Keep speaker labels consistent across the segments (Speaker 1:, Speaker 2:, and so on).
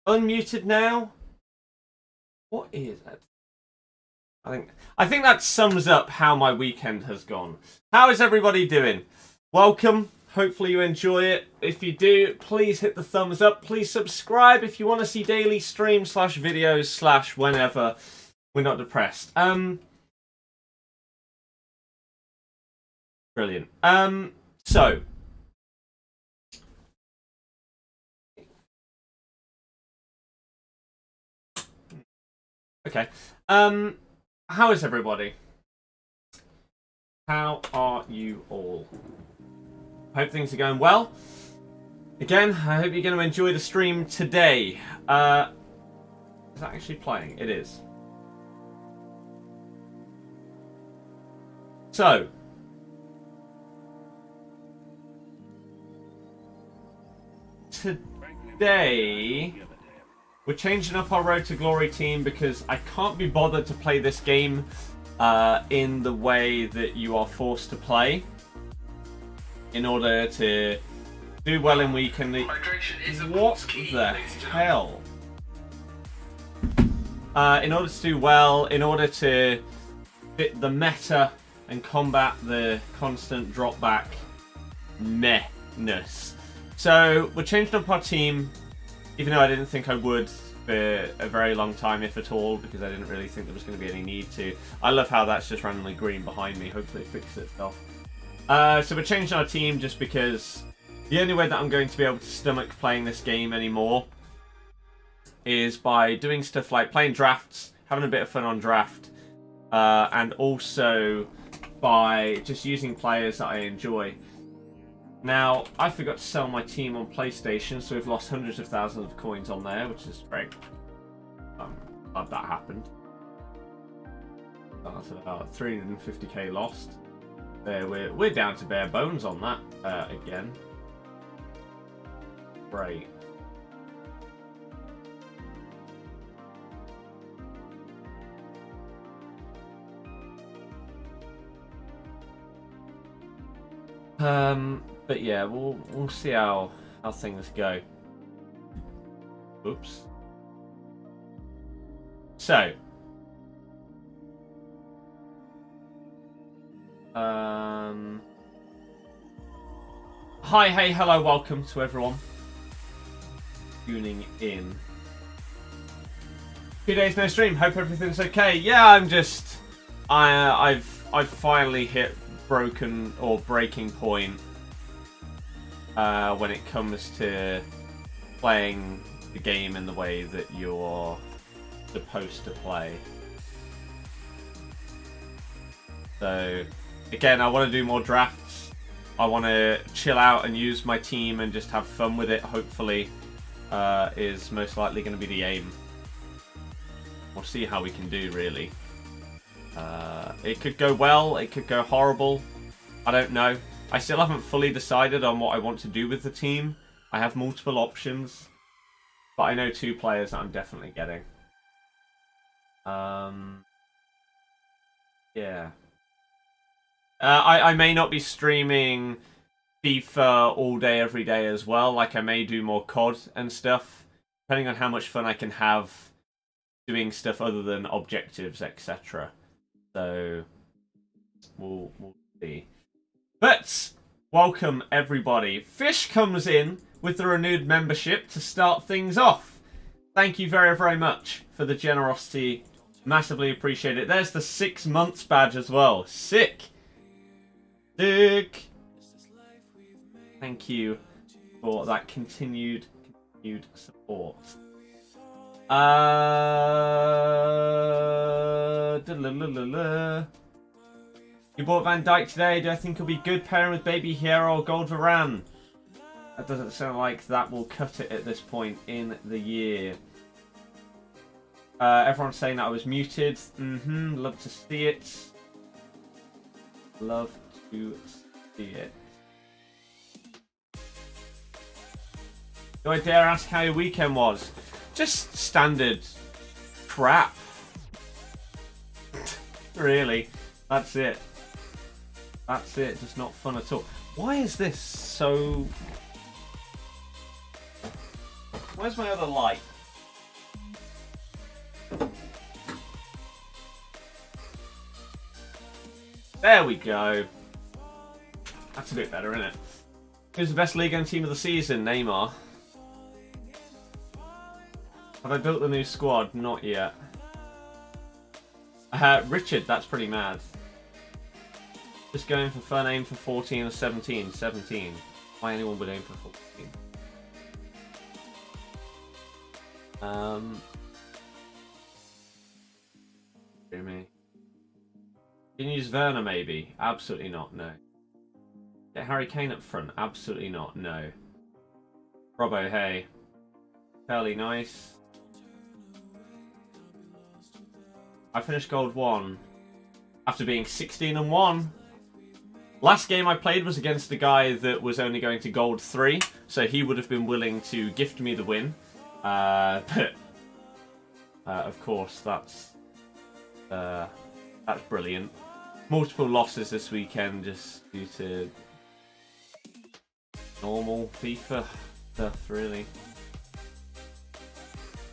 Speaker 1: Unmuted now? What is that? I think that sums up how my weekend has gone. How is everybody doing? Welcome. Hopefully you enjoy it. If you do, please hit the thumbs up. Please subscribe if you want to see daily streams / videos / whenever. We're not depressed. Brilliant. So. Okay. How is everybody? How are you all? Hope things are going well. Again, I hope you're going to enjoy the stream today. Is that actually playing? It is. So. Today, we're changing up our Road to Glory team because I can't be bothered to play this game in the way that you are forced to play. In order to do well in weekend. What the hell? In order to do well, in order to fit the meta and combat the constant drop back meh-ness. So we're changing up our team, even though I didn't think I would for a very long time, if at all, because I didn't really think there was going to be any need to. I love how that's just randomly green behind me. Hopefully it fixes itself. So we're changing our team just because the only way that I'm going to be able to stomach playing this game anymore is by doing stuff like playing drafts, having a bit of fun on draft, and also by just using players that I enjoy. Now, I forgot to sell my team on PlayStation, so we've lost hundreds of thousands of coins on there, which is great. Glad that happened. That's about 350k lost. We're down to bare bones on that again. Great. But yeah, we'll see how things go. Oops. So. Hi, hey, hello, welcome to everyone tuning in. 2 days no stream. Hope everything's okay. Yeah, I've finally hit breaking point when it comes to playing the game in the way that you're supposed to play. So again, I want to do more drafts. I want to chill out and use my team and just have fun with it, hopefully, is most likely going to be the aim. We'll see how we can do, really. It could go well, it could go horrible. I don't know. I still haven't fully decided on what I want to do with the team. I have multiple options, but I know 2 players that I'm definitely getting. Yeah. I may not be streaming FIFA all day, every day as well. Like, I may do more COD and stuff, depending on how much fun I can have doing stuff other than objectives, etc. So, we'll see. But, welcome everybody. Fish comes in with the renewed membership to start things off. Thank you very, very much for the generosity. Massively appreciate it. There's the 6 months badge as well. Sick. Sick. Thank you for that continued support. You bought Van Dijk today. Do I think he'll be good pairing with Baby Hero or Gold Varane? That doesn't sound like that will cut it at this point in the year. Everyone's saying that I was muted. Love to see it. Love to see it. Do I dare ask how your weekend was? Just standard crap. Really. That's it. That's it. Just not fun at all. Why is this so... Where's my other light? There we go. That's a bit better, isn't it? Who's the best league and team of the season? Neymar. Have I built the new squad? Not yet. Richard, that's pretty mad. Just going for fun, aim for 14 or 17. 17. Why anyone would aim for 14? Dear me. Can you use Werner maybe? Absolutely not, no. Get Harry Kane up front? Absolutely not, no. Robbo, hey. Fairly nice. I finished gold 1 after being 16-1. Last game I played was against a guy that was only going to gold 3, so he would have been willing to gift me the win. But of course, that's brilliant. Multiple losses this weekend just due to normal FIFA stuff, really.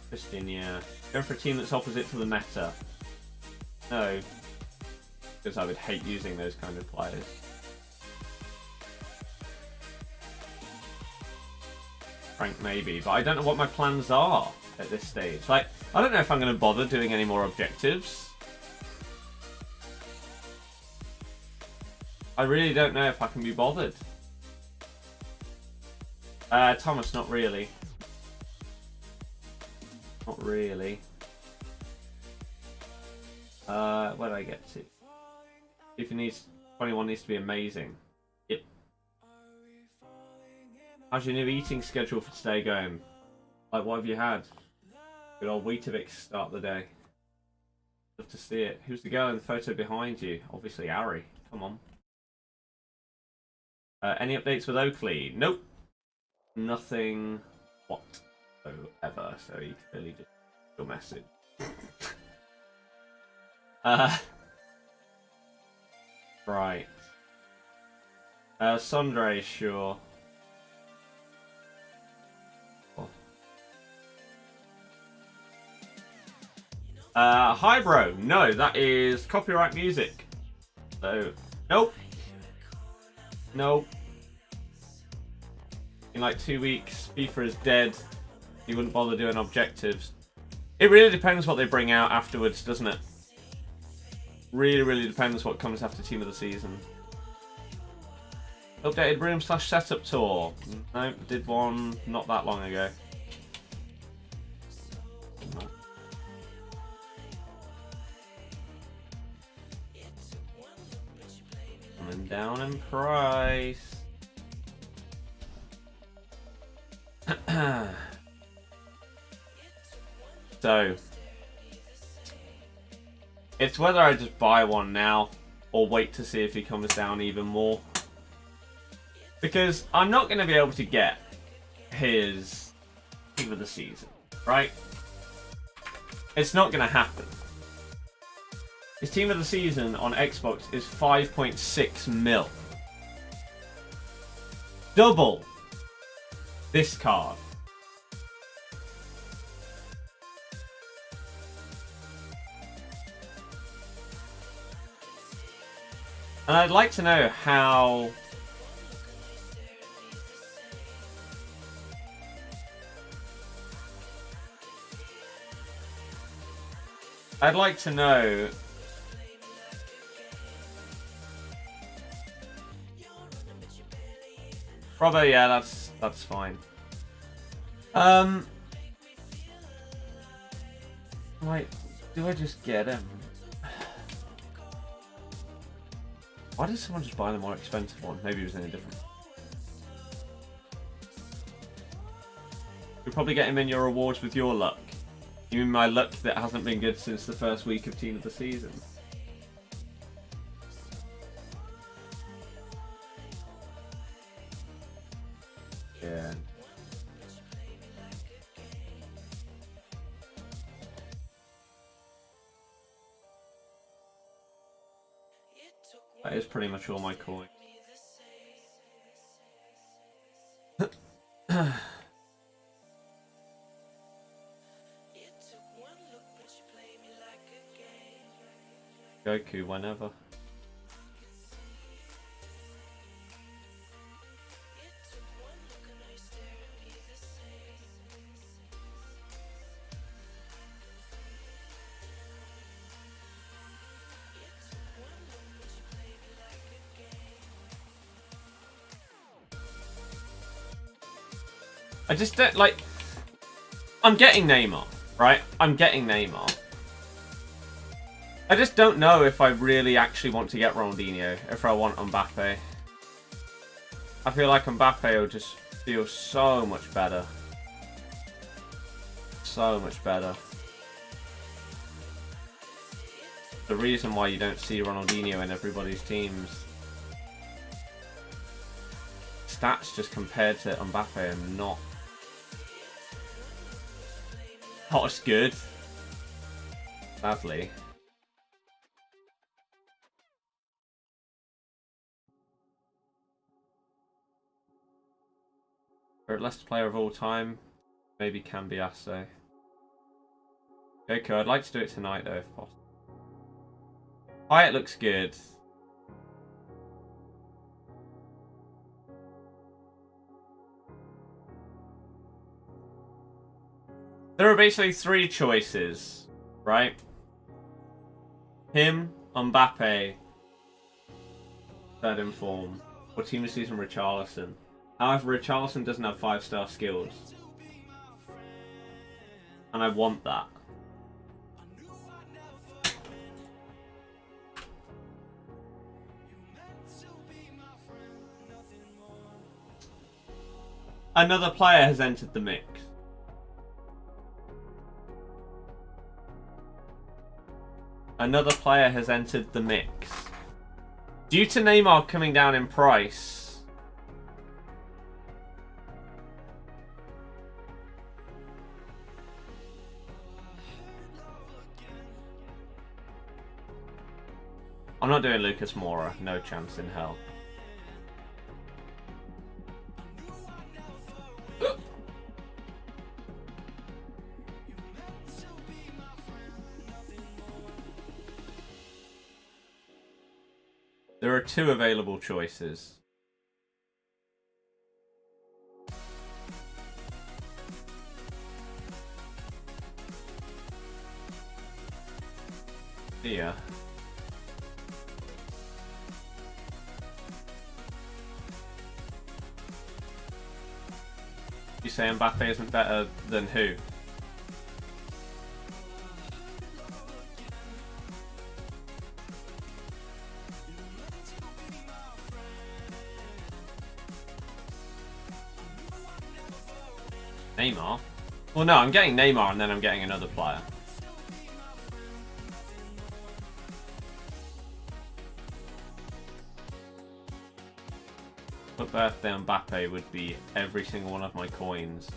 Speaker 1: Christian, yeah. Going for a team that's opposite to the meta. No, because I would hate using those kind of players. Frank, maybe, but I don't know what my plans are at this stage. Like, I don't know if I'm going to bother doing any more objectives. I really don't know if I can be bothered. Thomas, not really. Not really. Where do I get to? If it needs 21 needs to be amazing. Yep. How's your new eating schedule for today going? Like, what have you had? Good old Weetabix start the day. Love to see it. Who's the girl in the photo behind you? Obviously Ari. Come on. Any updates with Oakley? Nope. Nothing whatsoever. So you clearly just your message. Right. Sondre, sure. Hi, bro. No, that is copyright music. So, nope. Nope. In like 2 weeks, FIFA is dead. You wouldn't bother doing objectives. It really depends what they bring out afterwards, doesn't it? Really depends what comes after Team of the Season. Updated room/setup tour. Nope, did one not that long ago. Coming down in price. So, it's whether I just buy one now or wait to see if he comes down even more. Because I'm not going to be able to get his Team of the Season, right? It's not going to happen. His Team of the Season on Xbox is 5.6 mil. Double this card. And I'd like to know how... I'd like to know... Probably, yeah, that's fine. Like, do I just get him? Why did someone just buy the more expensive one? Maybe it was any different. You'll probably get him in your rewards with your luck. You mean my luck that hasn't been good since the first week of Team of the Season? Yeah. That is pretty much all my coin. Goku whenever. I just don't like. I'm getting Neymar, right? I'm getting Neymar. I just don't know if I really actually want to get Ronaldinho, if I want Mbappe. I feel like Mbappe will just feel so much better. So much better. The reason why you don't see Ronaldinho in everybody's teams. Stats just compared to Mbappe are not as good. Sadly. Favorite Leicester player of all time? Maybe Cambiasso. Okay, I'd like to do it tonight though if possible. It looks good. There are basically 3 choices, right? Him, Mbappe, third in form, or Team of Season Richarlison. However, Richarlison doesn't have 5-star skills. And I want that. Another player has entered the mix. Another player has entered the mix. Due to Neymar coming down in price, I'm not doing Lucas Moura. No chance in hell. There are 2 available choices. Yeah. You say Mbappe isn't better than who? Neymar? Well, no, I'm getting Neymar and then I'm getting another player. But birthday Mbappe would be every single one of my coins.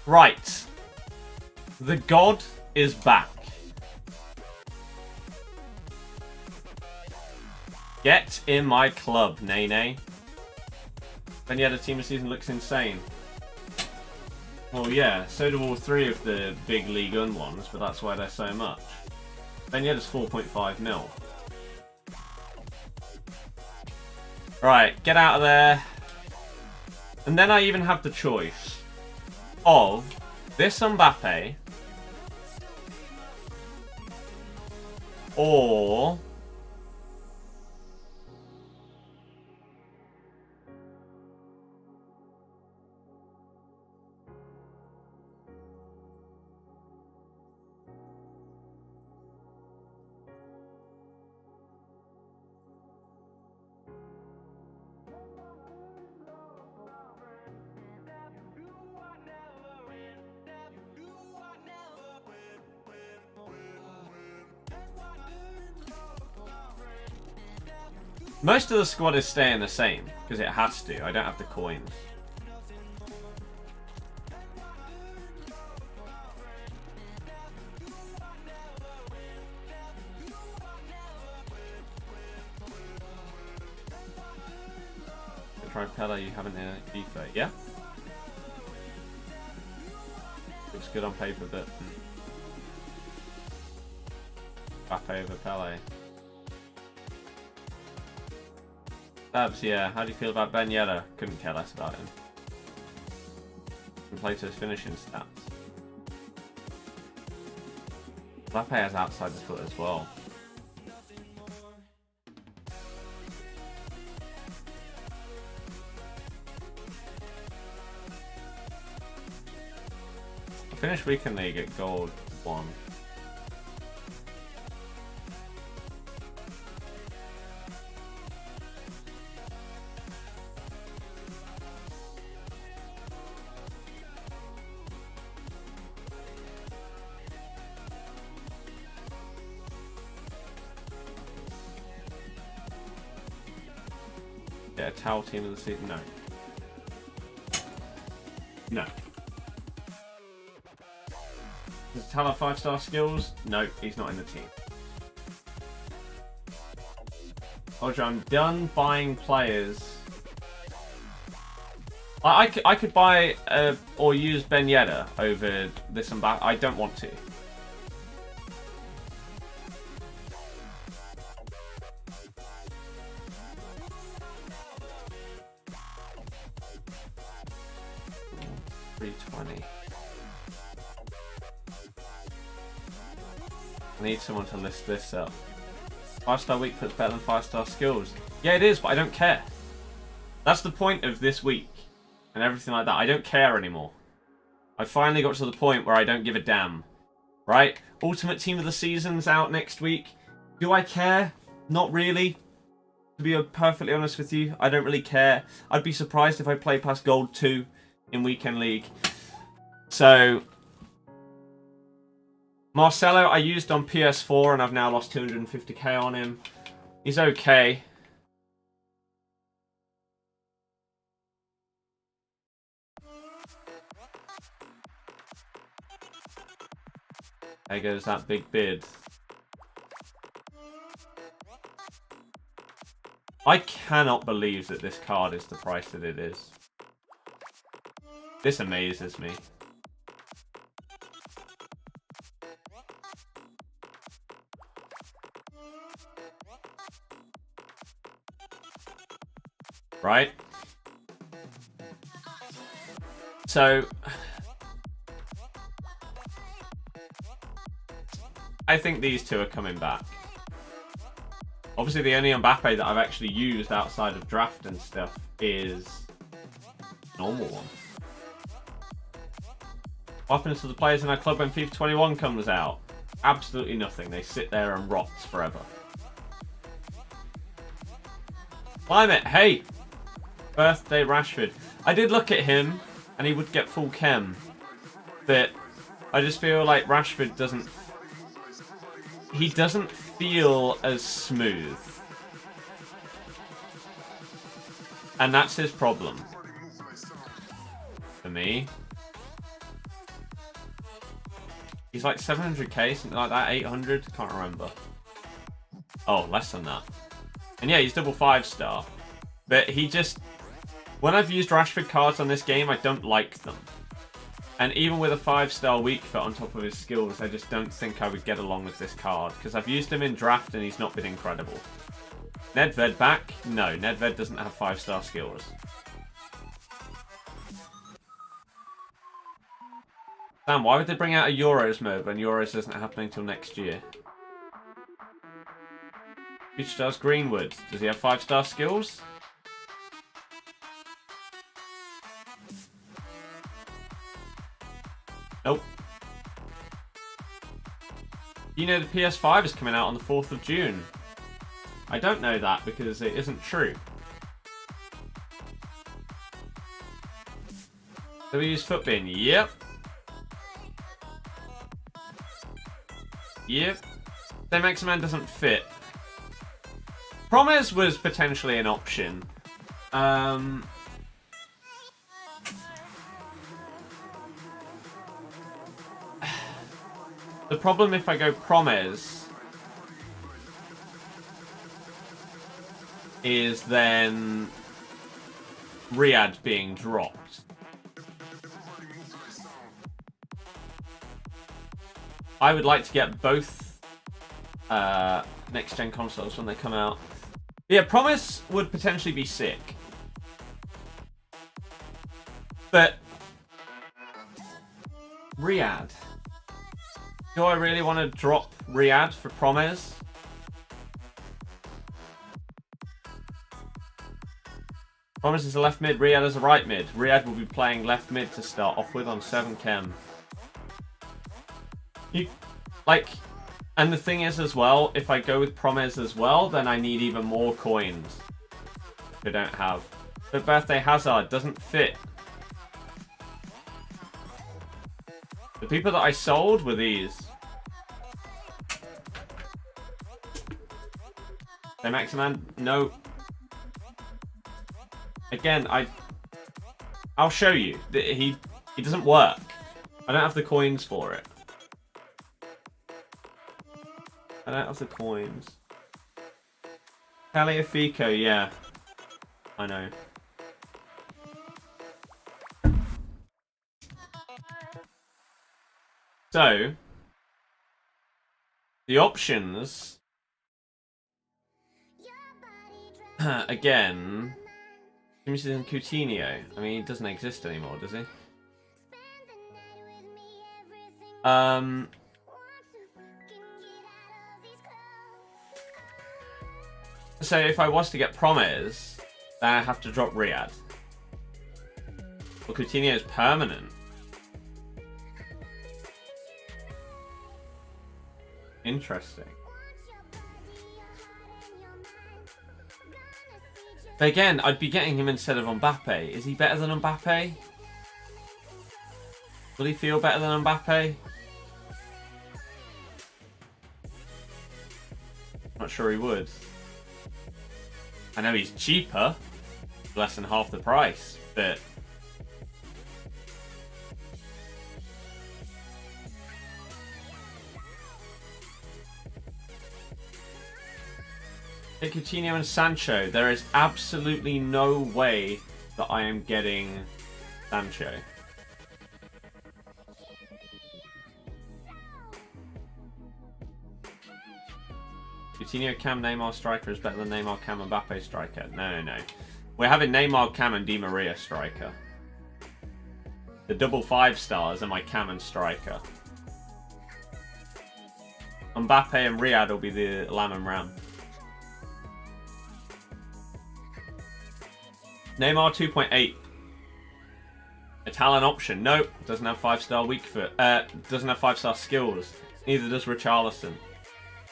Speaker 1: Right. The God is back. Get in my club, Nene. Then you had a Team of Season looks insane. Well, yeah, so do all 3 of the big League 1 ones, but that's why they're so much. Then you had 4.5 mil. Right, get out of there. And then I even have the choice of this Mbappe or most of the squad is staying the same, because it has to. I don't have the coins. tried Pele, you haven't in FIFA. Yeah? Looks good on paper, but... Mbappe over Pele. Babs, yeah. How do you feel about Ben Yedder? Couldn't care less about him. Can play to his finishing stats. Mbappe has outside the foot as well. I finished Weekend League at gold 1. Yeah, Towel team of the season. No. No. Does Towel have 5-star skills? No, he's not in the team. Roger, I'm done buying players. I could buy or use Ben Yedder over this and that. I don't want to. I need someone to list this up. 5-star week puts better than 5-star skills. Yeah, it is, but I don't care. That's the point of this week and everything like that. I don't care anymore. I finally got to the point where I don't give a damn. Right? Ultimate Team of the Season's out next week. Do I care? Not really. To be perfectly honest with you, I don't really care. I'd be surprised if I play past Gold 2 in Weekend League. So... Marcelo, I used on PS4 and I've now lost 250k on him. He's okay. There goes that big bid. I cannot believe that this card is the price that it is. This amazes me. Right? So, I think these two are coming back. Obviously, the only Mbappe that I've actually used outside of draft and stuff is a normal one. What happens to the players in our club when FIFA 21 comes out? Absolutely nothing. They sit there and rot forever. Climate, hey! Birthday Rashford. I did look at him, and he would get full chem. But I just feel like Rashford doesn't... He doesn't feel as smooth. And that's his problem. For me. He's like 700k, something like that, 800, can't remember. Oh, less than that. And yeah, he's double 5-star. But he just... When I've used Rashford cards on this game, I don't like them. And even with a 5-star weak foot on top of his skills, I just don't think I would get along with this card. Because I've used him in draft and he's not been incredible. Nedved back? No, Nedved doesn't have 5-star skills. Sam, why would they bring out a Euros mode when Euros isn't happening until next year? Future Stars Greenwood. Does he have 5-star skills? Nope. You know the PS5 is coming out on the 4th of June. I don't know that because it isn't true. Do we use Footbin? Yep. Yep. Maximan doesn't fit. Promise was potentially an option. The problem if I go Promes is then Riyadh being dropped. I would like to get both next-gen consoles when they come out. But yeah, Promise would potentially be sick. But Riyadh. Do I really want to drop Riyadh for Promise? Promise is a left mid, Riyadh is a right mid. Riyadh will be playing left mid to start off with on 7 chem. And the thing is as well, if I go with Promise as well, then I need even more coins. I don't have. But Birthday Hazard doesn't fit. The people that I sold were these. Hey, Maximan, no. Again, I'll show you. He doesn't work. I don't have the coins for it. I don't have the coins. Taliafico, yeah. I know. So, the options, again, Emojis and Coutinho. I mean, he doesn't exist anymore, does he? So if I was to get Promise, then I have to drop Riyadh. Well, Coutinho is permanent. Interesting. But again, I'd be getting him instead of Mbappe. Is he better than Mbappe? Will he feel better than Mbappe? Not sure he would. I know he's cheaper, less than half the price, but Coutinho and Sancho, there is absolutely no way that I am getting Sancho. Coutinho, Cam, Neymar striker is better than Neymar, Cam, Mbappe striker. No. We're having Neymar, Cam, and Di Maria striker. The double 5 stars are my Cam and striker. Mbappe and Riyadh will be the Lamb and Ram. Neymar 2.8. A talent option. Nope. Doesn't have 5-star weak foot. Doesn't have 5-star skills. Neither does Richarlison.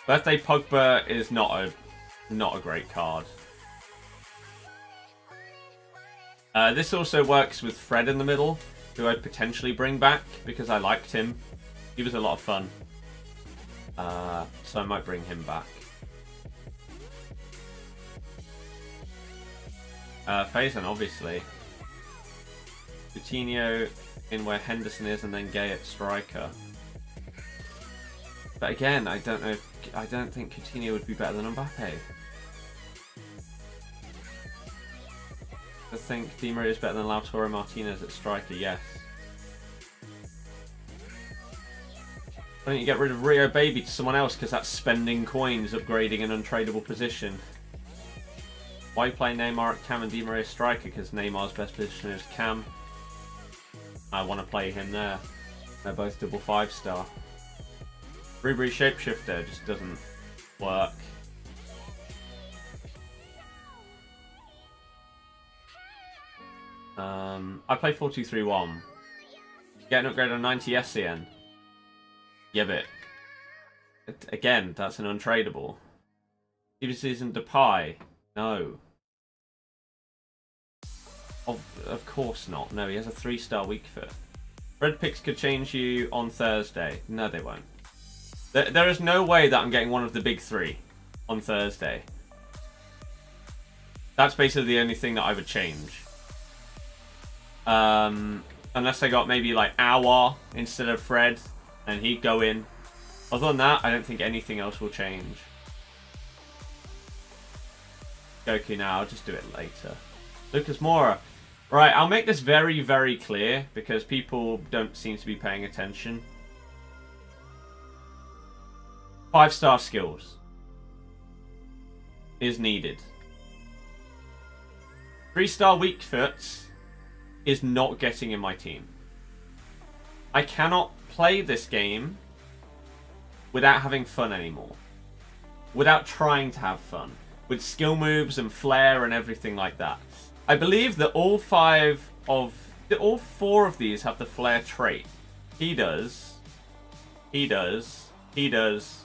Speaker 1: Birthday Pogba is not a great card. This also works with Fred in the middle, who I'd potentially bring back because I liked him. He was a lot of fun. So I might bring him back. Faison, obviously. Coutinho in where Henderson is, and then Gay at striker. But again, I don't know. I don't think Coutinho would be better than Mbappe. I think Di Maria is better than Lautaro Martinez at striker. Yes. Why don't you get rid of Rio Baby to someone else, because that's spending coins upgrading an untradeable position. Why play Neymar at Cam and Di Maria striker? Because Neymar's best position is Cam. I want to play him there. They're both double 5-star. Ribery Shapeshifter just doesn't work. I play 4-2-3-1. Get an upgrade on 90 SCN. Yeah, but again, that's an untradeable. Emojis and Depay. No. Of course not. No, he has a 3-star weak foot. Red picks could change you on Thursday. No, they won't. There is no way that I'm getting one of the big 3 on Thursday. That's basically the only thing that I would change. Unless I got maybe like Awar instead of Fred, and he'd go in. Other than that, I don't think anything else will change. Goku now, I'll just do it later. Lucas Moura. Right, I'll make this very, very clear because people don't seem to be paying attention. 5-star skills is needed. 3-star weak foot is not getting in my team. I cannot play this game without having fun anymore. Without trying to have fun. With skill moves and flair and everything like that. I believe that all 4 of these have the flair trait. He does. He does. He does.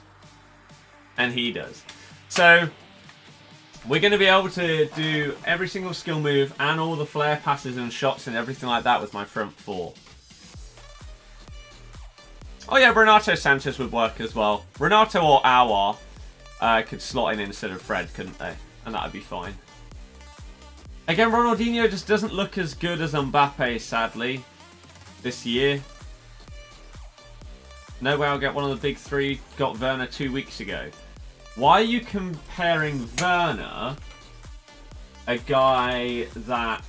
Speaker 1: And he does. So we're going to be able to do every single skill move and all the flair passes and shots and everything like that with my front 4. Oh yeah, Renato Sanchez would work as well. Renato or Aouar could slot in instead of Fred, couldn't they? And that would be fine. Again, Ronaldinho just doesn't look as good as Mbappe, sadly, this year. No way I'll get one of the big 3. Got Werner 2 weeks ago. Why are you comparing Werner, a guy that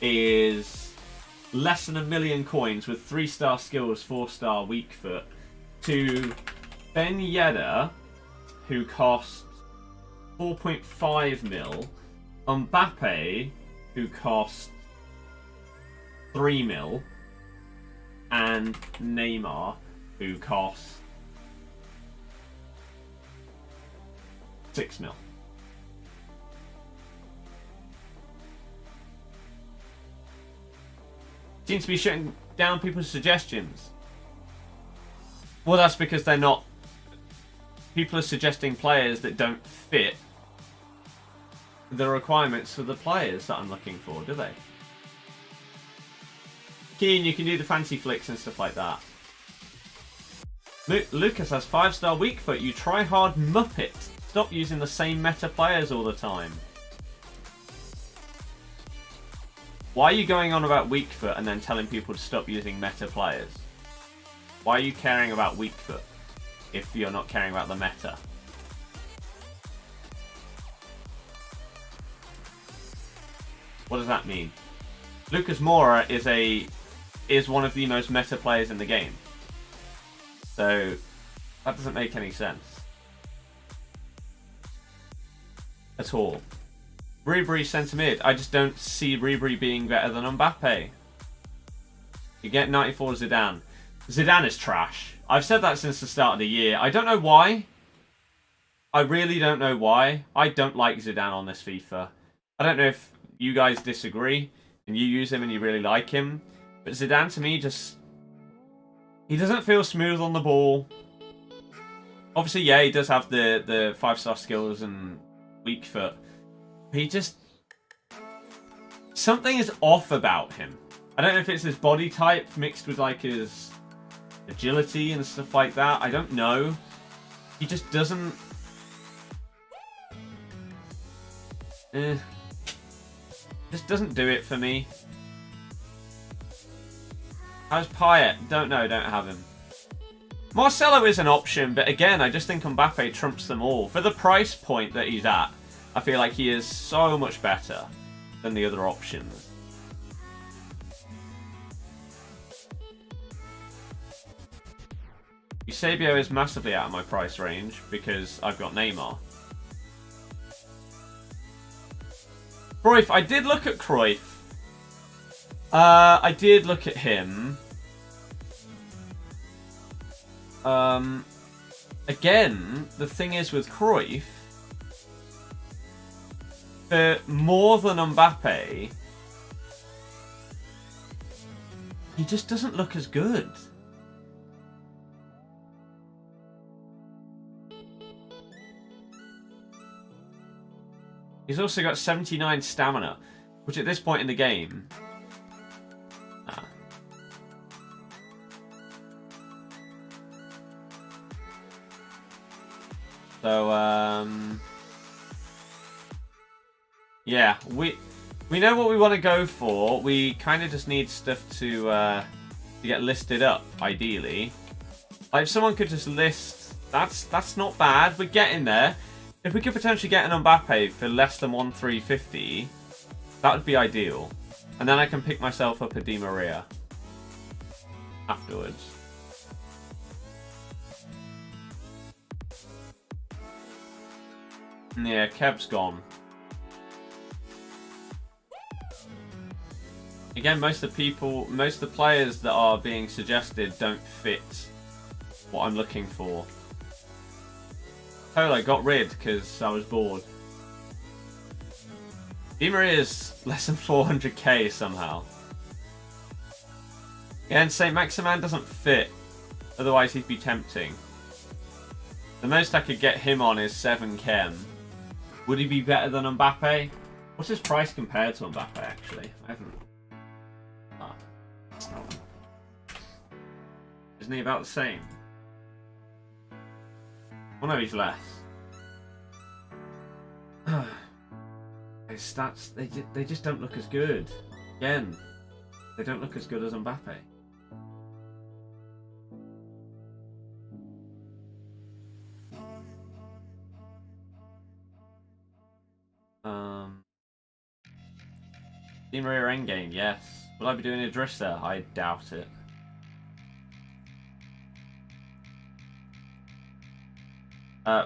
Speaker 1: is less than 1 million coins with 3-star skills, 4-star weak foot, to Ben Yedder, who costs 4.5 mil, Mbappe, who costs 3 mil, and Neymar, who costs 6 mil. Seems to be shutting down people's suggestions. Well, that's because they're not... People are suggesting players that don't fit the requirements for the players that I'm looking for, do they? Keen, you can do the fancy flicks and stuff like that. Lucas has 5-star weak foot. You try hard muppet. Stop using the same meta players all the time. Why are you going on about weak foot and then telling people to stop using meta players? Why are you caring about weak foot if you're not caring about the meta? What does that mean? Lucas Moura is one of the most meta players in the game. So that doesn't make any sense. At all. Ribery centre mid. I just don't see Ribery being better than Mbappe. You get 94 Zidane. Zidane is trash. I've said that since the start of the year. I don't know why. I really don't know why. I don't like Zidane on this FIFA. I don't know if you guys disagree and you use him and you really like him. But Zidane to me just... He doesn't feel smooth on the ball. Obviously, yeah, he does have the 5-star skills and weak foot. He just... Something is off about him. I don't know if it's his body type mixed with like his agility and stuff like that. I don't know. He just doesn't... Just doesn't do it for me. How's Payet? Don't know, don't have him. Marcelo is an option, but again, I just think Mbappe trumps them all. For the price point that he's at, I feel like he is so much better than the other options. Eusebio is massively out of my price range because I've got Neymar. Cruyff, I did look at Cruyff. I did look at him. Again, the thing is with Cruyff, for more than Mbappe, he just doesn't look as good. He's also got 79 stamina, which at this point in the game... So, yeah, we know what we want to go for. We kind of just need stuff to get listed up, ideally. Like, if someone could just list... That's not bad. We're getting there. If we could potentially get an Mbappe for less than 1,350, That would be ideal. And then I can pick myself up a Di Maria afterwards. Yeah, Kev's gone. Again, most of the players that are being suggested don't fit what I'm looking for. Polo got rid because I was bored. Di Maria is less than 400k somehow. Yeah, and Saint Maximan doesn't fit. Otherwise he'd be tempting. The most I could get him on is 7k. Would he be better than Mbappe? What's his price compared to Mbappe actually? I haven't... Isn't he about the same? Well, no, he's less. His stats, they just don't look as good. Again, they don't look as good as Mbappe. Di Maria endgame, yes. Will I be doing a Drissa? I doubt it.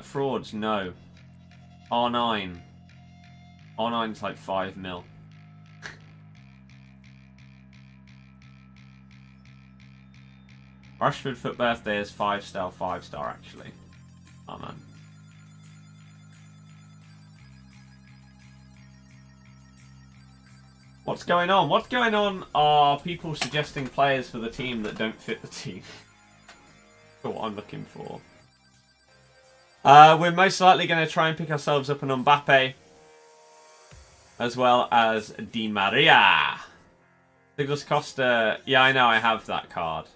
Speaker 1: Frauds, no. R9. R9's like 5 mil. Rashford FUT birthday is 5-star, 5-star actually. Oh man. What's going on? What's going on are people suggesting players for the team that don't fit the team. For what I'm looking for. We're most likely going to try and pick ourselves up an Mbappe. As well as Di Maria. Douglas Costa. Yeah, I know, I have that card.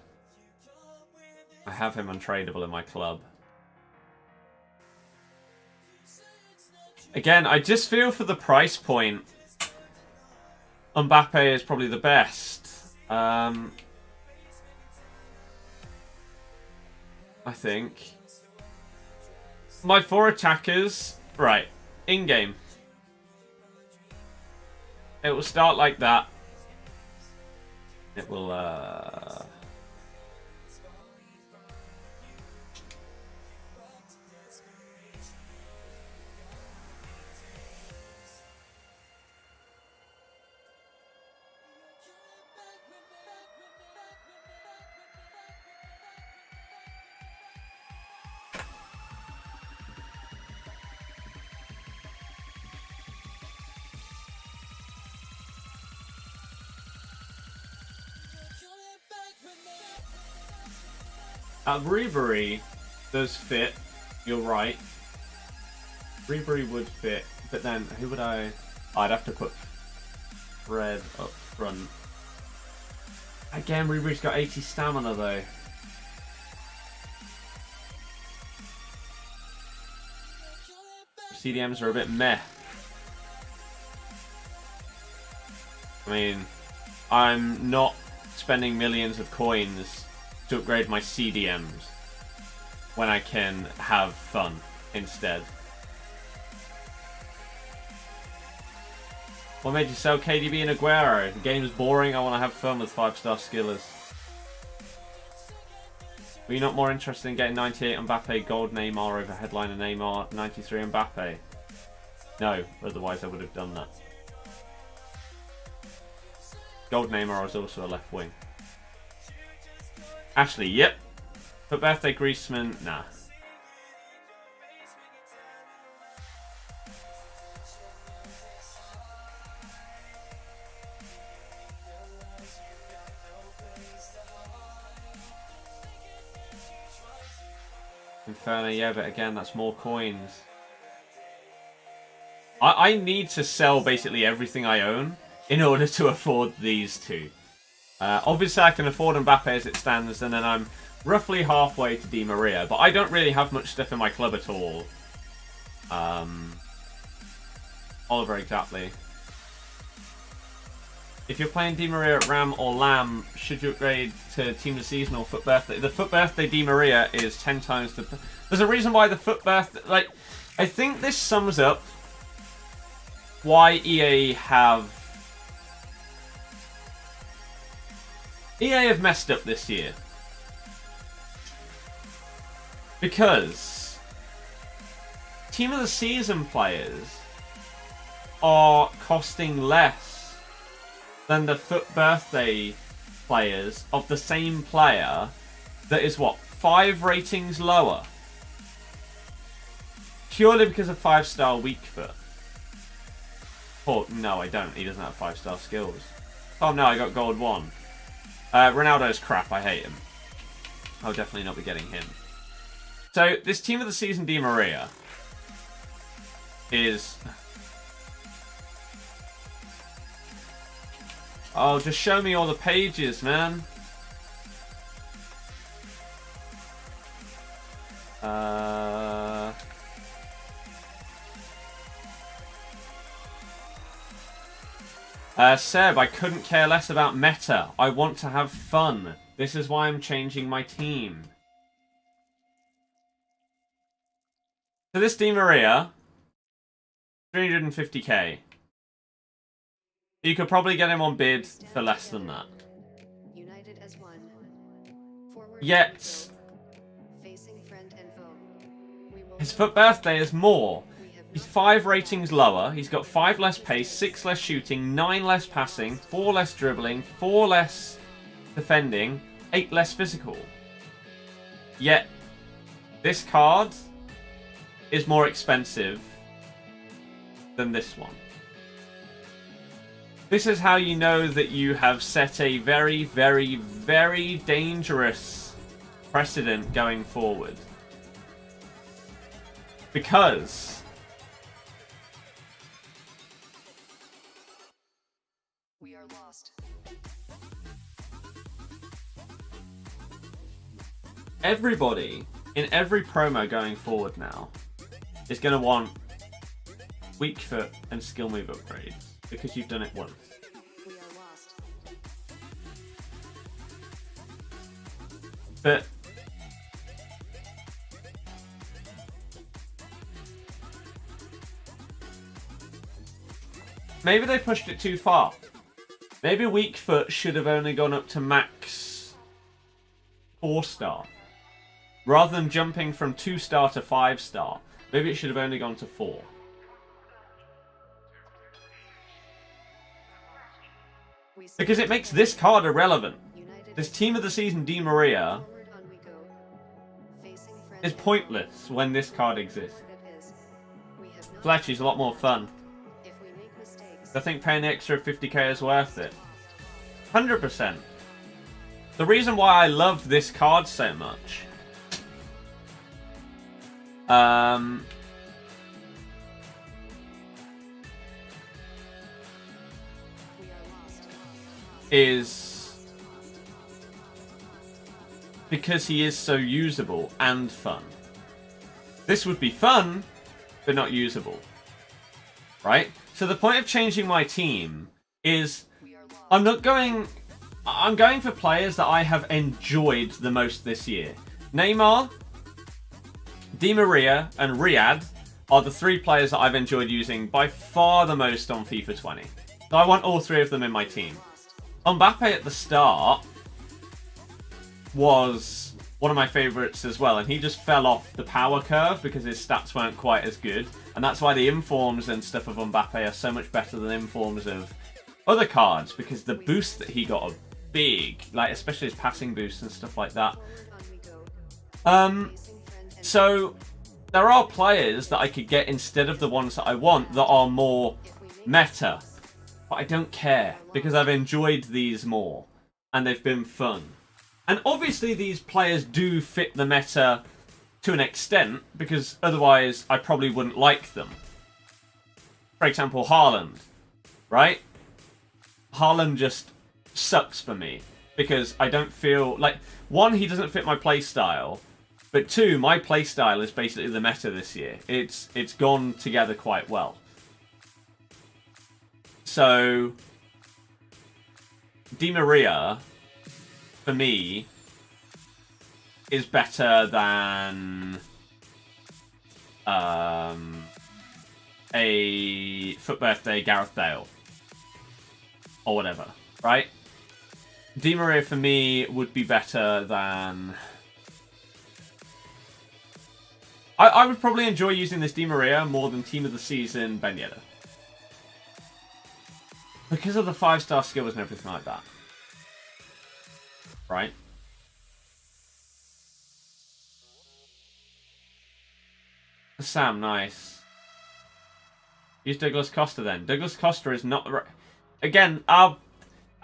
Speaker 1: I have him untradeable in my club. Again, I just feel for the price point, Mbappe is probably the best. I think. My 4 attackers. Right. In-game. It will start like that. It will, Ribery does fit, you're right. Ribery would fit, but then who would I... I'd have to put Fred up front. Again, Ribery's got 80 stamina though. CDMs are a bit meh. I mean, I'm not spending millions of coins to upgrade my CDMs when I can have fun instead. What made you sell KDB and Aguero? The game is boring, I want to have fun with 5-star skillers. Were you not more interested in getting 98 Mbappe gold Neymar over headliner Neymar 93 Mbappe? No, otherwise I would have done that. Gold Neymar is also a left wing. Ashley, yep. But birthday Griezmann, nah. Inferno, yeah, but again, that's more coins. I need to sell basically everything I own in order to afford these two. Obviously, I can afford Mbappe as it stands, and then I'm roughly halfway to Di Maria. But I don't really have much stuff in my club at all. Oliver, exactly. If you're playing Di Maria at Ram or Lamb, should you upgrade to Team of the Season or FUT Birthday? The FUT Birthday Di Maria is 10 times the... There's a reason why the FUT Birthday... Like, I think this sums up why EA have EA have messed up this year. Because Team of the Season players are costing less than the FUT birthday players of the same player that is, what, 5 ratings lower? Purely because of 5-star weak foot. Oh, no, I don't. He doesn't have 5-star skills. Oh, no, I got gold 1. Ronaldo's crap. I hate him. I'll definitely not be getting him. So, this Team of the Season Di Maria is... Oh, just show me all the pages, man. Seb, I couldn't care less about meta. I want to have fun. This is why I'm changing my team. So this Di Maria, 350k. You could probably get him on bid for less than that. Yet, his FUT birthday is more. He's 5 ratings lower. He's got 5 less pace, 6 less shooting, 9 less passing, 4 less dribbling, 4 less defending, 8 less physical. Yet, this card is more expensive than this one. This is how you know that you have set a very, very, very dangerous precedent going forward. Because we are lost. Everybody in every promo going forward now is going to want weak foot and skill move upgrades because you've done it once. We are lost. But maybe they pushed it too far. Maybe weak foot should have only gone up to max 4-star. Rather than jumping from 2-star to 5-star. Maybe it should have only gone to 4. Because it makes this card irrelevant. This Team of the Season Di Maria is pointless when this card exists. Fletchy's a lot more fun. I think paying the extra 50k is worth it. 100%. The reason why I love this card so much is because he is so usable and fun. This would be fun, but not usable. Right? So the point of changing my team is I'm going for players that I have enjoyed the most this year. Neymar, Di Maria, and Riyad are the 3 players that I've enjoyed using by far the most on FIFA 20. So I want all 3 of them in my team. Mbappe at the start was one of my favourites as well, and he just fell off the power curve because his stats weren't quite as good, and that's why the informs and stuff of Mbappe are so much better than informs of other cards, because the boost that he got are big, like especially his passing boost and stuff like that. So there are players that I could get instead of the ones that I want that are more meta, but I don't care because I've enjoyed these more and they've been fun. And obviously these players do fit the meta to an extent, because otherwise I probably wouldn't like them. For example, Haaland, right? Haaland just sucks for me, because I don't feel like, 1, he doesn't fit my playstyle, but 2, my playstyle is basically the meta this year. It's gone together quite well. So, Di Maria, for me, is better than a FUT birthday Gareth Bale or whatever, right? Di Maria for me would be better than... I would probably enjoy using this Di Maria more than Team of the Season Ben Yedder. Because of the 5-star skills and everything like that. Right? Sam, nice. Use Douglas Costa then. Douglas Costa is not... Again, I'll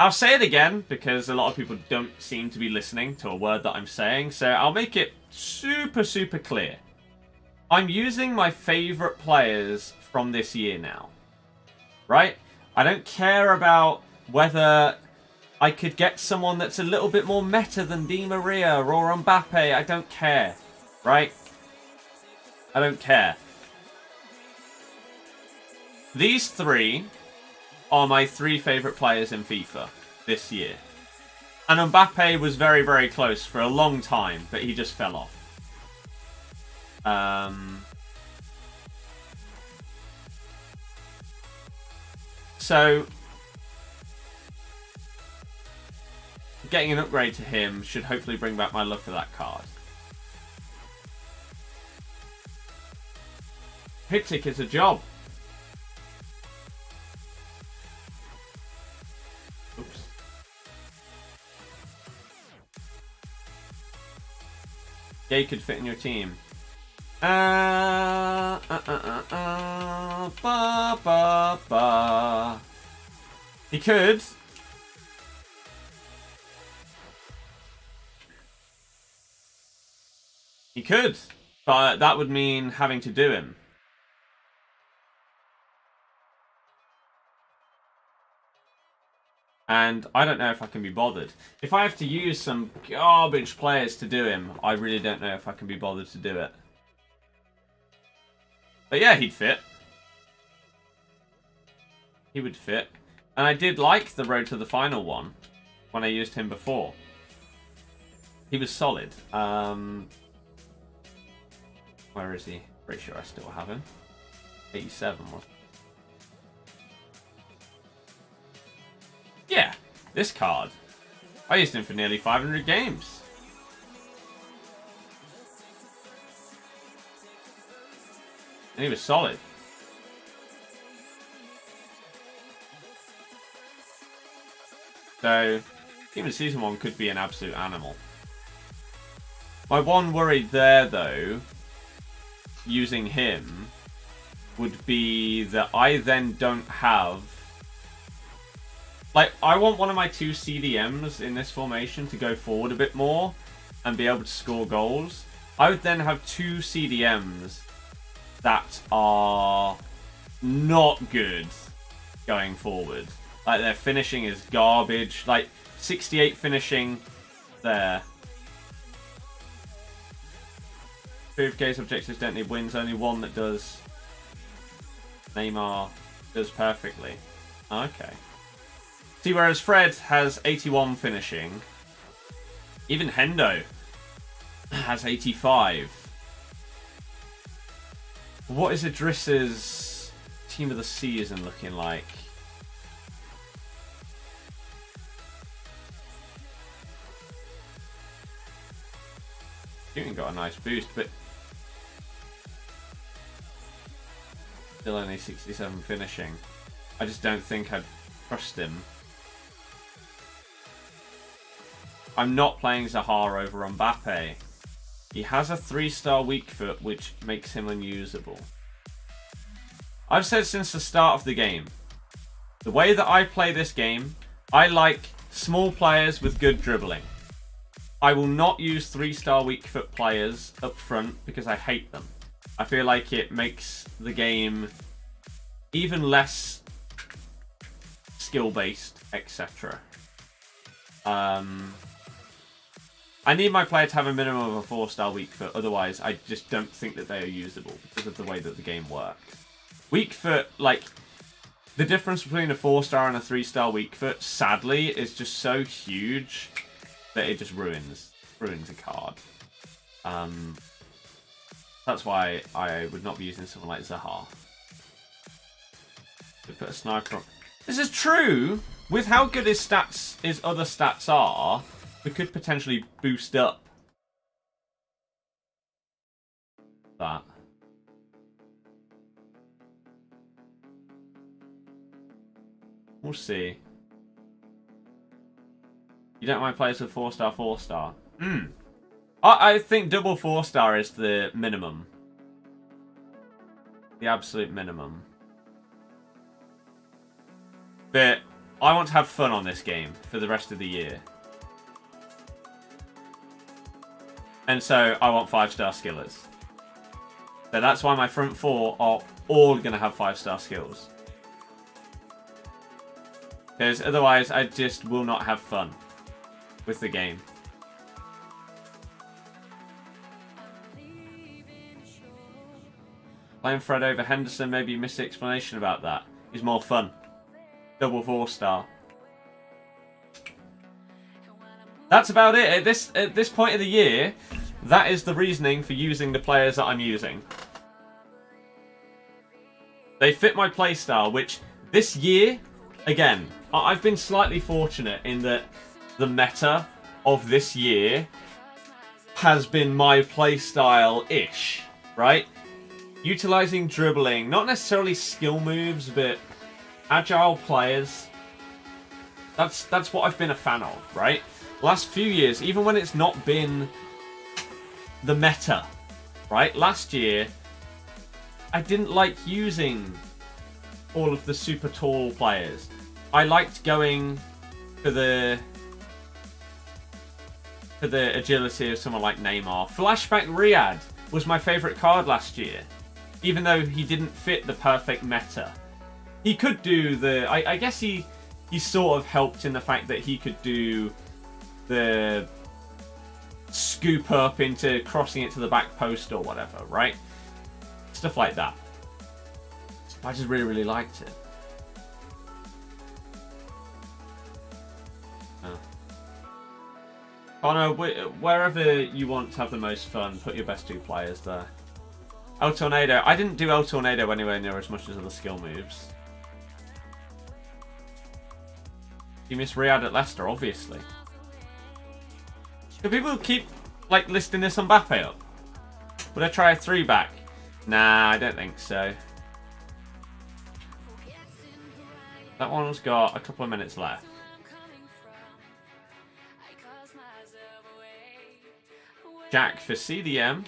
Speaker 1: say it again, because a lot of people don't seem to be listening to a word that I'm saying, so I'll make it super, super clear. I'm using my favourite players from this year now. Right? I don't care about whether I could get someone that's a little bit more meta than Di Maria or Mbappe. I don't care. Right? I don't care. These three are my 3 favourite players in FIFA this year. And Mbappe was very, very close for a long time, but he just fell off. So, getting an upgrade to him should hopefully bring back my love for that card. Hiptic is a job. Oops. Yeah, you could fit in your team. Ba, ba, ba. He could. He could, but that would mean having to do him. And I don't know if I can be bothered. If I have to use some garbage players to do him, I really don't know if I can be bothered to do it. But yeah, he'd fit. He would fit. And I did like the Road to the Final one when I used him before. He was solid. Where is he? Pretty sure I still have him. 87 was. Yeah, this card. I used him for nearly 500 games. And he was solid. So, Team of the Season 1 could be an absolute animal. My one worry there, though, using him, would be that I then don't have... Like, I want one of my 2 CDMs in this formation to go forward a bit more and be able to score goals. I would then have 2 CDMs that are not good going forward. Like, their finishing is garbage. Like, 68 finishing there. 3 objectives don't need wins, only one that does. Neymar does perfectly. Okay. See, whereas Fred has 81 finishing. Even Hendo has 85. What is Idris's Team of the Season looking like? Shooting got a nice boost, but still only 67 finishing. I just don't think I'd trust him. I'm not playing Zaha over Mbappe. He has a 3-star weak foot, which makes him unusable. I've said since the start of the game, the way that I play this game, I like small players with good dribbling. I will not use 3-star weak foot players up front because I hate them. I feel like it makes the game even less skill-based, etc. I need my player to have a minimum of a 4-star weak foot, otherwise I just don't think that they are usable because of the way that the game works. Weak foot, like, the difference between a 4-star and a 3-star weak foot, sadly, is just so huge that it just ruins a card. That's why I would not be using someone like Zaha. To put a sniper on. This is true. With how good his stats, his other stats are, we could potentially boost up that. We'll see. You don't mind players with 4-star, 4-star? I think double 4-star is the minimum. The absolute minimum. But I want to have fun on this game for the rest of the year. And so I want 5-star skillers. So that's why my front four are all going to have 5-star skills. Because otherwise I just will not have fun with the game. Playing Fred over Henderson, maybe you missed the explanation about that. He's more fun. Double 4-star. That's about it. At this point of the year, that is the reasoning for using the players that I'm using. They fit my playstyle, which this year, again, I've been slightly fortunate in that the meta of this year has been my playstyle-ish, right? Utilizing dribbling, not necessarily skill moves, but agile players. That's what I've been a fan of, right? Last few years, even when it's not been the meta, right? Last year, I didn't like using all of the super tall players. I liked going for the agility of someone like Neymar. Flashback Riyadh was my favourite card last year, even though he didn't fit the perfect meta. He could do the... I guess he sort of helped in the fact that he could do the scoop up into crossing it to the back post or whatever, right? Stuff like that. I just really, really liked it. Connor, wherever you want to have the most fun, put your best 2 players there. El Tornado. I didn't do El Tornado anywhere near as much as other skill moves. You miss Riyadh at Leicester, obviously. Do people keep, like, listing this on Mbappe up? Would I try a 3-back? Nah, I don't think so. That one's got a couple of minutes left. Jack for CDM.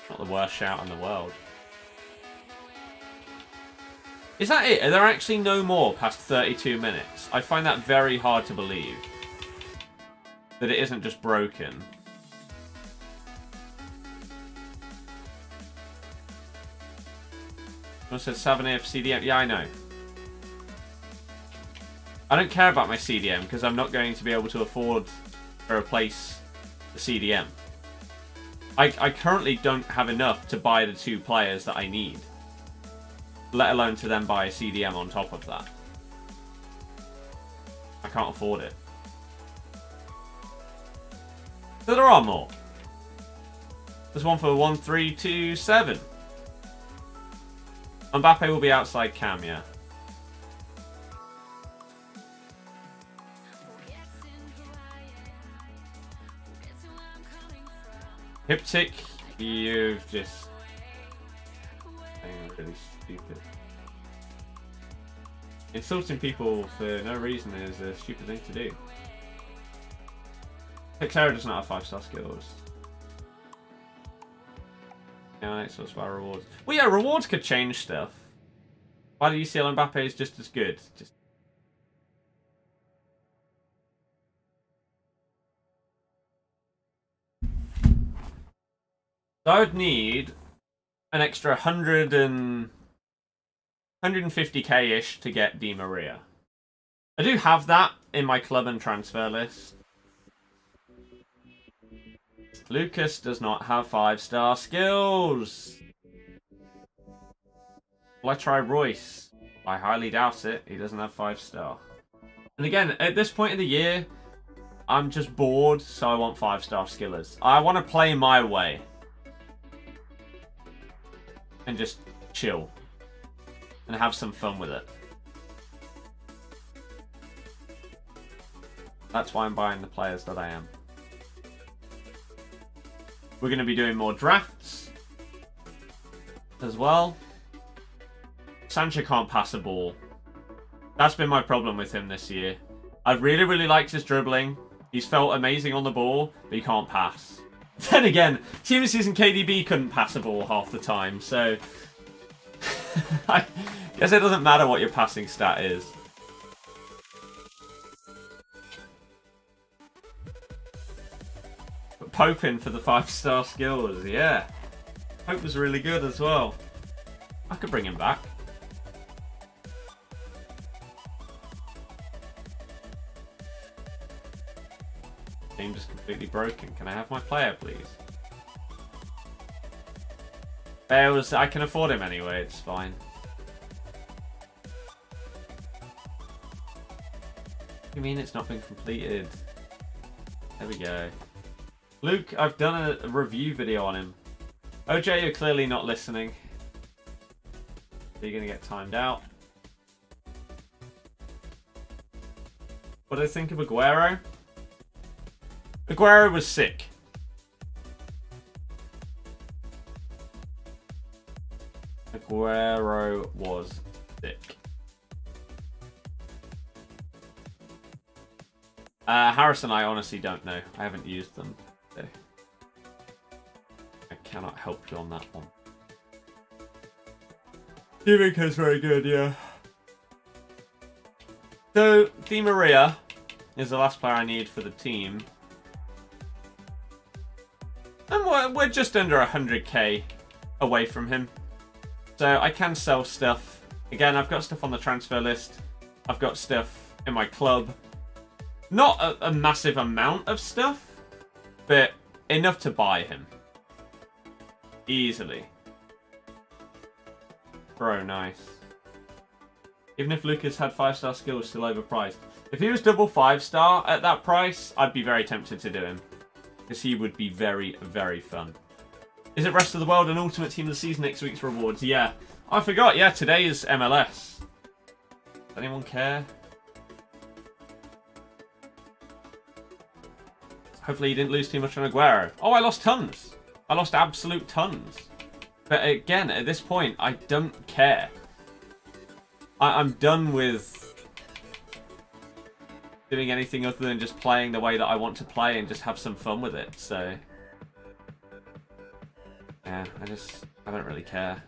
Speaker 1: Not the worst shout in the world. Is that it? Are there actually no more past 32 minutes? I find that very hard to believe. That it isn't just broken. Someone said Savanier for CDM. Yeah, I know. I don't care about my CDM because I'm not going to be able to afford to replace the CDM. I currently don't have enough to buy the 2 players that I need. Let alone to then buy a CDM on top of that. I can't afford it. So there are more. There's one for 1327. Mbappe will be outside cam, yeah. Hyptic, you've just... really stupid. Insulting people for no reason is a stupid thing to do. Pixera does not have 5-star skills. Yeah, next one's about rewards. Well, yeah, rewards could change stuff. Why do UCL Mbappe is just as good? Just... So I would need an extra 150k-ish to get Di Maria. I do have that in my club and transfer list. Lucas does not have 5-star skills. Will I try Royce? I highly doubt it. He doesn't have 5-star. And again, at this point in the year, I'm just bored, so I want 5-star skillers. I want to play my way. And just chill. and have some fun with it. That's why I'm buying the players that I am. We're going to be doing more drafts as well. Sancho can't pass a ball. That's been my problem with him this year. I've really, really liked his dribbling. He's felt amazing on the ball, but he can't pass. Then again, Team of the Season KDB couldn't pass a ball half the time, so I guess it doesn't matter what your passing stat is. But Pope in for the 5-star skills, yeah. Pope was really good as well. I could bring him back. Game just completely broken. Can I have my player, please? Bales, I can afford him anyway, it's fine. What do you mean it's not been completed? There we go. Luke, I've done a review video on him. OJ, you're clearly not listening. You're going to get timed out. What do I think of Aguero? Aguero was sick. Aguero was sick. Harrison, I honestly don't know. I haven't used them. So I cannot help you on that one. Divica's very good, yeah. So, Di Maria is the last player I need for the team. And we're just under 100k away from him. So I can sell stuff. Again, I've got stuff on the transfer list. I've got stuff in my club. Not a massive amount of stuff, but enough to buy him. Easily. Bro, nice. Even if Lucas had 5-star skills, still overpriced. If he was double 5-star at that price, I'd be very tempted to do him. Because he would be very, very fun. Is it Rest of the World and Ultimate Team of the Season next week's rewards? Yeah. I forgot. Yeah, today is MLS. Does anyone care? Hopefully you didn't lose too much on Aguero. Oh, I lost tons. I lost absolute tons. But again, at this point, I don't care. I'm done with doing anything other than just playing the way that I want to play and just have some fun with it, so yeah, I don't really care.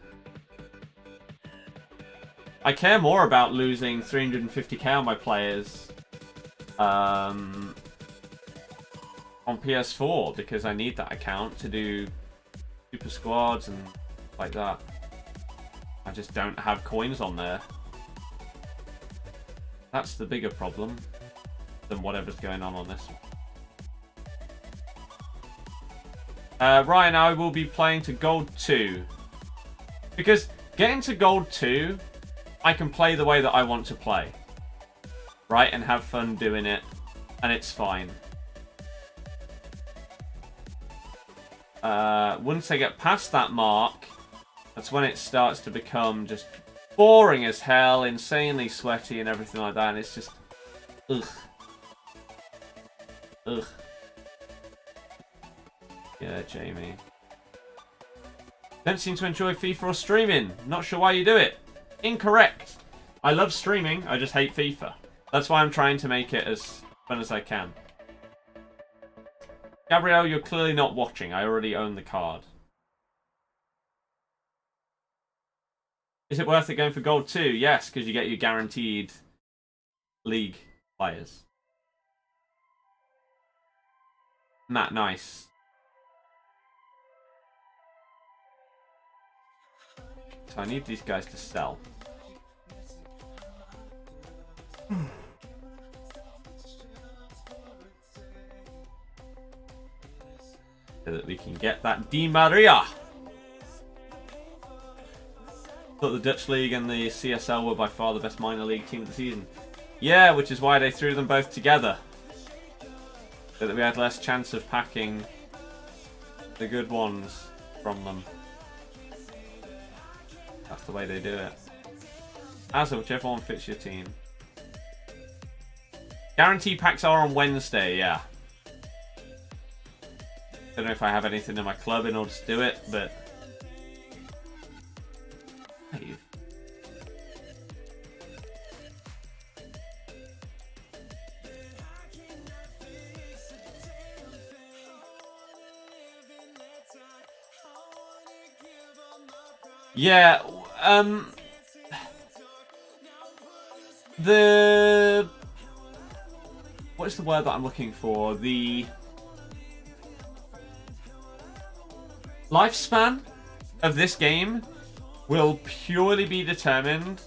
Speaker 1: I care more about losing 350k on my players on PS4 because I need that account to do super squads and like that. I just don't have coins on there. That's the bigger problem than whatever's going on this one. Ryan, I will be playing to Gold 2. Because getting to Gold 2, I can play the way that I want to play. Right? And have fun doing it. And it's fine. Once I get past that mark, that's when it starts to become just boring as hell, insanely sweaty and everything like that. And it's just... ugh. Ugh. Yeah, Jamie. Don't seem to enjoy FIFA or streaming. Not sure why you do it. Incorrect. I love streaming, I just hate FIFA. That's why I'm trying to make it as fun as I can. Gabrielle, you're clearly not watching. I already own the card. Is it worth it going for Gold 2? Yes, because you get your guaranteed league players. Matt, nice. So I need these guys to sell. So that we can get that Di Maria. Thought the Dutch League and the CSL were by far the best minor league team of the season. Yeah, which is why they threw them both together. So that we had less chance of packing the good ones from them. That's the way they do it. As of whichever one fits your team. Guarantee packs are on Wednesday, yeah. Don't know if I have anything in my club in order to do it, but... Yeah, what's the word that I'm looking for? The lifespan of this game will purely be determined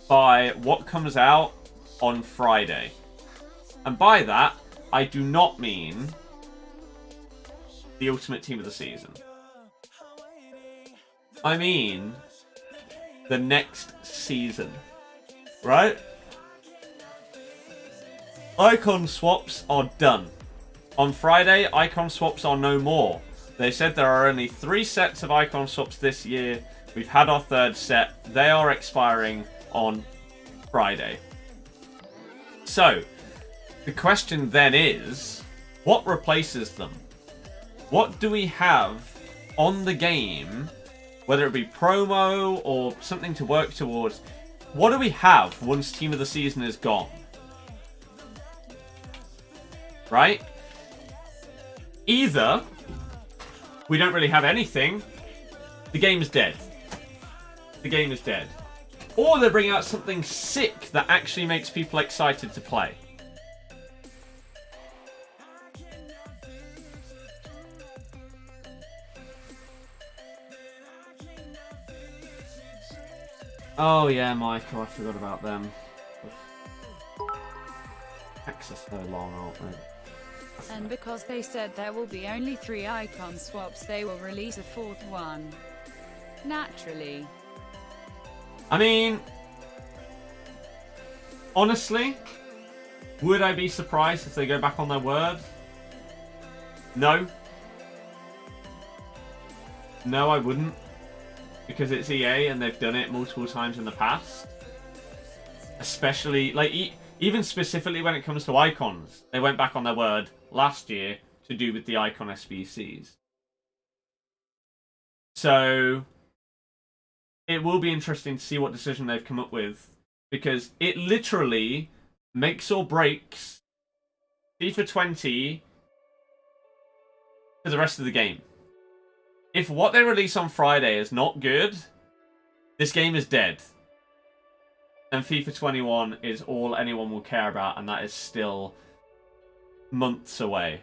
Speaker 1: by what comes out on Friday. And by that, I do not mean the Ultimate Team of the Season. I mean the next season, right? Icon swaps are done. On Friday, icon swaps are no more. They said there are only 3 sets of icon swaps this year. We've had our 3rd set. They are expiring on Friday. So, the question then is, what replaces them? What do we have on the game, whether it be promo or something to work towards? What do we have once Team of the Season is gone? Right? Either we don't really have anything, the game is dead. The game is dead. Or they bring out something sick that actually makes people excited to play. Oh yeah, Michael, I forgot about them. Packs are so long, aren't they?
Speaker 2: And because they said there will be only 3 icon swaps, they will release a 4th one. Naturally.
Speaker 1: I mean, honestly, would I be surprised if they go back on their word? No. No, I wouldn't. Because it's EA and they've done it multiple times in the past. Especially, like, even specifically when it comes to icons. They went back on their word last year to do with the icon SBCs. So, it will be interesting to see what decision they've come up with. Because it literally makes or breaks FIFA 20 for the rest of the game. If what they release on Friday is not good, this game is dead. And FIFA 21 is all anyone will care about, and that is still months away.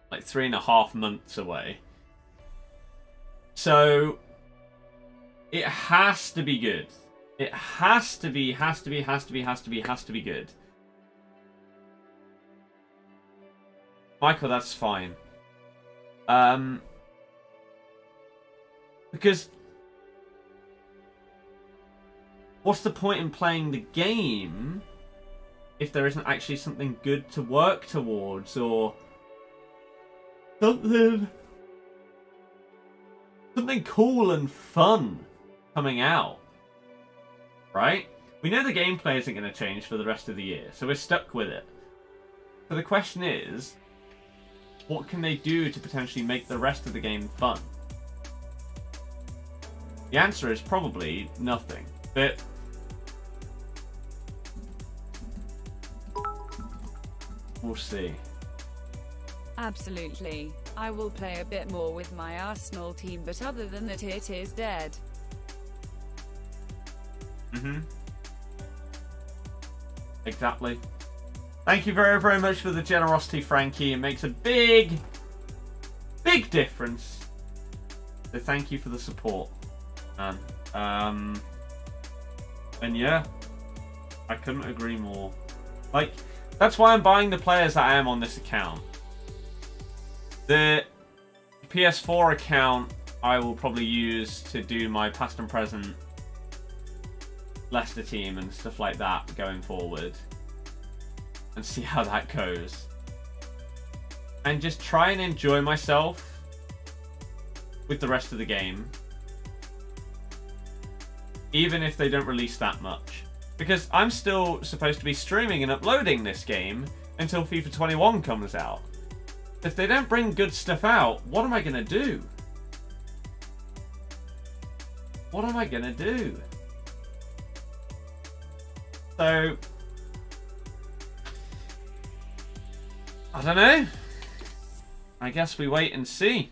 Speaker 1: Like 3.5 months away. So, it has to be good. It has to be good. Michael, that's fine. Because what's the point in playing the game if there isn't actually something good to work towards, or something cool and fun coming out, right? We know the gameplay isn't going to change for the rest of the year, so we're stuck with it. So the question is, what can they do to potentially make the rest of the game fun? The answer is probably nothing, but we'll see.
Speaker 2: Absolutely. I will play a bit more with my Arsenal team, but other than that, it is dead.
Speaker 1: Exactly. Thank you very, very much for the generosity, Frankie. It makes a big difference. So thank you for the support, man. And yeah, I couldn't agree more. Like, that's why I'm buying the players that I am on this account. The PS4 account I will probably use to do my past and present Leicester team and stuff like that going forward, and see how that goes, and just try and enjoy myself with the rest of the game. even if they don't release that much. Because I'm still supposed to be streaming and uploading this game until FIFA 21 comes out. If they don't bring good stuff out, what am I going to do? What am I going to do? So, I don't know. I guess we wait and see.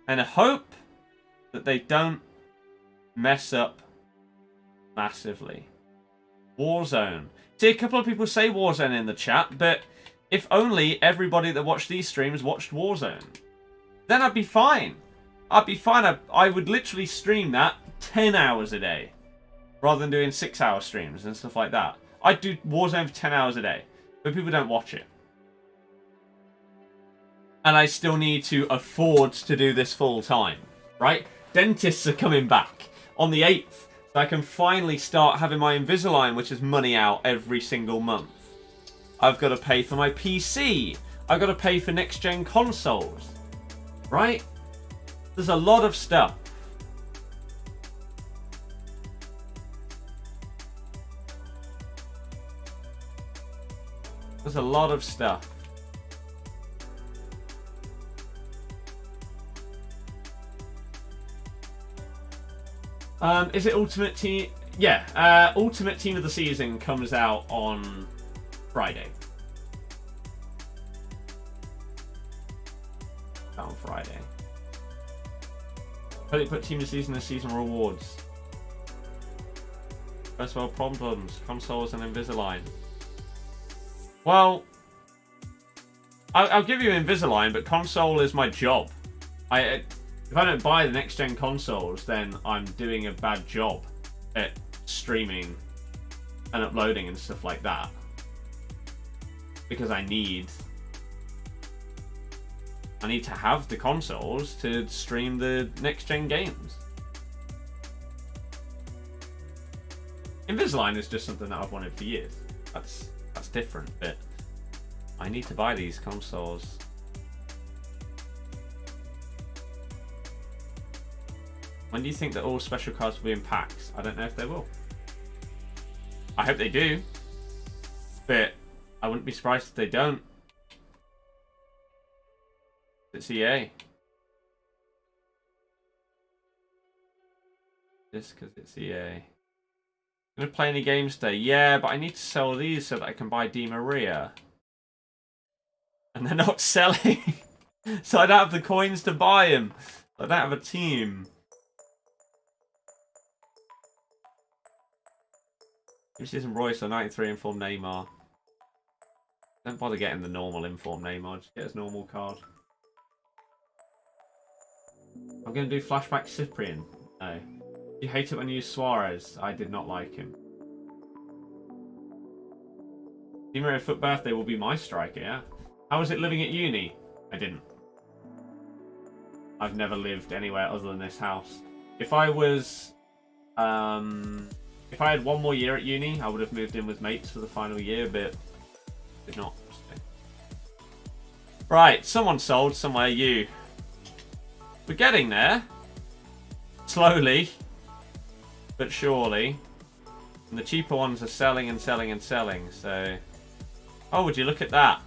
Speaker 1: And I hope that they don't mess up massively. Warzone. See, a couple of people say Warzone in the chat, but if only everybody that watched these streams watched Warzone, then I'd be fine. I'd be fine. I would literally stream that 10 hours a day rather than doing 6-hour streams and stuff like that. I'd do Warzone for 10 hours a day, but people don't watch it. And I still need to afford to do this full time, right? Dentists are coming back on the 8th, so I can finally start having my Invisalign, which is money out every single month. I've got to pay for my PC. I've got to pay for next-gen consoles, right? There's a lot of stuff. There's a lot of stuff. Is it Ultimate Team? Yeah, Ultimate Team of the Season comes out on Friday. On Friday. Put Team of the Season as season rewards. First world problems, consoles and Invisalign. Well, I'll give you Invisalign, but console is my job. If I don't buy the next-gen consoles, then I'm doing a bad job at streaming and uploading and stuff like that. Because I need to have the consoles to stream the next-gen games. Invisalign is just something that I've wanted for years. That's different, but I need to buy these consoles. When do you think that all special cards will be in packs? I don't know if they will. I hope they do, but I wouldn't be surprised if they don't. It's EA. Just because it's EA. Gonna play any games today? Yeah, but I need to sell these so that I can buy Di Maria. And they're not selling. So I don't have the coins to buy them. I don't have a team. Give me some Royce or 93 informed Neymar. Don't bother getting the normal informed Neymar. Just get his normal card. I'm going to do flashback Cyprian. No. You hate it when you use Suarez. I did not like him. Di Maria FUT birthday will be my striker, yeah? How was it living at uni? I didn't. I've never lived anywhere other than this house. If I was... if I had one more year at uni, I would have moved in with mates for the final year, but did not. Right, someone sold somewhere. You. We're getting there. Slowly, but surely. And the cheaper ones are selling and selling and selling, so... Oh, would you look at that?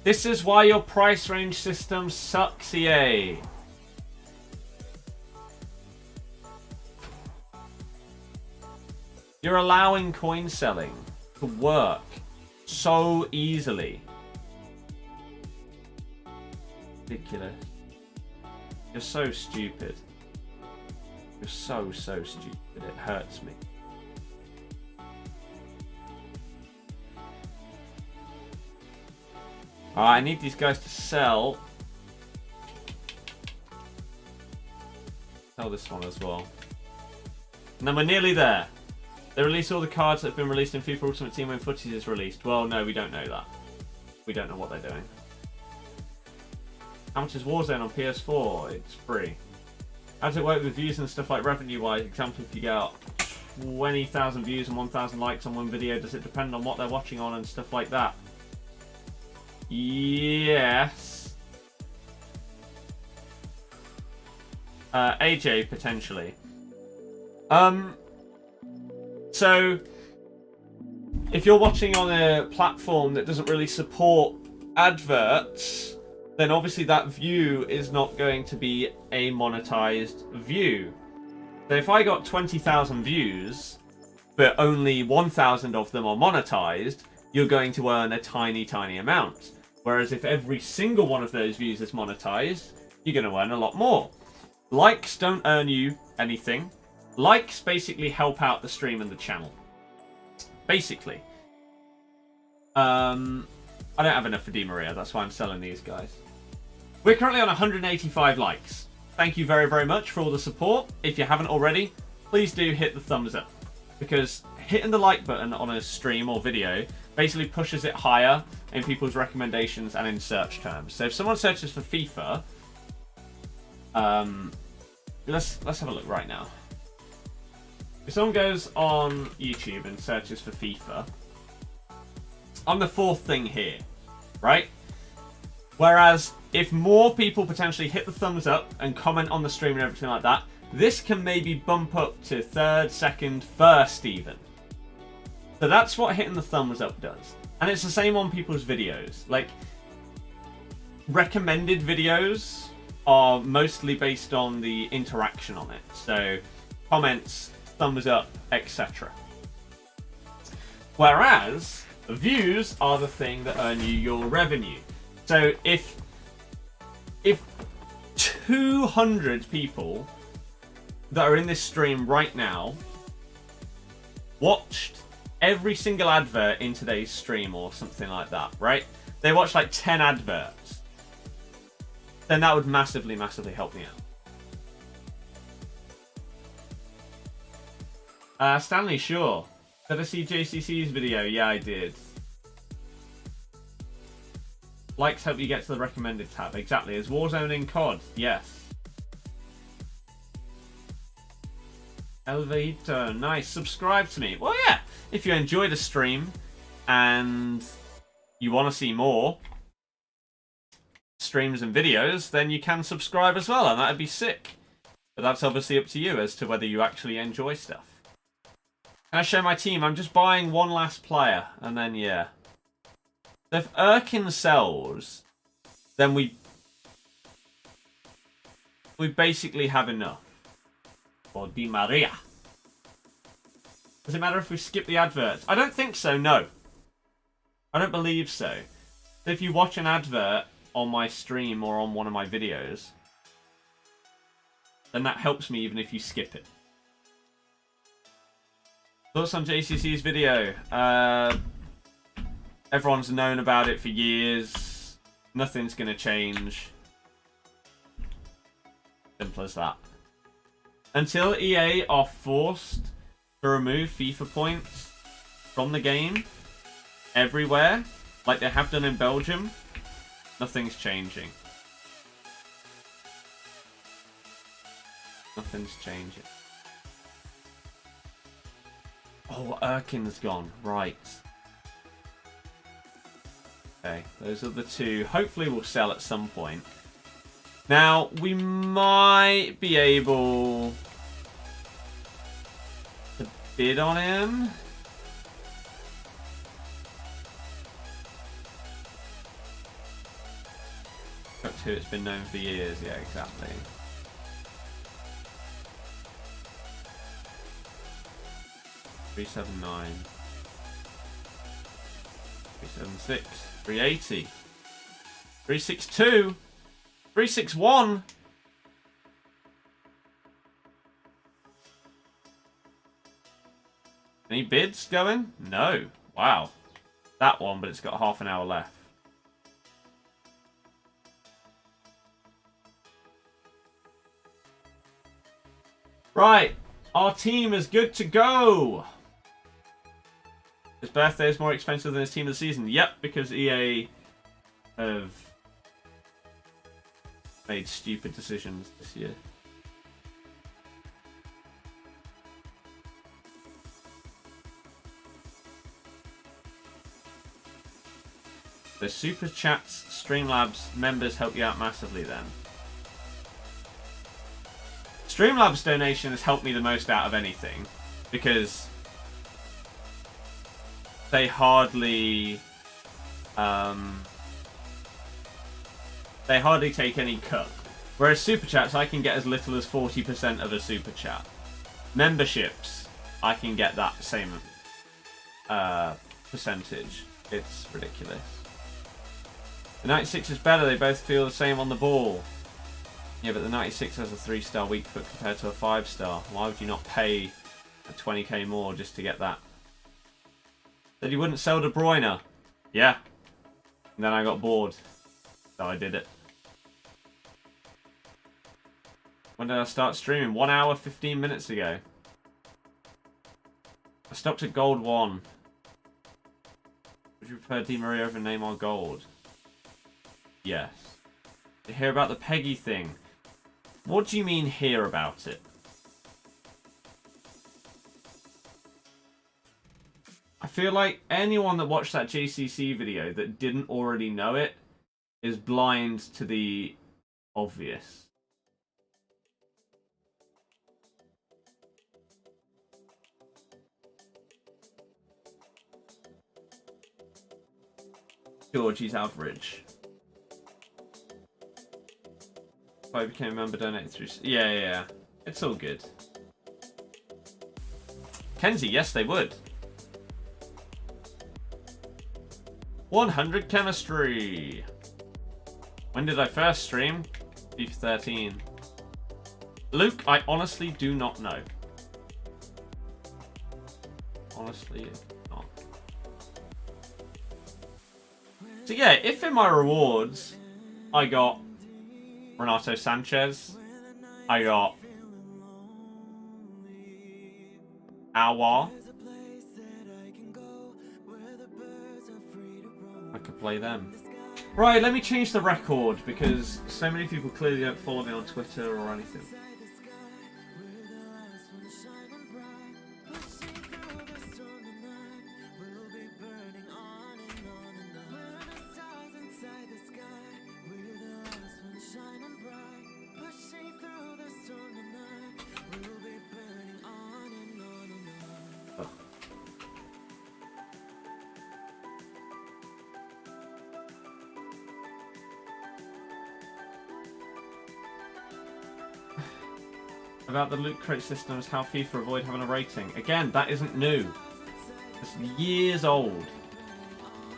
Speaker 1: This is why your price range system sucks, EA. You're allowing coin selling to work so easily. Ridiculous. You're so stupid. You're so stupid. It hurts me. Alright, I need these guys to sell. Sell this one as well. And then we're nearly there. They release all the cards that have been released in FIFA Ultimate Team when Footies is released. Well, no, we don't know that. We don't know what they're doing. How much is Warzone on PS4? It's free. How does it work with views and stuff like revenue-wise? Example, if you get 20,000 views and 1,000 likes on one video, does it depend on what they're watching on and stuff like that? Yes. AJ, potentially. So, if you're watching on a platform that doesn't really support adverts, then obviously that view is not going to be a monetized view. So if I got 20,000 views, but only 1,000 of them are monetized, you're going to earn a tiny, tiny amount. Whereas if every single one of those views is monetized, you're going to earn a lot more. Likes don't earn you anything. Likes basically help out the stream and the channel. Basically. I don't have enough for Di Maria, that's why I'm selling these guys. We're currently on 185 likes. Thank you very, very much for all the support. If you haven't already, please do hit the thumbs up. Because hitting the like button on a stream or video basically pushes it higher in people's recommendations and in search terms. So if someone searches for FIFA, let's have a look right now. If someone goes on YouTube and searches for FIFA, I'm the fourth thing here, right? Whereas if more people potentially hit the thumbs up and comment on the stream and everything like that, this can maybe bump up to third, second, first even. So that's what hitting the thumbs up does. And it's the same on people's videos. Like, recommended videos are mostly based on the interaction on it. So, comments, thumbs up, etc. Whereas, views are the thing that earn you your revenue. So, if 200 people that are in this stream right now watched every single advert in today's stream or something like that, right? They watched like 10 adverts. Then that would massively, massively help me out. Stanley, sure. Did I see JCC's video? Yeah, I did. Likes help you get to the recommended tab. Exactly. Is Warzone in COD? Yes. Elevator, nice. Subscribe to me. Well, yeah. If you enjoy the stream and you want to see more streams and videos, then you can subscribe as well, and that'd be sick. But that's obviously up to you as to whether you actually enjoy stuff. Can I show my team? I'm just buying one last player, and then yeah. So if Erkin sells, then we basically have enough. Or Di Maria. Does it matter if we skip the adverts? I don't think so, no. I don't believe so. If you watch an advert on my stream or on one of my videos, then that helps me even if you skip it. Thoughts on JCC's video? Everyone's known about it for years. Nothing's going to change. Simple as that. Until EA are forced to remove FIFA points from the game everywhere, like they have done in Belgium, nothing's changing. Nothing's changing. Oh, Erkin's gone. Right. Okay, those are the two. Hopefully we'll sell at some point. Now, we might be able to bid on him. Got to, it's been known for years. Yeah, exactly. $379, $376, $380, $362, $361. Any bids going? No. Wow. That one, but it's got half an hour left. Right. Our team is good to go. His birthday is more expensive than his team of the season. Yep, because EA have made stupid decisions this year. The Super Chats, Streamlabs members help you out massively then. Streamlabs donation has helped me the most out of anything, because they hardly take any cut. Whereas super chats, I can get as little as 40% of a super chat. Memberships, I can get that same percentage. It's ridiculous. The 96 is better. They both feel the same on the ball. Yeah, but the 96 has a 3-star weak foot compared to a 5-star. Why would you not pay a 20k more just to get that? Said you wouldn't sell De Bruyne. Yeah. And then I got bored. So I did it. When did I start streaming? 1 hour, 15 minutes ago. I stopped at gold 1. Would you prefer Di Maria over Neymar gold? Yes. Did you hear about the Peggy thing? What do you mean hear about it? I feel like anyone that watched that JCC video that didn't already know it is blind to the obvious. Georgie's average. If I became a member, donated through... Yeah. It's all good. Kenzie, yes, they would. 100 chemistry. When did I first stream? FIFA 13. Luke, I honestly do not know. Honestly, not. So yeah, if in my rewards I got Renato Sanchez, I got Aouar, I could play them. Right, let me change the record because so many people clearly don't follow me on Twitter or anything. About the loot crate system is how FIFA avoid having a rating. Again, that isn't new. It's years old.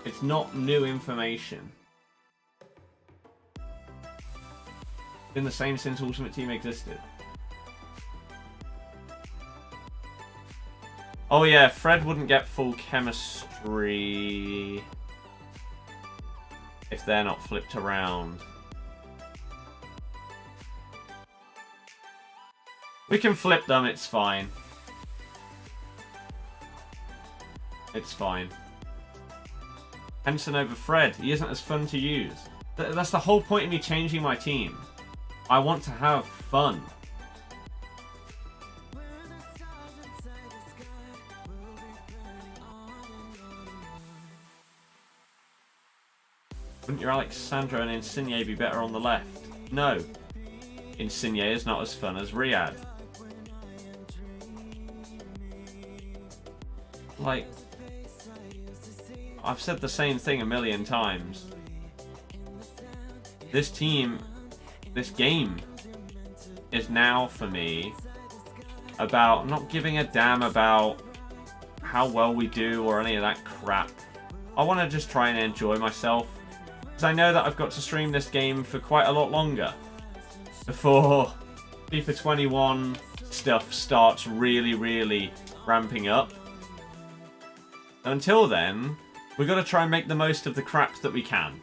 Speaker 1: It's not new information. Been the same since Ultimate Team existed. Oh yeah, Fred wouldn't get full chemistry if they're not flipped around. We can flip them, it's fine. It's fine. Henson over Fred. He isn't as fun to use. That's the whole point of me changing my team. I want to have fun. Wouldn't your Alexandro and Insigne be better on the left? No. Insigne is not as fun as Riyadh. Like, I've said the same thing a million times. This team, this game, is now for me about not giving a damn about how well we do or any of that crap. I want to just try and enjoy myself, because I know that I've got to stream this game for quite a lot longer before FIFA 21 stuff starts really ramping up. Until then, we've got to try and make the most of the crap that we can.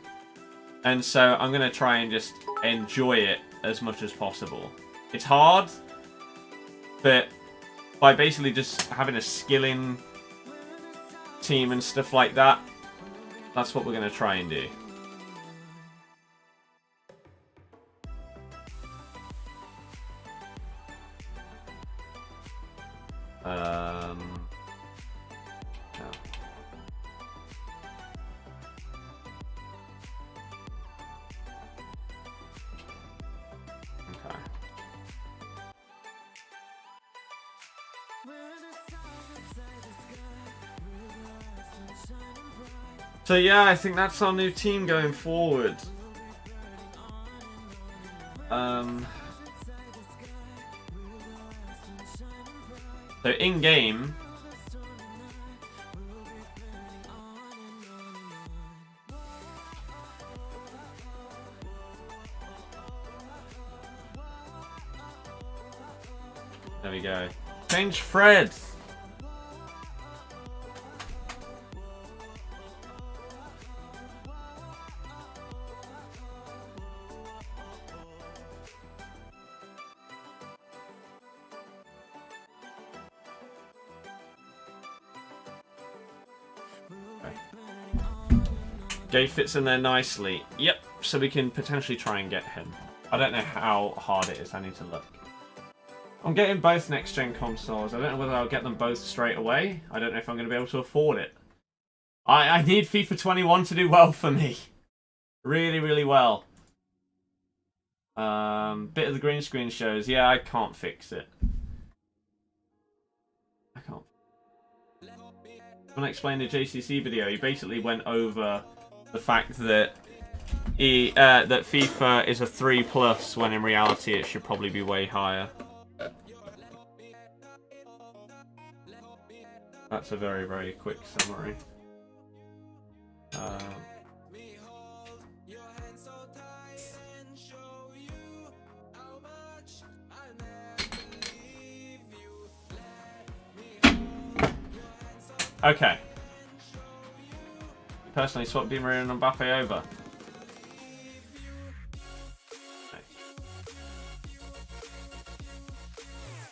Speaker 1: And so I'm going to try and just enjoy it as much as possible. It's hard, but by basically just having a skilling team and stuff like that, that's what we're going to try and do. So yeah, I think that's our new team going forward. So in game, there we go. Change Fred. Jay fits in there nicely. Yep, so we can potentially try and get him. I don't know how hard it is. I need to look. I'm getting both next-gen consoles. I don't know whether I'll get them both straight away. I don't know if I'm going to be able to afford it. I need FIFA 21 to do well for me. Really, really well. Bit of the green screen shows. Yeah, I can't fix it. I can't. When I explained the JCC video, he basically went over the fact that that FIFA is a 3+ when in reality it should probably be way higher. That's a very, very quick summary. Okay. Personally, swap Di Maria and Mbappe over. Okay.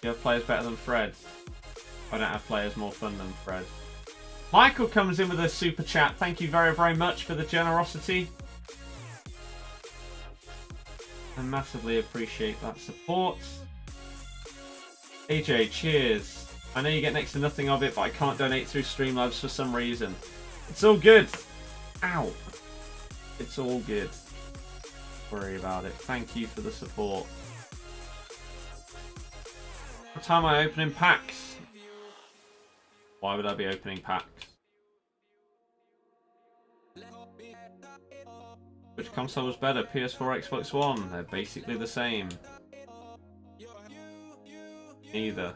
Speaker 1: You have players better than Fred. I don't have players more fun than Fred. Michael comes in with a super chat. Thank you very, very much for the generosity. I massively appreciate that support. AJ, cheers. I know you get next to nothing of it, but I can't donate through Streamlabs for some reason. It's all good. Ow. It's all good. Don't worry about it. Thank you for the support. What time am I opening packs? Why would I be opening packs? Which console was better? PS4, Xbox One? They're basically the same. Neither.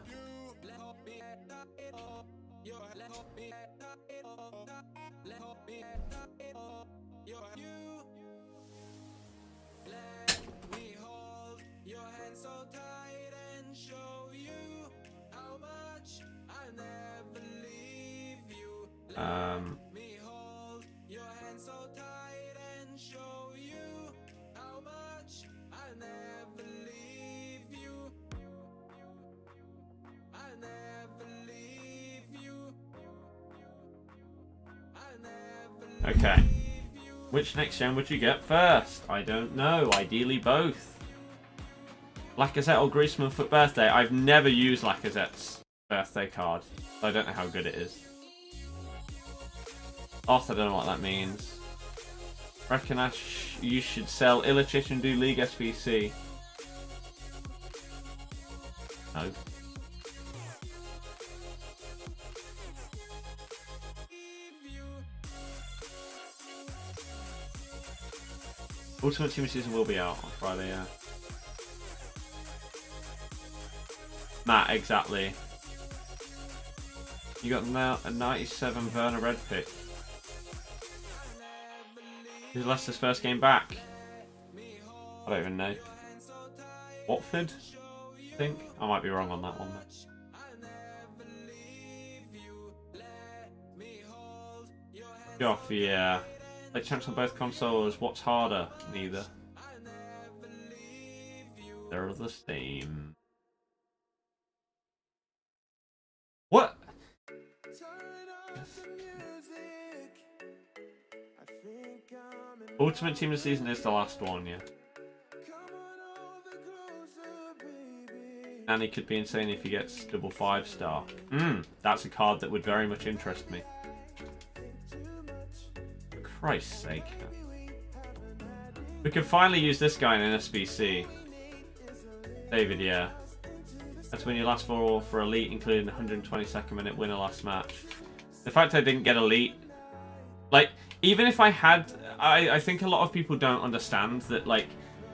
Speaker 1: Okay. Which next gen would you get first? I don't know. Ideally both. Lacazette or Griezmann for birthday? I've never used Lacazette's birthday card. So I don't know how good it is. Also, I don't know what that means. Reckon you should sell Ilicic and do League SBC. No. Ultimate Team season will be out on Friday, yeah. Matt, exactly. You got now a 97 Werner red pick. Who's Leicester's first game back? I don't even know. Watford? I think? I might be wrong on that one. Goff, yeah. Play champs on both consoles. What's harder? Neither. They're the same. What? Ultimate Team of the Season is the last one, yeah. And he could be insane if he gets double 5-star. That's a card that would very much interest me. For Christ's sake. We can finally use this guy in an SBC. David, yeah. That's when you last for Elite, including the 122nd minute winner last match. The fact I didn't get Elite, like, even if I had, I think a lot of people don't understand that, like,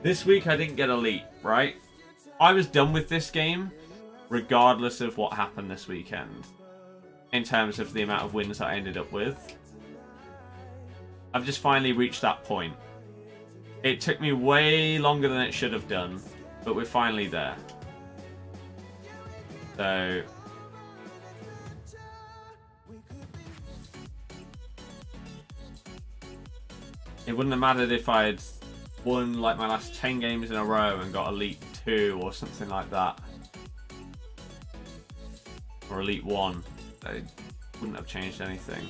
Speaker 1: this week I didn't get elite, right? I was done with this game regardless of what happened this weekend in terms of the amount of wins that I ended up with. I've just finally reached that point. It took me way longer than it should have done, but we're finally there. So it wouldn't have mattered if I'd won like my last 10 games in a row and got Elite 2 or something like that. Or Elite 1. It wouldn't have changed anything.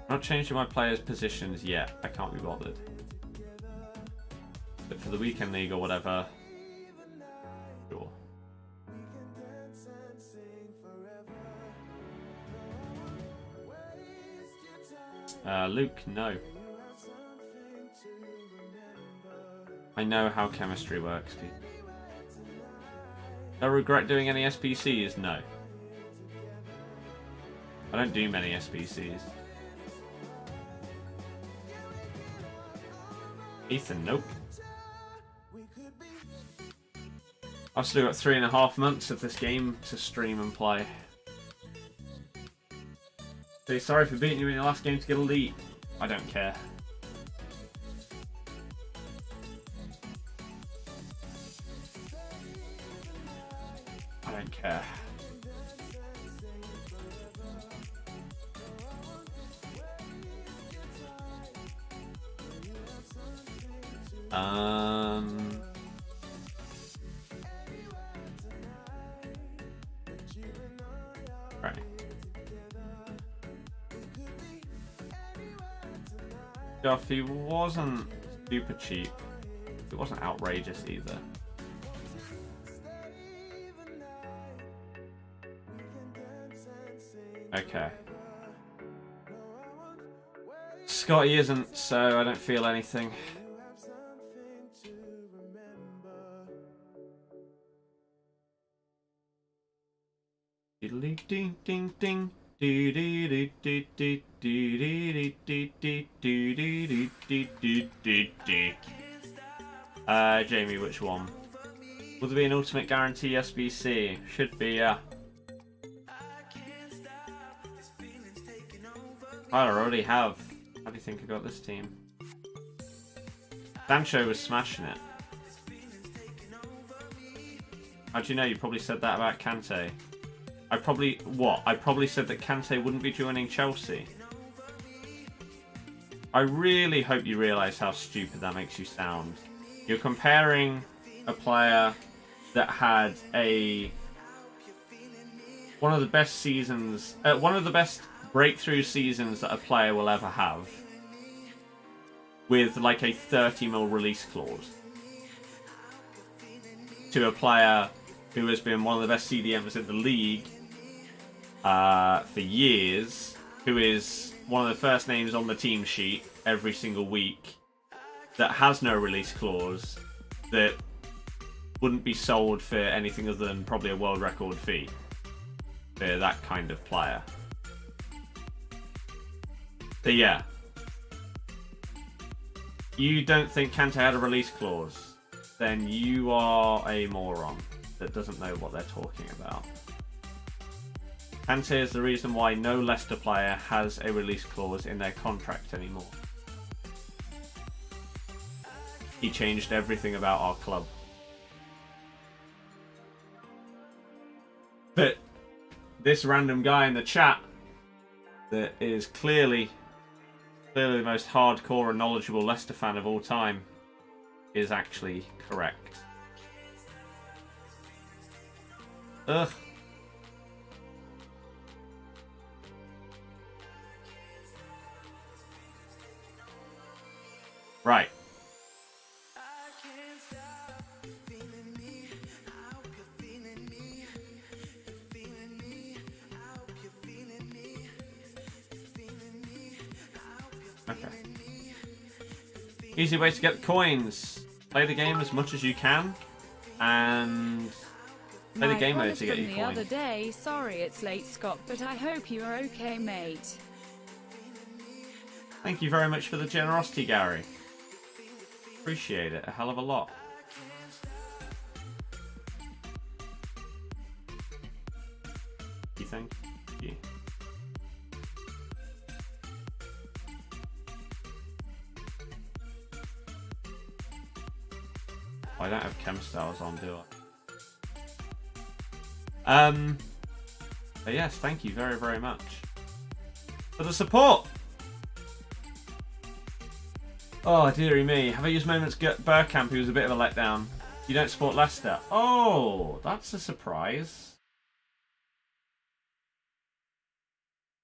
Speaker 1: I'm not changing my players' positions yet. I can't be bothered. But for the weekend league or whatever, sure. Luke, no. I know how chemistry works. Do I regret doing any SBCs? No. I don't do many SBCs. Ethan, nope. I've still got 3.5 months of this game to stream and play. Say sorry for beating you in your last game to get elite. I don't care. I don't care. Right. Duffy wasn't super cheap. It wasn't outrageous either. Okay. Scotty isn't, so I don't feel anything. Ding ding ding. Jamie, which one? Will there be an ultimate guarantee SBC? Should be, yeah. I already have. How do you think I got this team? Sancho was smashing it. How do you know? You probably said that about Kante. I probably said that Kante wouldn't be joining Chelsea. I really hope you realise how stupid that makes you sound. You're comparing a player that had one of the best seasons, one of the best breakthrough seasons that a player will ever have, with like a 30 mil release clause, to a player who has been one of the best CDMs in the league for years, who is one of the first names on the team sheet every single week, that has no release clause, that wouldn't be sold for anything other than probably a world record fee for that kind of player. So yeah, you don't think Kante had a release clause, then you are a moron that doesn't know what they're talking about. Kante is the reason why no Leicester player has a release clause in their contract anymore. He changed everything about our club. But this random guy in the chat that is clearly the most hardcore and knowledgeable Leicester fan of all time is actually correct. Ugh. Right. Okay. Easy way to get the coins. Play the game as much as you can. and play the game mode to get you
Speaker 2: the
Speaker 1: coins.
Speaker 2: other day. Sorry it's late, Scott, but I hope you are okay, mate.
Speaker 1: Thank you very much for the generosity, Gary. Appreciate it a hell of a lot. Thank you. I don't have chem styles on, do I? But yes, thank you very, very much for the support. Oh, dearie me. Have I used moments Burkamp, who was a bit of a letdown? You don't support Leicester. Oh, that's a surprise.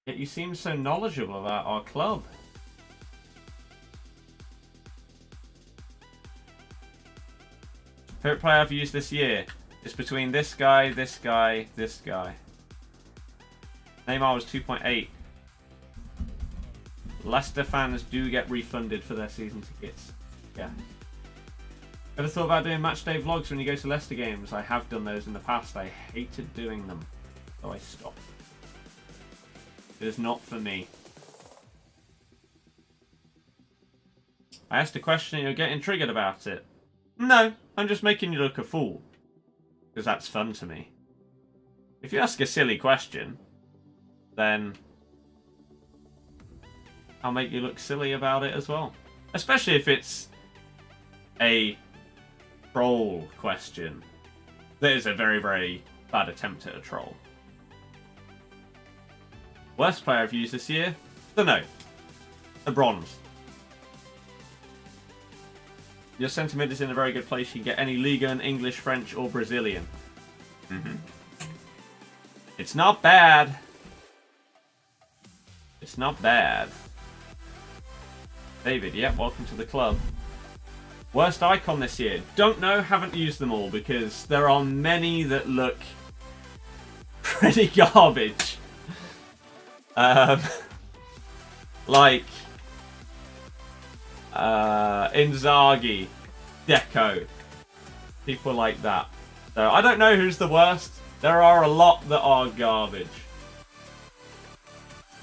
Speaker 1: Yet you seem so knowledgeable about our club. Favorite player I've used this year? It's between this guy, this guy, this guy. Neymar was 2.8. Leicester fans do get refunded for their season tickets. Yeah. Ever thought about doing matchday vlogs when you go to Leicester games? I have done those in the past. I hated doing them, so I stopped. It is not for me. I asked a question and you're getting triggered about it. No, I'm just making you look a fool. Because that's fun to me. If you ask a silly question, then I'll make you look silly about it as well. Especially if it's a troll question. That is a very, very bad attempt at a troll. Worst player I've used this year? Dunno. A bronze. Your sentiment is in a very good place. You can get any Liga in English, French, or Brazilian. It's not bad. It's not bad. David, yeah, welcome to the club. Worst icon this year? Don't know, haven't used them all because there are many that look pretty garbage. Like Inzaghi, Deco, people like that. So I don't know who's the worst. There are a lot that are garbage.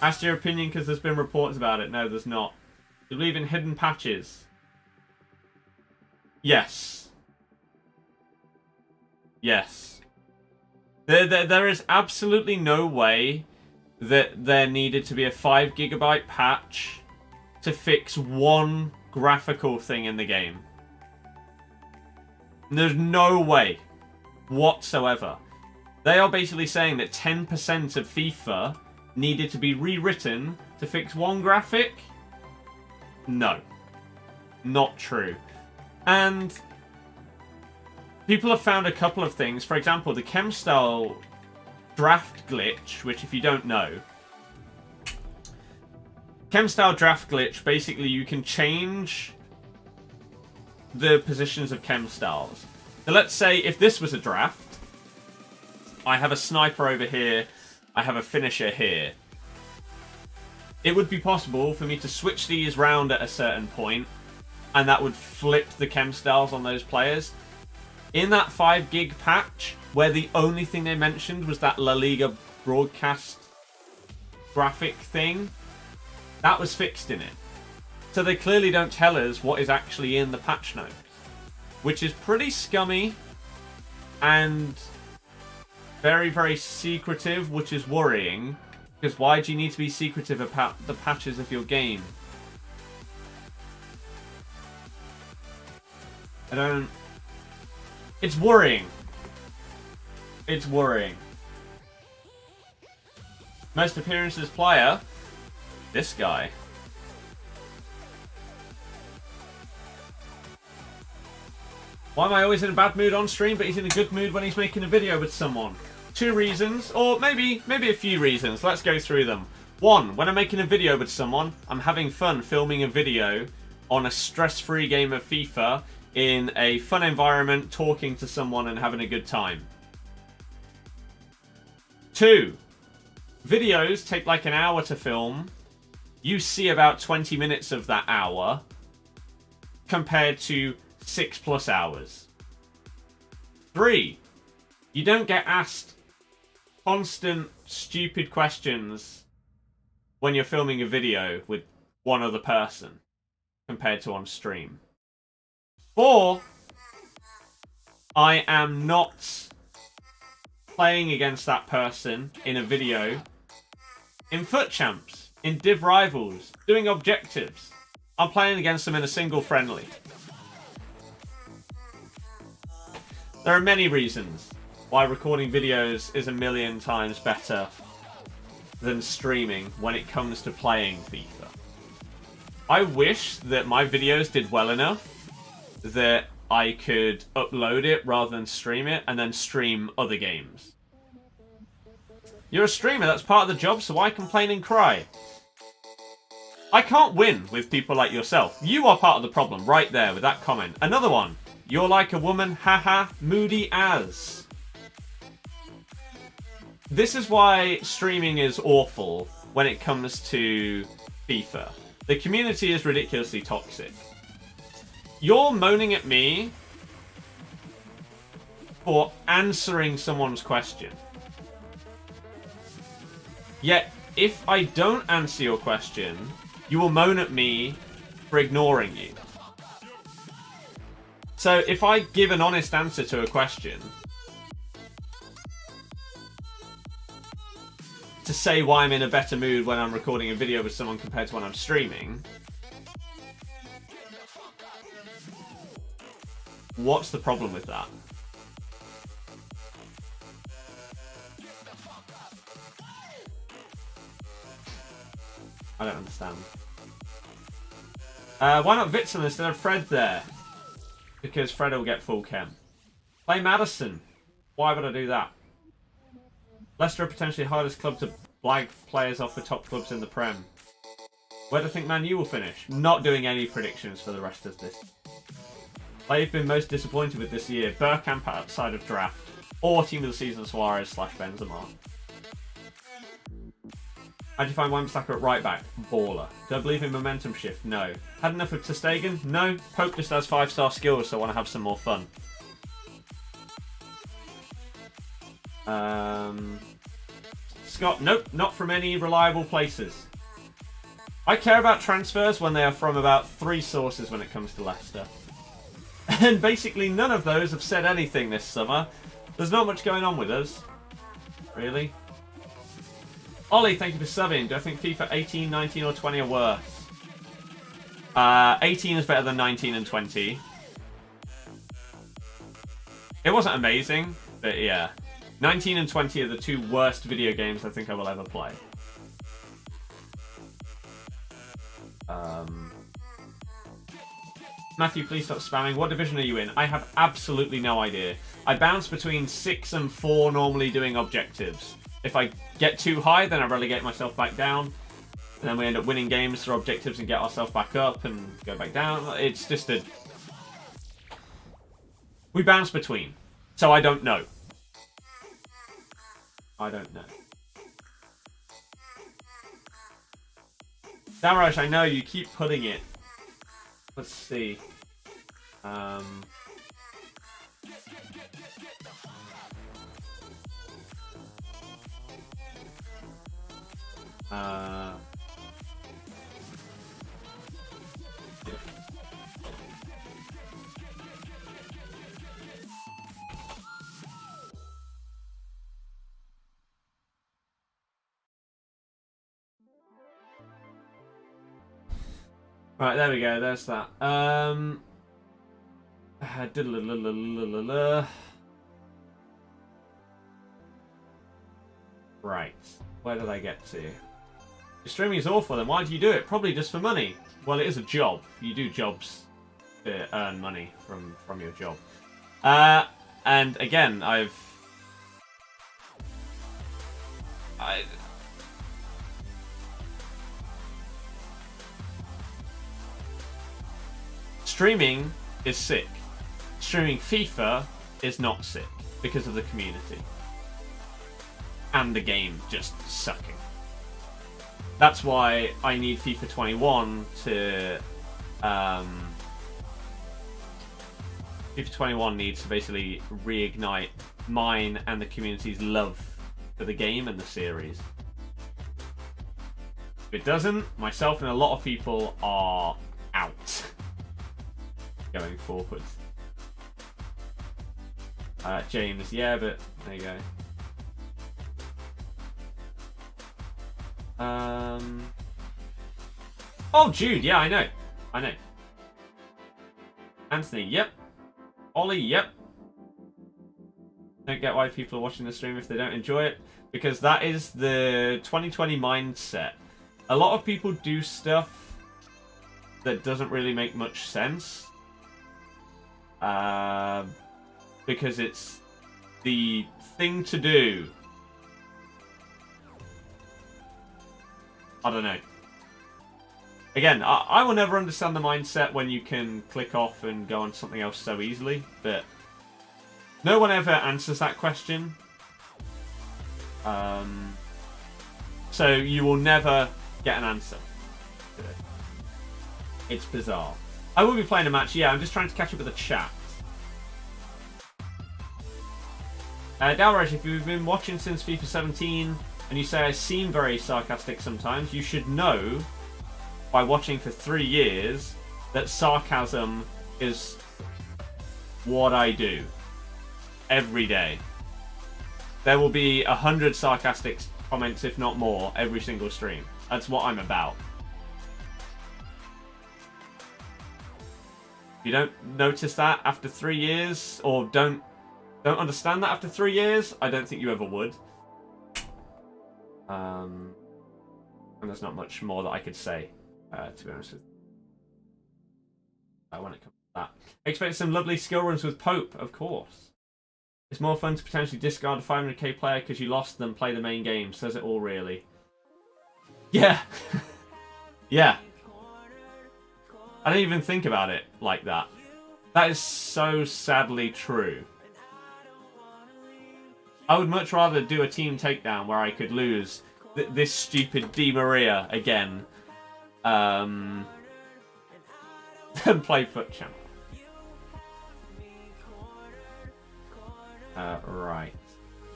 Speaker 1: Ask your opinion because there's been reports about it. No, there's not. You believe in hidden patches? Yes. Yes. There is absolutely no way that there needed to be a 5 GB patch to fix one graphical thing in the game. There's no way whatsoever. They are basically saying that 10% of FIFA needed to be rewritten to fix one graphic. No. Not true. And people have found a couple of things. For example, the chem-style draft glitch, which if you don't know, chem-style draft glitch, basically you can change the positions of chem-styles. So let's say if this was a draft, I have a sniper over here, I have a finisher here. It would be possible for me to switch these round at a certain point, and that would flip the chem-styles on those players. In that 5 gig patch, where the only thing they mentioned was that La Liga broadcast graphic thing, that was fixed in it. So they clearly don't tell us what is actually in the patch notes, which is pretty scummy and very, very secretive, which is worrying, because why do you need to be secretive about the patches of your game? I don't... It's worrying. It's worrying. Most appearances player? This guy. Why am I always in a bad mood on stream, but he's in a good mood when he's making a video with someone? 2 reasons, or maybe a few reasons. Let's go through them. 1, when I'm making a video with someone, I'm having fun filming a video on a stress-free game of FIFA in a fun environment, talking to someone and having a good time. 2, videos take like an hour to film. You see about 20 minutes of that hour compared to 6+ hours. 3, you don't get asked constant stupid questions when you're filming a video with one other person compared to on stream. 4, I am not playing against that person in a video in FUT Champs, in Div Rivals, doing objectives. I'm playing against them in a single friendly. There are many reasons why recording videos is a million times better than streaming when it comes to playing FIFA. I wish that my videos did well enough that I could upload it rather than stream it and then stream other games. You're a streamer, that's part of the job, so why complain and cry? I can't win with people like yourself. You are part of the problem right there with that comment. Another one. You're like a woman, haha, moody as. This is why streaming is awful when it comes to FIFA. The community is ridiculously toxic. You're moaning at me for answering someone's question. Yet, if I don't answer your question, you will moan at me for ignoring you. So, if I give an honest answer to a question, to say why I'm in a better mood when I'm recording a video with someone compared to when I'm streaming, what's the problem with that? I don't understand. Why not Witsel instead of Fred there? Because Fred will get full chem. Play Madison. Why would I do that? Leicester are potentially the hardest club to blag players off the top clubs in the Prem. Where do you think Man U will finish? Not doing any predictions for the rest of this. I've been most disappointed with this year. Bergkamp outside of draft. Or team of the season Suarez / Benzema. How do you find Wan-Bissaka at right back? Baller. Do I believe in momentum shift? No. Had enough of Testegen? No. Pope just has 5-star skills, so I want to have some more fun. Scott, nope, not from any reliable places. I care about transfers when they are from about 3 sources when it comes to Leicester. And basically none of those have said anything this summer. There's not much going on with us. Really? Ollie, thank you for subbing. Do I think FIFA 18, 19 or 20 are worse? 18 is better than 19 and 20. It wasn't amazing, but yeah. 19 and 20 are the 2 worst video games I think I will ever play. Matthew, please stop spamming. What division are you in? I have absolutely no idea. I bounce between 6 and 4 normally doing objectives. If I get too high, then I relegate myself back down. And then we end up winning games through objectives and get ourselves back up and go back down. It's just a... We bounce between. So I don't know. I don't know. Damarosh, I know you keep putting it. Let's see. Right, there we go. There's that. Right. Where did I get to? Your streaming is awful, then why do you do it? Probably just for money. Well, it is a job. You do jobs to earn money from your job. And again, streaming is sick. Streaming FIFA is not sick because of the community. And the game just sucking. That's why I need FIFA 21 to FIFA 21 needs to basically reignite mine and the community's love for the game and the series. If it doesn't, myself and a lot of people are out going forward. James, yeah, but there you go. Oh, Jude, yeah, I know. Anthony, yep. Ollie, yep. Don't get why people are watching the stream if they don't enjoy it, because that is the 2020 mindset. A lot of people do stuff that doesn't really make much sense. Because it's the thing to do. I don't know. Again, I will never understand the mindset when you can click off and go on to something else so easily, but no one ever answers that question. So you will never get an answer to it. It's bizarre. I will be playing a match, yeah, I'm just trying to catch up with the chat. Dalraj, if you've been watching since FIFA 17 and you say I seem very sarcastic sometimes, you should know by watching for 3 years that sarcasm is what I do every day. There will be 100 sarcastic comments, if not more, every single stream. That's what I'm about. If you don't notice that after 3 years, or don't understand that after 3 years, I don't think you ever would. And there's not much more that I could say, to be honest with you. When it comes to that. Expect some lovely skill runs with Pope, of course. It's more fun to potentially discard a 500k player because you lost than play the main game. Says it all, really. Yeah. Yeah. I didn't even think about it like that. That is so sadly true. I would much rather do a team takedown where I could lose this stupid Di Maria again than play FUT champ. Right.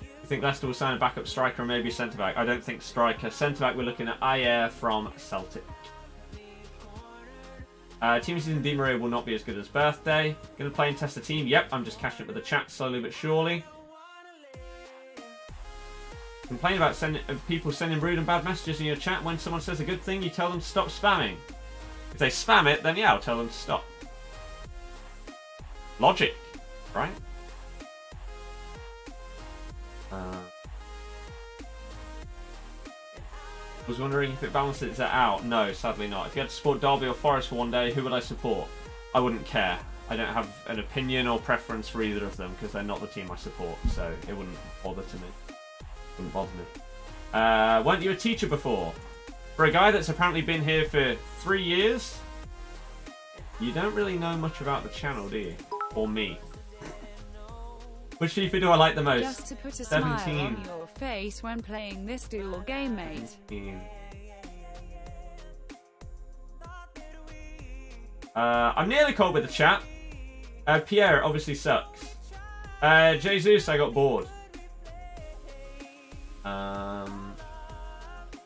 Speaker 1: You think Leicester will sign a backup striker or maybe a centre-back? I don't think striker. Centre-back, we're looking at Ayer from Celtic. Team season Di Maria will not be as good as birthday. Gonna play and test the team? Yep, I'm just catching up with the chat slowly but surely. Complain about people sending rude and bad messages in your chat. When someone says a good thing, you tell them to stop spamming. If they spam it, then yeah, I'll tell them to stop. Logic, right? Was wondering if it balances it out. No, sadly not. If you had to support Derby or Forest for one day, who would I support? I wouldn't care. I don't have an opinion or preference for either of them because they're not the team I support, so it wouldn't bother to me. Wouldn't bother me. Weren't you a teacher before? For a guy that's apparently been here for 3 years, you don't really know much about the channel, do you? Or me. Which FIFA do I like the most?
Speaker 2: Just to put a
Speaker 1: 17.
Speaker 2: smile on your face when playing this dual game, mate.
Speaker 1: 17. I'm nearly caught with the chat. Pierre obviously sucks. Jesus, I got bored.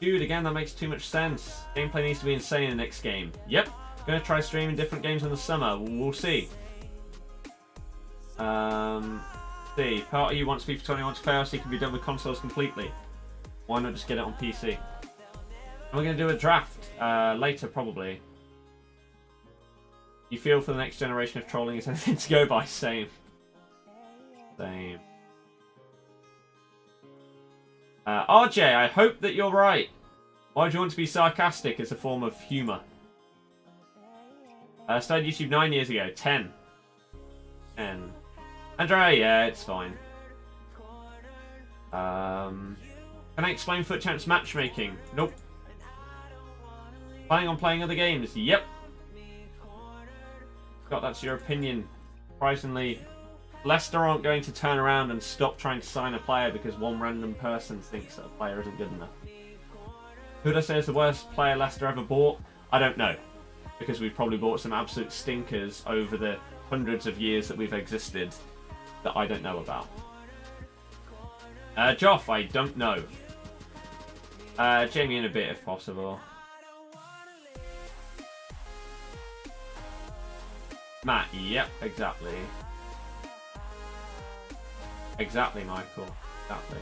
Speaker 1: Dude, again, that makes too much sense. Gameplay needs to be insane in the next game. Yep. Gonna try streaming different games in the summer. We'll see. See, part of you wants FIFA 21 to fail so it can be done with consoles completely. Why not just get it on PC? And we're gonna do a draft later, probably. You feel for the next generation of trolling is anything to go by? Same. Same. RJ, I hope that you're right. Why do you want to be sarcastic as a form of humour? Started YouTube 9 years ago. 10. 10. Andrea, yeah, it's fine. Can I explain FUT Champs matchmaking? Nope. Planning on playing other games? Yep. Scott, that's your opinion. Surprisingly, Leicester aren't going to turn around and stop trying to sign a player because one random person thinks that a player isn't good enough. Who would I say is the worst player Leicester ever bought? I don't know. Because we've probably bought some absolute stinkers over the hundreds of years that we've existed that I don't know about. Joff, I don't know. Jamie in a bit if possible. Matt, yep, exactly. Exactly, Michael. Exactly.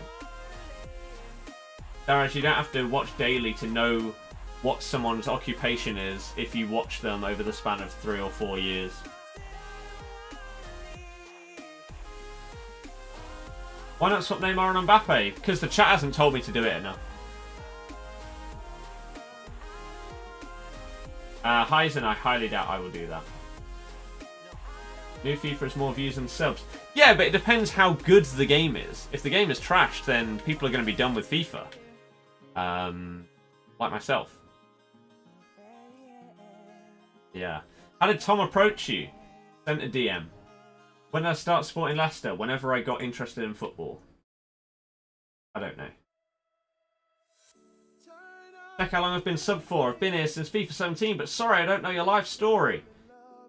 Speaker 1: Darren, you don't have to watch daily to know what someone's occupation is if you watch them over the span of 3 or 4 years. Why not swap Neymar and Mbappe? Because the chat hasn't told me to do it enough. Heisen, I highly doubt I will do that. New FIFA has more views than subs. Yeah, but it depends how good the game is. If the game is trashed, then people are going to be done with FIFA. Like myself. Yeah. How did Tom approach you? Sent a DM. When did I start supporting Leicester? Whenever I got interested in football. I don't know. Check how long I've been sub for. I've been here since FIFA 17, but sorry, I don't know your life story.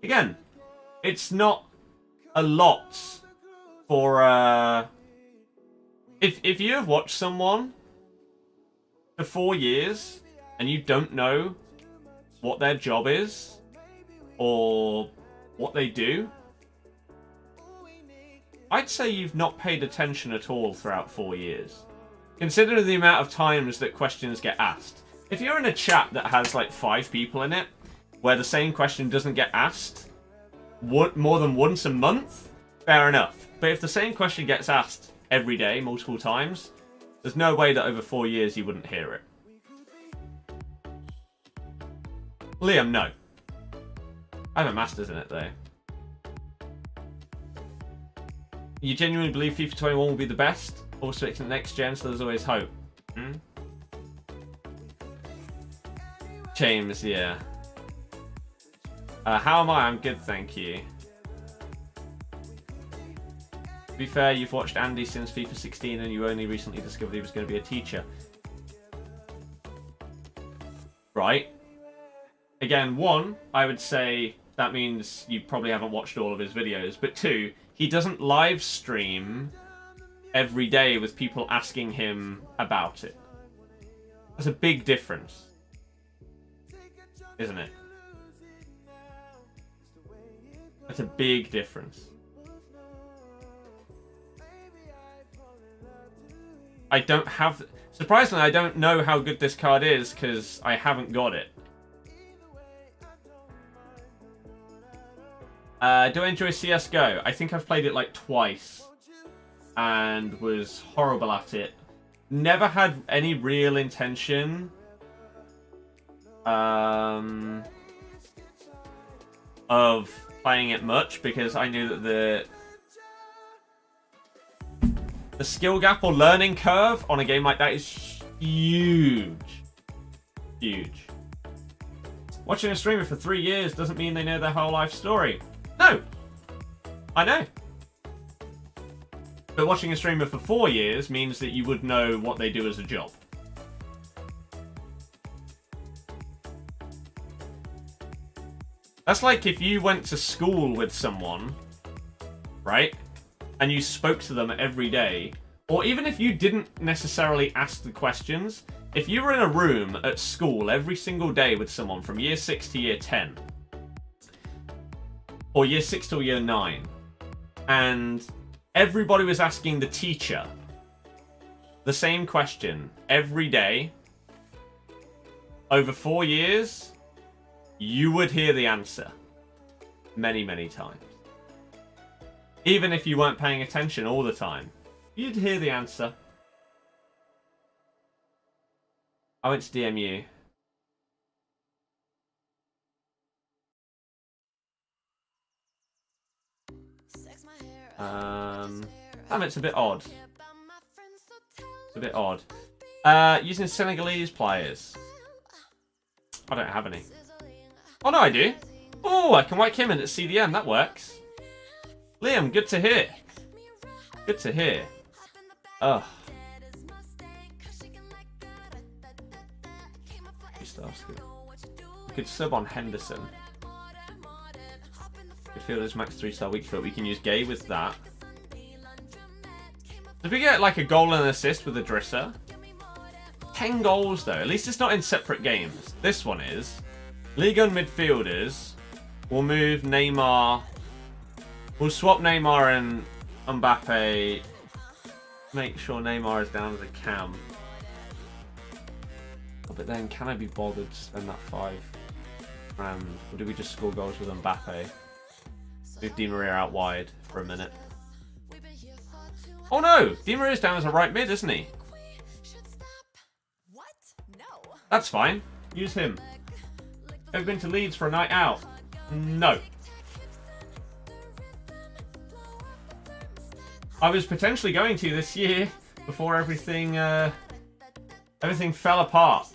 Speaker 1: Again, it's not a lot for if you have watched someone for 4 years and you don't know what their job is or what they do, I'd say you've not paid attention at all throughout 4 years. Consider the amount of times that questions get asked. If you're in a chat that has like 5 people in it, where the same question doesn't get asked more than once a month, fair enough. But if the same question gets asked every day, multiple times, there's no way that over 4 years you wouldn't hear it. Liam, no. I have a master's in it though. You genuinely believe FIFA 21 will be the best? Also, it's the next gen, so there's always hope. Hmm? James, yeah. How am I? I'm good, thank you. To be fair, you've watched Andy since FIFA 16 and you only recently discovered he was going to be a teacher. Right. Again, 1, I would say that means you probably haven't watched all of his videos. But 2, he doesn't live stream every day with people asking him about it. That's a big difference. Isn't it? That's a big difference. I don't have... Surprisingly, I don't know how good this card is because I haven't got it. Do I enjoy CSGO? I think I've played it like twice and was horrible at it. Never had any real intention of playing it much because I knew that the skill gap or learning curve on a game like that is huge. Huge. Watching a streamer for 3 years doesn't mean they know their whole life story. No! I know. But watching a streamer for 4 years means that you would know what they do as a job. That's like if you went to school with someone, right? And you spoke to them every day. Or even if you didn't necessarily ask the questions. If you were in a room at school every single day with someone from year 6 to year 10. Or year 6 to year 9. And everybody was asking the teacher the same question every day. Over 4 years, you would hear the answer many, many times. Even if you weren't paying attention all the time, you'd hear the answer. I went to DMU. It's a bit odd. It's a bit odd. Using Senegalese players. I don't have any. Oh, no, I do. Oh, I can whack him in at CDM. That works. Liam, good to hear. Good to hear. Ugh. We could sub on Henderson. Midfielders max 3-star weak foot. We can use Gay with that. Did we get like a goal and an assist with Adrissa? 10 goals though. At least it's not in separate games. This one is. League on midfielders. We'll move Neymar. We'll swap Neymar and Mbappe. Make sure Neymar is down as a cam. Oh, but then, can I be bothered to spend that £5 grand? Or do we just score goals with Mbappe? Move Di Maria out wide for a minute. Oh no! Di Maria's down as a right mid, isn't he? That's fine. Use him. Ever been to Leeds for a night out? No. I was potentially going to this year before everything fell apart.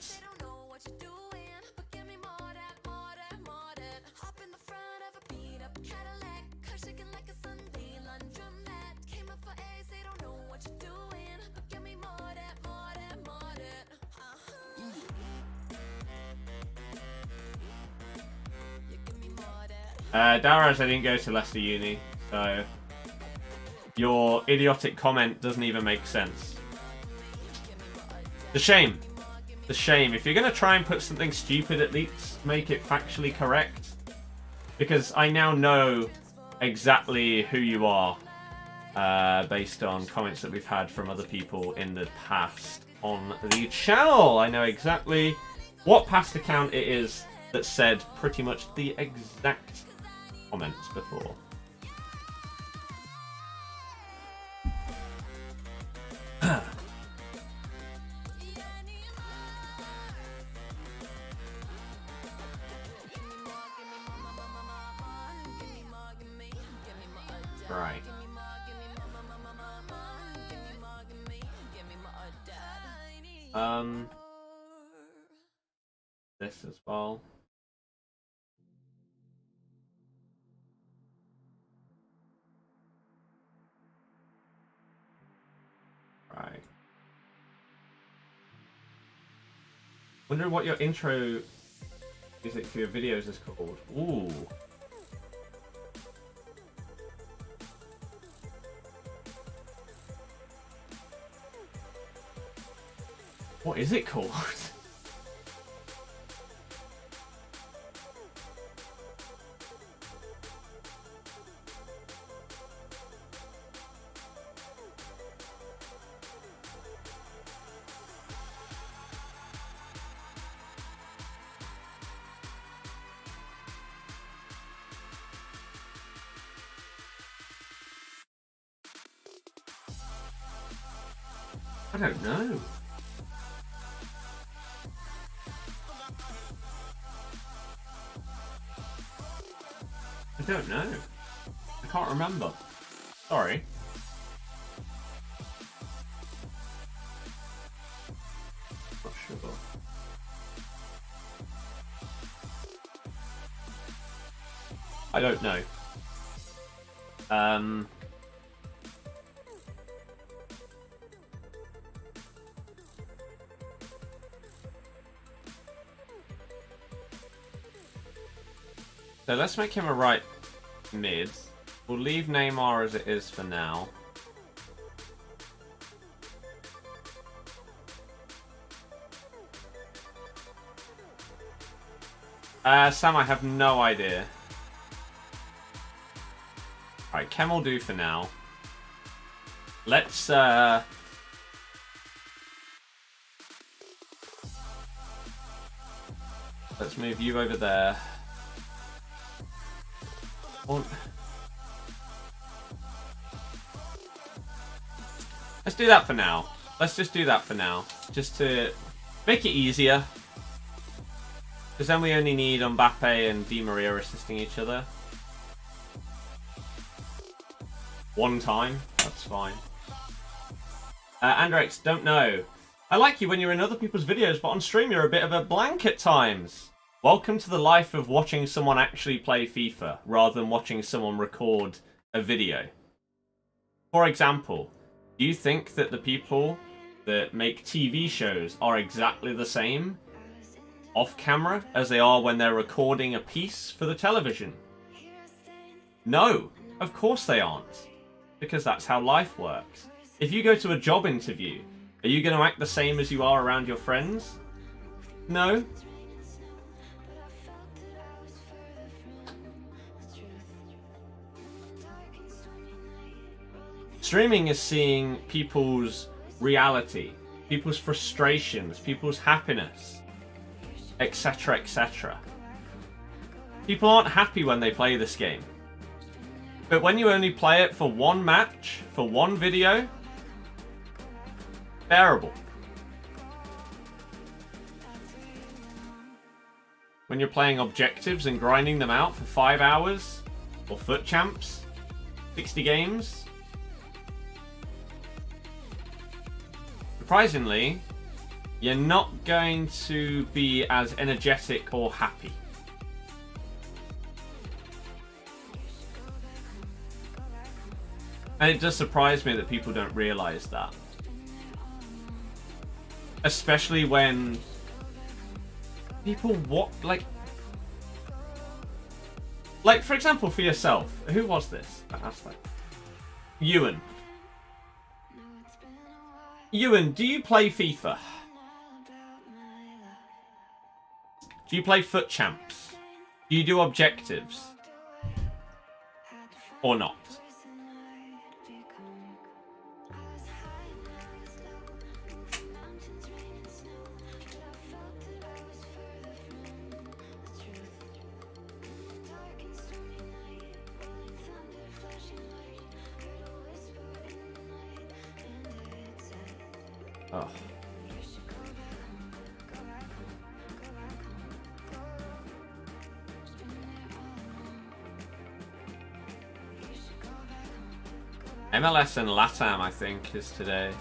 Speaker 1: Daraz, I didn't go to Leicester Uni, so your idiotic comment doesn't even make sense. The shame. The shame. If you're going to try and put something stupid, at least make it factually correct. Because I now know exactly who you are based on comments that we've had from other people in the past on the channel. I know exactly what past account it is that said pretty much the exact comments before. Right. This as well. Right. Wonder what your intro music for your videos is called. Ooh. What is it called? I don't know. I don't know. I can't remember. Sorry. Not sure. I don't know. So let's make him a right mid. We'll leave Neymar as it is for now. Sam, I have no idea. Alright, Kem will do for now. Let's move you over there. Let's do that for now. Let's just do that for now. Just to make it easier. Because then we only need Mbappe and Di Maria assisting each other. One time. That's fine. Andrex, don't know. I like you when you're in other people's videos, but on stream you're a bit of a blank at times. Welcome to the life of watching someone actually play FIFA, rather than watching someone record a video. For example, do you think that the people that make TV shows are exactly the same off camera as they are when they're recording a piece for the television? No, of course they aren't. Because that's how life works. If you go to a job interview, are you going to act the same as you are around your friends? No. Streaming is seeing people's reality, people's frustrations, people's happiness, etc., etc. People aren't happy when they play this game. But when you only play it for one match, for one video, bearable. When you're playing objectives and grinding them out for 5 hours, or FUT champs, 60 games, surprisingly, you're not going to be as energetic or happy. And it does surprise me that people don't realize that. Especially when people like for example, for yourself, who was this? I asked that. Ewan. Ewan, do you play FIFA? Do you play FUT champs? Do you do objectives? Or not? Oh. MLS and LATAM, I think, is today.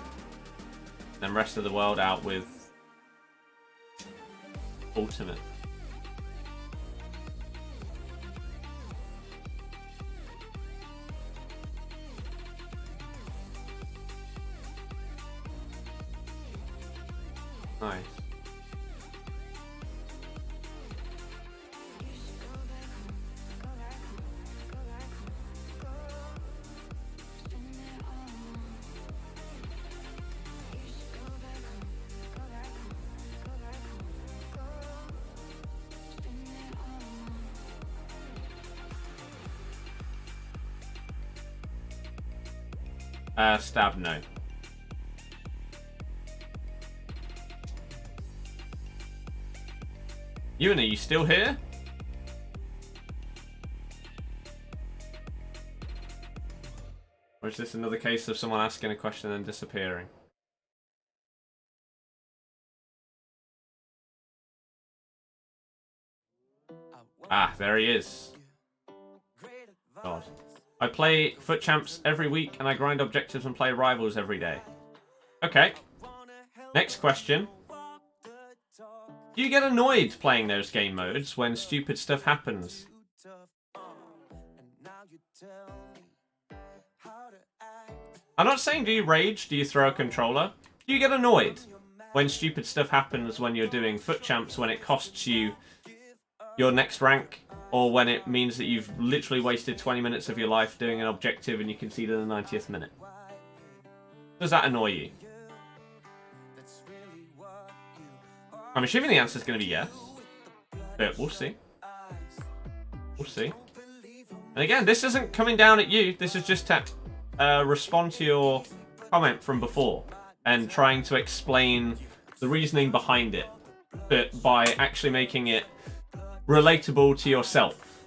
Speaker 1: Then rest of the world out with Ultimate. Nice. Stab, no. Ewan, are you still here? Or is this another case of someone asking a question and disappearing? Ah, there he is. God. I play FUT champs every week and I grind objectives and play rivals every day. Okay. Next question. Do you get annoyed playing those game modes when stupid stuff happens? I'm not saying do you rage, do you throw a controller? Do you get annoyed when stupid stuff happens when you're doing FUT champs, when it costs you your next rank, or when it means that you've literally wasted 20 minutes of your life doing an objective and you concede in the 90th minute? Does that annoy you? I'm assuming the answer is going to be yes, but we'll see. We'll see. And again, this isn't coming down at you. This is just to respond to your comment from before and trying to explain the reasoning behind it, but by actually making it relatable to yourself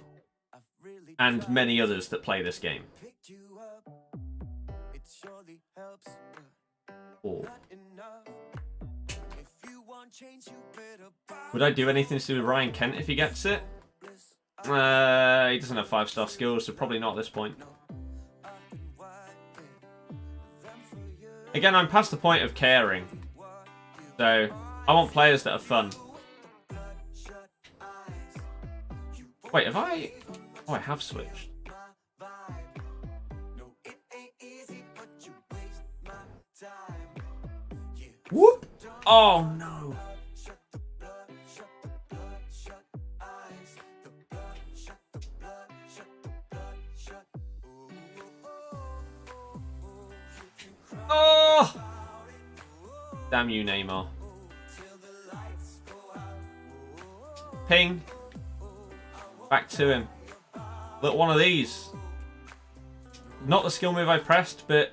Speaker 1: and many others that play this game. Oh. Would I do anything to do with Ryan Kent if he gets it? He doesn't have 5-star skills, so probably not at this point. Again, I'm past the point of caring. So, I want players that are fun. Wait, have I... Oh, I have switched. Whoop! Oh, no. Damn you, Neymar. Ping. Back to him. Look, one of these. Not the skill move I pressed, but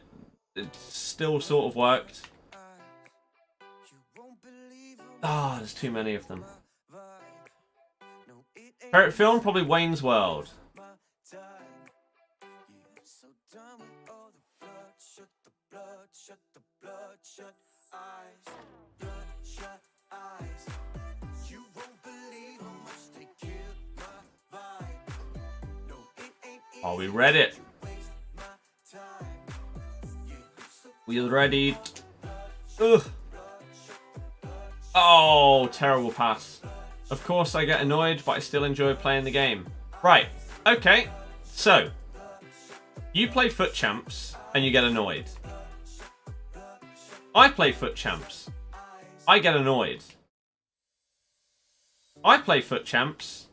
Speaker 1: it still sort of worked. Ah, there's too many of them. Favorite film? Probably Wayne's World. Oh, we read it. We read it. Ugh. Oh, terrible pass. Of course I get annoyed, but I still enjoy playing the game. Right, okay. So, you play FUT Champs, and you get annoyed. I play FUT Champs. I get annoyed. I play FUT Champs.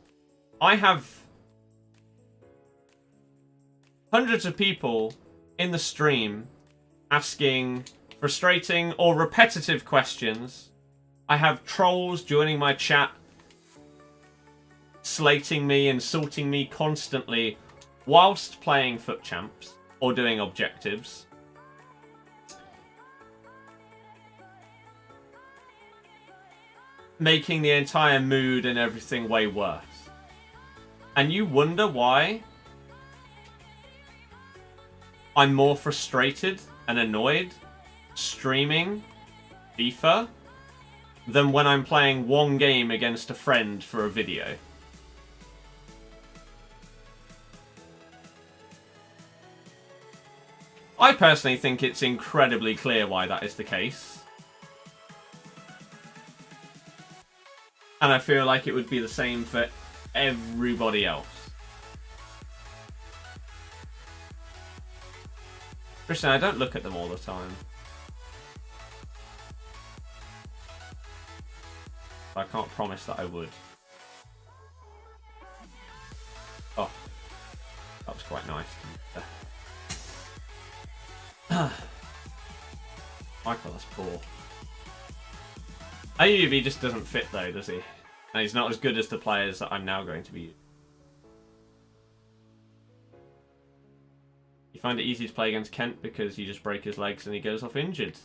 Speaker 1: I have hundreds of people in the stream asking frustrating or repetitive questions. I have trolls joining my chat, slating me, insulting me constantly whilst playing FUT Champs or doing objectives. Making the entire mood and everything way worse. And you wonder why I'm more frustrated and annoyed streaming FIFA than when I'm playing one game against a friend for a video. I personally think it's incredibly clear why that is the case. And I feel like it would be the same for everybody else. Christian, I don't look at them all the time. I can't promise that I would. Oh. That was quite nice. Michael, that's poor. AUV just doesn't fit though, does he? And he's not as good as the players that I'm now going to be. You find it easy to play against Kent because you just break his legs and he goes off injured.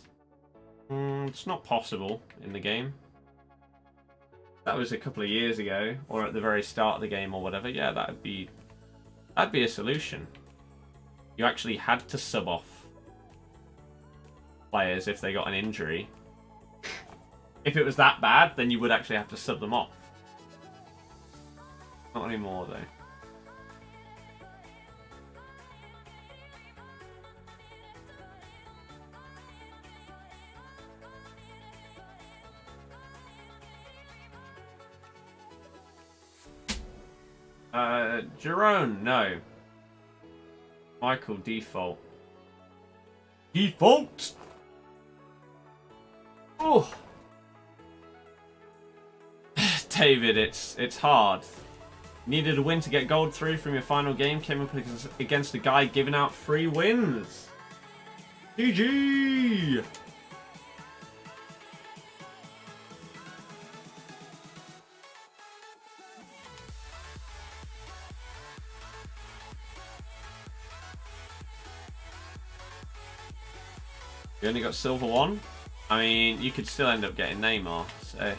Speaker 1: It's not possible in the game. That was a couple of years ago, or at the very start of the game or whatever. Yeah, that'd be a solution. You actually had to sub off players if they got an injury. If it was that bad, then you would actually have to sub them off. Not anymore, though. Jerome, no. Michael, default. Default! Oh! David, it's hard. Needed a win to get gold through from your final game. Came up against a guy giving out free wins. GG! You only got silver 1? I mean, you could still end up getting Neymar, so...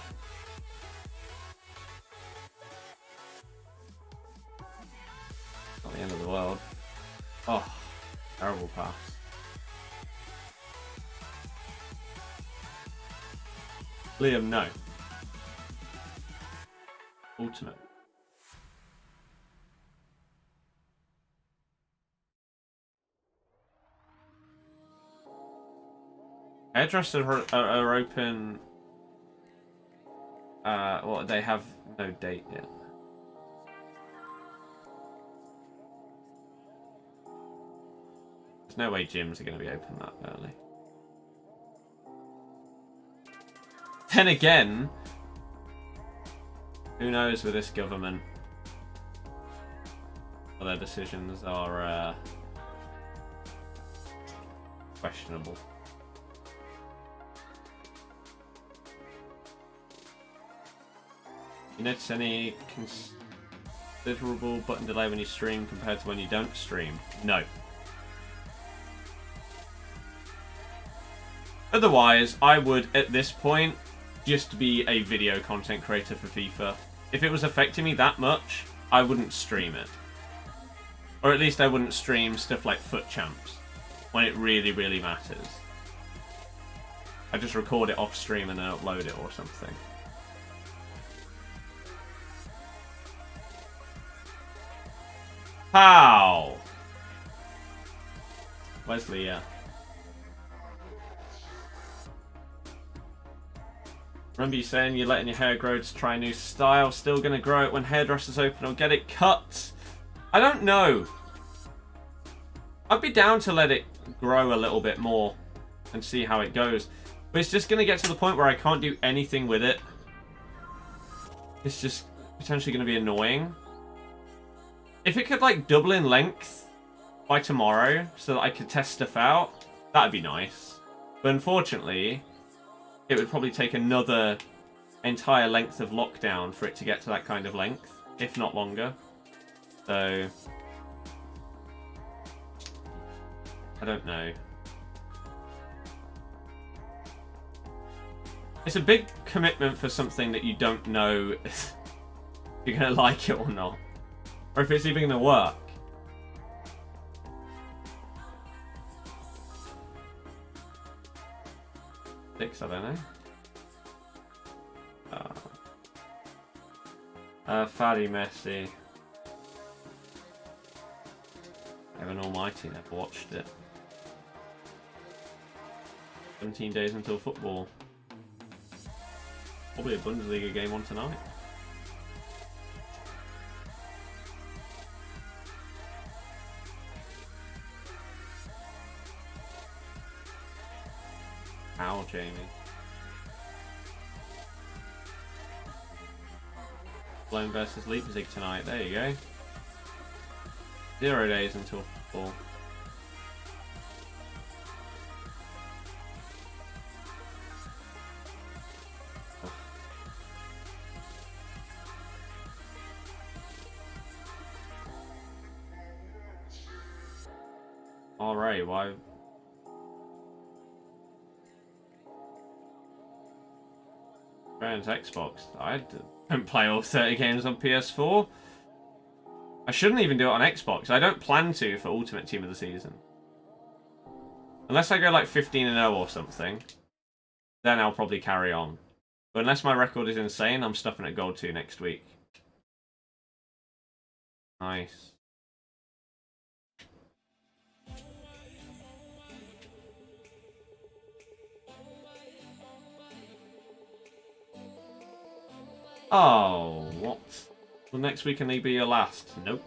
Speaker 1: Not the end of the world. Oh, terrible pass. Liam, no. Ultimate. Hairdressers are open. Well, they have no date yet. There's no way gyms are going to be open that early. Then again, who knows with this government? Well, their decisions are questionable. You notice any considerable button delay when you stream compared to when you don't stream? No. Otherwise, I would, at this point, just be a video content creator for FIFA. If it was affecting me that much, I wouldn't stream it. Or at least I wouldn't stream stuff like FUT Champs, when it really, really matters. I just record it off stream and then upload it or something. How? Wesley, yeah. Remember you saying you're letting your hair grow to try a new style. Still going to grow it when hairdressers open or get it cut? I don't know. I'd be down to let it grow a little bit more and see how it goes. But it's just going to get to the point where I can't do anything with it. It's just potentially going to be annoying. If it could like double in length by tomorrow so that I could test stuff out, that'd be nice. But unfortunately, it would probably take another entire length of lockdown for it to get to that kind of length, if not longer. So, I don't know. It's a big commitment for something that you don't know if you're going to like it or not. Or if it's even going to work. Six, I don't know. Fatty Messi. Heaven Almighty, never watched it. 17 days until football. Probably a Bundesliga game on tonight. Ow, Jamie. Blown versus Leipzig tonight. There you go. 0 days until football. Alright, why? Brand's Xbox. I don't play all 30 games on PS4. I shouldn't even do it on Xbox. I don't plan to for Ultimate Team of the Season. Unless I go like 15-0 or something, then I'll probably carry on. But unless my record is insane, I'm stuffing at Gold 2 next week. Nice. Oh, what? Will next week can they be your last? Nope.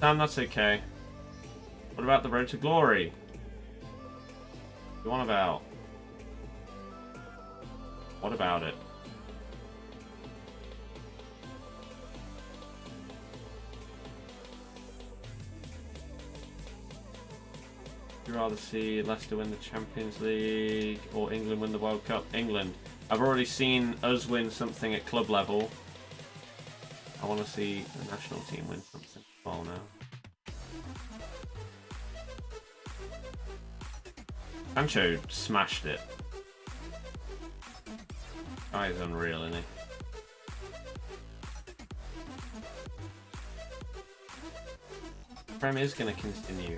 Speaker 1: Damn, that's okay. What about the Road to Glory? What about? What about it? Would you rather see Leicester win the Champions League or England win the World Cup? England. I've already seen us win something at club level. I want to see the national team win something. Oh no. Sancho smashed it. Guy's unreal, isn't he? Prem is going to continue.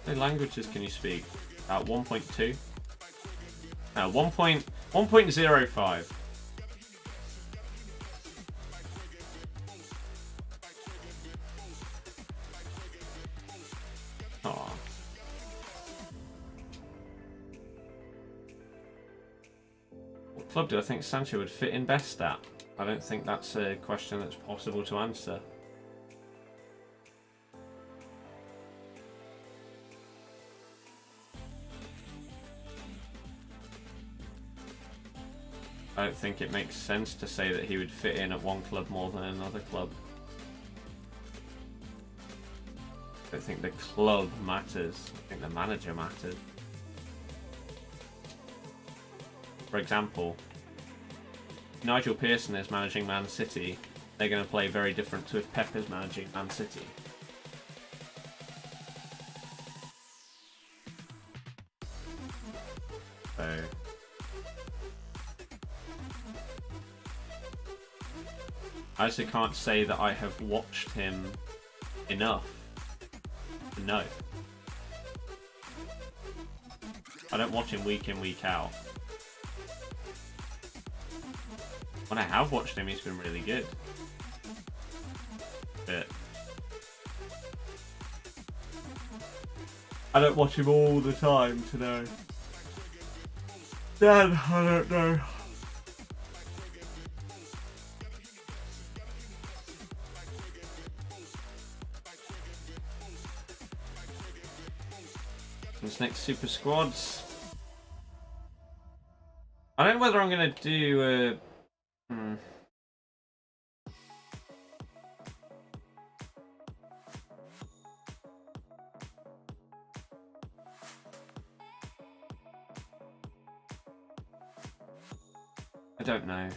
Speaker 1: How many languages can you speak? 1.2? 1.05. Aw. What club do I think Sancho would fit in best at? I don't think that's a question that's possible to answer. I don't think it makes sense to say that he would fit in at one club more than another club. I don't think the club matters. I think the manager matters. For example, Nigel Pearson is managing Man City. They're going to play very different to if Pep is managing Man City. So I also can't say that I have watched him enough to know. I don't watch him week in, week out. When I have watched him, he's been really good. But I don't watch him all the time to know. Then I don't know. This next Super Squads. I don't know whether I'm going to do I don't know.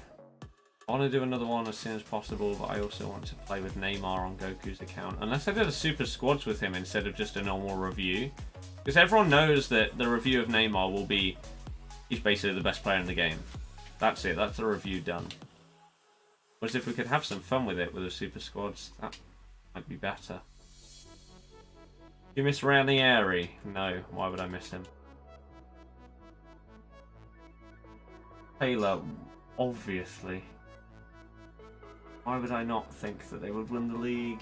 Speaker 1: I want to do another one as soon as possible, but I also want to play with Neymar on Goku's account. Unless I did a Super Squads with him instead of just a normal review. Because everyone knows that the review of Neymar will be, he's basically the best player in the game. That's it, that's the review done. Whereas if we could have some fun with it with the Super Squads, that might be better. You miss Ranieri? No, why would I miss him? Taylor, obviously. Why would I not think that they would win the league?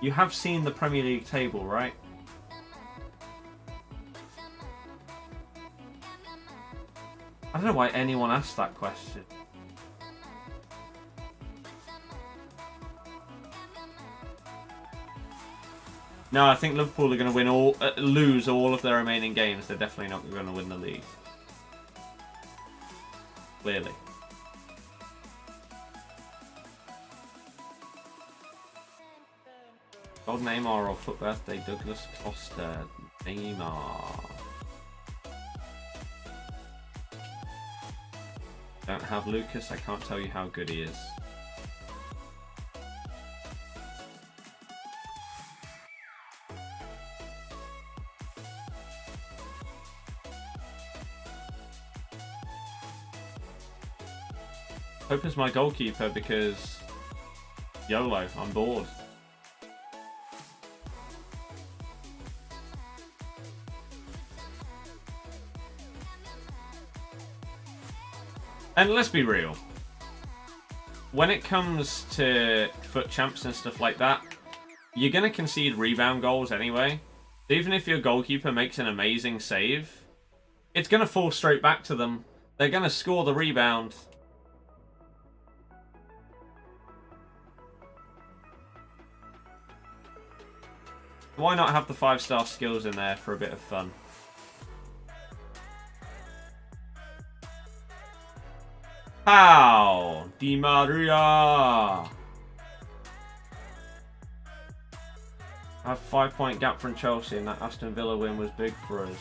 Speaker 1: You have seen the Premier League table, right? I don't know why anyone asked that question. No, I think Liverpool are going to win lose all of their remaining games. They're definitely not going to win the league. Clearly. Old Neymar or foot birthday Douglas Costa. Neymar. Don't have Lucas, I can't tell you how good he is. Hope is my goalkeeper because YOLO, I'm bored. And let's be real. When it comes to FUT champs and stuff like that, you're going to concede rebound goals anyway. Even if your goalkeeper makes an amazing save, it's going to fall straight back to them. They're going to score the rebound. Why not have the 5-star skills in there for a bit of fun? How? Di Maria! I have a 5-point gap from Chelsea and that Aston Villa win was big for us.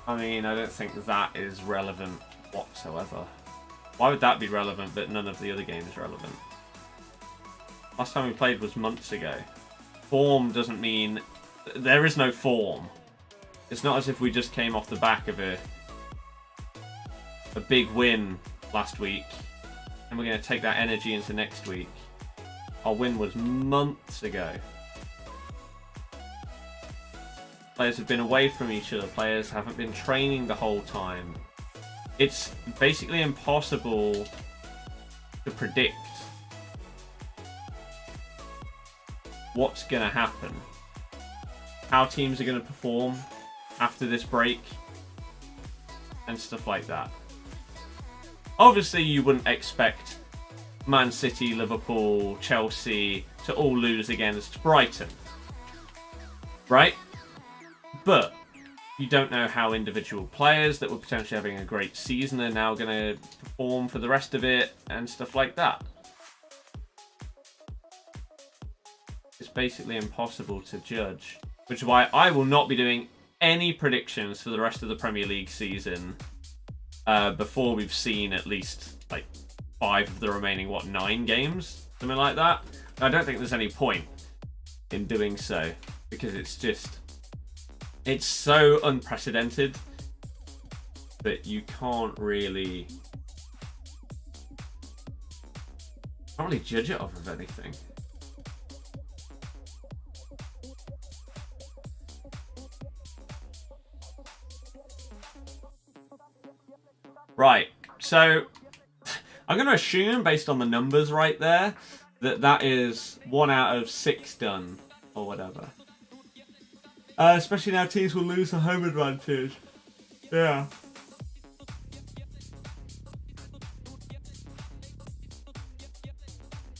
Speaker 1: I mean, I don't think that is relevant whatsoever. Why would that be relevant but none of the other games relevant? Last time we played was months ago. Form doesn't mean... There is no form. It's not as if we just came off the back of a big win last week and we're going to take that energy into next week. Our win was months ago. Players have been away from each other. Players haven't been training the whole time. It's basically impossible to predict what's going to happen, how teams are going to perform after this break, and stuff like that. Obviously, you wouldn't expect Man City, Liverpool, Chelsea to all lose against Brighton, right? But You don't know how individual players that were potentially having a great season are now going to perform for the rest of it and stuff like that. It's basically impossible to judge, which is why I will not be doing any predictions for the rest of the Premier League season before we've seen at least like 5 of the remaining, 9 games, something like that. I don't think there's any point in doing so because it's so unprecedented that you can't really judge it off of anything. Right, so I'm going to assume, based on the numbers right there, that is 1 out of 6 done, or whatever. Especially now teams will lose the home advantage. Yeah.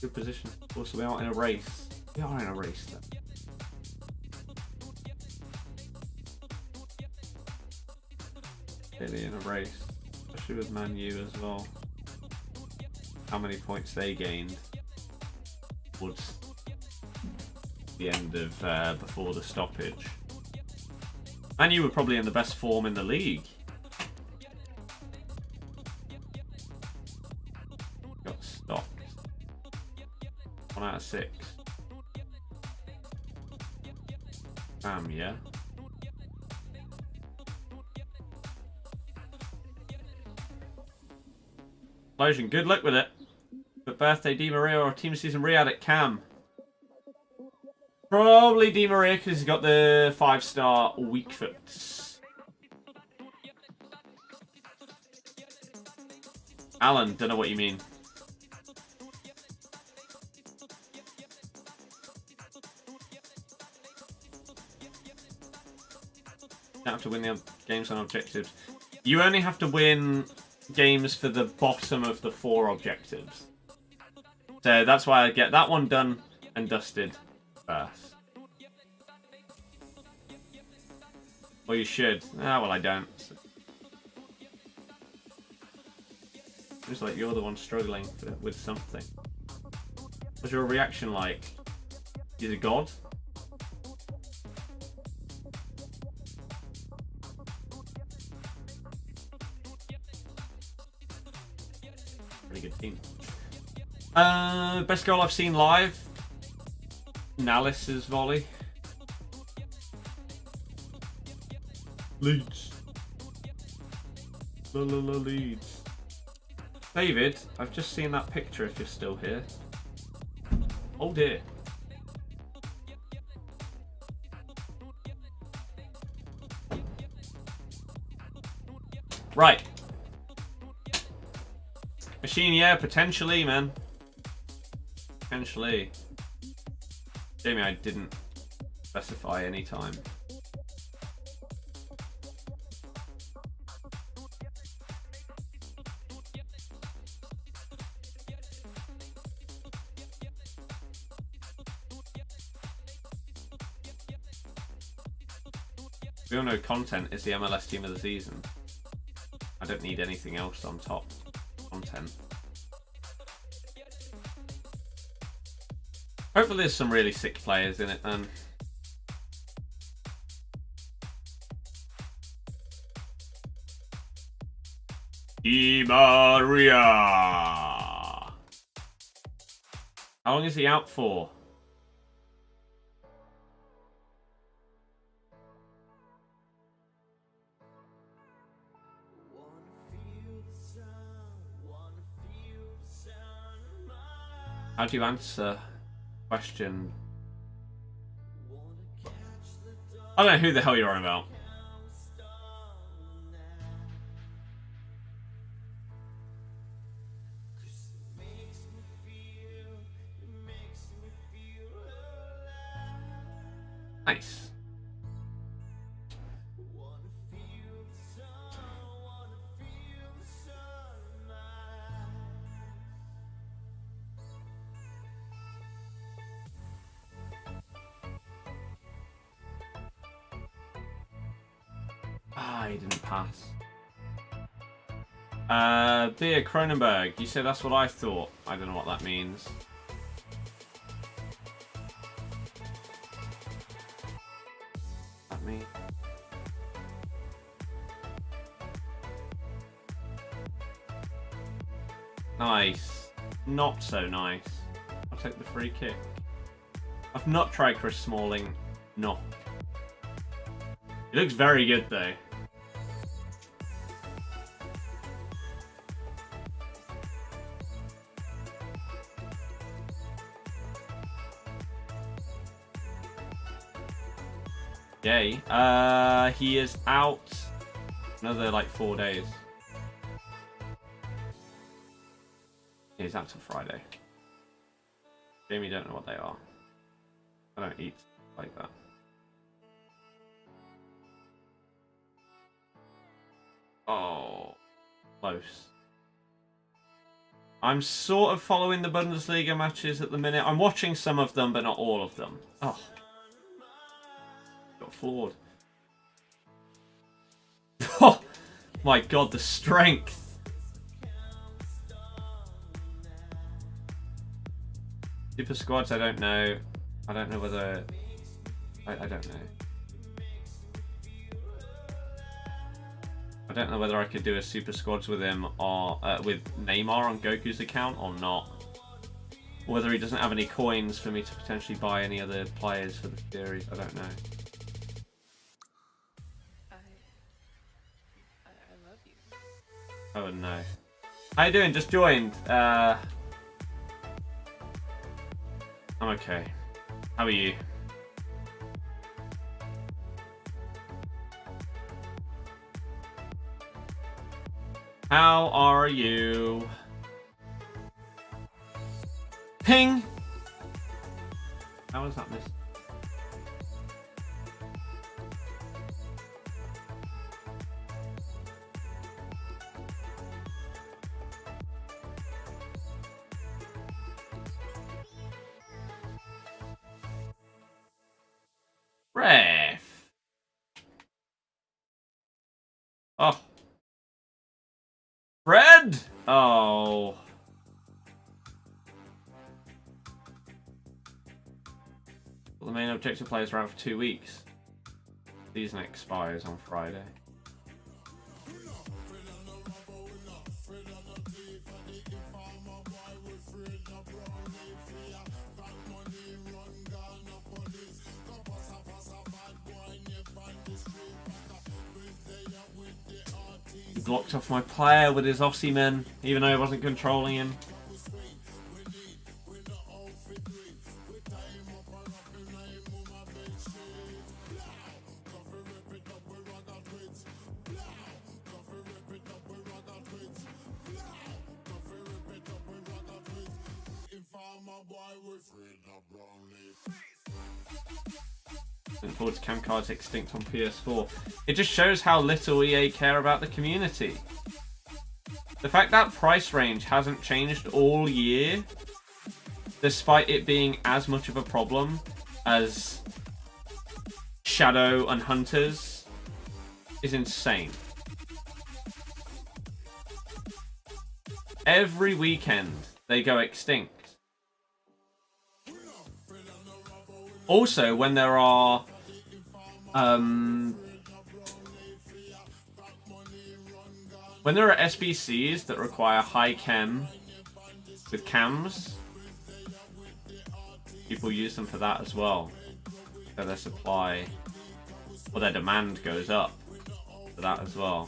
Speaker 1: Good position. Also, we aren't in a race. We are in a race, though. Clearly in a race. Especially with Man U as well. How many points they gained towards the end of before the stoppage. Man U were probably in the best form in the league. Got stopped. 1 out of 6. Yeah. Explosion, good luck with it. But birthday Di Maria or team season Riyadh at Cam. Probably Di Maria because he's got the 5-star weak foot. Alan, don't know what you mean. You don't have to win the games on objectives. You only have to win games for the bottom of the 4 objectives. So that's why I get that one done and dusted first. Or you should. Ah, well, I don't. Seems like you're the one struggling with something. What's your reaction like? He's a god? Pretty good team. Best goal I've seen live? Nalis's volley. Leeds. Leeds. David, I've just seen that picture if you're still here. Oh dear. Right. Machine, yeah, potentially, man. Potentially. Jamie, I didn't specify any time. We all know content is the MLS team of the season. I don't need anything else on top. Content. Hopefully there's some really sick players in it then. Di Maria. How long is he out for? How do you answer question? I don't know who the hell you're on about. Nice. he didn't pass. Beer Cronenberg, you said that's what I thought. I don't know what that means. That mean? Nice. Not so nice. I'll take the free kick. I've not tried Chris Smalling. No. He looks very good though. Yay. He is out another like 4 days. He's out till Friday. Jamie, don't know what they are. I don't eat like that. Oh, close. I'm sort of following the Bundesliga matches at the minute. I'm watching some of them, but not all of them. Oh. Got floored. Oh my god, the strength. Super squads, I don't know. I don't know whether... I don't know. I don't know whether I could do a super squads with him or with Neymar on Goku's account or not. Or whether he doesn't have any coins for me to potentially buy any other players for the series. I don't know.
Speaker 3: I love you.
Speaker 1: Oh no. How you doing? Just joined. I'm okay. How are you? How are you? Ping! How was that missed? Ref. Oh. Fred! Oh. Well, the main objective players are out for 2 weeks. Season expires on Friday. He blocked off my player with his Ossiman, even though I wasn't controlling him. Looking forward to Cam Cards Extinct on PS4. It just shows how little EA care about the community. The fact that price range hasn't changed all year, despite it being as much of a problem as Shadow and Hunters, is insane. Every weekend they go extinct. Also, when there are SBCs that require high chem with cams, people use them for that as well. So their supply or their demand goes up for that as well.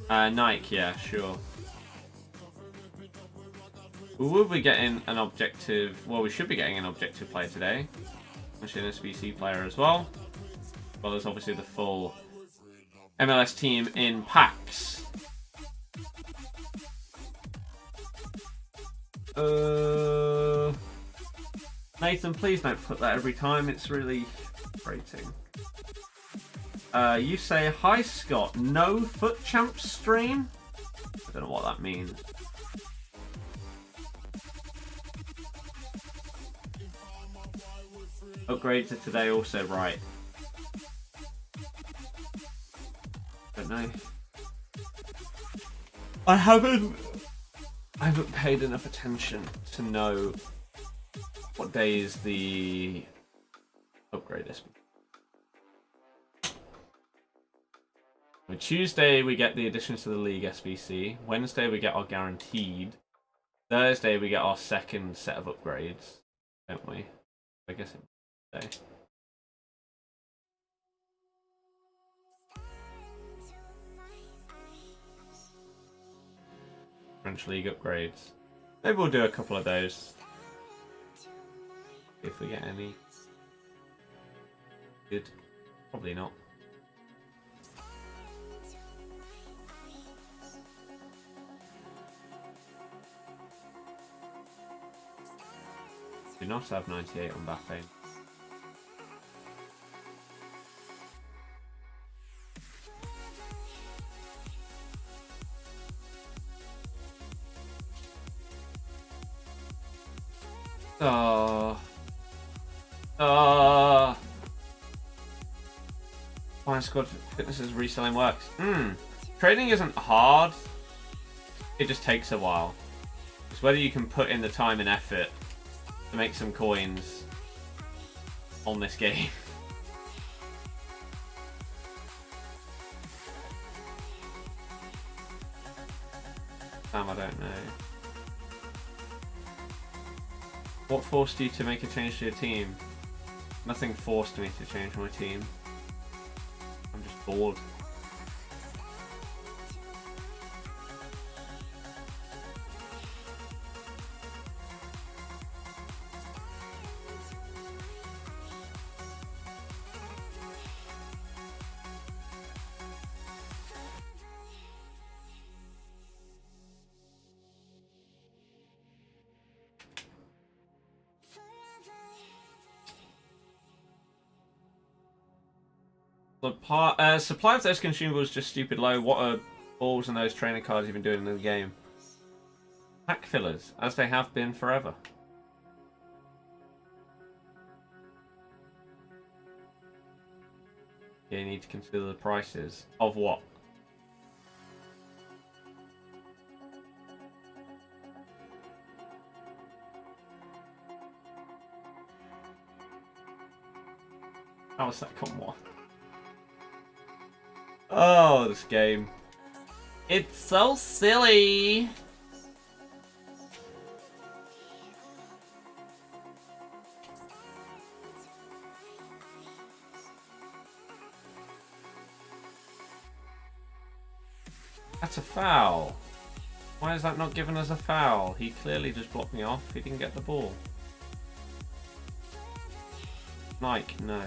Speaker 1: Nike, yeah, sure. We will be getting an objective, well, we should be getting an objective player today. Actually an SBC player as well. Well, there's obviously the full MLS team in packs. Nathan, please don't put that every time, it's really frustrating. You say, hi Scott, no FUT Champs stream? I don't know what that means. Upgrades are today also, right? Don't know. I haven't paid enough attention to know what days the upgrade is. On Tuesday we get the additions to the League SBC. Wednesday we get our guaranteed. Thursday we get our second set of upgrades, don't we? I guess it's Thursday. French League upgrades. Maybe we'll do a couple of those. If we get any. Good. Probably not. Do not have 98 on Mbappe. Fine Squad Fitness's reselling works. Trading isn't hard. It just takes a while. It's whether you can put in the time and effort to make some coins on this game. Damn, I don't know. What forced you to make a change to your team? Nothing forced me to change my team. I'm just bored. Supply of those consumables just stupid low. What are balls and those trainer cards even doing in the game? Pack fillers, as they have been forever. Yeah, you need to consider the prices. Of what? How is that come what? Oh, this game. It's so silly. That's a foul. Why is that not giving us a foul? He clearly just blocked me off. He didn't get the ball. Mike, no.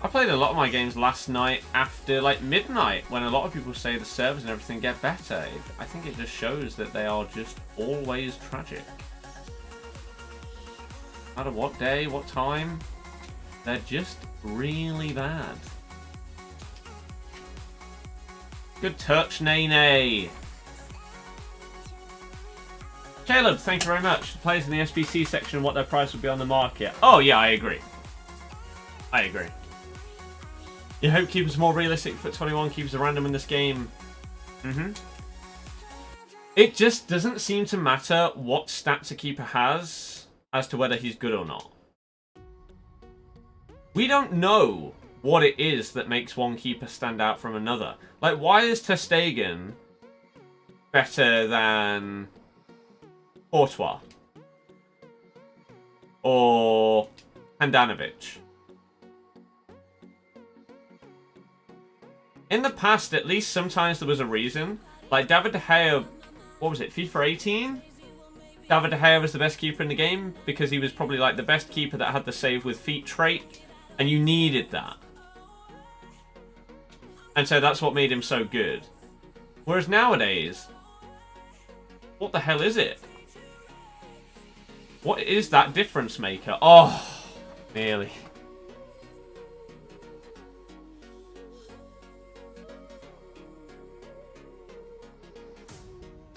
Speaker 1: I played a lot of my games last night after like midnight, when a lot of people say the servers and everything get better. I think it just shows that they are just always tragic. No matter what day, what time, they're just really bad. Good touch, Nene. Caleb, thank you very much. Players in the SBC section, what their price would be on the market. Oh yeah, I agree. I agree. You hope keepers more realistic. FUT 21 keepers are random in this game. It just doesn't seem to matter what stats a keeper has as to whether he's good or not. We don't know what it is that makes one keeper stand out from another. Like, why is ter Stegen better than Courtois? Or Handanovic? In the past, at least, sometimes there was a reason. Like, David De Gea, what was it, FIFA 18? David De Gea was the best keeper in the game because he was probably, like, the best keeper that had the save with feet trait, and you needed that. And so that's what made him so good. Whereas nowadays, what the hell is it? What is that difference maker? Oh, nearly.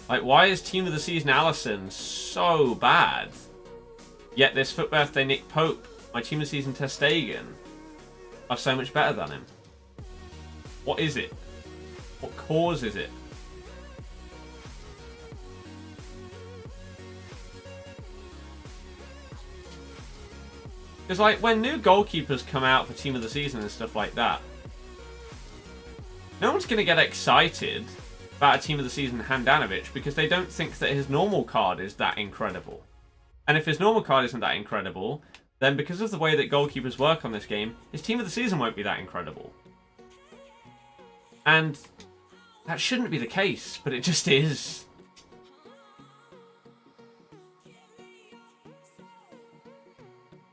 Speaker 1: Like, why is Team of the Season Allison so bad? Yet this FUT Birthday Nick Pope, my Team of the Season Ter Stegen, are so much better than him. What is it? What causes it? Because, like, when new goalkeepers come out for Team of the Season and stuff like that, no one's going to get excited about a Team of the Season Handanovic because they don't think that his normal card is that incredible. And if his normal card isn't that incredible, then because of the way that goalkeepers work on this game, his Team of the Season won't be that incredible. And that shouldn't be the case, but it just is.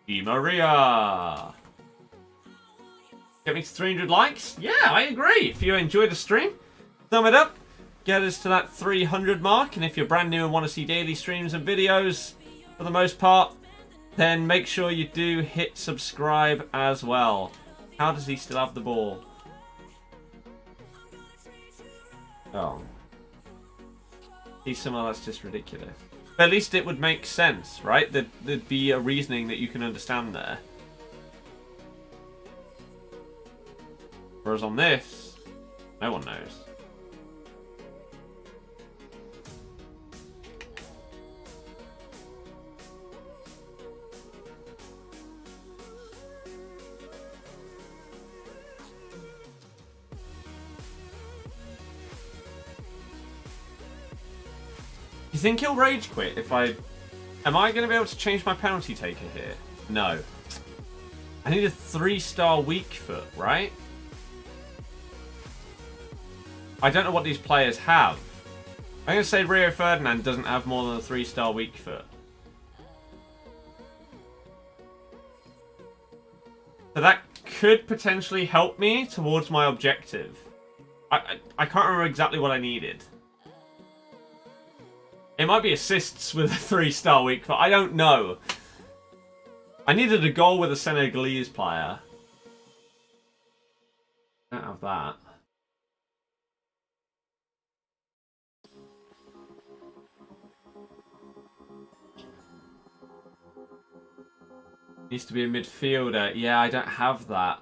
Speaker 1: Di Maria. Get me to 300 likes? Yeah, I agree. If you enjoyed the stream, thumb it up. Get us to that 300 mark. And if you're brand new and want to see daily streams and videos, for the most part, then make sure you do hit subscribe as well. How does he still have the ball? Oh. See, somehow that's just ridiculous. But at least it would make sense, right? There'd be a reasoning that you can understand there. Whereas on this, no one knows. You think he'll rage quit if I... Am I going to be able to change my penalty taker here? No. I need a 3-star weak foot, right? I don't know what these players have. I'm going to say Rio Ferdinand doesn't have more than a 3-star weak foot. So that could potentially help me towards my objective. I can't remember exactly what I needed. It might be assists with a 3-star weak foot. I don't know. I needed a goal with a Senegalese player. Don't have that. Needs to be a midfielder. Yeah, I don't have that.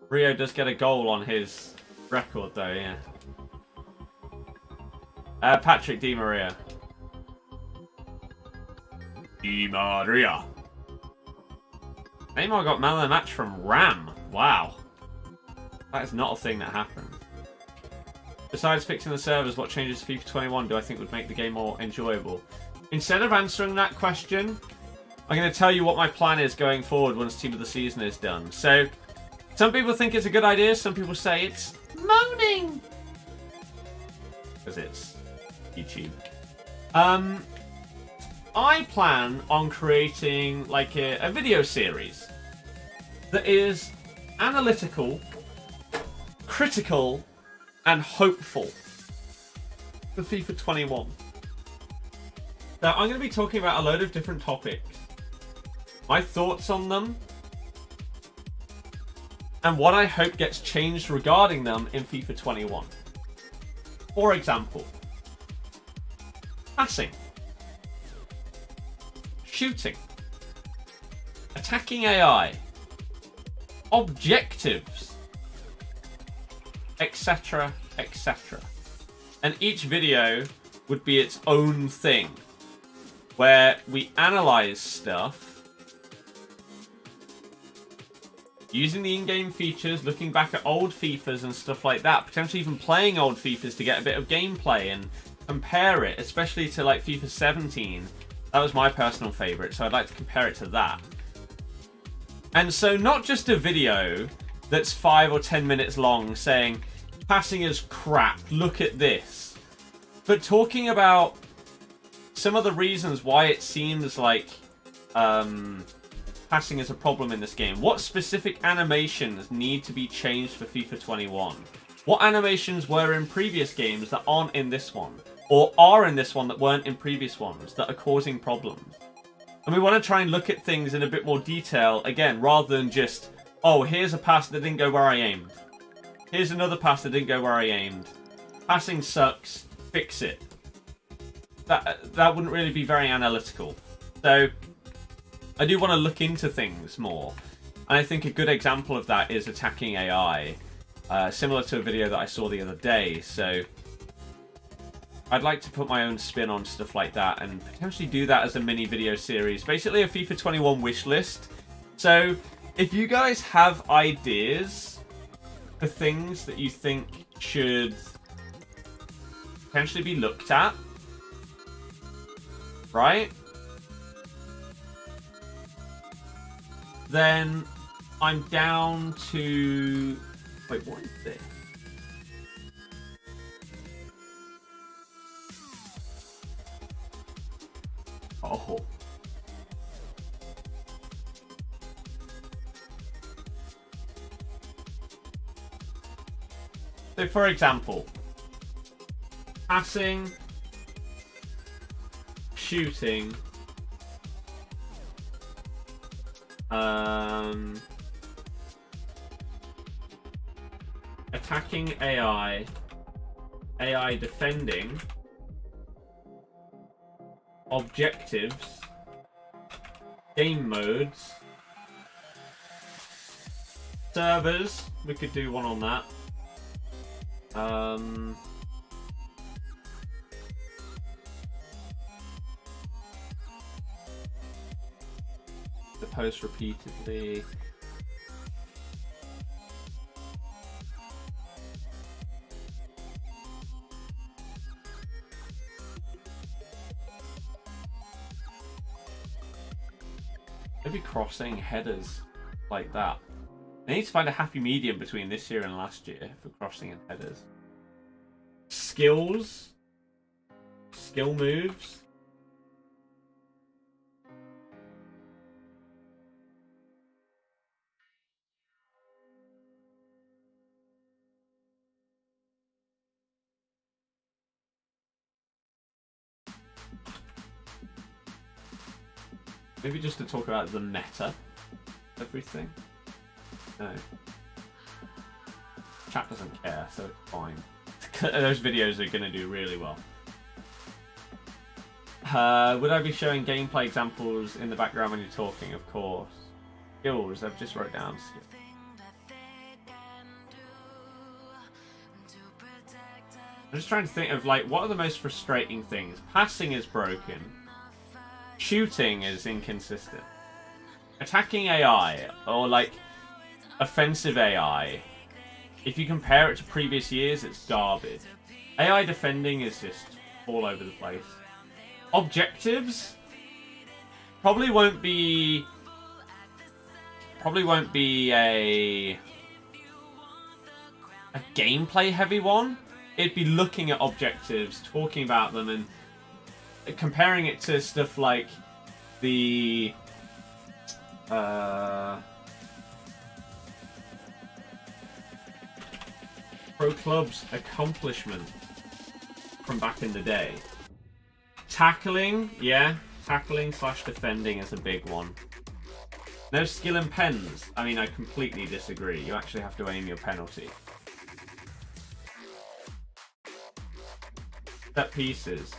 Speaker 1: Rio does get a goal on his record though, yeah. Patrick Di Maria. Di Maria. Neymar got man of the match from Ram. Wow. That is not a thing that happened. Besides fixing the servers, what changes to FIFA 21 do I think would make the game more enjoyable? Instead of answering that question, I'm going to tell you what my plan is going forward once Team of the Season is done. So, some people think it's a good idea, some people say it's moaning. Because it's YouTube. I plan on creating like a video series that is analytical, critical, and hopeful for FIFA 21. Now, I'm going to be talking about a load of different topics, my thoughts on them, and what I hope gets changed regarding them in FIFA 21. For example, passing, shooting, attacking AI, objectives, etc., etc. And each video would be its own thing, where we analyze stuff using the in-game features, looking back at old FIFAs and stuff like that, potentially even playing old FIFAs to get a bit of gameplay and compare it, especially to like FIFA 17. That was my personal favourite, so I'd like to compare it to that. And so not just a video that's 5 or 10 minutes long saying, passing is crap, look at this. But talking about some of the reasons why it seems like passing is a problem in this game? What specific animations need to be changed for FIFA 21? What animations were in previous games that aren't in this one? Or are in this one that weren't in previous ones that are causing problems? And we want to try and look at things in a bit more detail, again, rather than just, oh, here's a pass that didn't go where I aimed. Here's another pass that didn't go where I aimed. Passing sucks, fix it. That wouldn't really be very analytical. So, I do want to look into things more. And I think a good example of that is attacking AI. Similar to a video that I saw the other day. So, I'd like to put my own spin on stuff like that and potentially do that as a mini video series. Basically a FIFA 21 wish list. So, if you guys have ideas for things that you think should potentially be looked at, right? Then I'm down to... Wait, what is this? Oh. So, for example, passing, shooting, attacking AI, AI defending, objectives, game modes, servers, we could do one on that. The post repeatedly. Maybe crossing headers like that. I need to find a happy medium between this year and last year for crossing and headers. Skills. Skill moves. Maybe just to talk about the meta. Everything. No. Chat doesn't care, so it's fine. Those videos are going to do really well. Would I be showing gameplay examples in the background when you're talking? Of course. Skills, I've just wrote down skills. I'm just trying to think of, like, what are the most frustrating things? Passing is broken. Shooting is inconsistent. Attacking AI, or, like, offensive AI, if you compare it to previous years, it's garbage. AI defending is just all over the place. Objectives probably won't be a gameplay heavy one. It'd be looking at objectives, talking about them, and comparing it to stuff like the Pro Club's accomplishment from back in the day. Tackling, yeah. Tackling / defending is a big one. No skill in pens. I mean, I completely disagree. You actually have to aim your penalty. Set pieces.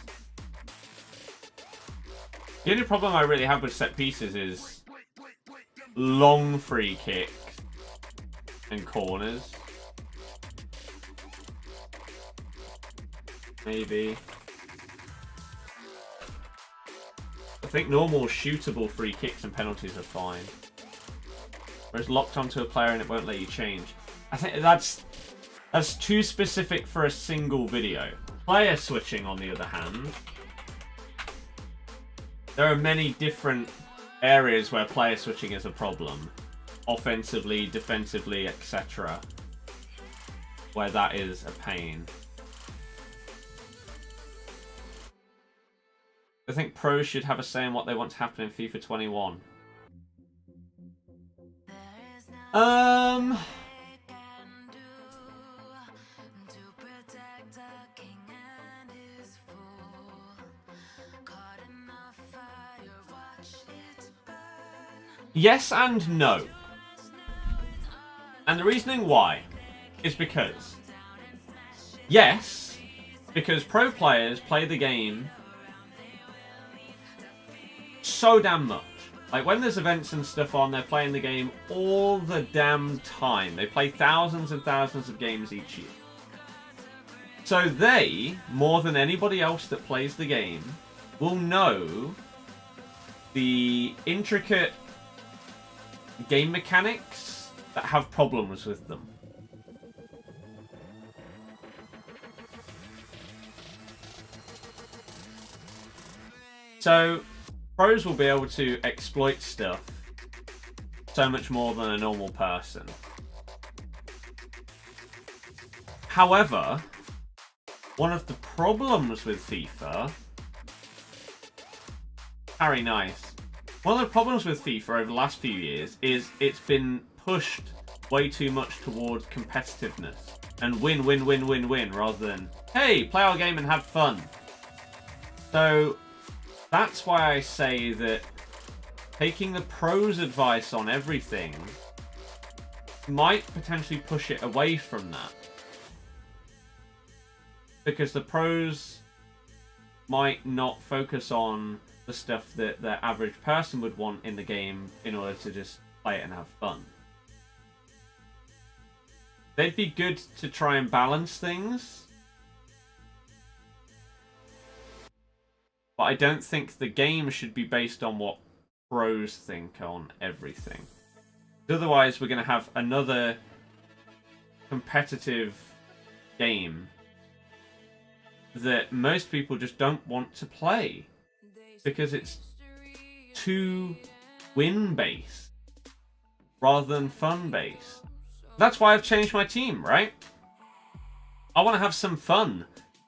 Speaker 1: The only problem I really have with set pieces is long free kicks and corners. Maybe. I think normal shootable free kicks and penalties are fine. Whereas locked onto a player and it won't let you change. I think that's too specific for a single video. Player switching, on the other hand, there are many different areas where player switching is a problem. Offensively, defensively, etc. Where that is a pain. I think pros should have a say in what they want to happen in FIFA 21. Yes and no. And the reasoning why is because, yes, because pro players play the game so damn much. Like, when there's events and stuff on, they're playing the game all the damn time. They play thousands and thousands of games each year. So they, more than anybody else that plays the game, will know the intricate game mechanics that have problems with them. So pros will be able to exploit stuff so much more than a normal person. However, one of the problems with FIFA... Harry, nice. One of the problems with FIFA over the last few years is it's been pushed way too much towards competitiveness and win, win, win, win, win, rather than, hey, play our game and have fun. So that's why I say that taking the pros' advice on everything might potentially push it away from that. Because the pros might not focus on the stuff that the average person would want in the game in order to just play it and have fun. They'd be good to try and balance things, but I don't think the game should be based on what pros think on everything. Otherwise, we're going to have another competitive game that most people just don't want to play because it's too win-based rather than fun-based. That's why I've changed my team, right? I want to have some fun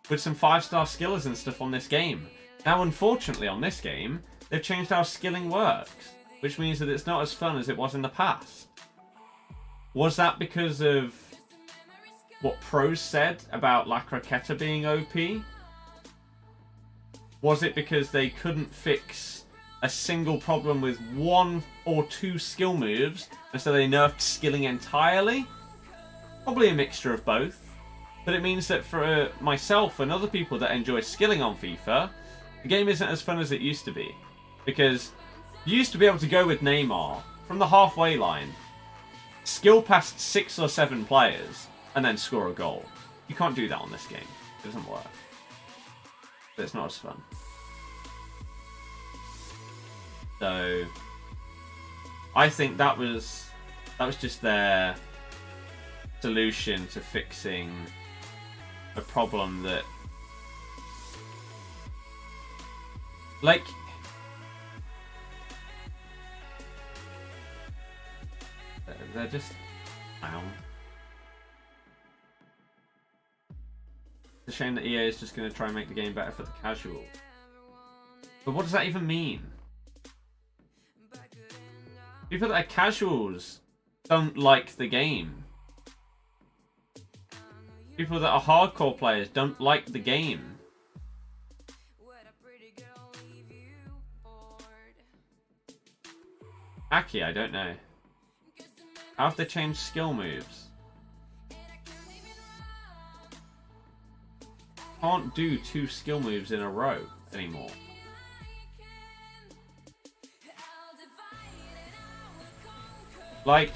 Speaker 1: with some 5-star skillers and stuff on this game. Now, unfortunately, on this game, they've changed how skilling works, which means that it's not as fun as it was in the past. Was that because of what pros said about La Croqueta being OP? Was it because they couldn't fix a single problem with 1 or 2 skill moves, and so they nerfed skilling entirely? Probably a mixture of both. But it means that for myself and other people that enjoy skilling on FIFA, the game isn't as fun as it used to be. Because you used to be able to go with Neymar from the halfway line, skill past 6 or 7 players, and then score a goal. You can't do that on this game. It doesn't work. But it's not as fun. So I think that was just their solution to fixing a problem that, like, they're just down. It's a shame that EA is just going to try and make the game better for the casual. But what does that even mean? People that are casuals don't like the game. People that are hardcore players don't like the game. Aki, I don't know. How have they changed skill moves? Can't do 2 skill moves in a row anymore. Like,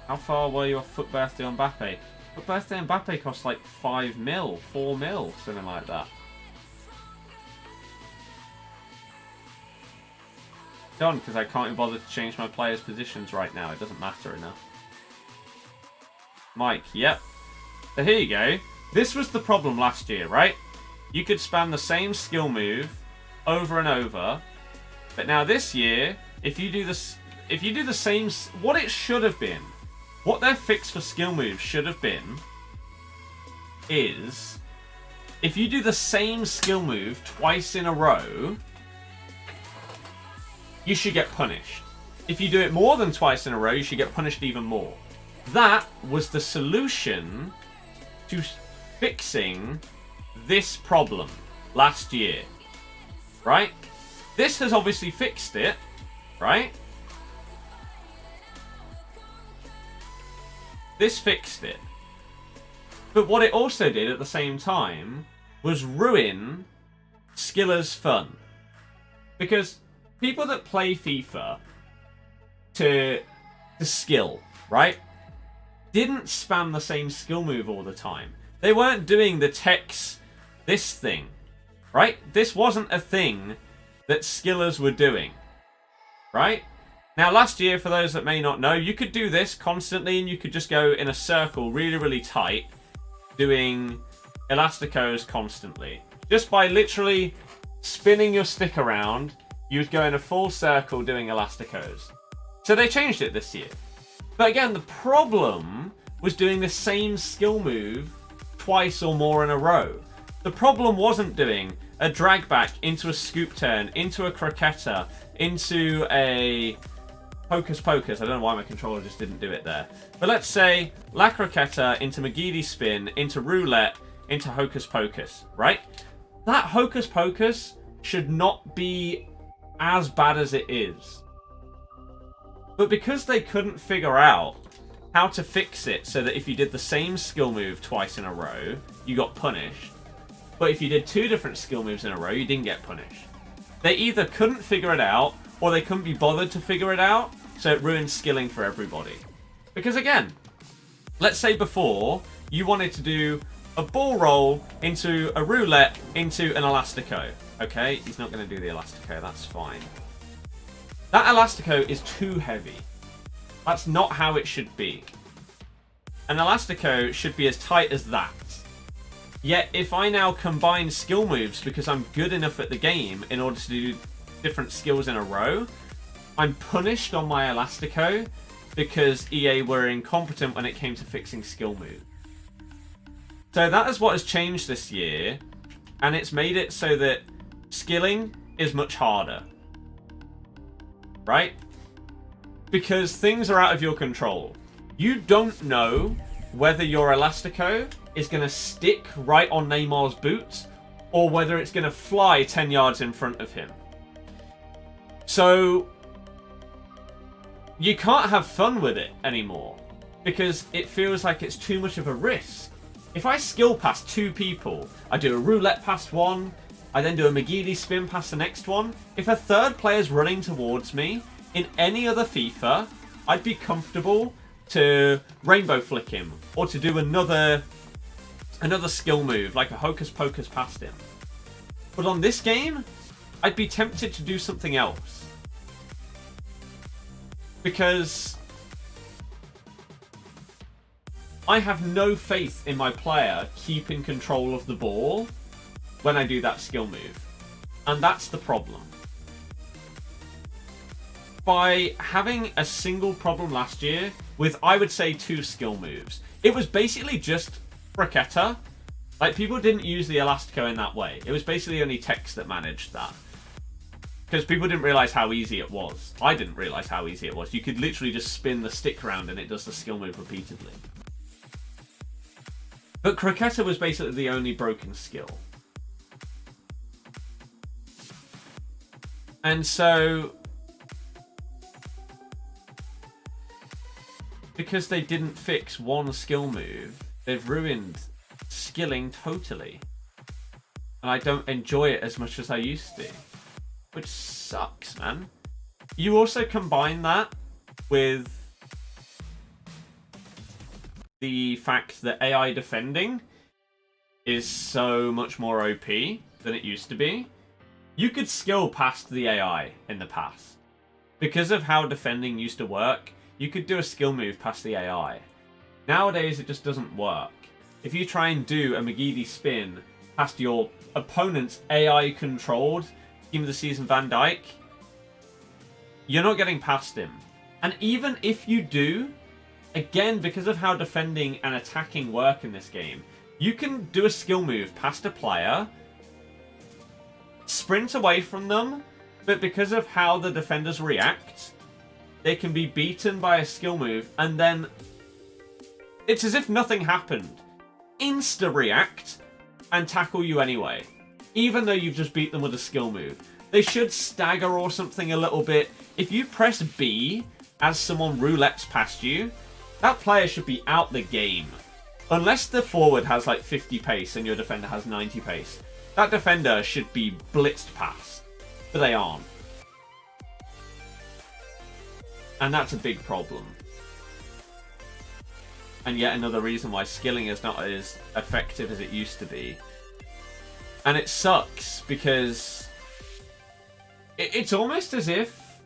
Speaker 1: how far were you off Foot Birthday on Mbappe? Foot Birthday on Mbappe costs like 5 mil, 4 mil, something like that. Done, because I can't be bothered to change my players' positions right now. It doesn't matter enough. Mike, yep. So here you go. This was the problem last year, right? You could spam the same skill move over and over, but now this year, if you do the same, what it should have been, what their fix for skill moves should have been, is if you do the same skill move twice in a row, you should get punished. if you do it more than twice in a row, you should get punished even more. That was the solution to fixing this problem last year, right? This has obviously fixed it, right? This fixed it. But what it also did at the same time was ruin skillers' fun. Because people that play FIFA to skill, right, didn't spam the same skill move all the time. They weren't doing the text this thing, right? This wasn't a thing that skillers were doing, right? Now, last year, for those that may not know, you could do this constantly and you could just go in a circle really, really tight, doing elasticos constantly. Just by literally spinning your stick around, you would go in a full circle doing elasticos. So they changed it this year. But again, the problem was doing the same skill move twice or more in a row. The problem wasn't doing a drag back into a scoop turn, into a croqueta, into a hocus pocus. I don't know why my controller just didn't do it there. But let's say La Croqueta into Magidi spin, into roulette, into hocus pocus, right? That hocus pocus should not be as bad as it is. But because they couldn't figure out how to fix it so that if you did the same skill move twice in a row, you got punished. But if you did 2 different skill moves in a row, you didn't get punished. They either couldn't figure it out, or they couldn't be bothered to figure it out, so it ruined skilling for everybody. Because again, let's say before, you wanted to do a ball roll into a roulette into an elastico. Okay, he's not going to do the elastico, that's fine. That elastico is too heavy. That's not how it should be. An elastico should be as tight as that. Yet, if I now combine skill moves because I'm good enough at the game in order to do different skills in a row, I'm punished on my elastico because EA were incompetent when it came to fixing skill moves. So that is what has changed this year, and it's made it so that skilling is much harder. Right? Because things are out of your control. You don't know whether your elastico is going to stick right on Neymar's boots or whether it's going to fly 10 yards in front of him. So you can't have fun with it anymore because it feels like it's too much of a risk. If I skill past 2 people, I do a roulette past one, I then do a Magidi spin past the next one. If a third player's running towards me, in any other FIFA, I'd be comfortable to rainbow flick him or to do another skill move like a hocus pocus past him. But on this game, I'd be tempted to do something else. Because I have no faith in my player keeping control of the ball when I do that skill move. And that's the problem. By having a single problem last year with, I would say, 2 skill moves, it was basically just croqueta. Like, people didn't use the elastico in that way. It was basically only text that managed that. Because people didn't realise how easy it was. I didn't realise how easy it was. You could literally just spin the stick around and it does the skill move repeatedly. But croqueta was basically the only broken skill. And so, because they didn't fix one skill move, they've ruined skilling totally. And I don't enjoy it as much as I used to. Which sucks, man. You also combine that with the fact that AI defending is so much more OP than it used to be. You could skill past the AI in the past. Because of how defending used to work, you could do a skill move past the AI. Nowadays, it just doesn't work. If you try and do a Magidi spin past your opponent's AI-controlled Team of the Season Van Dijk, you're not getting past him. And even if you do, again, because of how defending and attacking work in this game, you can do a skill move past a player, sprint away from them, but because of how the defenders react, they can be beaten by a skill move, and then it's as if nothing happened. Insta-react and tackle you anyway, even though you've just beat them with a skill move. They should stagger or something a little bit. If you press B as someone roulettes past you, that player should be out the game. Unless the forward has like 50 pace and your defender has 90 pace. That defender should be blitzed past. But they aren't. And that's a big problem. And yet another reason why skilling is not as effective as it used to be. And it sucks because it's almost as if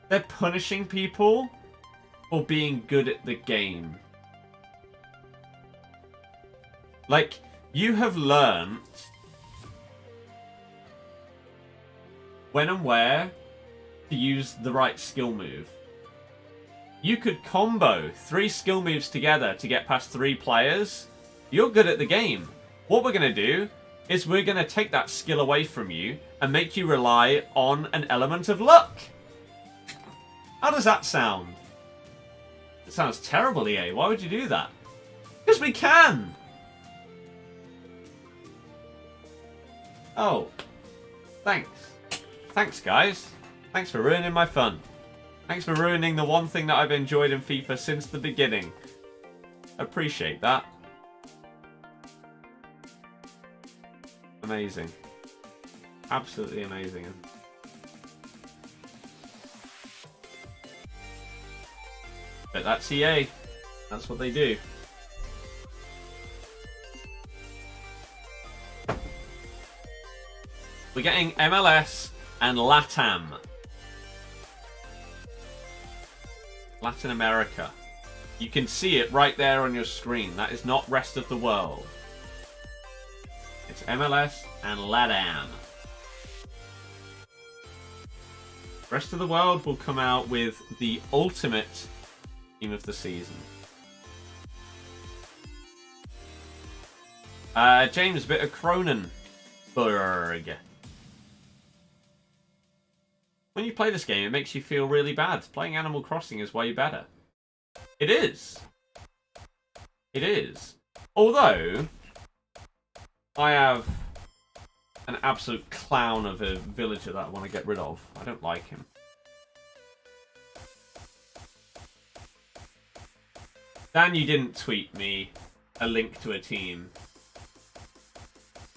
Speaker 1: they're punishing people for being good at the game. Like, you have learned when and where to use the right skill move. You could combo 3 skill moves together to get past 3 players. You're good at the game. What we're going to do is we're going to take that skill away from you and make you rely on an element of luck. How does that sound? It sounds terrible, EA. Why would you do that? Because we can! Oh. Thanks. Thanks, guys. Thanks for ruining my fun. Thanks for ruining the one thing that I've enjoyed in FIFA since the beginning. Appreciate that. Amazing. Absolutely amazing. But that's EA. That's what they do. We're getting MLS and LATAM. Latin America. You can see it right there on your screen. That is not rest of the world. It's MLS and LATAM. Rest of the world will come out with the ultimate team of the season. James, bit of Cronenberg. When you play this game, it makes you feel really bad. Playing Animal Crossing is way better. It is. It is. Although, I have an absolute clown of a villager that I want to get rid of. I don't like him. Dan, you didn't tweet me a link to a team.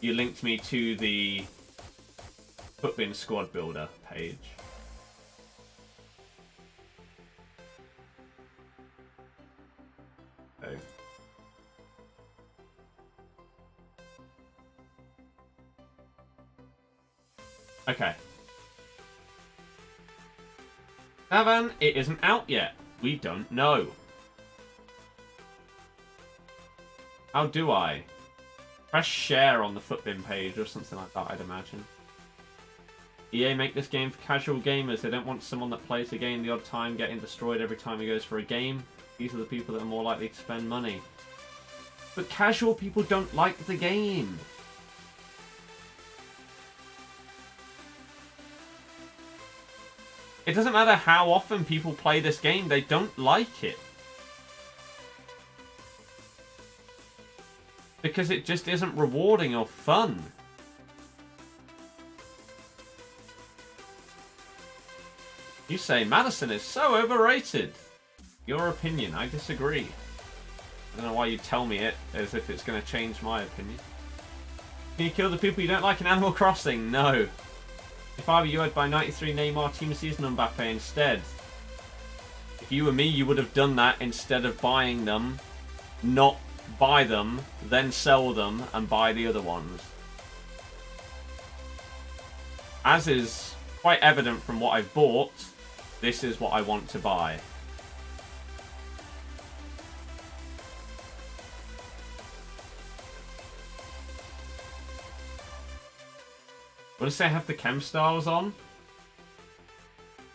Speaker 1: You linked me to the Footbin Squad Builder page. Oh. Okay. Navan, it isn't out yet. We don't know. How do I? Press share on the Footbin page or something like that, I'd imagine. EA make this game for casual gamers. They don't want someone that plays the game the odd time getting destroyed every time he goes for a game. These are the people that are more likely to spend money. But casual people don't like the game. It doesn't matter how often people play this game, they don't like it. Because it just isn't rewarding or fun. You say Madison is so overrated. Your opinion, I disagree. I don't know why you tell me it as if it's going to change my opinion. Can you kill the people you don't like in Animal Crossing? No. If I were you, I'd buy 93 Neymar Team Season Mbappe instead. If you were me, you would have done that instead of buying them. Not buy them, then sell them, and buy the other ones. As is quite evident from what I've bought, this is what I want to buy. What does it say? Have the chem styles on?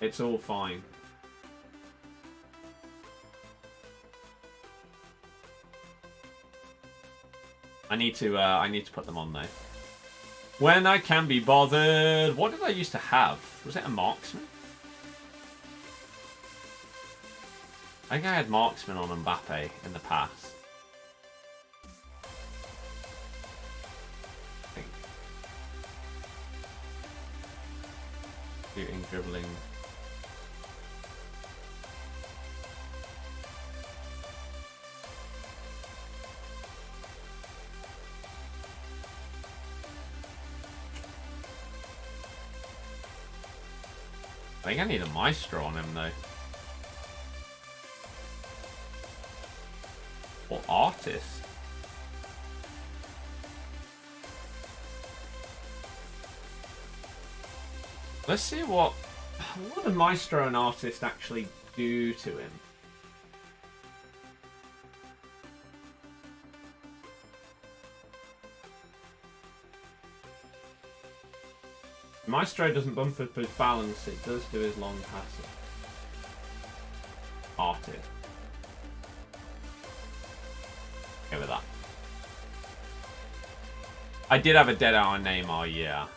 Speaker 1: It's all fine. I need to put them on though. When I can be bothered. What did I used to have? Was it a marksman? I think I had marksman on Mbappe in the past. I think. Shooting, dribbling. I think I need a maestro on him though. Or artist. Let's see what a maestro and artist actually do to him. Maestro doesn't bump up his balance, it does do his long passing. Artist. Go with that. I did have a dead hour Neymar, yeah.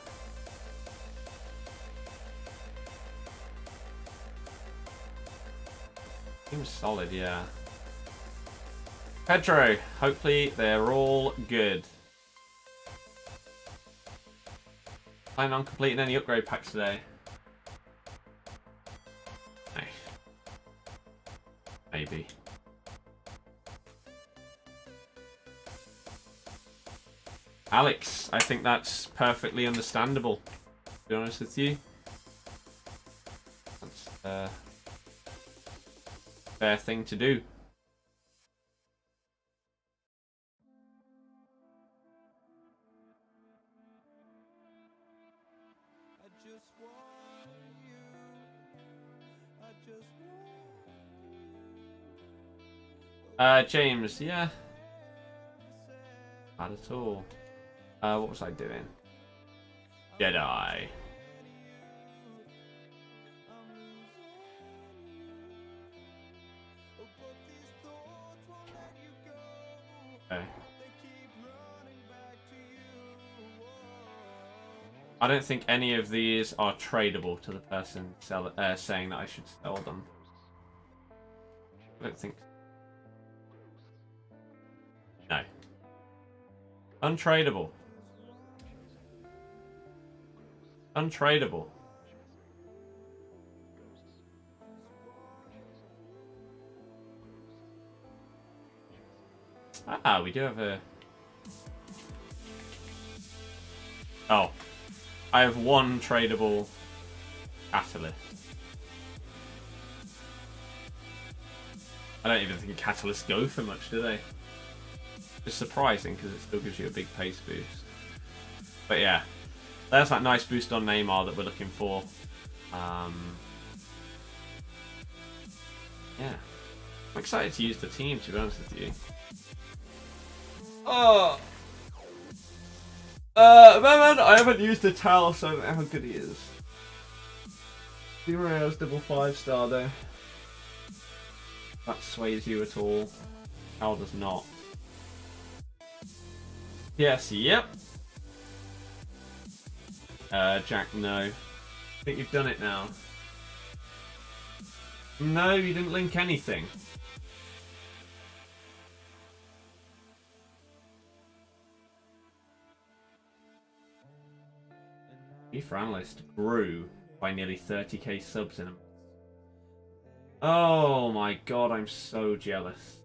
Speaker 1: Seems solid, yeah. Pedro, hopefully they're all good. Planning on completing any upgrade packs today? No. Maybe. Alex, I think that's perfectly understandable, to be honest with you. That's a fair thing to do. James, yeah. Not at all. What was I doing? Jedi. Okay. I don't think any of these are tradable to the person saying that I should sell them. I don't think. No. Untradeable. Untradeable. Ah, we do have a... Oh. I have one tradable catalyst. I don't even think catalysts go for much, do they? It's surprising because it still gives you a big pace boost. But yeah, there's that nice boost on Neymar that we're looking for. Yeah. I'm excited to use the team, to be honest with you. Oh! Man, I haven't used a towel, so I don't know how good he is. Zero's double 5-star though. That sways you at all. Towel does not. Yes, yep. Jack, no. I think you've done it now. No, you didn't link anything. FIFA Analyst grew by nearly 30k subs in a month. Oh my god, I'm so jealous.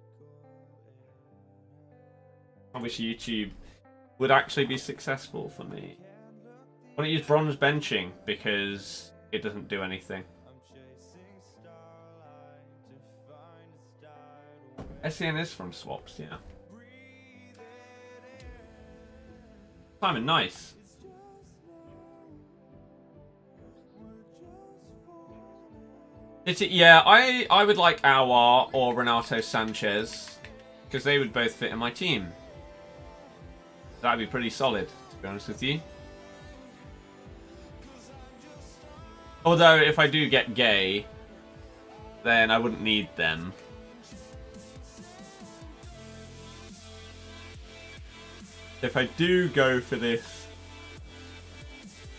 Speaker 1: I wish YouTube would actually be successful for me. I want to use bronze benching because it doesn't do anything. SEN is from swaps, yeah. Simon, nice. Yeah, I would like Aouar or Renato Sanchez because they would both fit in my team. That'd be pretty solid, to be honest with you. Although, if I do get Gay, then I wouldn't need them. If I do go for this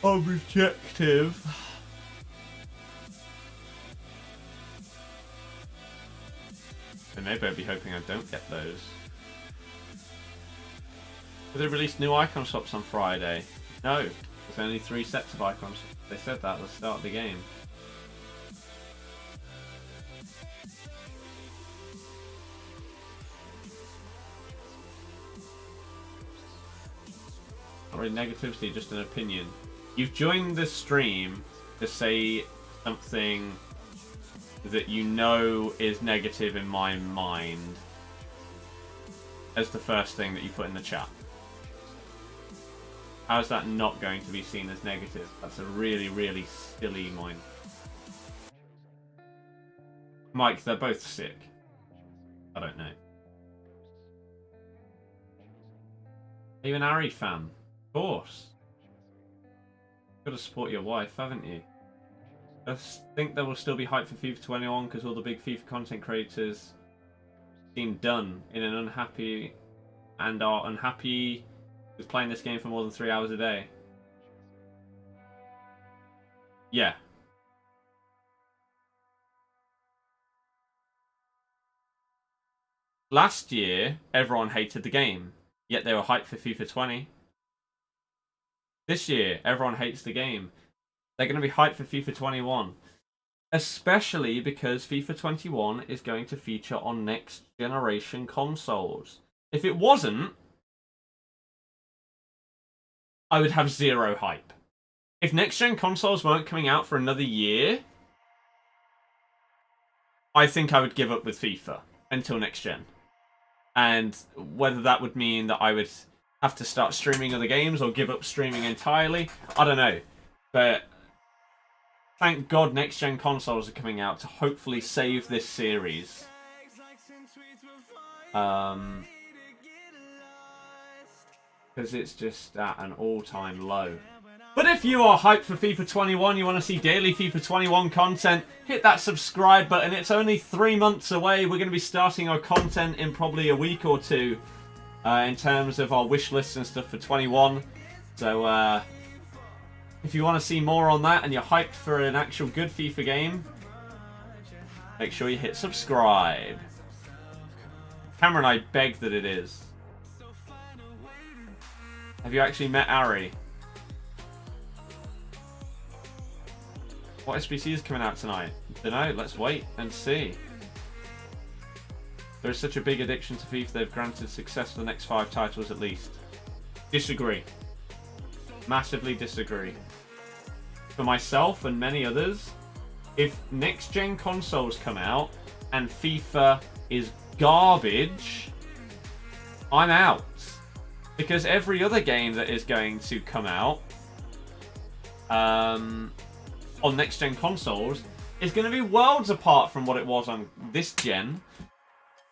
Speaker 1: objective, And maybe I'd be hoping I don't get those. Did they release new icon swaps on Friday? No, there's only 3 sets of icons. They said that at the start of the game. Not really negativity, just an opinion. You've joined the stream to say something that you know is negative in my mind as the first thing that you put in the chat. How is that not going to be seen as negative? That's a really, really silly mind. Mike, they're both sick. I don't know. Are you an Ari fan? Of course. Got to support your wife, haven't you? I think there will still be hype for FIFA 21 because all the big FIFA content creators seem done in an unhappy and are unhappy with playing this game for more than 3 hours a day. Yeah. Last year, everyone hated the game, yet they were hyped for FIFA 20. This year, everyone hates the game. They're going to be hyped for FIFA 21. Especially because FIFA 21 is going to feature on next generation consoles. If it wasn't, I would have zero hype. If next gen consoles weren't coming out for another year, I think I would give up with FIFA until next gen. And whether that would mean that I would have to start streaming other games or give up streaming entirely, I don't know. But thank God next gen consoles are coming out to hopefully save this series. Because it's just at an all-time low. But if you are hyped for FIFA 21, you want to see daily FIFA 21 content, hit that subscribe button. It's only 3 months away. We're going to be starting our content in probably a week or two in terms of our wish lists and stuff for 21. So if you want to see more on that and you're hyped for an actual good FIFA game, make sure you hit subscribe. Cameron, I beg that it is. Have you actually met Ari? What SBC is coming out tonight? Dunno, let's wait and see. There is such a big addiction to FIFA, they've granted success for the next 5 titles at least. Disagree. Massively disagree. For myself and many others, if next gen consoles come out and FIFA is garbage, I'm out. Because every other game that is going to come out on next gen consoles is going to be worlds apart from what it was on this gen.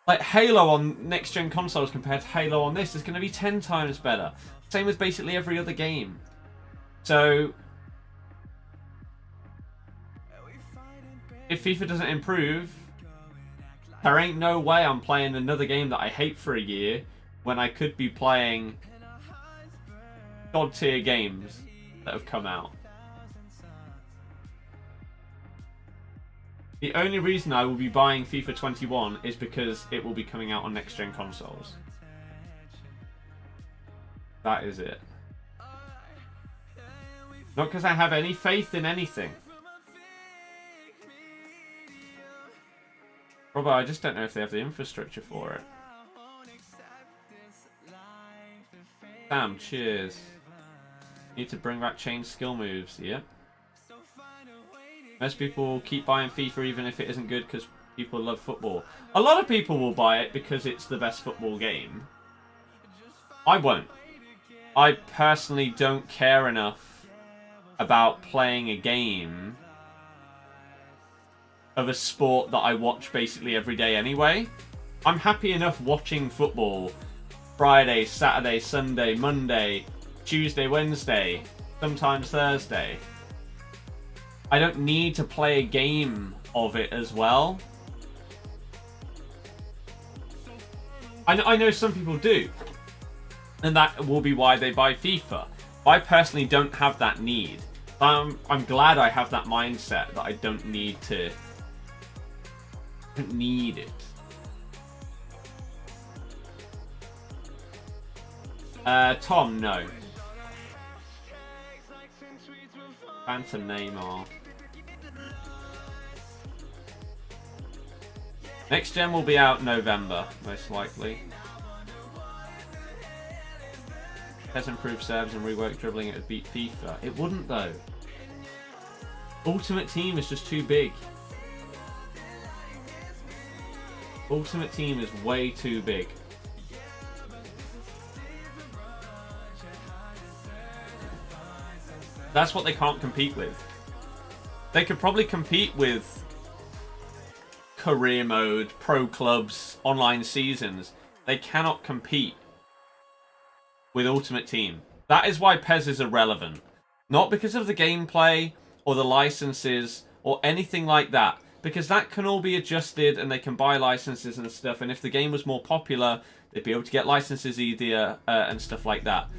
Speaker 1: Like Halo on next gen consoles compared to Halo on this is going to be 10 times better. Same with basically every other game. So if FIFA doesn't improve, there ain't no way I'm playing another game that I hate for a year when I could be playing god tier games that have come out. The only reason I will be buying FIFA 21 is because it will be coming out on next gen consoles. That is it. Not because I have any faith in anything. Robert, I just don't know if they have the infrastructure for it. Damn, cheers. Need to bring back chain skill moves, yep. Most people keep buying FIFA even if it isn't good because people love football. A lot of people will buy it because it's the best football game. I won't. I personally don't care enough about playing a game of a sport that I watch basically every day anyway. I'm happy enough watching football Friday, Saturday, Sunday, Monday, Tuesday, Wednesday, sometimes Thursday. I don't need to play a game of it as well. I know some people do, and that will be why they buy FIFA. I personally don't have that need. I'm glad I have that mindset that I don't need it. Tom, no. Phantom Neymar. Next gen will be out November, most likely. Has improved serves and reworked dribbling, it would beat FIFA. It wouldn't though. Ultimate Team is just too big. Ultimate Team is way too big. That's what they can't compete with. They could probably compete with career mode, pro clubs, online seasons. They cannot compete with Ultimate Team. That is why PES is irrelevant. Not because of the gameplay or the licenses or anything like that. Because that can all be adjusted and they can buy licenses and stuff. And if the game was more popular, they'd be able to get licenses easier and stuff like that.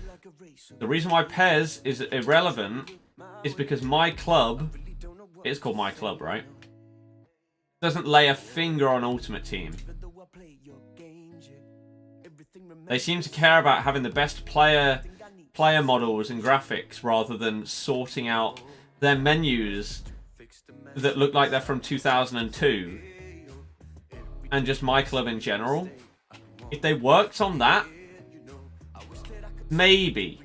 Speaker 1: The reason why PES is irrelevant is because my club, it's called my club, right? Doesn't lay a finger on Ultimate Team. They seem to care about having the best player models and graphics rather than sorting out their menus that look like they're from 2002 and just my club in general. If they worked on that, maybe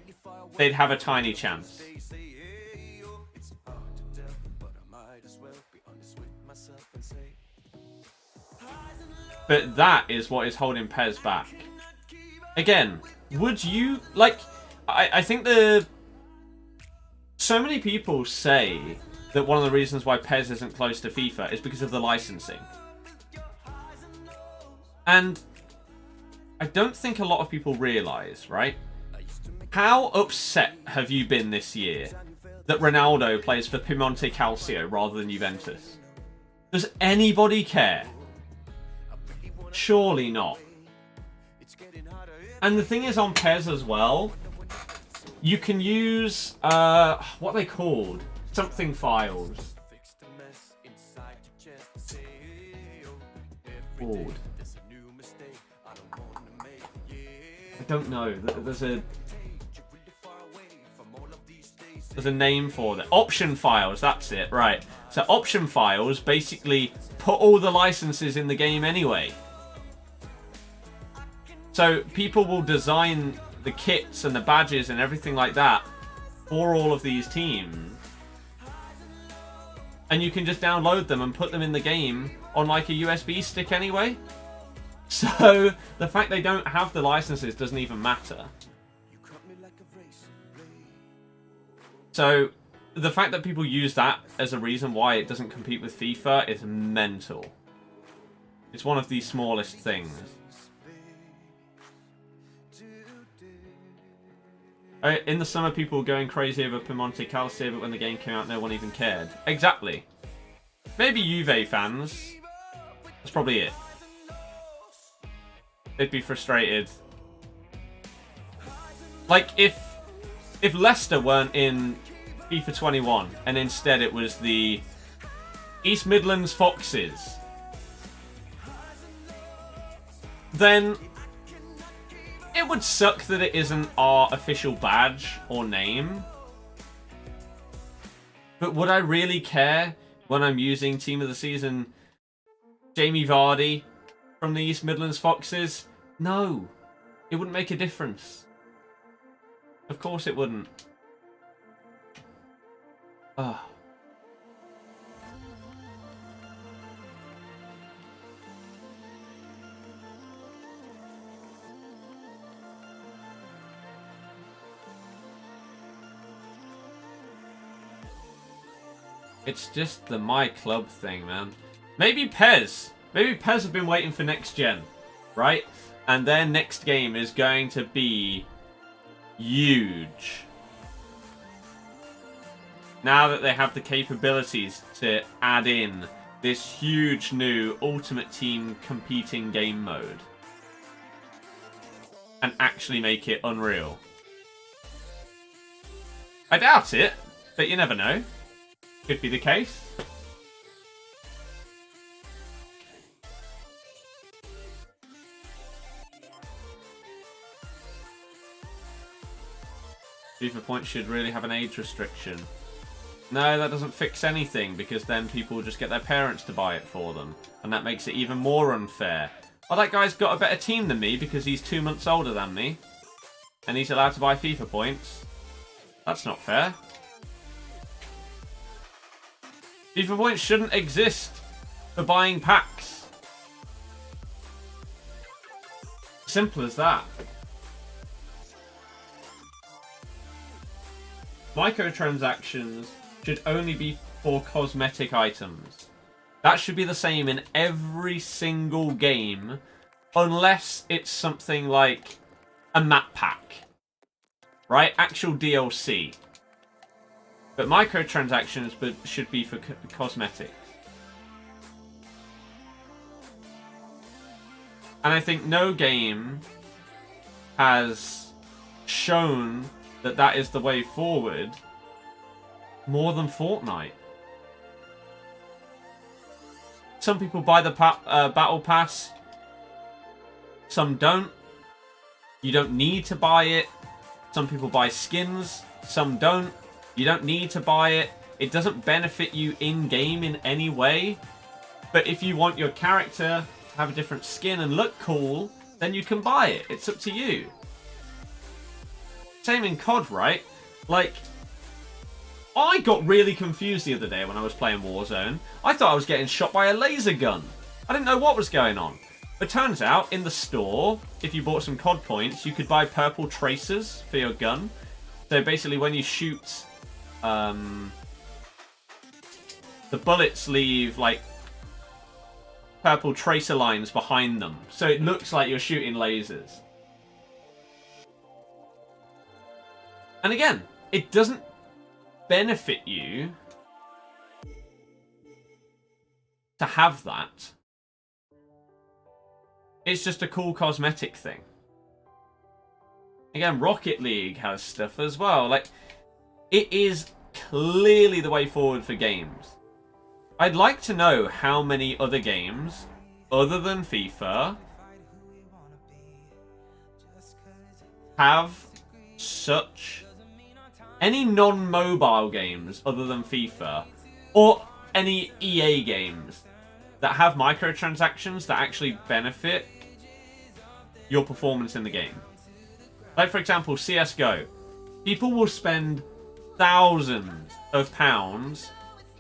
Speaker 1: they'd have a tiny chance. But that is what is holding PES back. Again, would you like? I think so many people say that one of the reasons why PES isn't close to FIFA is because of the licensing. And I don't think a lot of people realise, right? How upset have you been this year that Ronaldo plays for Piemonte Calcio rather than Juventus? Does anybody care? Surely not. And the thing is on PES as well, you can use, what are they called? Something files. Called. I don't know. There's a name for that. Option files, that's it, right. So option files basically put all the licenses in the game anyway. So people will design the kits and the badges and everything like that for all of these teams. And you can just download them and put them in the game on like a USB stick anyway. So the fact they don't have the licenses doesn't even matter. So the fact that people use that as a reason why it doesn't compete with FIFA is mental. It's one of the smallest things. In the summer, people were going crazy over Piemonte Calcio, but when the game came out, no one even cared. Exactly. Maybe Juve fans. That's probably it. They'd be frustrated. Like, if Leicester weren't in FIFA 21, and instead it was the East Midlands Foxes, then it would suck that it isn't our official badge or name. But would I really care when I'm using Team of the Season Jamie Vardy from the East Midlands Foxes? No. It wouldn't make a difference. Of course it wouldn't. Ugh. It's just the my club thing, man. Maybe PES. Maybe PES have been waiting for next gen, right? And their next game is going to be huge. Now that they have the capabilities to add in this huge new Ultimate Team competing game mode and actually make it unreal. I doubt it, but you never know. Could be the case. FIFA points should really have an age restriction. No, that doesn't fix anything, because then people will just get their parents to buy it for them. And that makes it even more unfair. Oh, that guy's got a better team than me because he's 2 months older than me. And he's allowed to buy FIFA points. That's not fair. FIFA points shouldn't exist for buying packs. Simple as that. Microtransactions should only be for cosmetic items. That should be the same in every single game, unless it's something like a map pack, right? Actual DLC. But microtransactions should be for cosmetics. And I think no game has shown that that is the way forward more than Fortnite. Some people buy the Battle Pass. Some don't. You don't need to buy it. Some people buy skins. Some don't. You don't need to buy it. It doesn't benefit you in-game in any way. But if you want your character to have a different skin and look cool, then you can buy it. It's up to you. Same in COD, right? Like, I got really confused the other day when I was playing Warzone. I thought I was getting shot by a laser gun. I didn't know what was going on. But turns out, in the store, if you bought some COD points, you could buy purple tracers for your gun. So basically, when you shoot, the bullets leave, like, purple tracer lines behind them. So it looks like you're shooting lasers. And again, it doesn't benefit you to have that. It's just a cool cosmetic thing. Again, Rocket League has stuff as well. Like, it is clearly the way forward for games. I'd like to know how many other games, other than FIFA, have such... any non-mobile games other than FIFA, or any EA games that have microtransactions that actually benefit your performance in the game. Like, for example, CSGO. People will spend thousands of pounds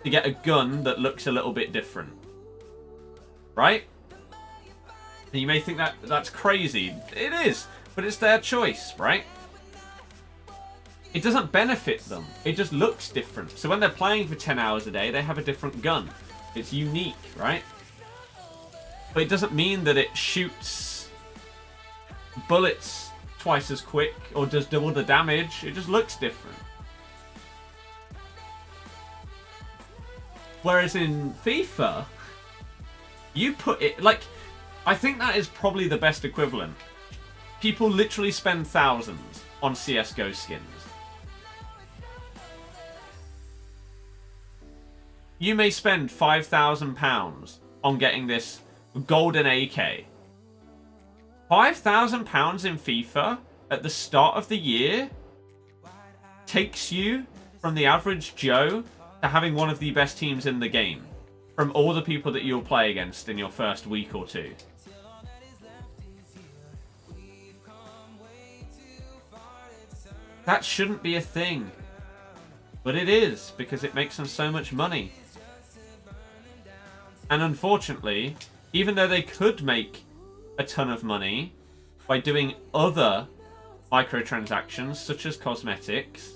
Speaker 1: to get a gun that looks a little bit different. Right? And you may think that that's crazy. It is, but it's their choice, right? It doesn't benefit them. It just looks different. So when they're playing for 10 hours a day, they have a different gun. It's unique, right? But it doesn't mean that it shoots bullets twice as quick or does double the damage. It just looks different. Whereas in FIFA, you put it... like, I think that is probably the best equivalent. People literally spend thousands on CSGO skins. You may spend £5,000 on getting this golden AK. £5,000 in FIFA at the start of the year takes you from the average Joe to having one of the best teams in the game. From all the people that you'll play against in your first week or two. That shouldn't be a thing. But it is, because it makes them so much money. And unfortunately, even though they could make a ton of money by doing other microtransactions, such as cosmetics,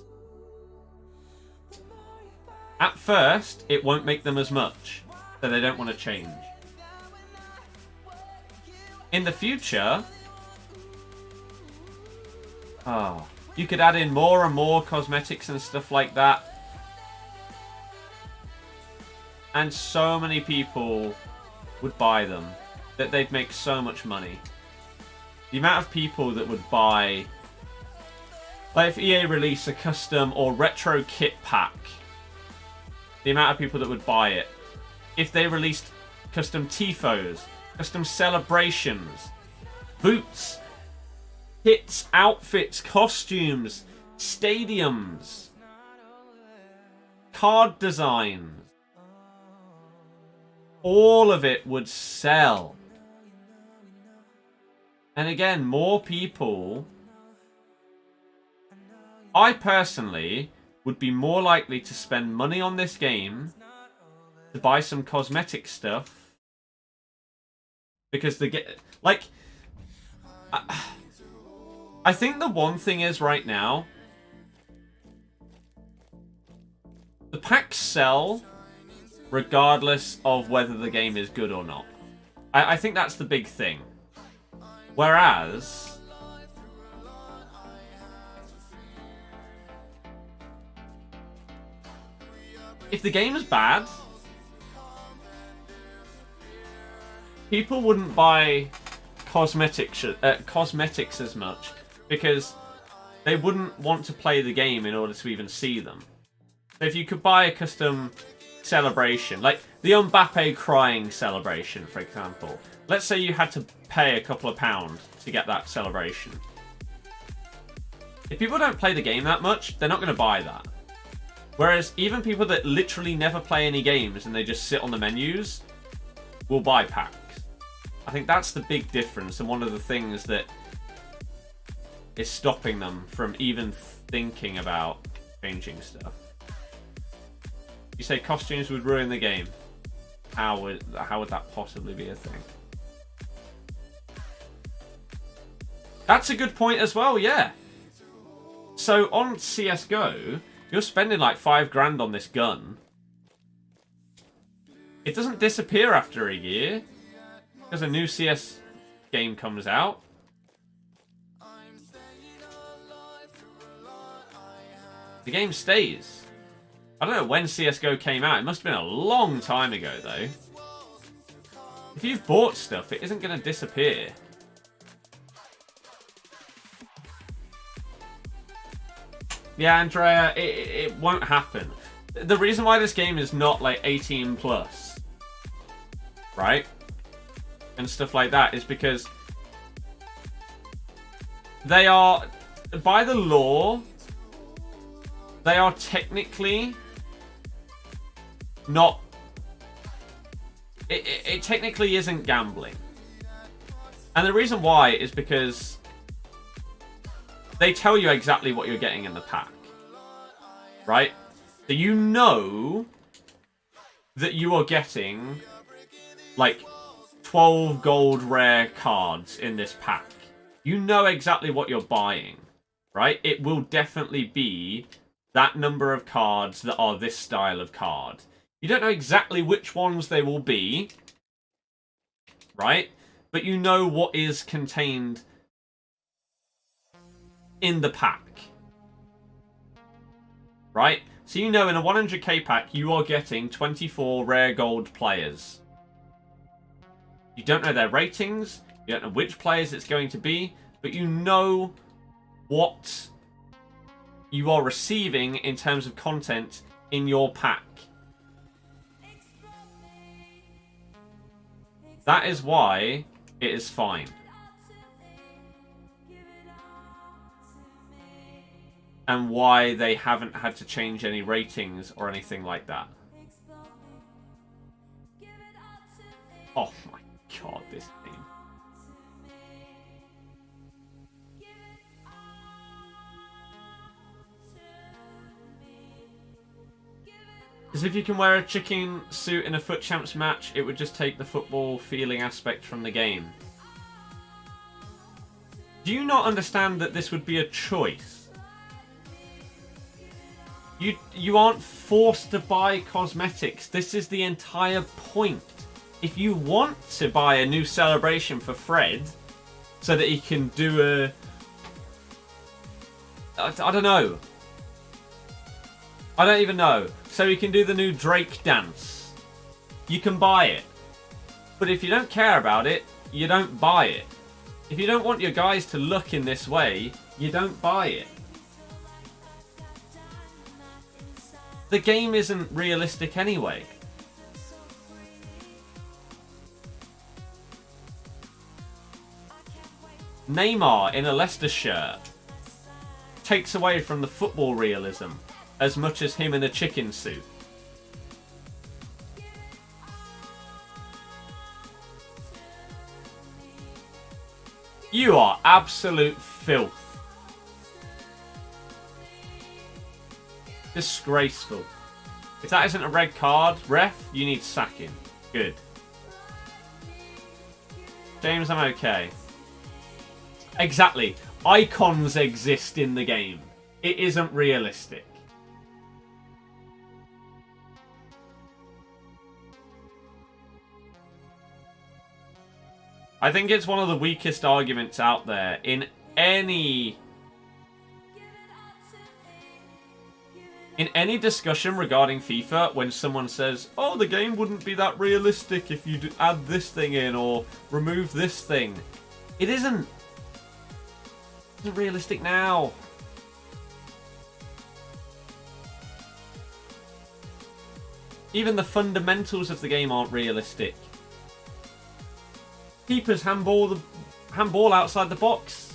Speaker 1: at first, it won't make them as much, so they don't want to change. In the future, you could add in more and more cosmetics and stuff like that. And so many people would buy them that they'd make so much money. The amount of people that would buy... like, if EA release a custom or retro kit pack, the amount of people that would buy it. If they released custom tifos, custom celebrations, boots, kits, outfits, costumes, stadiums, card designs, all of it would sell. And again, more people... I personally would be more likely to spend money on this game to buy some cosmetic stuff. Because like... I think the one thing is right now... the packs sell regardless of whether the game is good or not. I think that's the big thing. Whereas... if the game is bad, people wouldn't buy cosmetics as much because they wouldn't want to play the game in order to even see them. So if you could buy a custom celebration, like the Mbappe crying celebration, for example. Let's say you had to pay a couple of pounds to get that celebration. If people don't play the game that much, they're not going to buy that. Whereas even people that literally never play any games and they just sit on the menus will buy packs. I think that's the big difference and one of the things that is stopping them from even thinking about changing stuff. You say costumes would ruin the game. How would that possibly be a thing? That's a good point as well, yeah. So on CSGO, you're spending like $5 on this gun. It doesn't disappear after a year because a new CS game comes out. The game stays. I don't know when CSGO came out. It must have been a long time ago, though. If you've bought stuff, it isn't going to disappear. Yeah, Andrea, it won't happen. The reason why this game is not like 18 plus, right? And stuff like that is because they are, by the law, they are technically not... It technically isn't gambling. And the reason why is because they tell you exactly what you're getting in the pack. Right? So you know that you are getting like 12 gold rare cards in this pack. You know exactly what you're buying. Right? It will definitely be that number of cards that are this style of card. You don't know exactly which ones they will be, right? But you know what is contained in the pack, right? So you know in a 100k pack, you are getting 24 rare gold players. You don't know their ratings, you don't know which players it's going to be, but you know what you are receiving in terms of content in your pack. That is why it is fine. And why they haven't had to change any ratings or anything like that. Oh my god, this game. Because if you can wear a chicken suit in a FUT Champs match, it would just take the football feeling aspect from the game. Do you not understand that this would be a choice? You aren't forced to buy cosmetics. This is the entire point. If you want to buy a new celebration for Fred, so that he can do I don't know. I don't even know. So he can do the new Drake dance. You can buy it. But if you don't care about it, you don't buy it. If you don't want your guys to look in this way, you don't buy it. The game isn't realistic anyway. Neymar in a Leicester shirt. takes away from the football realism as much as him in a chicken suit. You are absolute filth. Disgraceful. If that isn't a red card, ref, you need sacking. Good. James, I'm okay. Exactly. Icons exist in the game. It isn't realistic. I think it's one of the weakest arguments out there in any discussion regarding FIFA when someone says, oh, the game wouldn't be that realistic if you add this thing in or remove this thing. It isn't. It's realistic now. Even the fundamentals of the game aren't realistic. Keepers handball outside the box.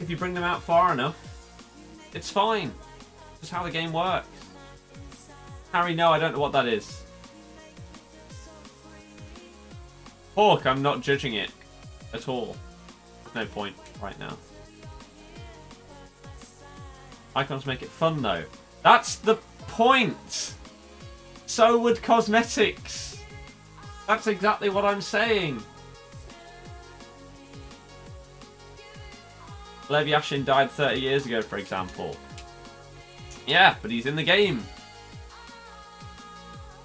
Speaker 1: If you bring them out far enough, it's fine. That's how the game works. Harry, no, I don't know what that is. Hawk, I'm not judging it at all. There's no point right now. Icons make it fun though. That's the point. So would cosmetics. That's exactly what I'm saying. Lev Yashin died 30 years ago, for example. Yeah, but he's in the game.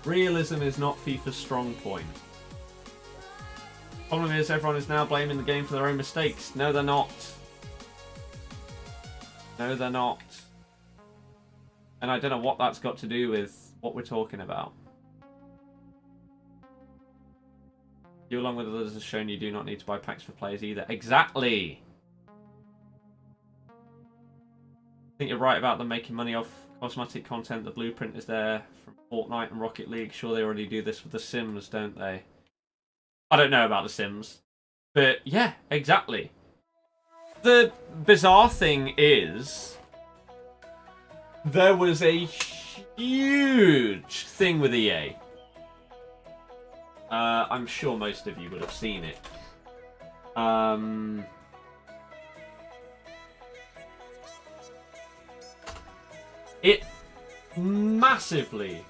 Speaker 1: Realism is not FIFA's strong point. Problem is, everyone is now blaming the game for their own mistakes. No, they're not. No, they're not. And I don't know what that's got to do with what we're talking about. You, along with others, has shown you do not need to buy packs for players either. Exactly! I think you're right about them making money off cosmetic content. The blueprint is there from Fortnite and Rocket League. Sure, they already do this with the Sims, don't they? I don't know about the Sims. But yeah, exactly. The bizarre thing is, there was a huge thing with EA. I'm sure most of you would have seen it. It massively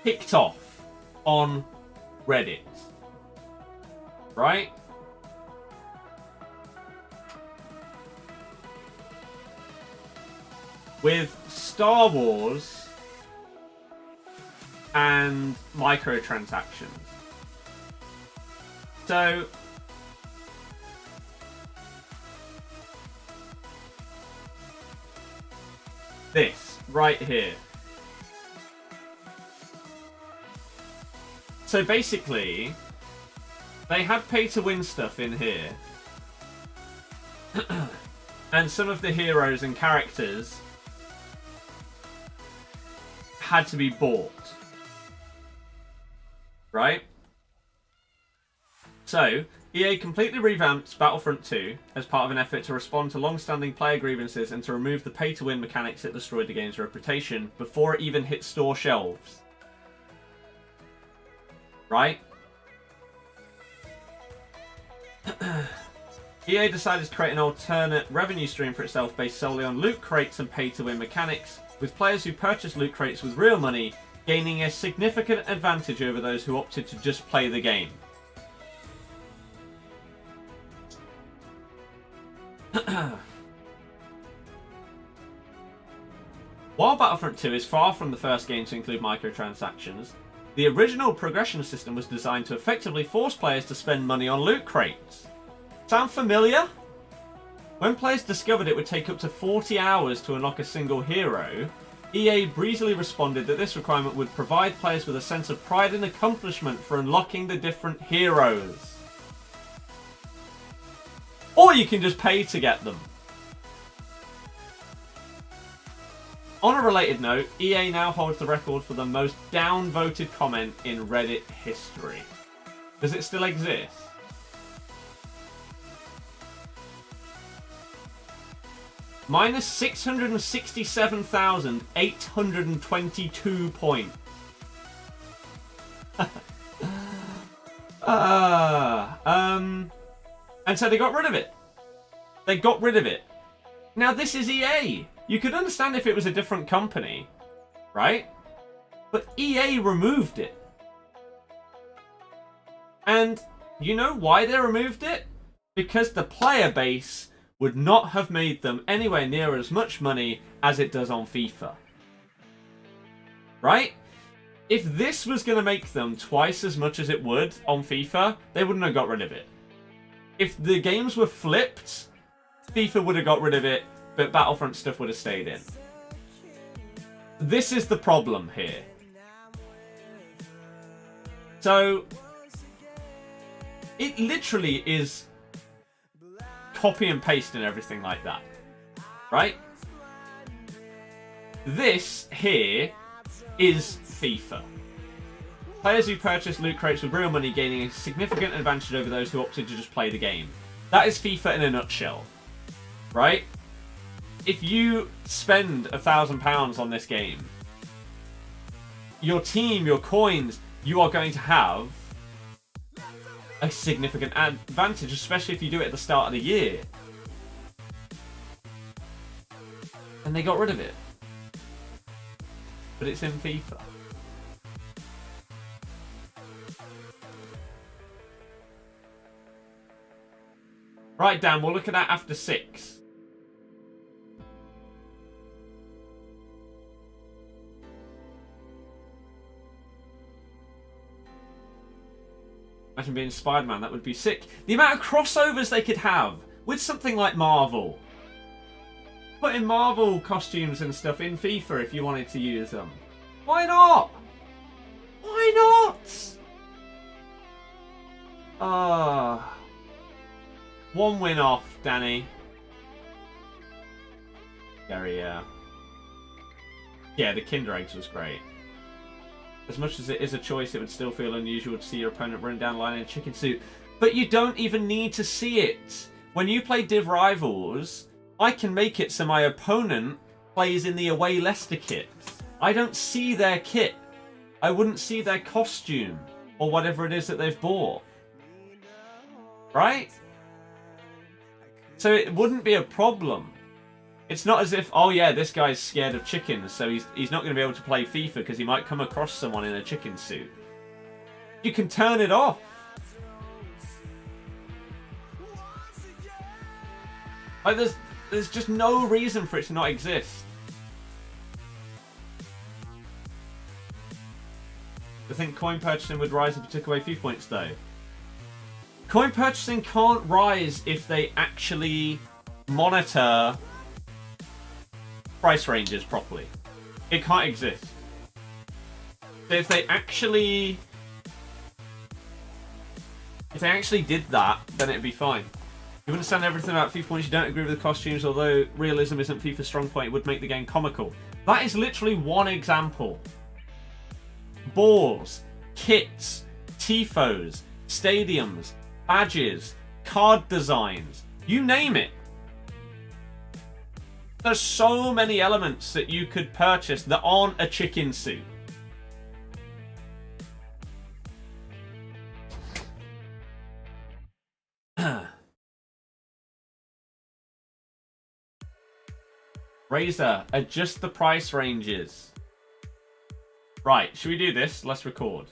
Speaker 1: kicked off on Reddit, right? With Star Wars and microtransactions. So, this right here. So basically, they had pay-to-win stuff in here. And some of the heroes and characters had to be bought. Right? So, EA completely revamped Battlefront 2 as part of an effort to respond to long-standing player grievances and to remove the pay-to-win mechanics that destroyed the game's reputation before it even hit store shelves. Right? EA decided to create an alternate revenue stream for itself based solely on loot crates and pay-to-win mechanics, with players who purchased loot crates with real money gaining a significant advantage over those who opted to just play the game. While Battlefront 2 is far from the first game to include microtransactions, the original progression system was designed to effectively force players to spend money on loot crates. Sound familiar? When players discovered it would take up to 40 hours to unlock a single hero, EA breezily responded that this requirement would provide players with a sense of pride and accomplishment for unlocking the different heroes. Or you can just pay to get them. On a related note, EA now holds the record for the most downvoted comment in Reddit history. Does it still exist? Minus 667,822 points. And so they got rid of it. They got rid of it. Now this is EA. You could understand if it was a different company, right? But EA removed it. And you know why they removed it? Because the player base would not have made them anywhere near as much money as it does on FIFA. Right? If this was going to make them twice as much as it would on FIFA, they wouldn't have got rid of it. If the games were flipped, FIFA would have got rid of it, but Battlefront stuff would have stayed in. This is the problem here. So, it literally is copy and paste and everything like that. Right? This here is FIFA. Players who purchase loot crates with real money gaining a significant advantage over those who opted to just play the game. That is FIFA in a nutshell. Right? If you spend £1,000 on this game, your team, your coins, you are going to have a significant advantage, especially if you do it at the start of the year. And they got rid of it. But it's in FIFA. Right, Dan, we'll look at that after 6. Imagine being Spider-Man, that would be sick. The amount of crossovers they could have with something like Marvel. Putting Marvel costumes and stuff in FIFA if you wanted to use them. Why not? Why not? One win off, Danny. Gary, yeah. Yeah, the Kinder Eggs was great. As much as it is a choice, it would still feel unusual to see your opponent run down the line in a chicken suit. But you don't even need to see it. When you play Div Rivals, I can make it so my opponent plays in the away Leicester kit. I don't see their kit. I wouldn't see their costume or whatever it is that they've bought. Right? So it wouldn't be a problem. It's not as if, oh yeah, this guy's scared of chickens, so he's not going to be able to play FIFA because he might come across someone in a chicken suit. You can turn it off. Like there's just no reason for it to not exist. I think coin purchasing would rise if you took away FIFA points though. Coin purchasing can't rise if they actually monitor price ranges properly. It can't exist. So if they actually did that, then it'd be fine. You understand everything about FIFA points, you don't agree with the costumes, although realism isn't FIFA's strong point, it would make the game comical. That is literally one example. Balls, kits, tifos, stadiums, badges, card designs, you name it. There's so many elements that you could purchase that aren't a chicken suit. Razor, adjust the price ranges. Right, should we do this? Let's record.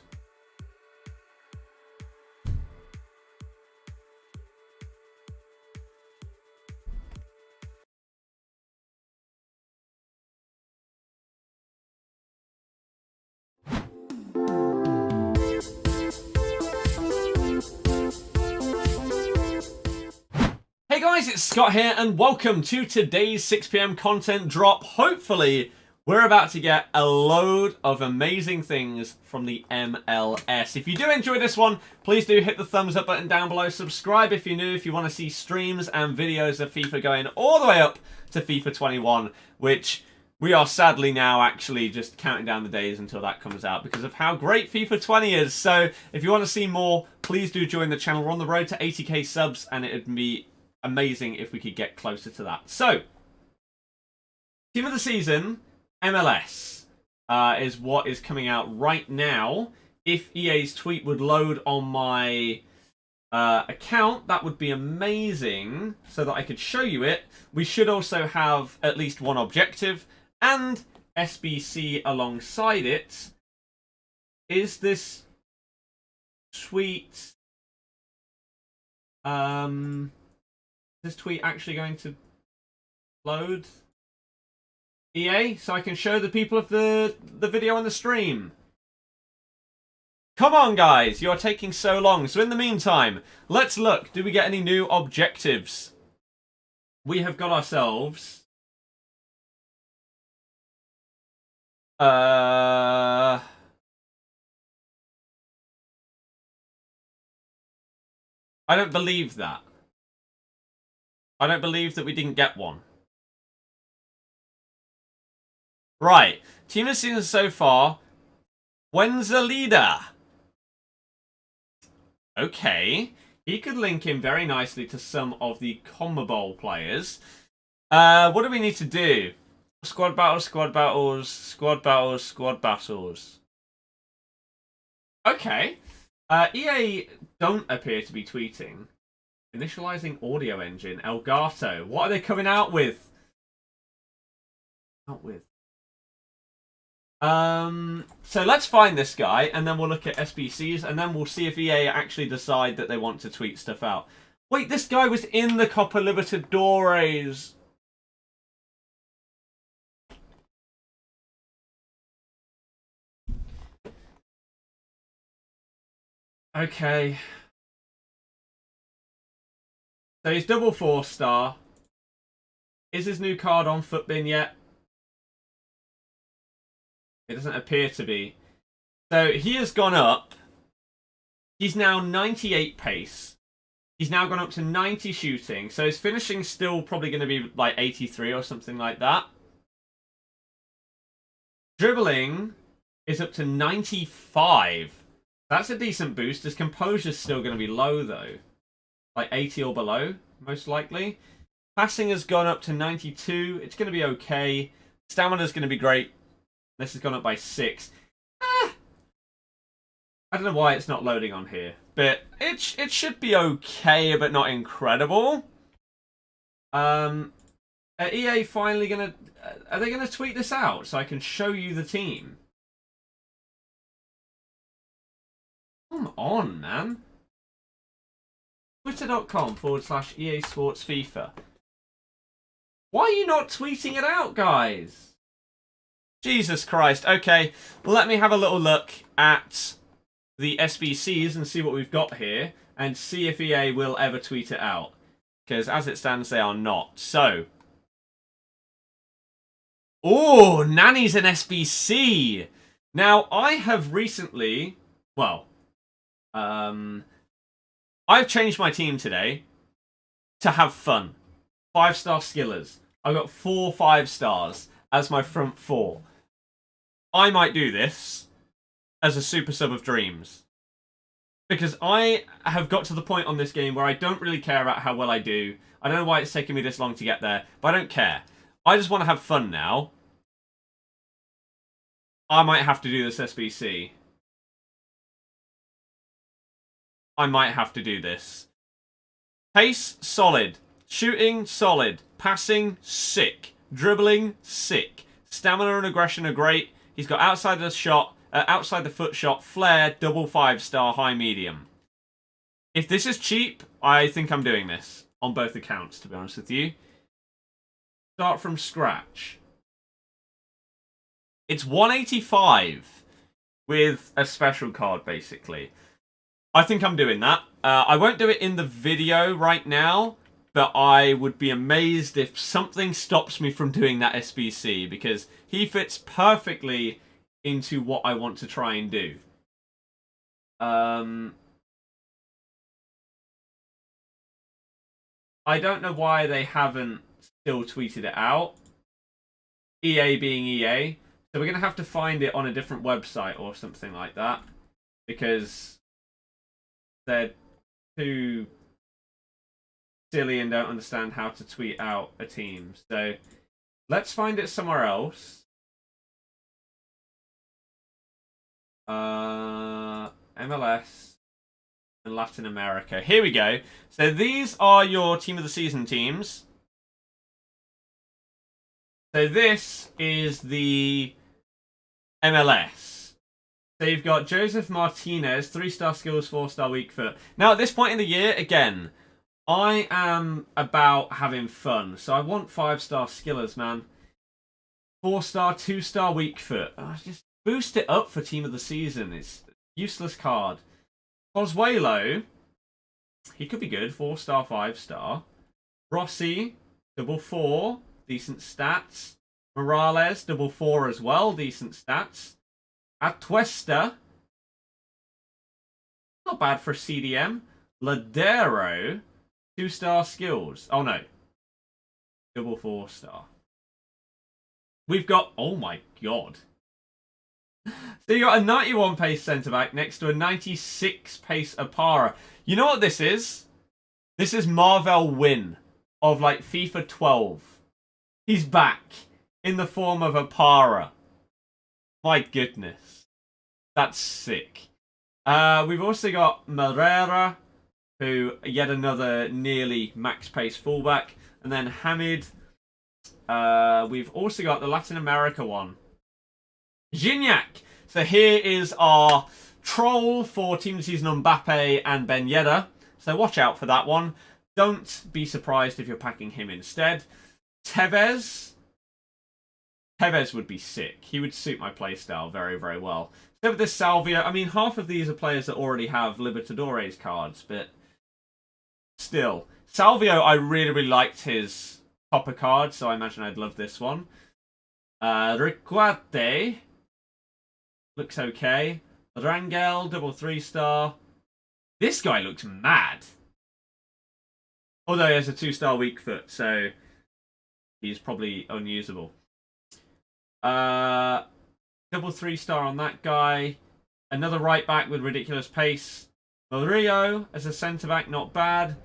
Speaker 1: Hey guys, it's Scott here and welcome to today's 6 PM content drop. Hopefully, we're about to get a load of amazing things from the MLS. If you do enjoy this one, please do hit the thumbs up button down below. Subscribe if you're new, if you want to see streams and videos of FIFA going all the way up to FIFA 21, which we are sadly now actually just counting down the days until that comes out because of how great FIFA 20 is. So if you want to see more please do join the channel. We're on the road to 80k subs, and it'd be amazing if we could get closer to that. So, Team of the Season, MLS, is what is coming out right now. If EA's tweet would load on my account, that would be amazing, so that I could show you it. We should also have at least one objective, and SBC alongside it. Is this tweet actually going to load? EA, so I can show the people of the video on the stream. Come on, guys, you're taking so long. So in the meantime, let's look. Do we get any new objectives? We have got ourselves I don't believe that. I don't believe that we didn't get one. Right. Team of the Season so far. When's the leader? Okay. He could link in very nicely to some of the CONMEBOL players. What do we need to do? Squad battles, squad battles, squad battles, squad battles. Okay. EA don't appear to be tweeting. Initializing audio engine, Elgato. What are they coming out with? So let's find this guy, and then we'll look at SBCs, and then we'll see if EA actually decide that they want to tweet stuff out. Wait, this guy was in the Copa Libertadores. Okay. So he's double 4-star. Is his new card on Futbin yet? It doesn't appear to be. So he has gone up. He's now 98 pace. He's now gone up to 90 shooting. So his finishing's still probably going to be like 83 or something like that. Dribbling is up to 95. That's a decent boost. His composure's still going to be low though. Like 80 or below, most likely. Passing has gone up to 92. It's going to be okay. Stamina's going to be great. This has gone up by 6. I don't know why it's not loading on here. But it should be okay, but not incredible. Are EA finally going to... Are they going to tweet this out so I can show you the team? Come on, man. Twitter.com/EA Sports FIFA. Why are you not tweeting it out, guys? Jesus Christ. Okay, let me have a little look at the SBCs and see what we've got here, and see if EA will ever tweet it out. Because as it stands, they are not. So. Oh, Nani's an SBC. Now, I have recently... Well... I've changed my team today to have fun. 5-star skillers. I've got 4 5-stars as my front 4. I might do this as a super sub of dreams. Because I have got to the point on this game where I don't really care about how well I do. I don't know why it's taking me this long to get there, but I don't care. I just want to have fun now. I might have to do this SBC. I might have to do this. Pace, solid. Shooting, solid. Passing, sick. Dribbling, sick. Stamina and aggression are great. He's got outside the foot shot, flair, double 5-star, high, medium. If this is cheap, I think I'm doing this. On both accounts, to be honest with you. Start from scratch. It's 185 with a special card, basically. I think I'm doing that. I won't do it in the video right now, but I would be amazed if something stops me from doing that SBC, because he fits perfectly into what I want to try and do. I don't know why they haven't still tweeted it out. EA being EA. So we're going to have to find it on a different website or something like that, because... they're too silly and don't understand how to tweet out a team. So let's find it somewhere else. MLS and Latin America. Here we go. So these are your team of the season teams. So this is the MLS. So you've got Joseph Martinez, 3-star skills, 4-star weak foot. Now at this point in the year, again, I am about having fun. So I want 5-star skillers, man. 4-star, 2-star weak foot. Just boost it up for team of the season. It's a useless card. Pozuelo, he could be good. 4-star, 5-star. Rossi, double 4. Decent stats. Morales, double 4 as well. Decent stats. Atuesta, not bad for a CDM. Ladero, 2-star skills. Oh no. Double 4-star. We've got, oh my god. So you got a 91 pace centre-back next to a 96 pace Apara. You know what this is? This is Marvel Win of like FIFA 12. He's back in the form of Apara. My goodness. That's sick. We've also got Marrera, who yet another nearly max pace fullback. And then Hamid. We've also got the Latin America one. Gignac. So here is our troll for Team of the Season Mbappe and Ben Yedder. So watch out for that one. Don't be surprised if you're packing him instead. Tevez. Tevez would be sick. He would suit my playstyle very, very well. So with this Salvia, I mean, half of these are players that already have Libertadores cards, but still. Salvio, I really, really liked his copper card, so I imagine I'd love this one. Riquate. Looks okay. Rangel, double 3-star. This guy looks mad. Although he has a 2-star weak foot, so he's probably unusable. Double 3-star on that guy. Another right back with ridiculous pace. Murillo as a centre back, not bad.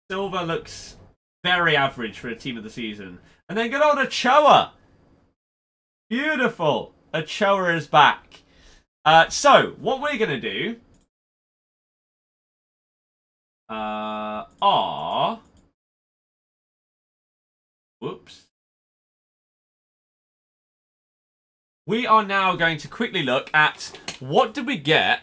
Speaker 1: Silva looks very average for a team of the season. And then good old Ochoa. Beautiful. Ochoa is back. So what we're gonna do are whoops. We are now going to quickly look at what did we get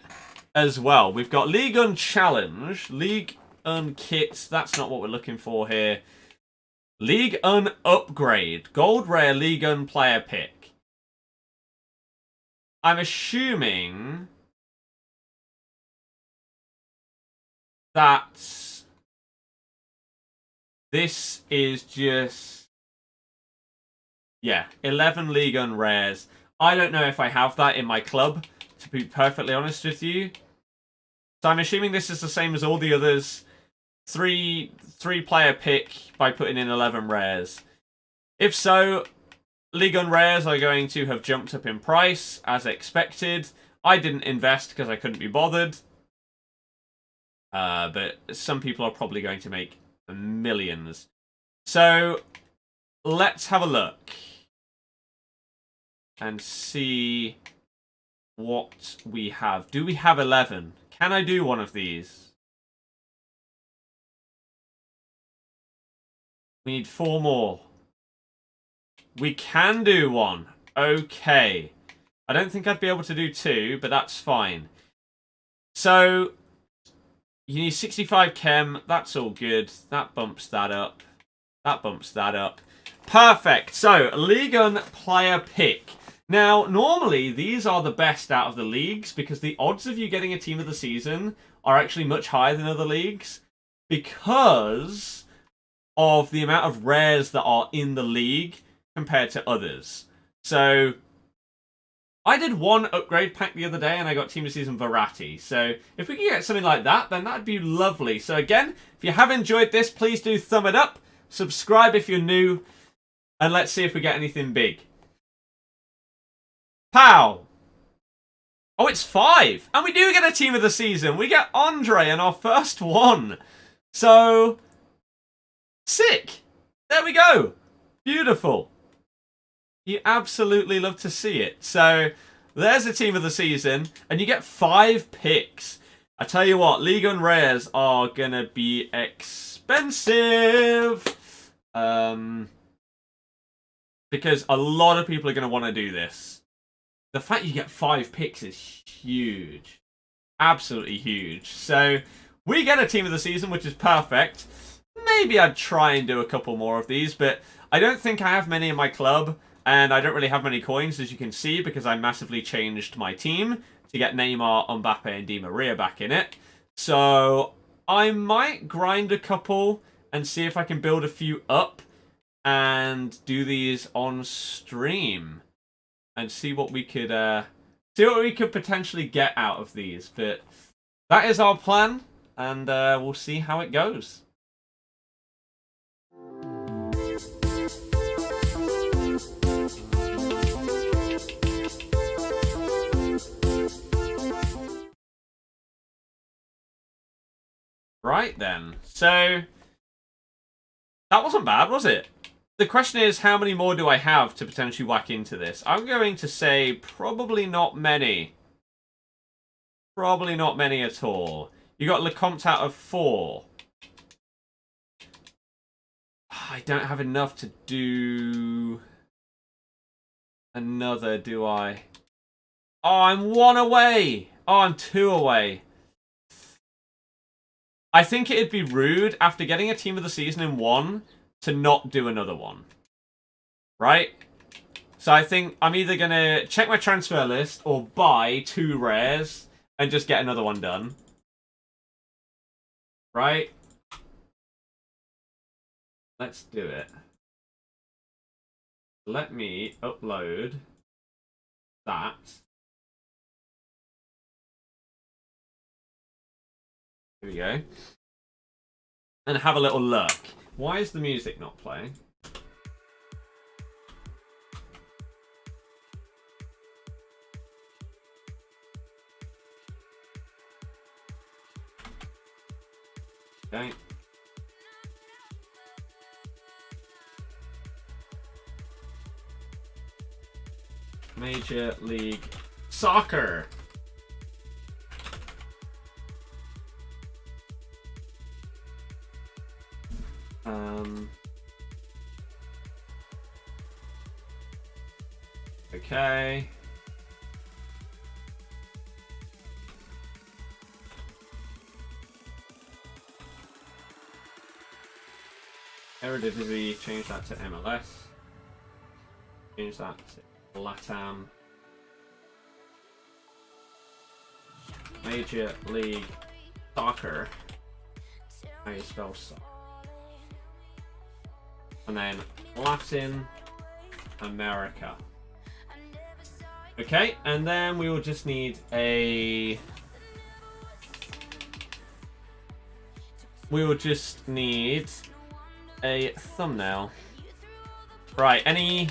Speaker 1: as well. We've got League Un Challenge, League Un Kits. That's not what we're looking for here. League Un Upgrade, Gold Rare League Un Player Pick. I'm assuming that this is just, yeah, 11 League Un Rares. I don't know if I have that in my club, to be perfectly honest with you. So I'm assuming this is the same as all the others. Three player pick by putting in 11 rares. If so, League Un Rares are going to have jumped up in price, as expected. I didn't invest because I couldn't be bothered. But some people are probably going to make millions. So, let's have a look. And see what we have. Do we have 11? Can I do one of these? We need 4 more. We can do one. Okay. I don't think I'd be able to do 2, but that's fine. So, you need 65 chem. That's all good. That bumps that up. That bumps that up. Perfect. So, League Un player pick. Now, normally, these are the best out of the leagues because the odds of you getting a team of the season are actually much higher than other leagues because of the amount of rares that are in the league compared to others. So, I did one upgrade pack the other day and I got Team of the Season Verratti. So, if we can get something like that, then that'd be lovely. So again, if you have enjoyed this, please do thumb it up. Subscribe if you're new. And let's see if we get anything big. Pow! Oh, it's 5. And we do get a team of the season. We get Andre in our first one. So, sick. There we go. Beautiful. You absolutely love to see it. So, there's a team of the season. And you get 5 picks. I tell you what, Liga and Rares are going to be expensive. Because a lot of people are going to want to do this. The fact you get 5 picks is huge. Absolutely huge. So, we get a team of the season, which is perfect. Maybe I'd try and do a couple more of these, but I don't think I have many in my club, and I don't really have many coins, as you can see, because I massively changed my team to get Neymar, Mbappe, and Di Maria back in it. So, I might grind a couple and see if I can build a few up and do these on stream. And see what we could potentially get out of these. But that is our plan, and we'll see how it goes. Right then. So that wasn't bad, was it? The question is, how many more do I have to potentially whack into this? I'm going to say probably not many. Probably not many at all. You got Lecomte out of 4. I don't have enough to do another, do I? Oh, I'm 1 away. Oh, I'm 2 away. I think it'd be rude after getting a team of the season in 1 to not do another one. Right? So I think I'm either going to check my transfer list or buy 2 rares and just get another one done. Right? Let's do it. Let me upload that. Here we go. And have a little look. Why is the music not playing? Okay. Major League Soccer. Okay. Eredivisie, change that to MLS. Change that to LATAM. Major League Soccer. How you spell soccer? And then Latin America. Okay, and then we will just need a... We will just need a thumbnail. Right, any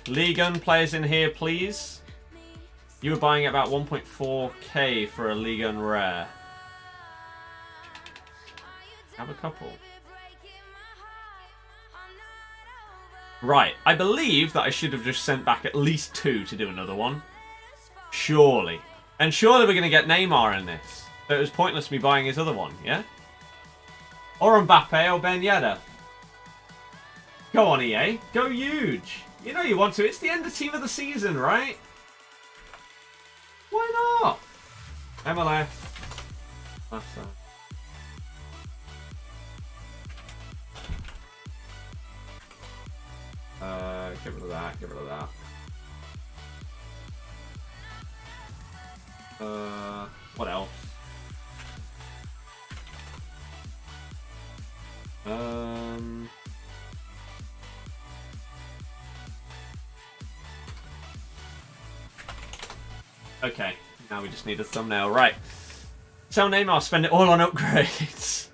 Speaker 1: Ligue 1 players in here, please? You were buying about 1.4k for a Ligue 1 rare. Have a couple. Right, I believe that I should have just sent back at least 2 to do another one. Surely. And surely we're going to get Neymar in this. So it was pointless me buying his other one, yeah? Or Mbappe or Ben Yedder. Go on, EA. Go huge. You know you want to. It's the end of team of the season, right? Why not? MLS. That's get rid of that, get rid of that. What else? Okay, now we just need a thumbnail. Right. Tell Neymar, spend it all on upgrades.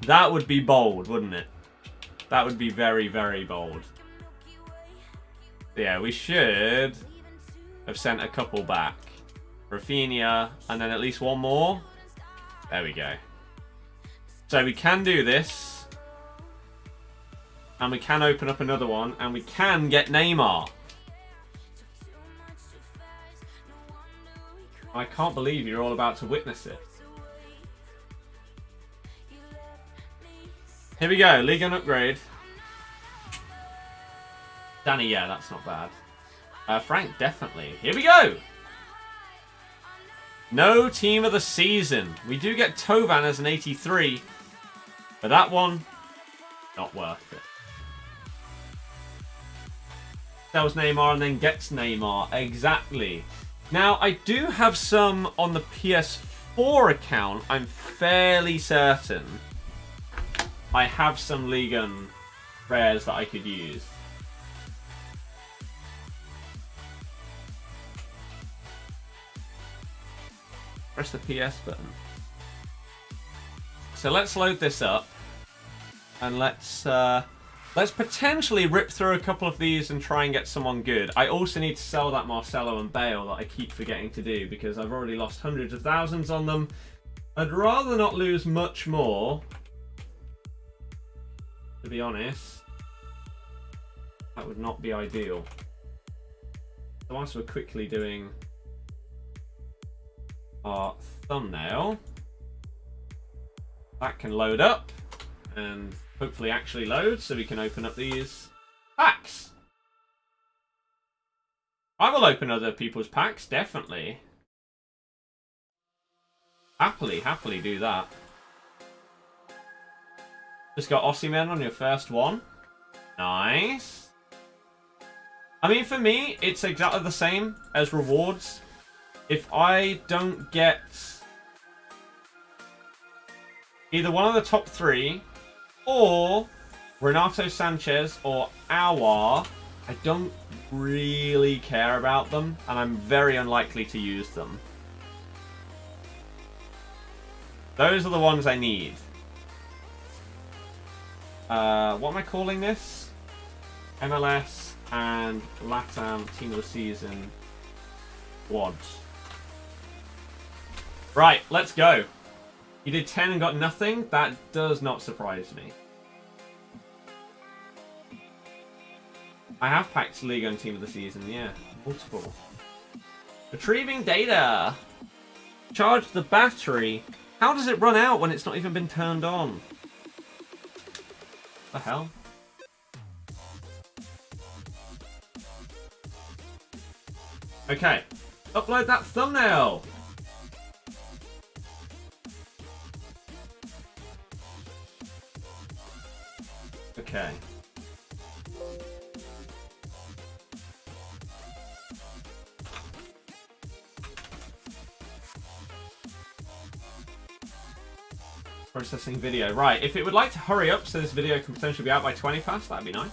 Speaker 1: That would be bold, wouldn't it? That would be very, very bold. Yeah, we should have sent a couple back. Rafinha, and then at least one more. There we go. So we can do this. And we can open up another one, and we can get Neymar. I can't believe you're all about to witness it. Here we go, League and upgrade. Danny, yeah, that's not bad. Frank, definitely. Here we go! No team of the season. We do get Tovan as an 83, but that one, not worth it. Sells Neymar and then gets Neymar. Exactly. Now, I do have some on the PS4 account. I'm fairly certain I have some Ligue 1 rares that I could use. Press the PS button. So let's load this up. And let's potentially rip through a couple of these and try and get someone good. I also need to sell that Marcelo and Bale that I keep forgetting to do because I've already lost hundreds of thousands on them. I'd rather not lose much more, to be honest. That would not be ideal. So whilst we're quickly doing our thumbnail, that can load up and hopefully actually load so we can open up these packs. I will open other people's packs, definitely. Happily do that. Just got Osimhen on your first one. Nice. I mean, for me, it's exactly the same as rewards. If I don't get either one of the top three, or Renato Sanchez or Aouar, I don't really care about them, and I'm very unlikely to use them. Those are the ones I need. What am I calling this? MLS and LATAM Team of the Season quads. Right, let's go. You did 10 and got nothing? That does not surprise me. I have packed Ligue 1 Team of the Season, yeah. Multiple. Retrieving data. Charge the battery. How does it run out when it's not even been turned on? What the hell? Okay. Upload that thumbnail. Okay. Processing video. Right, if it would like to hurry up so this video can potentially be out by 20 past, that'd be nice.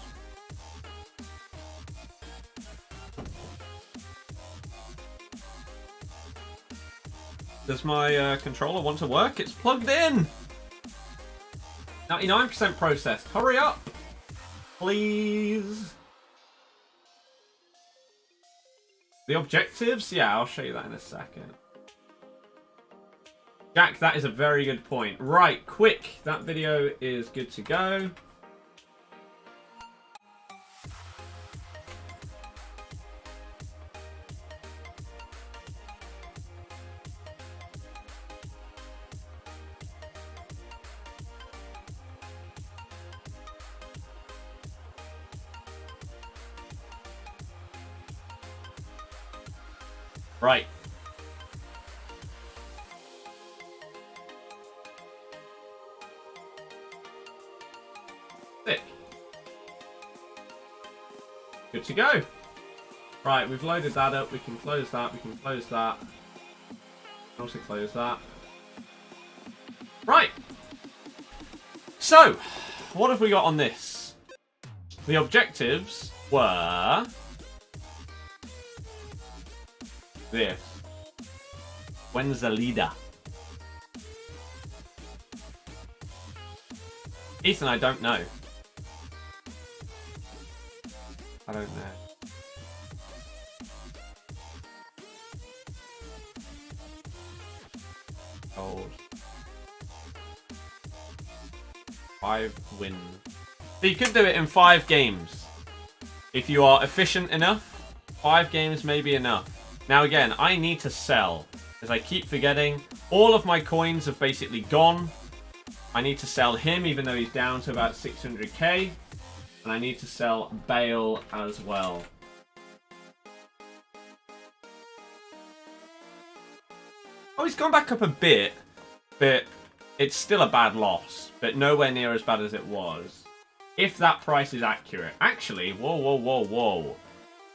Speaker 1: Does my controller want to work? It's plugged in! 99% processed. Hurry up! Please! The objectives? Yeah, I'll show you that in a second. Jack, that is a very good point. Right, quick. That video is good to go. Right. Sick. Good to go. Right, we've loaded that up. We can close that. We can close that. Also close that. Right. So, what have we got on this? The objectives were this. When's the leader? Ethan, I don't know. I don't know. Gold. 5 wins. So you could do it in 5 games. If you are efficient enough, 5 games may be enough. Now again, I need to sell. As I keep forgetting, all of my coins have basically gone. I need to sell him, even though he's down to about 600k. And I need to sell Bale as well. Oh, he's gone back up a bit, but it's still a bad loss, but nowhere near as bad as it was. If that price is accurate. Actually, whoa.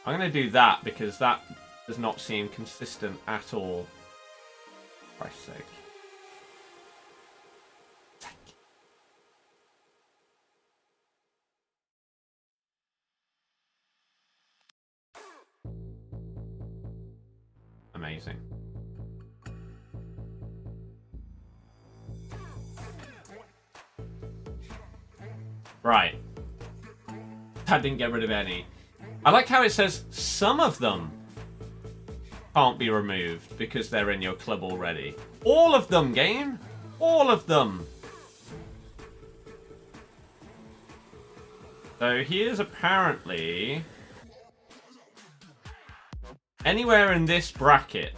Speaker 1: I'm going to do that because that does not seem consistent at all. For Christ's sake. Amazing. Right. That didn't get rid of any. I like how it says some of them can't be removed because they're in your club already. All of them, game. All of them. So here's apparently anywhere in this bracket.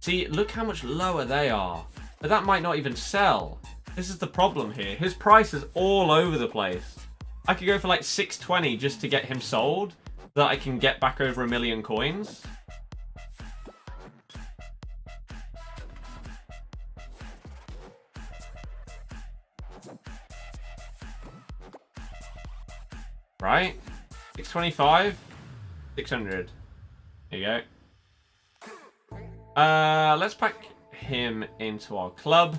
Speaker 1: See, look how much lower they are. But that might not even sell. This is the problem here. His price is all over the place. I could go for like 620 just to get him sold, so that I can get back over 1 million coins. Right? 625, 600. There you go. Let's pack him into our club.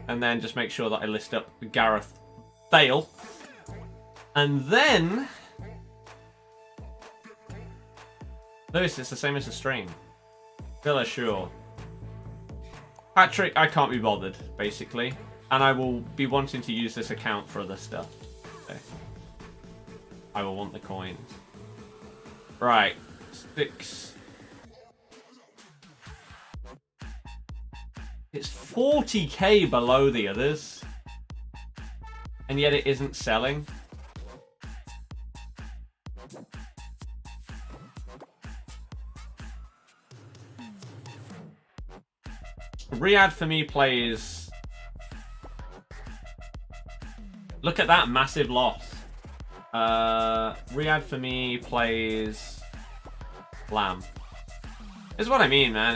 Speaker 1: And then just make sure that I list up Gareth Bale. And then... Lewis, it's the same as the stream. Villa, sure. Patrick, I can't be bothered, basically. And I will be wanting to use this account for other stuff. So I will want the coins. Right. 6... It's 40k below the others. And yet it isn't selling. Riyadh for me plays... Look at that massive loss. Riyadh for me plays... Lamb. This is what I mean, man.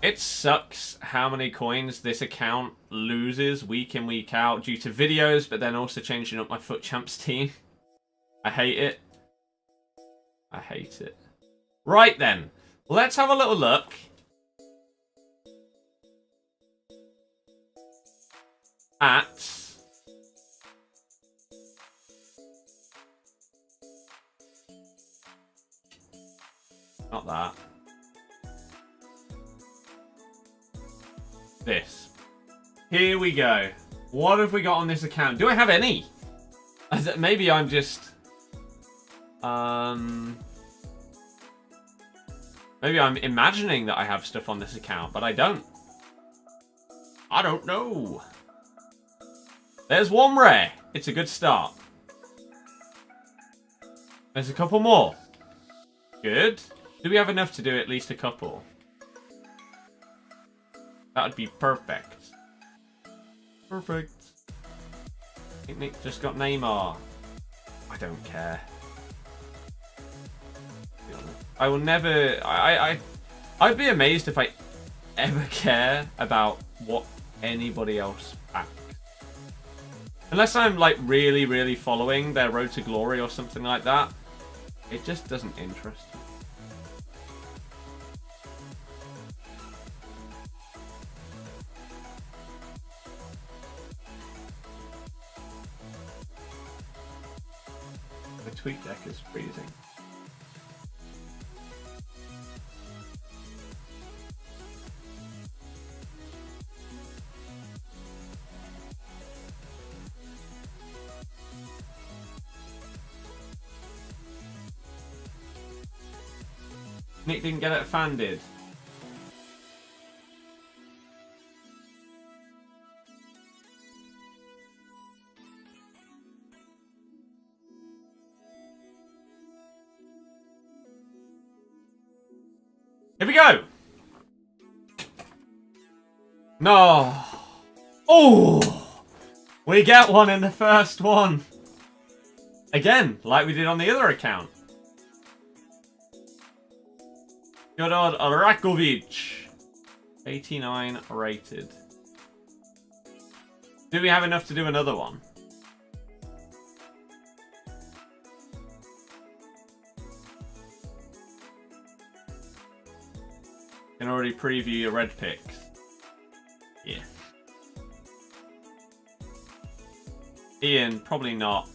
Speaker 1: It sucks how many coins this account loses week in, week out due to videos, but then also changing up my FUT Champs team. I hate it. I hate it. Right then, let's have a little look. At... Not that. This. Here we go. What have we got on this account? Do I have any? Maybe I'm just... Maybe I'm imagining that I have stuff on this account, but I don't. I don't know. There's one rare. It's a good start. There's a couple more. Good. Do we have enough to do at least a couple? That would be perfect. Perfect. I think Nick just got Neymar. I don't care. I will never... I'd be amazed if I ever care about what anybody else packs. Unless I'm like really, really following their road to glory or something like that. It just doesn't interest me. The tweet deck is freezing. Nick didn't get it, fan did. Here we go. No. Oh, we get one in the first one. Again, like we did on the other account. Fyodor Rakovic. 89 rated. Do we have enough to do another one? Can already preview your red picks. Yeah. Ian, probably not.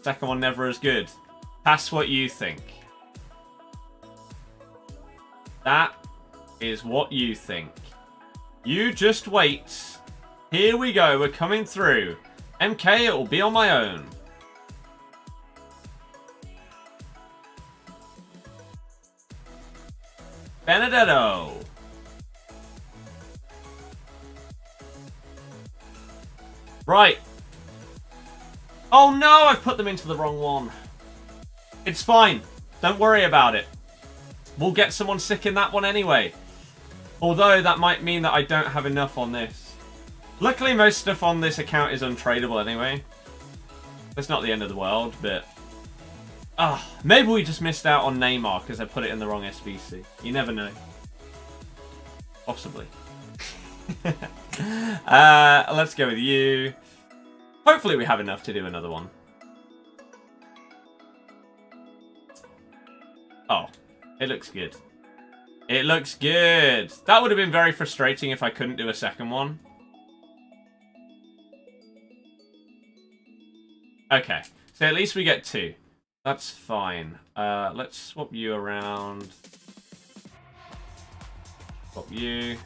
Speaker 1: Second one never as good. That's what you think. That is what you think. You just wait. Here we go. We're coming through. MK, it will be on my own. Benedetto. Right. Oh no, I've put them into the wrong one. It's fine. Don't worry about it. We'll get someone sick in that one anyway. Although that might mean that I don't have enough on this. Luckily, most stuff on this account is untradeable anyway. It's not the end of the world, but... maybe we just missed out on Neymar because I put it in the wrong SBC. You never know. Possibly. Let's go with you. Hopefully we have enough to do another one. Oh, it looks good. It looks good. That would have been very frustrating if I couldn't do a second one. Okay, so at least we get two. That's fine. Let's swap you around. Swap you.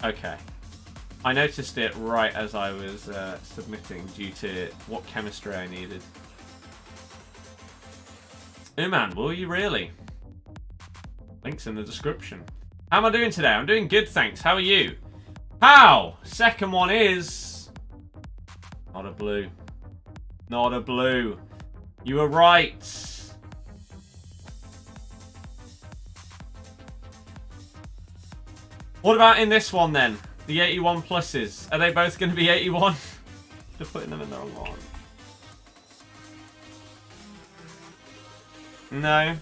Speaker 1: Okay. I noticed it right as I was submitting due to what chemistry I needed. Uman, will you really? Links in the description. How am I doing today? I'm doing good, thanks. How are you? How? Second one is... not a blue. Not a blue. You were right. What about in this one then? The 81 pluses. Are they both going to be 81? Just putting them in the wrong one. No.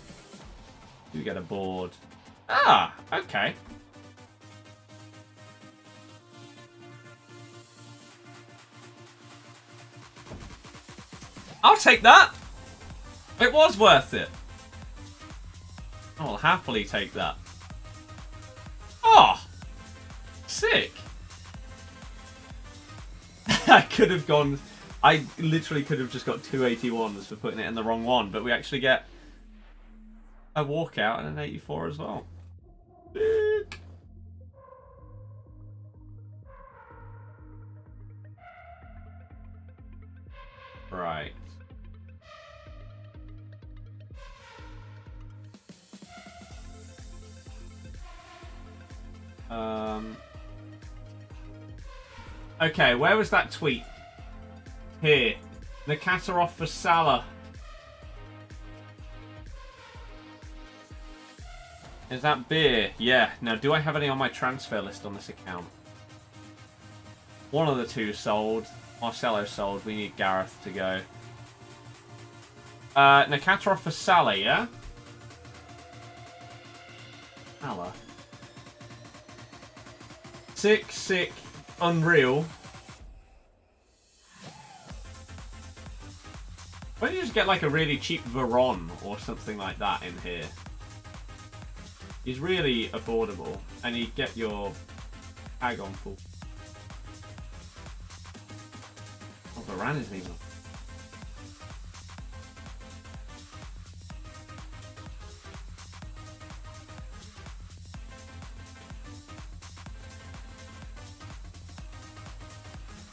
Speaker 1: You get a board. Ah, okay. I'll take that. It was worth it. I'll happily take that. Oh, sick. I could have gone... I literally could have just got 281s for putting it in the wrong one, but we actually get a walkout and an 84 as well. Sick. Right. Okay, where was that tweet? Here. Nakatarov for Salah. Is that beer? Yeah. Now, do I have any on my transfer list on this account? One of the two sold. Marcelo sold. We need Gareth to go. Nakatarov for Salah, yeah? Salah. Sick. Unreal. Why don't you just get like a really cheap Veron or something like that in here? He's really affordable, and you get your tag on full. Oh, Varane isn't even.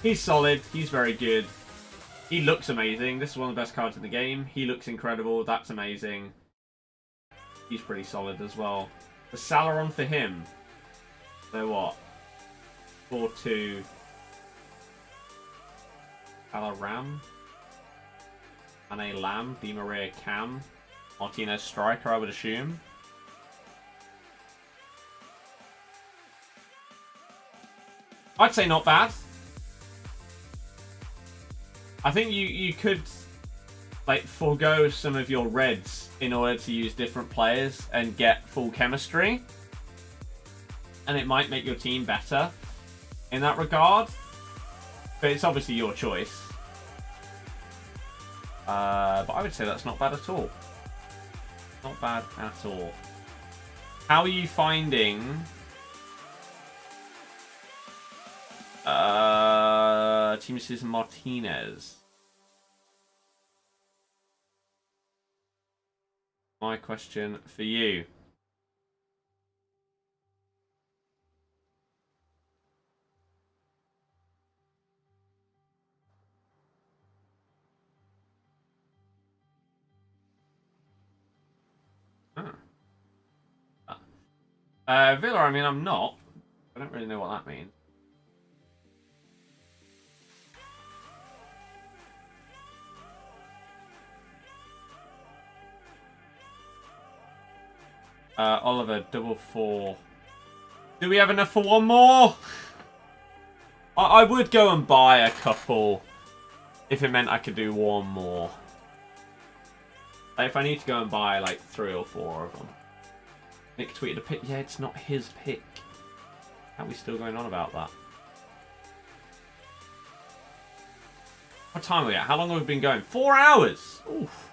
Speaker 1: He's solid. He's very good. He looks amazing. This is one of the best cards in the game. He looks incredible. That's amazing. He's pretty solid as well. The Salah on for him. So what? 4-2. Salah Ram? Ane Lam, Di Maria Cam, Martinez striker, I would assume. I'd say not bad. I think you could like forego some of your reds in order to use different players and get full chemistry, and it might make your team better in that regard. But it's obviously your choice. But I would say that's not bad at all. Not bad at all. How are you finding Team Season Martinez? My question for you. Villa, I mean, I'm not. I don't really know what that means. Oliver, double 4. Do we have enough for one more? I would go and buy a couple if it meant I could do one more. Like, if I need to go and buy like 3 or 4 of them. Nick tweeted a pick. Yeah, it's not his pick. How are we still going on about that? What time are we at? How long have we been going? 4 hours! Oof.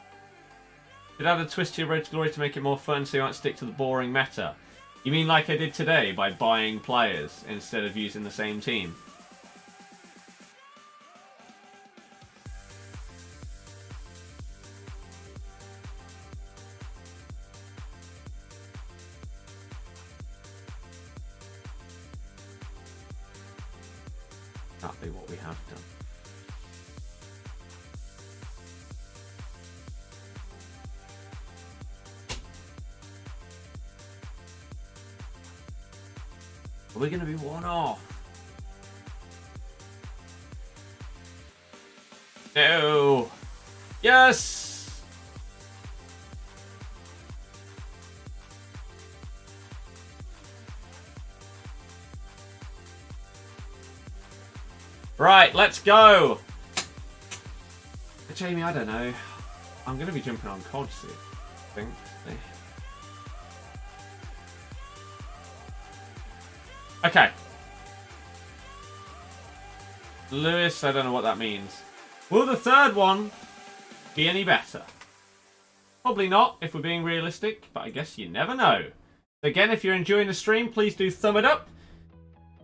Speaker 1: Did add a twist to your Road to Glory to make it more fun so you won't stick to the boring meta? You mean like I did today by buying players instead of using the same team? Exactly what we have done. Are we going to be one off? No. Yes. Right, let's go. Jamie, I don't know. I'm going to be jumping on COD soon, I think. Okay. Lewis, I don't know what that means. Will the third one be any better? Probably not, if we're being realistic, but I guess you never know. Again, if you're enjoying the stream, please do thumb it up.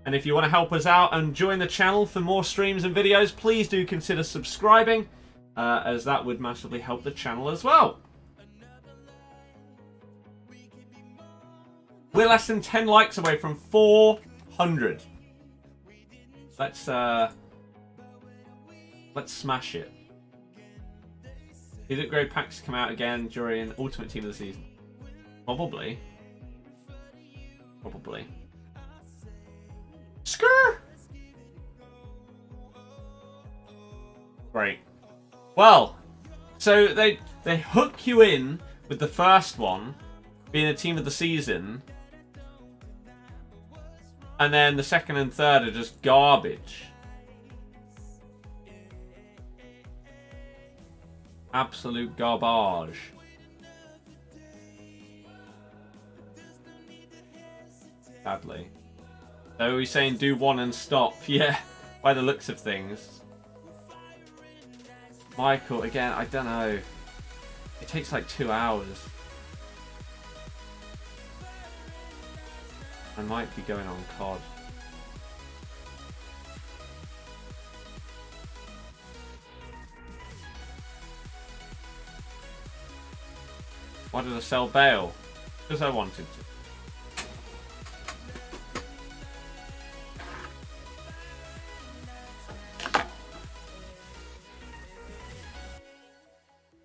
Speaker 1: And if you want to help us out and join the channel for more streams and videos, please do consider subscribing, as that would massively help the channel as well. We're less than 10 likes away from 400. Let's smash it. Do you think grade packs come out again during Ultimate Team of the Season? Probably. Probably. Skrr! Great. Well, so they hook you in with the first one being a Team of the Season, and then the second and third are just garbage. Absolute garbage. Sadly. So are we saying do one and stop? Yeah, by the looks of things. Michael, again, I don't know. It takes like 2 hours. I might be going on COD. Why did I sell Bale? Because I wanted to.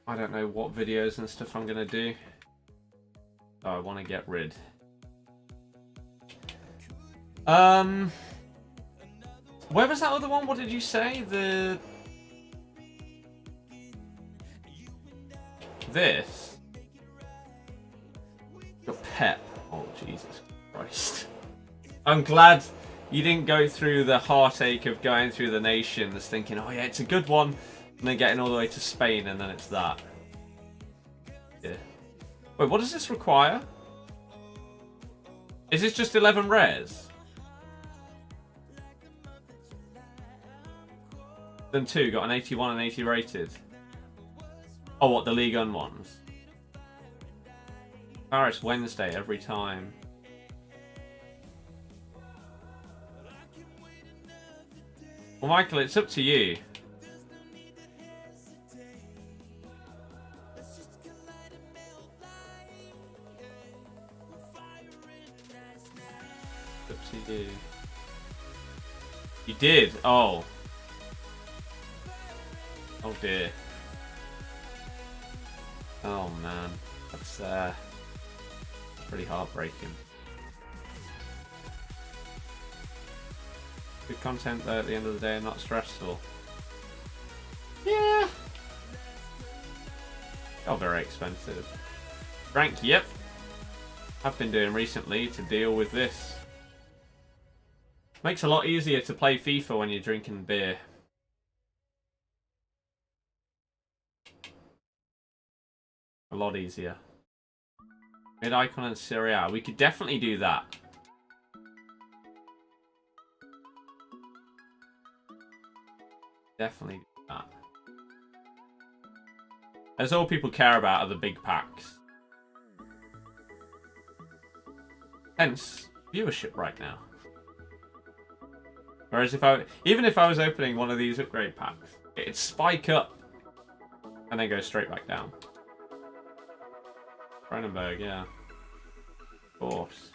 Speaker 1: I don't know what videos and stuff I'm going to do. Oh, I want to get rid. Where was that other one? What did you say? this. Your pep. Oh, Jesus Christ. I'm glad you didn't go through the heartache of going through the nations thinking, oh yeah, it's a good one, and then getting all the way to Spain, and then it's that. Yeah. Wait, what does this require? Is this just 11 rares? Then 2 got an 81 and 80 rated. Oh, what, the League One ones? Paris Wednesday every time. Well, Michael, it's up to you. Up to you. You did? Oh. Oh dear. Oh man. That's pretty heartbreaking. Good content though at the end of the day and not stressful. Yeah. Oh, very expensive. Rank, yep. I've been doing recently to deal with this. Makes it a lot easier to play FIFA when you're drinking beer. A lot easier. Mid icon and Serie A. We could definitely do that. Definitely do that. That's all people care about are the big packs. Hence, viewership right now. Whereas even if I was opening one of these upgrade packs, it'd spike up and then go straight back down. Cronenberg, yeah. Of course.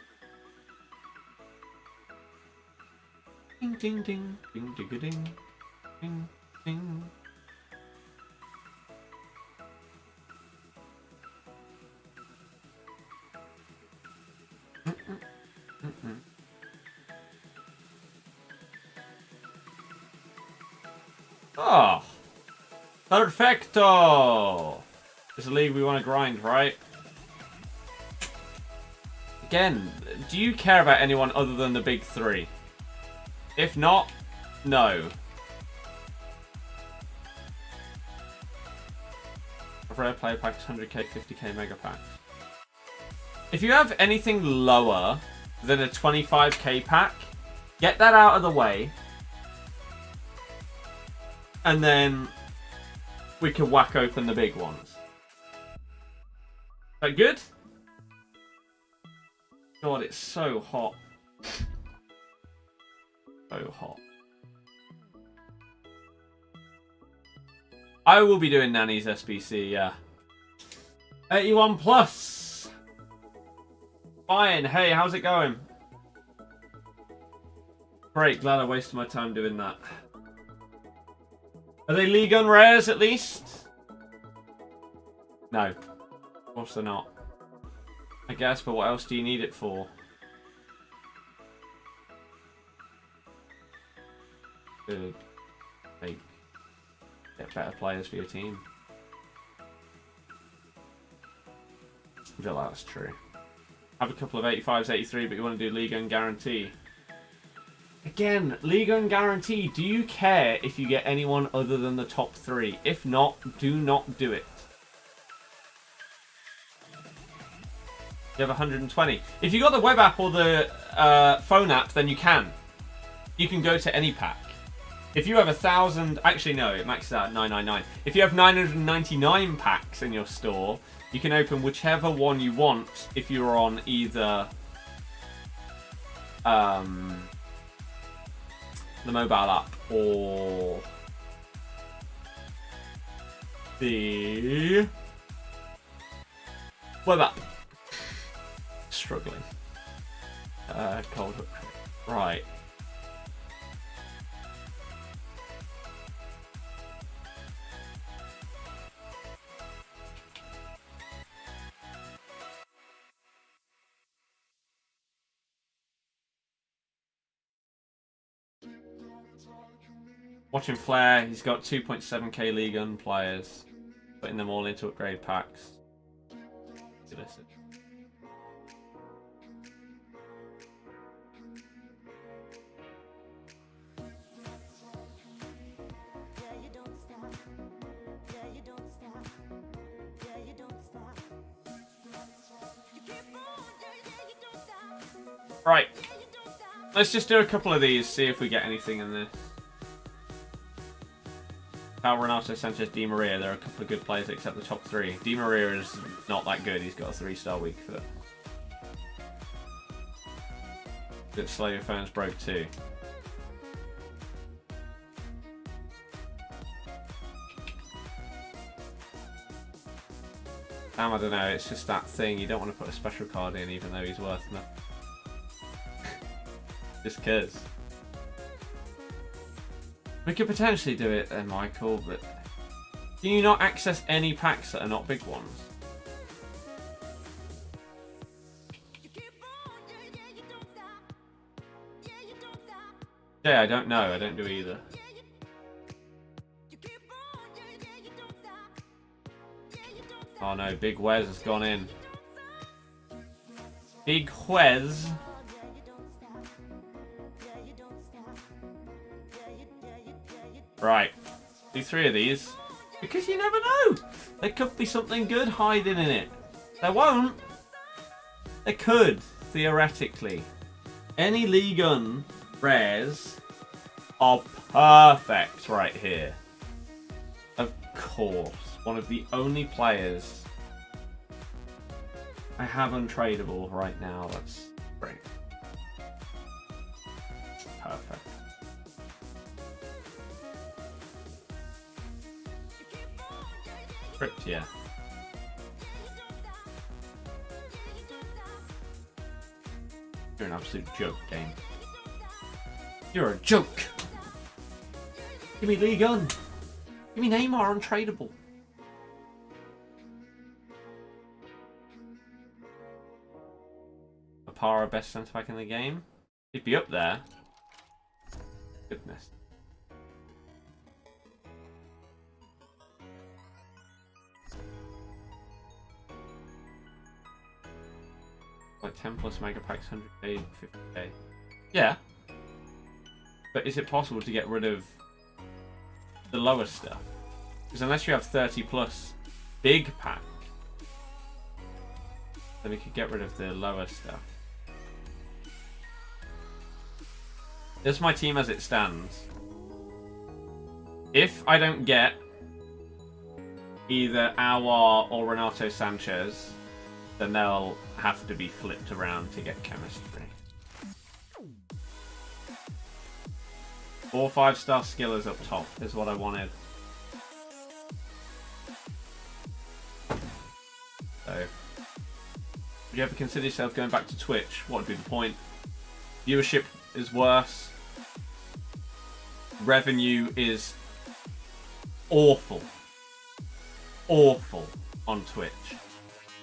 Speaker 1: Ding ding ding ding ding ding ding ding. Oh, perfecto! This is a league we want to grind, right? Again, do you care about anyone other than the big three? If not, no. Rare player packs, 100k, 50k mega packs. If you have anything lower than a 25k pack, get that out of the way. And then we can whack open the big ones. Is that good? God, it's so hot. So hot. I will be doing Nanny's SBC, yeah. 81 plus. Fine. Hey, how's it going? Great, glad I wasted my time doing that. Are they League One rares at least? No. Of course they're not. I guess, but what else do you need it for? To get better players for your team. I feel like that's true. Have a couple of 85s, 83, but you want to do League One guarantee. Again, League One guarantee. Do you care if you get anyone other than the top 3? If not, do not do it. You have 120. If you got the web app or the phone app, then you can. You can go to any pack. If you have 1,000... Actually, no, it maxes out at 999. If you have 999 packs in your store, you can open whichever one you want if you're on either... the mobile app or the web app. Struggling. Cold. Right. Watching Flair, he's got 2.7k League One players. putting them all into upgrade packs. Delicious. Right, let's just do a couple of these, see if we get anything in this. Renato Sanchez, Di Maria, there are a couple of good players except the top three. Di Maria is not that good, he's got a 3-star weak foot. Good Slayer phones broke too. I don't know, it's just that thing, you don't want to put a special card in even though he's worth nothing. Just cause. We could potentially do it then, Michael, but can you not access any packs that are not big ones? Yeah, I don't know. I don't do either. Oh no, Big Wes has gone in. Big Wes. Right, do 3 of these, because you never know. There could be something good hiding in it. There won't. There could, theoretically. Any League One rares are perfect right here. Of course, one of the only players I have untradeable right now. That's great. Perfect. Script, yeah. You're an absolute joke, game. You're a joke. Give me League One. Give me Neymar untradeable. Apara, best centre back in the game. He'd be up there. Goodness. Like 10 plus mega packs, 100k, 50k. Yeah. But is it possible to get rid of the lower stuff? Because unless you have 30 plus big pack, then we could get rid of the lower stuff. This is my team as it stands. If I don't get either Awar or Renato Sanchez, then they'll have to be flipped around to get chemistry. 4 5-star skillers up top is what I wanted. So, would you ever consider yourself going back to Twitch? What would be the point? Viewership is worse. Revenue is awful. Awful on Twitch.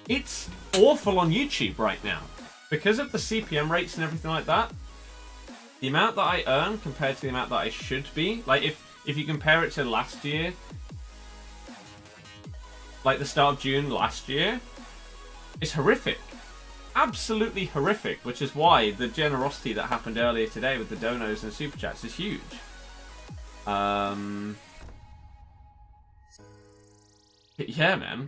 Speaker 1: It's awful on YouTube right now. Because of the CPM rates and everything like that, the amount that I earn compared to the amount that I should be, like if you compare it to last year, like the start of June last year, it's horrific. Absolutely horrific, which is why the generosity that happened earlier today with the donos and super chats is huge. Yeah, man.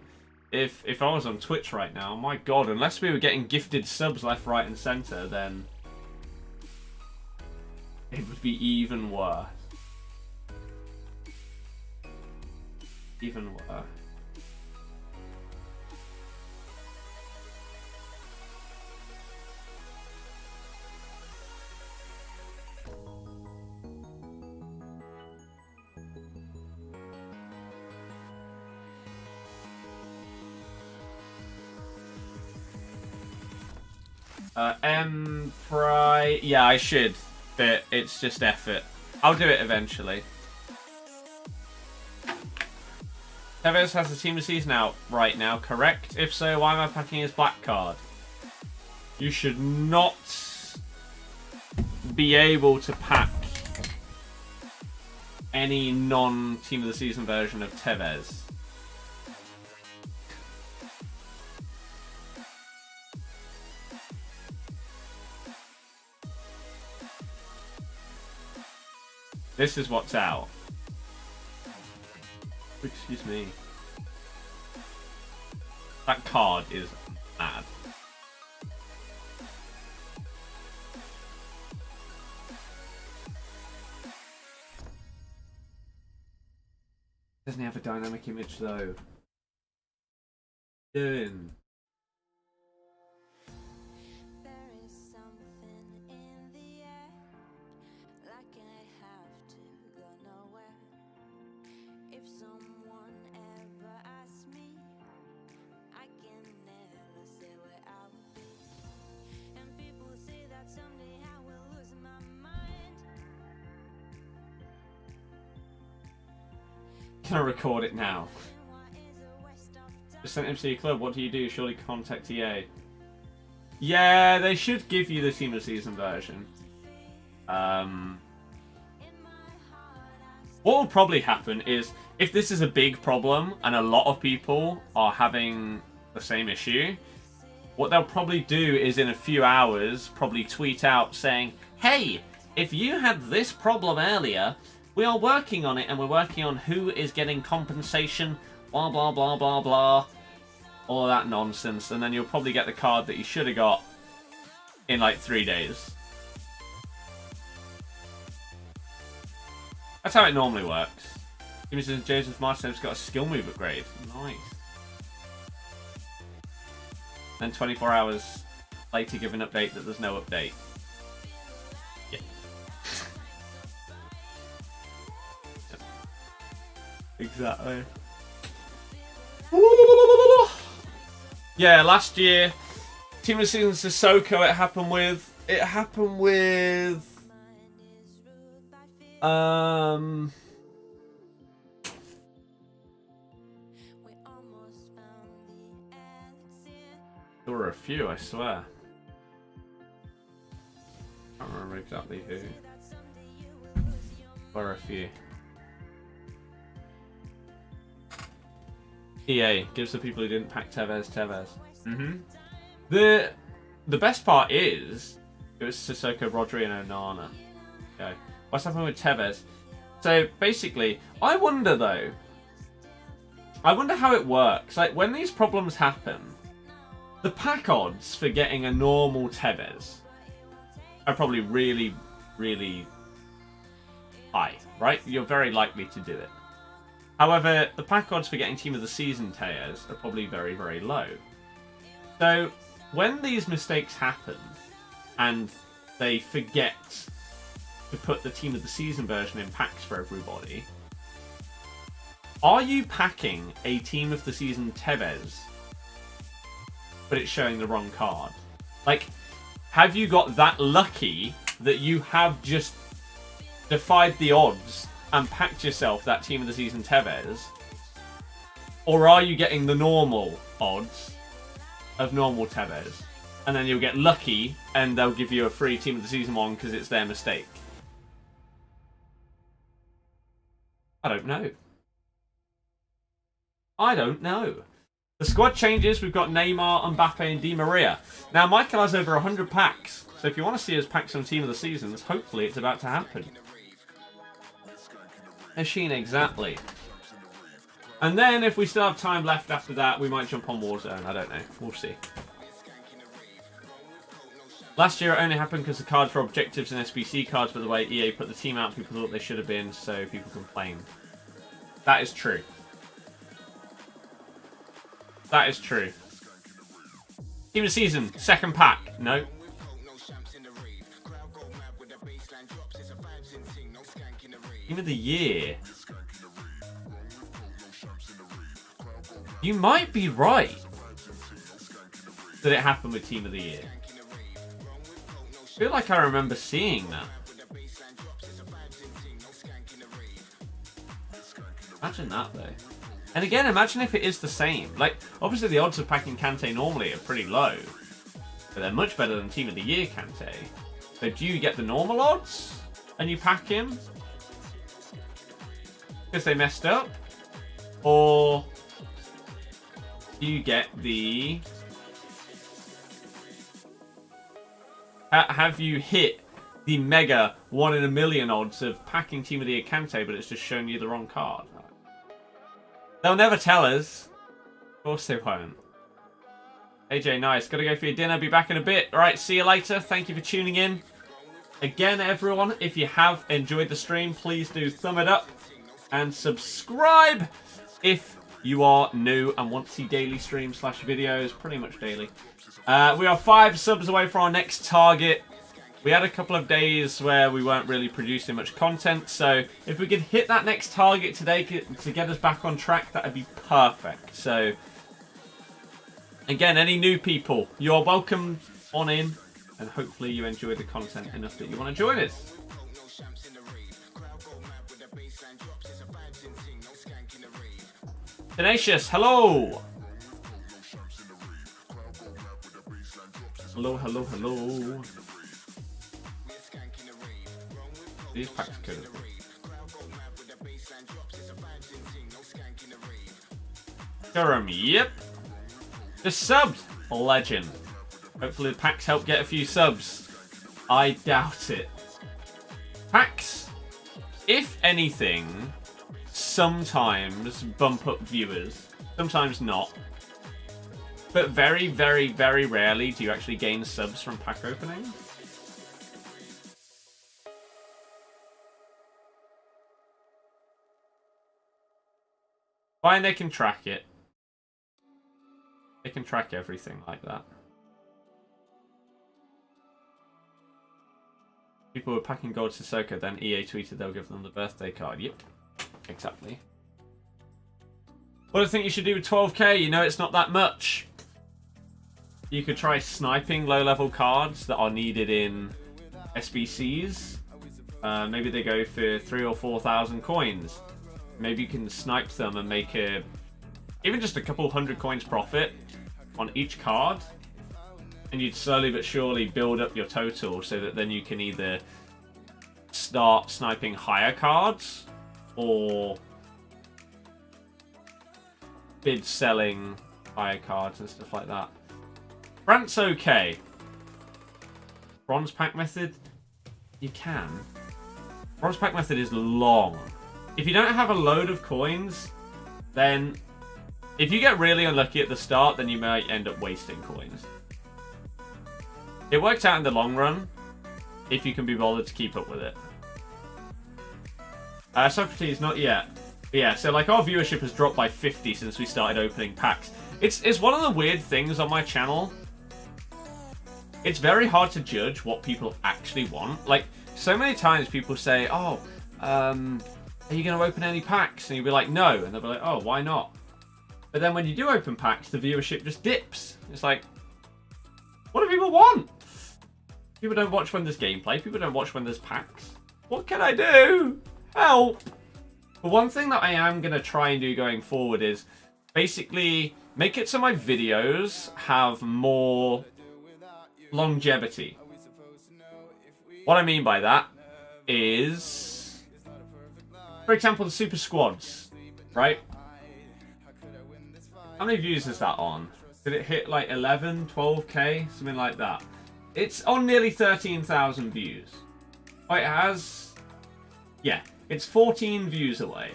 Speaker 1: If I was on Twitch right now, my god, unless we were getting gifted subs left, right, and center, then it would be even worse. Even worse. Yeah, I should, but it's just effort. I'll do it eventually. Tevez has the team of the season out right now, correct? If so, why am I packing his black card? You should not be able to pack any non-team of the season version of Tevez. This is what's out. Excuse me. That card is mad. Doesn't have a dynamic image though. Doing. Can I record it now? Just sent him to your club. What do you do? Surely contact EA. Yeah, they should give you the Team of the Season version. What will probably happen is, if this is a big problem and a lot of people are having the same issue, what they'll probably do is in a few hours probably tweet out saying, hey, if you had this problem earlier, we are working on it, and we're working on who is getting compensation, blah, blah, blah, blah, blah. All of that nonsense. And then you'll probably get the card that you should have got in like 3 days. That's how it normally works. Joseph Martin's got a skill move upgrade. Nice. Then 24 hours later give an update that there's no update. Yeah. Exactly. Yeah, last year, Team of the Season Sissoko, it happened with... There were a few, I swear. I can't remember exactly who. There were a few. EA gives the people who didn't pack Tevez. The best part is it was Sissoko, Rodri, and Onana. Okay. What's happening with Tevez? So basically, I wonder though. I wonder how it works. Like when these problems happen, the pack odds for getting a normal Tevez are probably really, really high, right? You're very likely to do it. However, the pack odds for getting Team of the Season Tevez are probably very, very low. So, when these mistakes happen, and they forget to put the Team of the Season version in packs for everybody, are you packing a Team of the Season Tevez, but it's showing the wrong card? Like, have you got that lucky that you have just defied the odds and packed yourself that Team of the Season Tevez? Or are you getting the normal odds of normal Tevez? And then you'll get lucky and they'll give you a free Team of the Season one because it's their mistake. I don't know. I don't know. The squad changes. We've got Neymar, Mbappe and Di Maria. Now, Michael has over 100 packs. So if you want to see us pack some Team of the Seasons, hopefully it's about to happen. Machine, exactly. And then if we still have time left after that, we might jump on Warzone. I don't know. We'll see. Last year it only happened because the cards were objectives and SBC cards, but the way EA put the team out, people thought they should have been, so people complained. That is true. That is true. Team of the Season, second pack. No. Team of the Year. You might be right that it happened with Team of the Year. I feel like I remember seeing that. Imagine that though. And again, imagine if it is the same. Like, obviously the odds of packing Kante normally are pretty low, but they're much better than Team of the Year Kante. So do you get the normal odds and you pack him because they messed up? Or do you get the... Have you hit the mega 1 in a million odds of packing Team of the Year Kante, but it's just shown you the wrong card. They'll never tell us. Of course they won't. AJ, nice. Gotta go for your dinner. Be back in a bit. Alright, see you later. Thank you for tuning in. Again, everyone, if you have enjoyed the stream, please do thumb it up and subscribe if you are new and want to see daily streams / videos, pretty much daily. We are 5 subs away from our next target. We had a couple of days where we weren't really producing much content, so if we could hit that next target today to get us back on track, that would be perfect. So, again, any new people, you're welcome on in, and hopefully you enjoy the content enough that you want to join us. Tenacious, hello! Hello, hello, hello. These packs are good. Durham, yep. The subs, legend. Hopefully the packs help get a few subs. I doubt it. Packs, if anything, sometimes bump up viewers. Sometimes not. But very, very, very rarely do you actually gain subs from pack opening. Fine, they can track it. They can track everything like that. People were packing gold to Sissoko, then EA tweeted they'll give them the birthday card. Yep, exactly. What do you think you should do with 12k? You know it's not that much. You could try sniping low-level cards that are needed in SBCs. Maybe they go for 3,000 or 4,000 coins. Maybe you can snipe them and make even just a couple hundred coins profit on each card. And you'd slowly but surely build up your total so that then you can either start sniping higher cards or bid selling higher cards and stuff like that. Brant's okay. Bronze pack method? You can. Bronze pack method is long. If you don't have a load of coins, then if you get really unlucky at the start, then you might end up wasting coins. It works out in the long run if you can be bothered to keep up with it. Socrates, not yet. But yeah, so like our viewership has dropped by 50 since we started opening packs. It's one of the weird things on my channel. It's very hard to judge what people actually want. Like, so many times people say, oh, are you going to open any packs? And you'll be like, no. And they'll be like, oh, why not? But then when you do open packs, the viewership just dips. It's like, what do people want? People don't watch when there's gameplay. People don't watch when there's packs. What can I do? Help! But one thing that I am going to try and do going forward is basically make it so my videos have more longevity. What I mean by that is, for example, the Super Squads, right? How many views is that on? Did it hit like 11, 12k? Something like that. It's on nearly 13,000 views. Oh, it has... Yeah, it's 14 views away.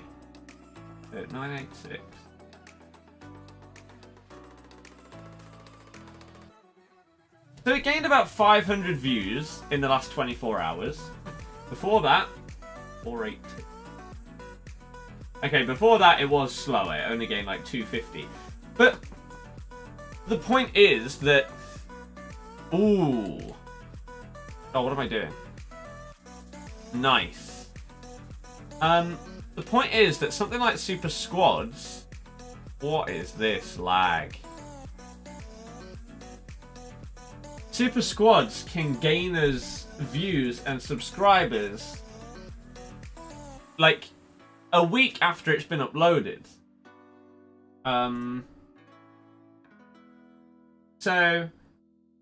Speaker 1: 986. So it gained about 500 views in the last 24 hours. Before that, 480. Okay, before that it was slower. It only gained like 250. But the point is that... Ooh. Oh, what am I doing? Nice. The point is that something like Super Squads... What is this lag? Super Squads can gain us views and subscribers like a week after it's been uploaded. So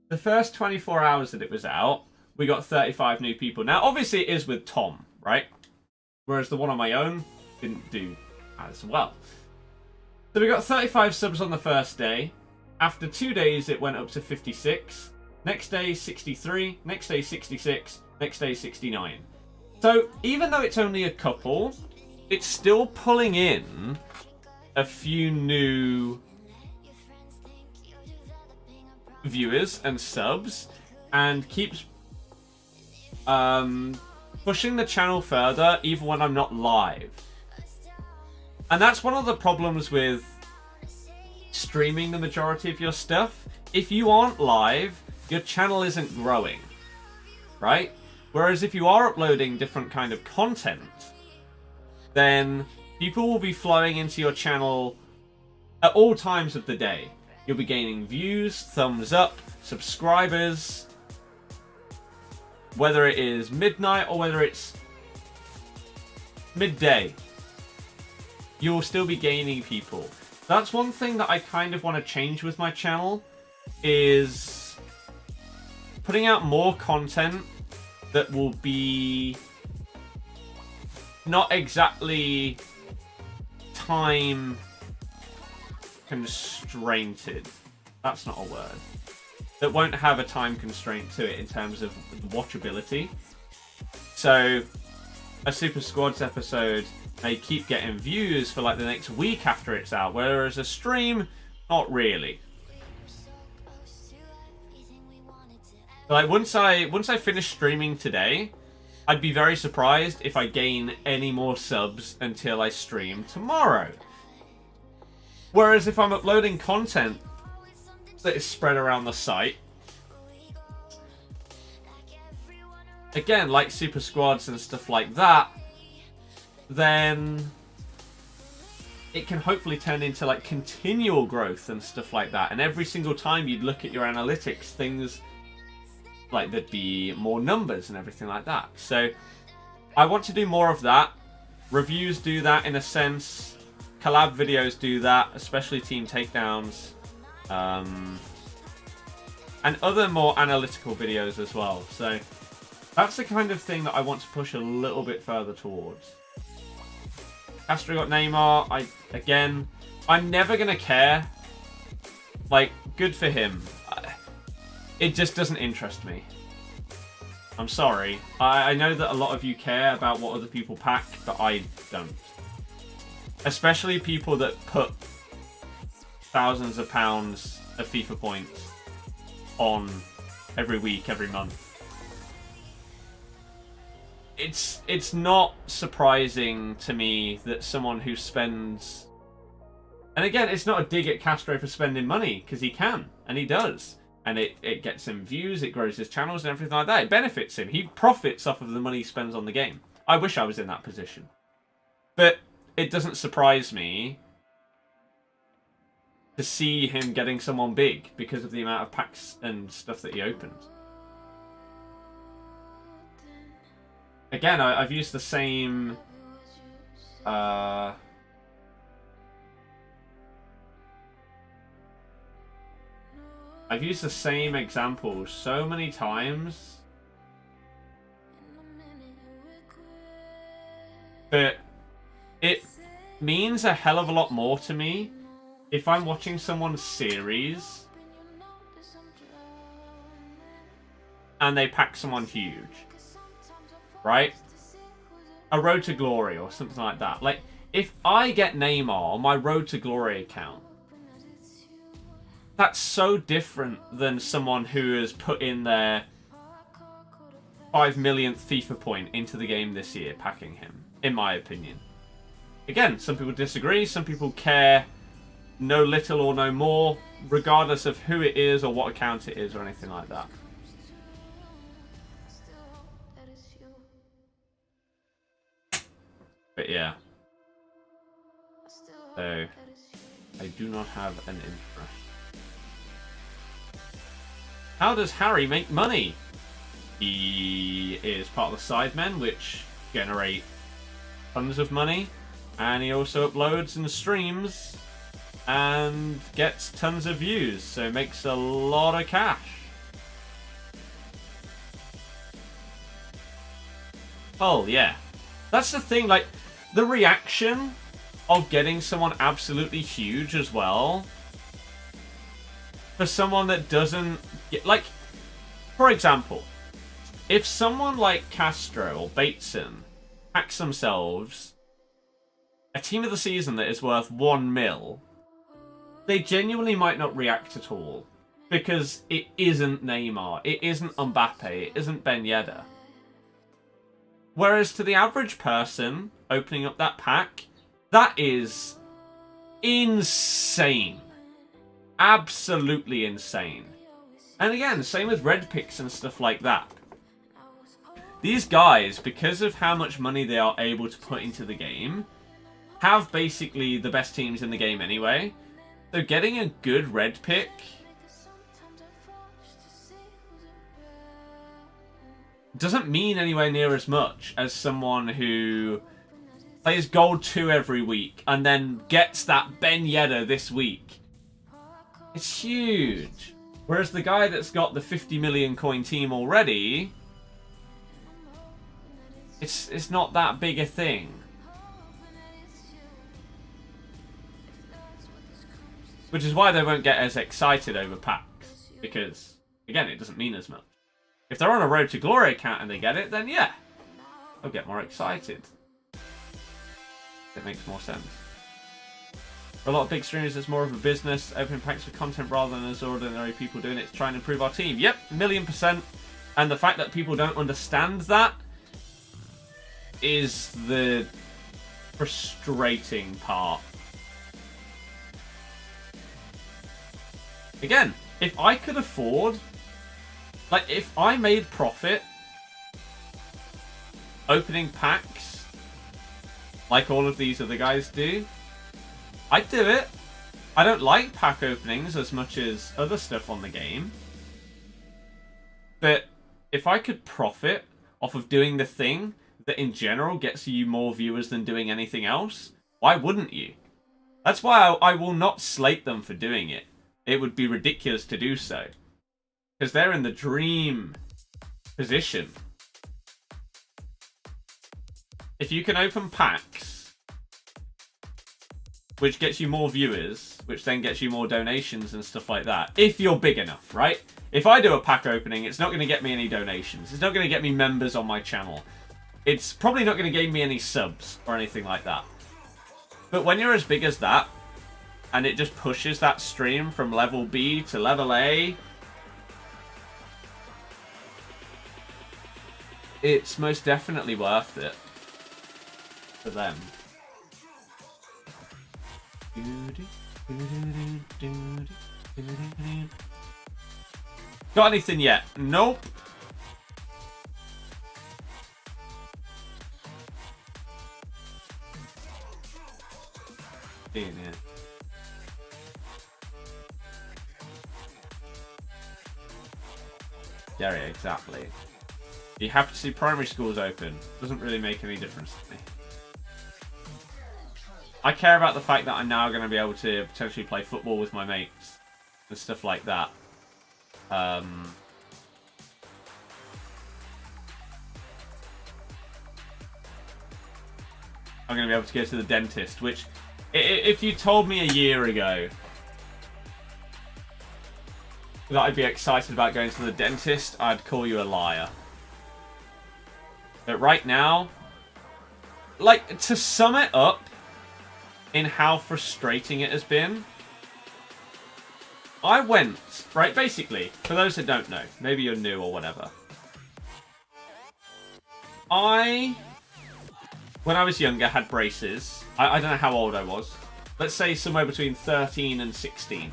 Speaker 1: the first 24 hours that it was out, we got 35 new people. Now, obviously it is with Tom, right? Whereas the one on my own didn't do as well. So we got 35 subs on the first day. After 2 days, it went up to 56. Next day, 63. Next day, 66. Next day, 69. So even though it's only a couple, it's still pulling in a few new viewers and subs, and keeps pushing the channel further even when I'm not live. And that's one of the problems with streaming the majority of your stuff. If you aren't live, your channel isn't growing, right? Whereas if you are uploading different kind of content, then people will be flowing into your channel at all times of the day. You'll be gaining views, thumbs up, subscribers, whether it is midnight or whether it's midday. You'll still be gaining people. That's one thing that I kind of want to change with my channel, is putting out more content that will be not exactly time constrained. That's not a word. That won't have a time constraint to it in terms of watchability. So a Super Squads episode may keep getting views for like the next week after it's out, whereas a stream, not really. Like once I finish streaming today, I'd be very surprised if I gain any more subs until I stream tomorrow. Whereas if I'm uploading content that is spread around the site, again, like Super Squads and stuff like that, then it can hopefully turn into like continual growth and stuff like that. And every single time you'd look at your analytics, things like there'd be more numbers and everything like that. So I want to do more of that. Reviews do that in a sense. Collab videos do that, especially team takedowns. And other more analytical videos as well. So that's the kind of thing that I want to push a little bit further towards. Castro got Neymar. I'm never going to care. Like, good for him. It just doesn't interest me. I'm sorry. I know that a lot of you care about what other people pack, but I don't. Especially people that put thousands of pounds of FIFA points on every week, every month. It's not surprising to me that someone who spends... And again, it's not a dig at Castro for spending money, because he can, and he does. And it gets him views, it grows his channels and everything like that. It benefits him. He profits off of the money he spends on the game. I wish I was in that position. But it doesn't surprise me to see him getting someone big because of the amount of packs and stuff that he opened. Again, I've used the same... I've used the same example so many times. But it means a hell of a lot more to me if I'm watching someone's series and they pack someone huge. Right? A Road to Glory or something like that. Like, if I get Neymar on my Road to Glory account, that's so different than someone who has put in their 5 millionth FIFA point into the game this year, packing him, in my opinion. Again, some people disagree, some people care no little or no more, regardless of who it is or what account it is or anything like that. But yeah. So, I do not have an interest. How does Harry make money? He is part of the Sidemen, which generate tons of money. And he also uploads and streams and gets tons of views. So makes a lot of cash. Oh, yeah. That's the thing, like, the reaction of getting someone absolutely huge as well, for someone that doesn't... Like, for example, if someone like Castro or Bateson packs themselves a team of the season that is worth 1 mil, they genuinely might not react at all. Because it isn't Neymar, it isn't Mbappe, it isn't Ben Yedder. Whereas to the average person opening up that pack, that is insane. Absolutely insane. And again, same with red picks and stuff like that. These guys, because of how much money they are able to put into the game, have basically the best teams in the game anyway. So getting a good red pick doesn't mean anywhere near as much as someone who plays Gold 2 every week and then gets that Ben Yedder this week. It's huge. Whereas the guy that's got the 50 million coin team already, it's not that big a thing. Which is why they won't get as excited over packs. Because, again, it doesn't mean as much. If they're on a road to glory account and they get it, then yeah, they'll get more excited. It makes more sense. For a lot of big streamers, it's more of a business, opening packs for content rather than as ordinary people doing it to try and improve our team. Yep, 1,000,000%. And the fact that people don't understand that is the frustrating part. Again, if I could afford... Like, if I made profit opening packs like all of these other guys do, I'd do it. I don't like pack openings as much as other stuff on the game. But if I could profit off of doing the thing that in general gets you more viewers than doing anything else, why wouldn't you? That's why I will not slate them for doing it. It would be ridiculous to do so. Because they're in the dream position. If you can open packs, which gets you more viewers, which then gets you more donations and stuff like that, if you're big enough, right? If I do a pack opening, it's not going to get me any donations. It's not going to get me members on my channel. It's probably not going to gain me any subs or anything like that. But when you're as big as that, and it just pushes that stream from level B to level A, it's most definitely worth it for them. Got anything yet? Nope. Yeah. Yeah, exactly. You happy to see primary schools open? Doesn't really make any difference to me. I care about the fact that I'm now going to be able to potentially play football with my mates and stuff like that. I'm going to be able to go to the dentist, which, if you told me a year ago that I'd be excited about going to the dentist, I'd call you a liar. But right now, like, to sum it up in how frustrating it has been, I went, right, basically, for those that don't know, maybe you're new or whatever, when I was younger, had braces. I don't know how old I was. Let's say somewhere between 13 and 16.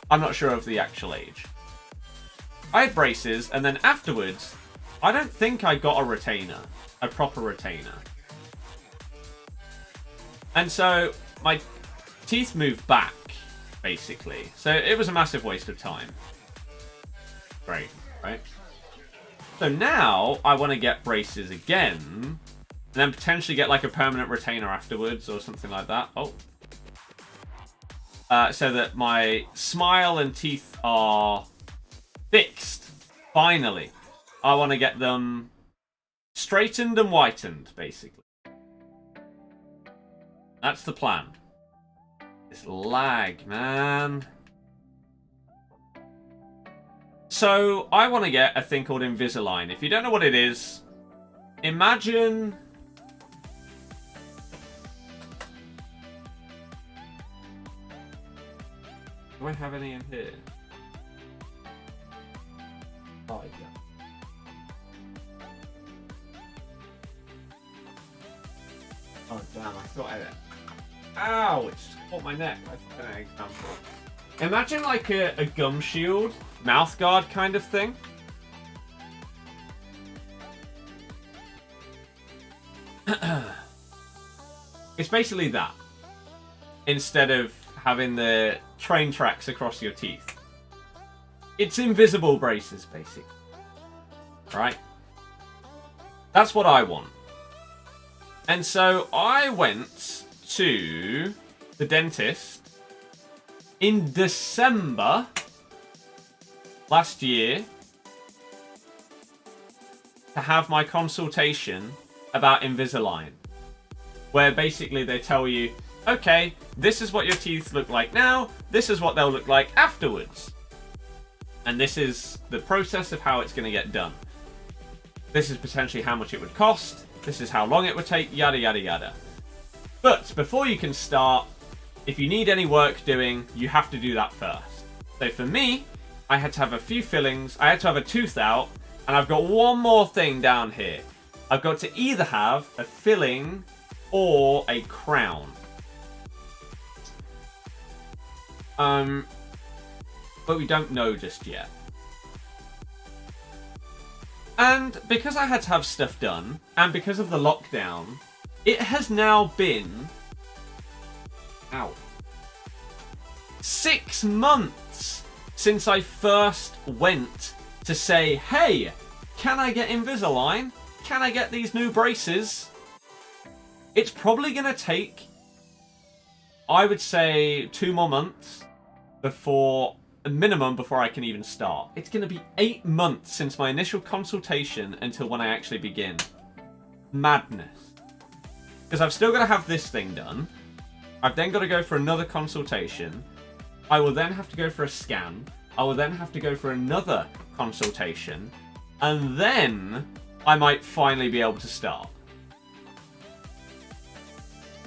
Speaker 1: I'm not sure of the actual age. I had braces, and then afterwards, I don't think I got a retainer. A proper retainer. And so, my teeth moved back, basically. So, it was a massive waste of time. Great, right? So now, I want to get braces again, and then potentially get like a permanent retainer afterwards, or something like that. Oh. So that my smile and teeth are fixed. Finally. I want to get them straightened and whitened, basically. That's the plan. This lag, man. So So I want to get a thing called Invisalign. If you don't know what it is, imagine... Do I have any in here? Oh, I don't. Oh damn, I thought I... Ow! It just caught my neck. I thought an example. Imagine like a gum shield, mouth guard kind of thing. It's basically that. Instead of having the train tracks across your teeth. It's invisible braces, basically. Right? That's what I want. And so I went to the dentist in December last year to have my consultation about Invisalign, where basically they tell you, okay, this is what your teeth look like now, this is what they'll look like afterwards, and this is the process of how it's going to get done. This is potentially how much it would cost, this is how long it would take, yada yada yada. But before you can start, if you need any work doing, you have to do that first. So for me, I had to have a few fillings, I had to have a tooth out, and I've got one more thing down here. I've got to either have a filling or a crown. But we don't know just yet. And because I had to have stuff done, and because of the lockdown, it has now been... Ow. 6 months since I first went to say, hey, can I get Invisalign? Can I get these new braces? It's probably going to take, I would say, 2 more months before, a minimum, before I can even start. It's going to be 8 months since my initial consultation until when I actually begin. Madness. Because I've still got to have this thing done. I've then got to go for another consultation. I will then have to go for a scan. I will then have to go for another consultation. And then I might finally be able to start.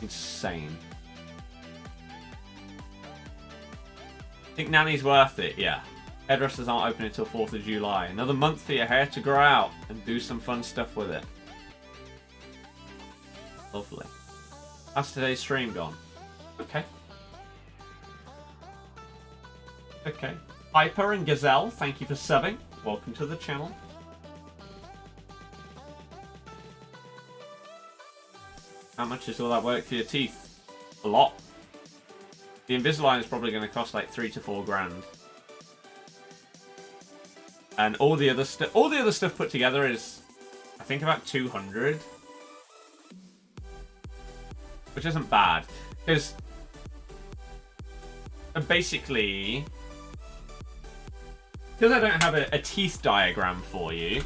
Speaker 1: Insane. Think Nanny's worth it? Yeah. Hairdressers aren't open until 4th of July. Another month for your hair to grow out and do some fun stuff with it. Lovely. How's today's stream gone? Okay. Okay. Piper and Gazelle, thank you for subbing. Welcome to the channel. How much is all that work for your teeth? A lot. The Invisalign is probably going to cost like 3 to 4 grand. And all the other stuff put together is, I think, about 200. Which isn't bad. Because basically, because I don't have a teeth diagram for you,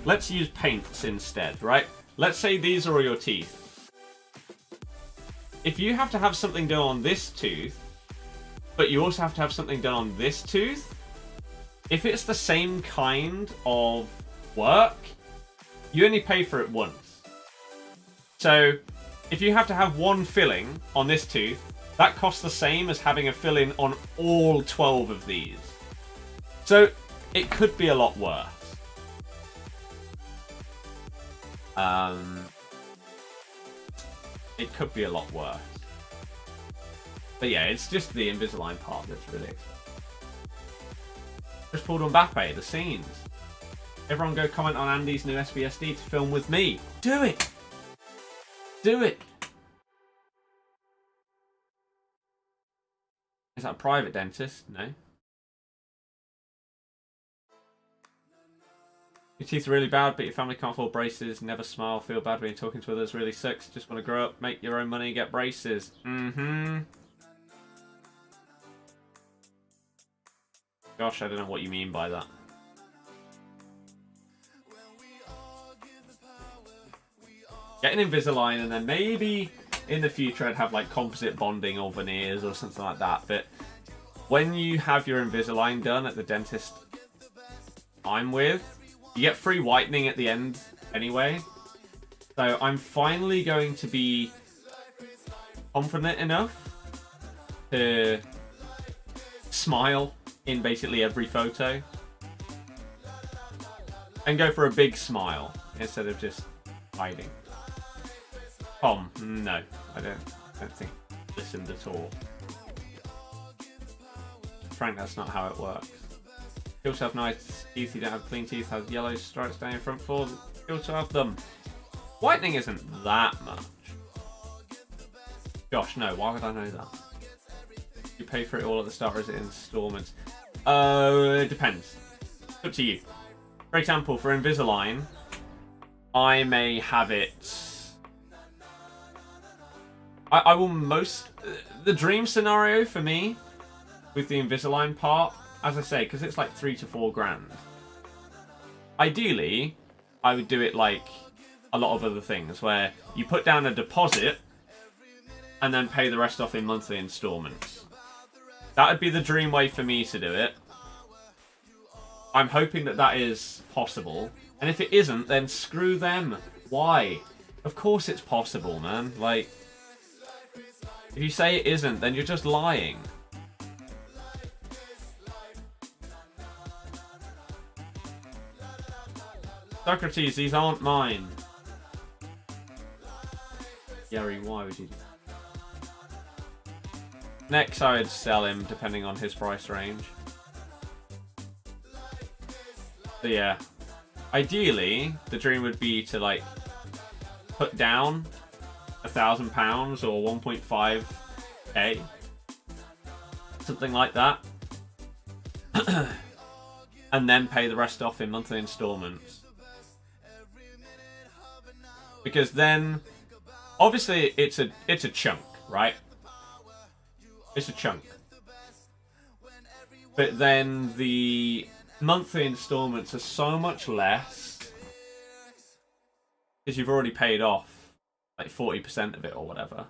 Speaker 1: let's use paints instead, right? Let's say these are all your teeth. If you have to have something done on this tooth, but you also have to have something done on this tooth, if it's the same kind of work, you only pay for it once. So if you have to have one filling on this tooth, that costs the same as having a filling on all 12 of these. So it could be a lot worse. It could be a lot worse. But yeah, it's just the Invisalign part that's really expensive. Just pulled on Mbappe, the scenes. Everyone go comment on Andy's new SBSD to film with me. Do it! Do it! Is that a private dentist? No. Your teeth are really bad, but your family can't afford braces. Never smile, feel bad when you're talking to others. Really sucks. Just want to grow up, make your own money, get braces. Mm-hmm. Gosh, I don't know what you mean by that. Get an Invisalign, and then maybe in the future I'd have like composite bonding or veneers or something like that. But when you have your Invisalign done at the dentist, I'm with. You get free whitening at the end anyway. So I'm finally going to be confident enough to smile in basically every photo. And go for a big smile instead of just hiding. Tom, no, I don't think listened at all. Frank, that's not how it works. You also have nice teeth, you don't have clean teeth, has yellow stripes down your front four. You also have them. Whitening isn't that much. Gosh, no, why would I know that? You pay for it all at the start or is it in installments? It depends. It's up to you. For example, for Invisalign, I may have it... I will most... The dream scenario for me, with the Invisalign part, as I say, because it's like 3 to 4 grand. Ideally, I would do it like a lot of other things, where you put down a deposit, and then pay the rest off in monthly installments. That would be the dream way for me to do it. I'm hoping that that is possible. And if it isn't, then screw them. Why? Of course it's possible, man. Like, if you say it isn't, then you're just lying. Socrates, these aren't mine. Yari, why would you do that? Next, I would sell him depending on his price range. So yeah, ideally, the dream would be to like put down £1,000 or 1.5k, something like that, and then pay the rest off in monthly installments. Because then, obviously, it's a chunk, right? It's a chunk. But then the monthly installments are so much less because you've already paid off like 40% of it or whatever,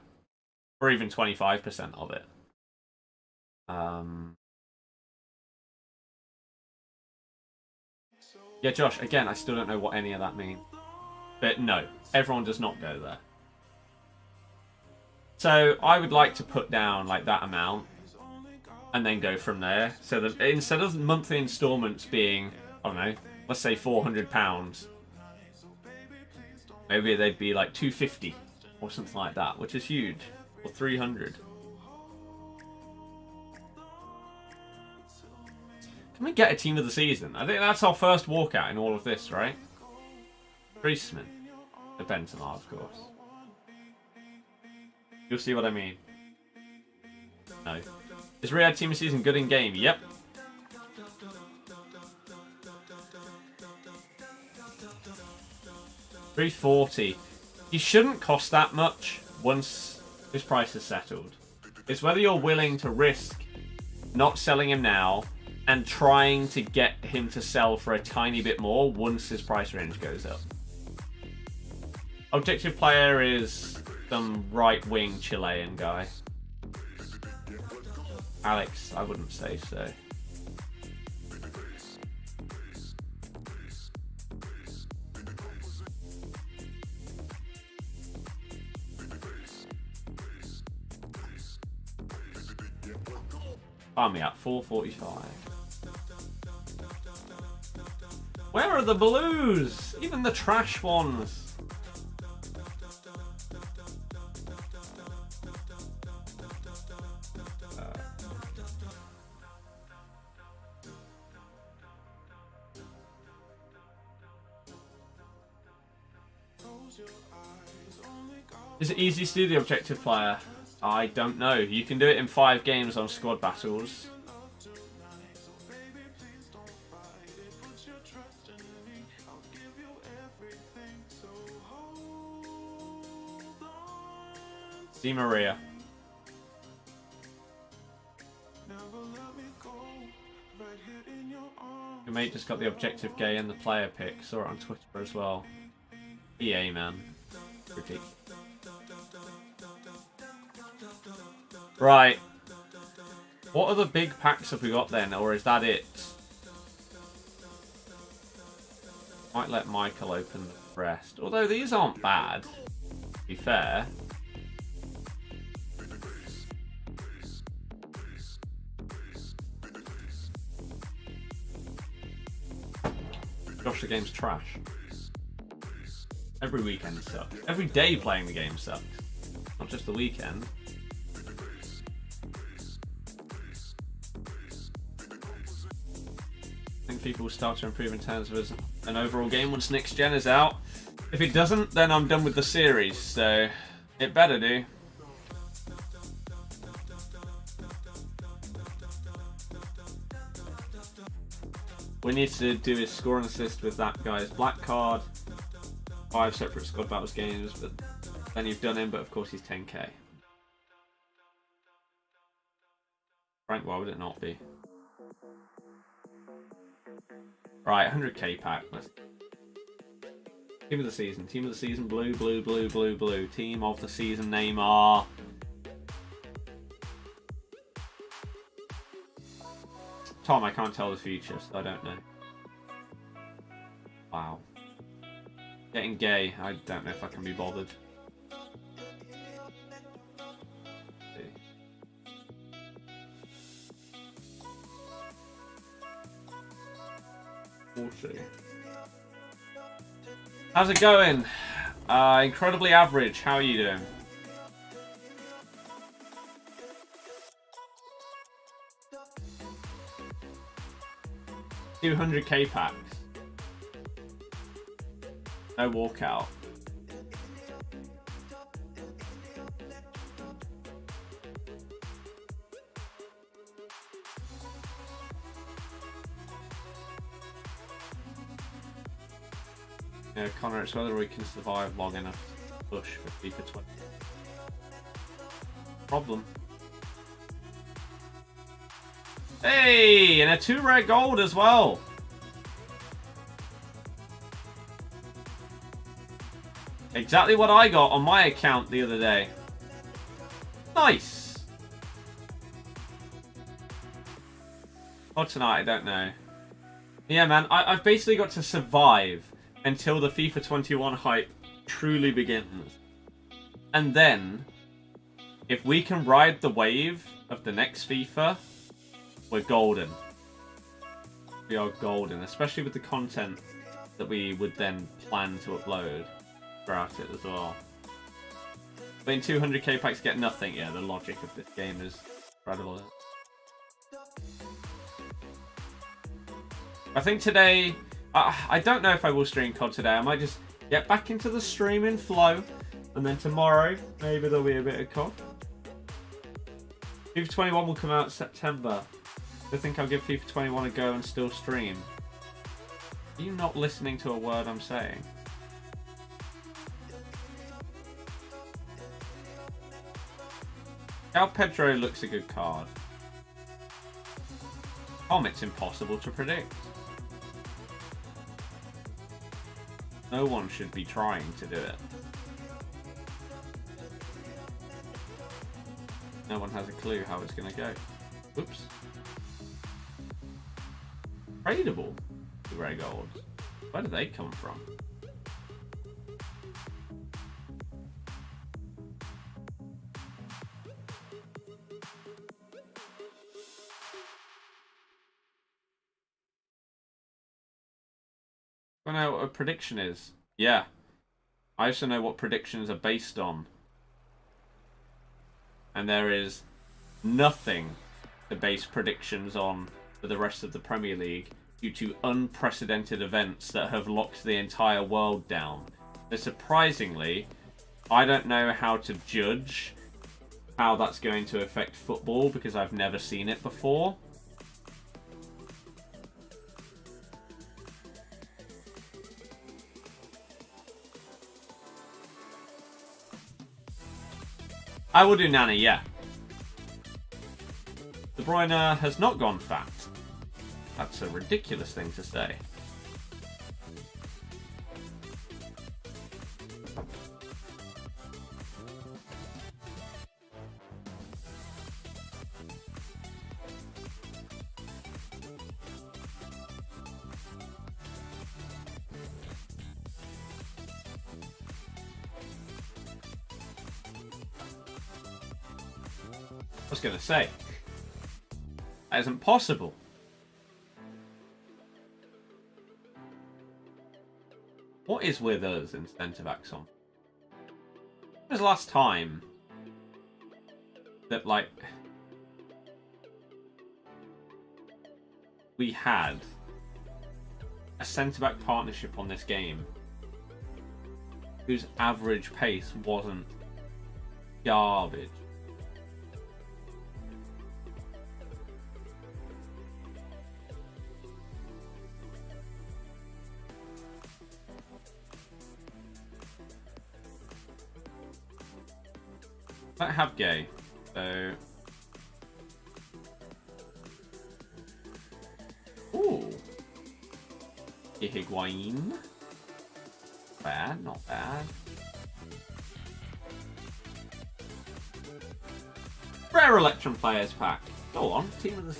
Speaker 1: or even 25% of it. Yeah, Josh, again, I still don't know what any of that means. But no, everyone does not go there. So I would like to put down like that amount and then go from there. So that instead of monthly installments being, I don't know, let's say £400, maybe they'd be like £250 or something like that, which is huge, or £300. Can we get a team of the season? I think that's our first walkout in all of this, right? Priestman. The Benzema, of course. You'll see what I mean. No. Is Riyadh team of the season good in game? Yep. $340. He shouldn't cost that much once his price is settled. It's whether you're willing to risk not selling him now and trying to get him to sell for a tiny bit more once his price range goes up. Objective player is some right-wing Chilean guy. Alex, I wouldn't say so. Find me at 445. Where are the blues? Even the trash ones. Is it easy to do the objective player? I don't know. You can do it in 5 games on squad battles. Di Maria. Your mate just got the objective gay and the player pick. Saw it on Twitter as well. EA, man. Critique. Right. What other big packs have we got then, or is that it? Might let Michael open the rest. Although these aren't bad, to be fair. Gosh, the game's trash. Every weekend sucks. Every day playing the game sucks. Not just the weekend. I think people will start to improve in terms of an overall game once next gen is out. If it doesn't, then I'm done with the series, so it better do. We need to do is score and assist with that guy's black card. 5 separate squad battles games, but then you've done him, but of course he's 10k. Frank, why would it not be? Right, 100k pack. Let's... Team of the season. Team of the season, blue, blue, blue, blue, blue. Team of the season, Neymar. Tom, I can't tell the future, so I don't know. Wow. Getting gay, I don't know if I can be bothered. We'll see. How's it going? Incredibly average. How are you doing? $200k packs. No walkout. Yeah, Connor, it's whether we can survive long enough to push for FIFA 20. Problem. Hey, and a 2 rare gold as well. Exactly what I got on my account the other day. Nice. Or tonight, I don't know. Yeah, man, I've basically got to survive until the FIFA 21 hype truly begins. And then, if we can ride the wave of the next FIFA, we're golden. We are golden, especially with the content that we would then plan to upload throughout it as well. But in 200k packs get nothing. Yeah, the logic of this game is incredible. I think today, I don't know if I will stream COD today. I might just get back into the streaming flow, and then tomorrow maybe there'll be a bit of COD. FIFA 21 will come out September. I think I'll give FIFA 21 a go and still stream. Are you not listening to a word I'm saying? Joao Pedro looks a good card. It's impossible to predict. No one should be trying to do it. No one has a clue how it's going to go. Oops. Tradable. The rare golds. Where do they come from? I know what a prediction is. Yeah. I also know what predictions are based on. And there is nothing to base predictions on for the rest of the Premier League due to unprecedented events that have locked the entire world down. So surprisingly, I don't know how to judge how that's going to affect football because I've never seen it before. I will do Nani, yeah. De Bruyne has not gone fat. That's a ridiculous thing to say. I was going to say, that isn't possible. What is with us in centre backs on? When was the last time that, like, we had a centre back partnership on this game whose average pace wasn't garbage? I have gay, so. Ooh. Higuain. Bad, not bad. Rare Electrum Players Pack. Go on, team of the.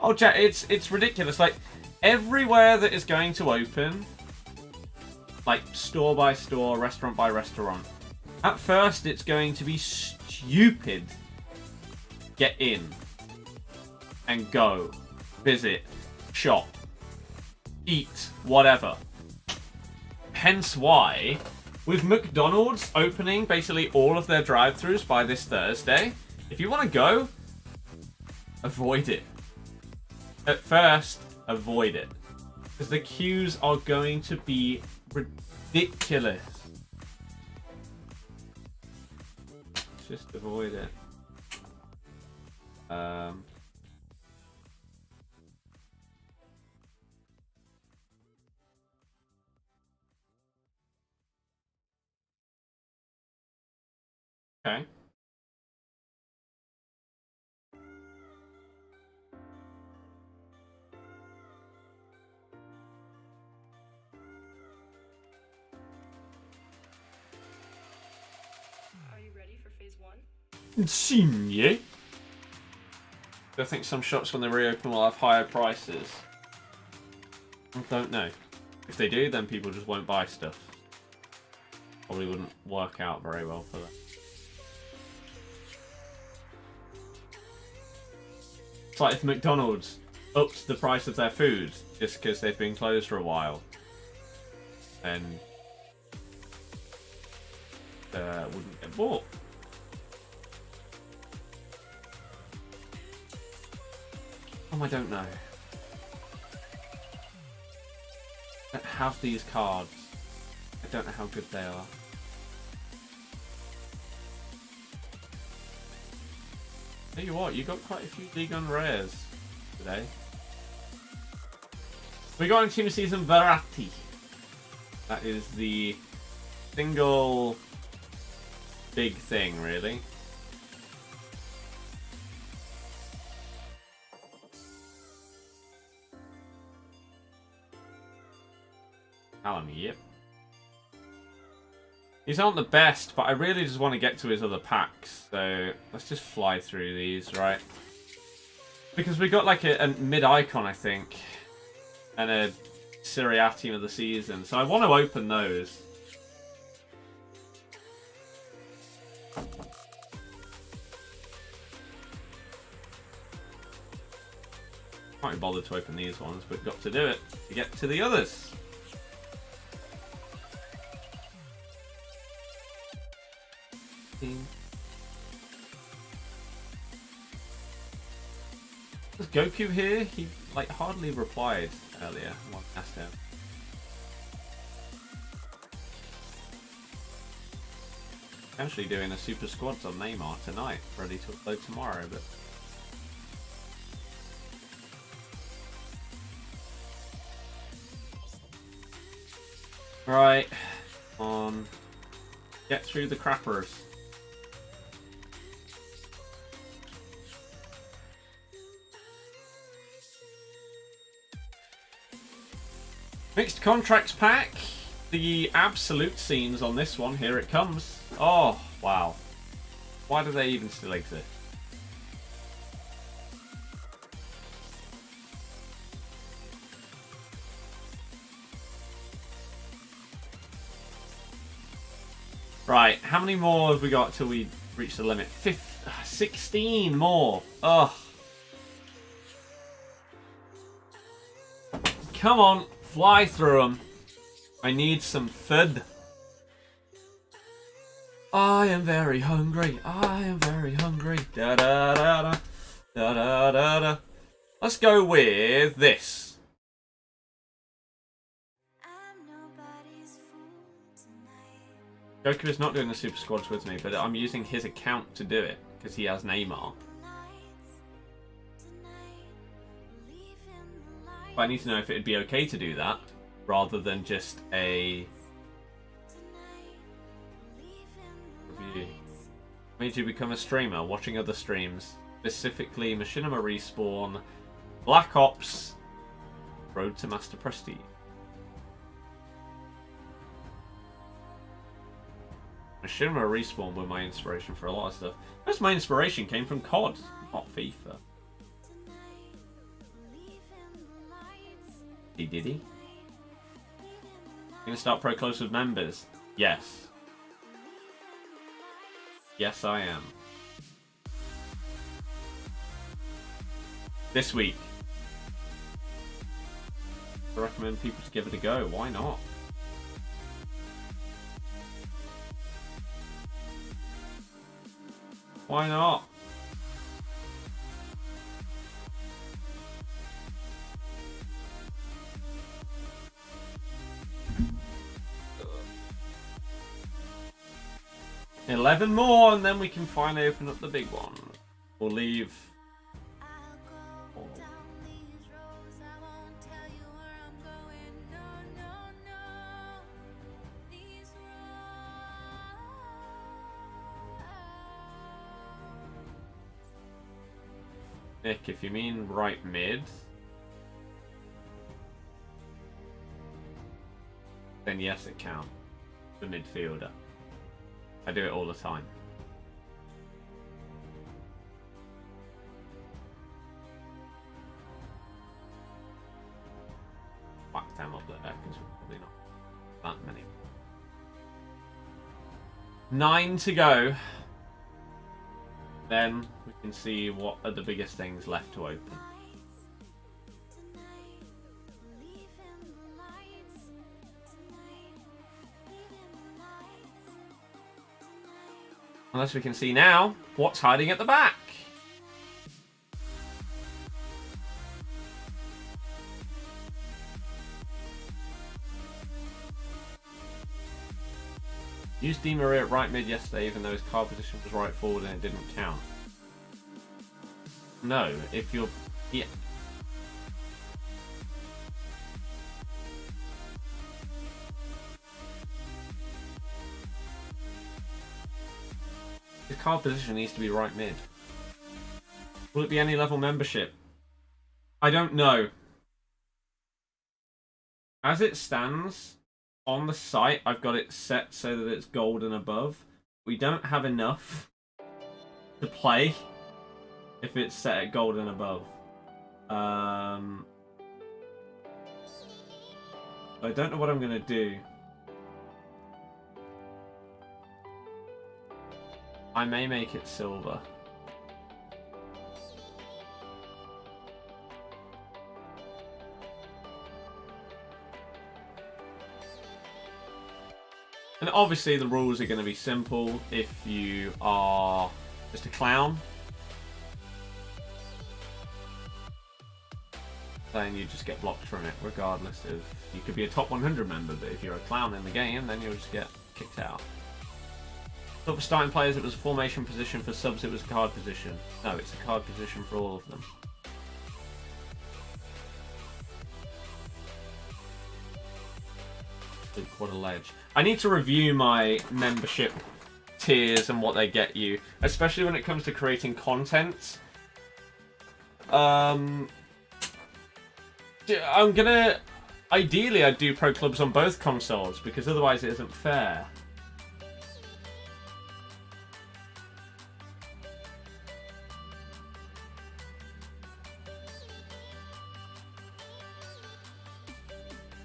Speaker 1: Oh, chat, it's ridiculous. Like, everywhere that is going to open, like store by store, restaurant by restaurant, at first it's going to be stupid. Get in and go, visit, shop, eat, whatever. Hence why, with McDonald's opening basically all of their drive-thrus by this Thursday, if you want to go, avoid it. At first, avoid it. Because the queues are going to be ridiculous. Just avoid it. Okay.
Speaker 3: Are you ready for phase 1?
Speaker 1: Insigne. I think some shops when they reopen will have higher prices. I don't know. If they do, then people just won't buy stuff. Probably wouldn't work out very well for them. It's like if McDonald's upped the price of their food just because they've been closed for a while. And wouldn't get bought. I don't know. I don't have these cards. I don't know how good they are. Tell you what, you got quite a few League One rares today. We got in Team Season Verratti. That is the single big thing, really. Alan, yep. These aren't the best, but I really just want to get to his other packs. So let's just fly through these, right? Because we got like a mid-icon, I think. And a Serie A team of the season. So I want to open those. Can't be bothered to open these ones, but got to do it to get to the others. Was Goku here? He like hardly replied earlier when I asked him. Actually doing a super squads on Neymar tonight, ready to upload tomorrow, but right on. Get through the crappers. Mixed contracts pack. The absolute scenes on this one. Here it comes. Oh, wow. Why do they even still exist? Right, how many more have we got till we reach the limit? 16 more. Ugh. Come on, fly through them. I need some food. I am very hungry. I am very hungry. Da da da da. Da da da da. Let's go with this. Joker is not doing the Super Squads with me, but I'm using his account to do it because he has Neymar. But I need to know if it'd be okay to do that rather than just a review. Made you become a streamer, watching other streams, specifically Machinima Respawn, Black Ops, Road to Master Prestige. Machinima Respawn were my inspiration for a lot of stuff. Most of my inspiration came from COD, not FIFA. Did he? Gonna start Pro Close with members? Yes. Yes, I am. This week. I recommend people to give it a go. Why not? Why not? $11 more, and then we can finally open up the big one. We'll leave. Nick, if you mean right mid, then yes, it counts. The midfielder. I do it all the time. Whack them up there because we're probably not that many. 9 to go. Then we can see what are the biggest things left to open. Unless we can see now what's hiding at the back. Used Di Maria at right mid yesterday, even though his card position was right forward and it didn't count. No, if you're... Yeah. His card position needs to be right mid. Will it be any level membership? I don't know. As it stands, on the site, I've got it set so that it's gold and above. We don't have enough to play if it's set at gold and above. I don't know what I'm going to do. I may make it silver. And obviously the rules are going to be simple if you are just a clown. Then you just get blocked from it regardless of... You could be a top 100 member, but if you're a clown in the game, then you'll just get kicked out. But for starting players, it was a formation position. For subs, it was a card position. No, it's a card position for all of them. What a ledge. I need to review my membership tiers and what they get you, especially when it comes to creating content. I'm gonna... Ideally, I'd do pro clubs on both consoles, because otherwise it isn't fair.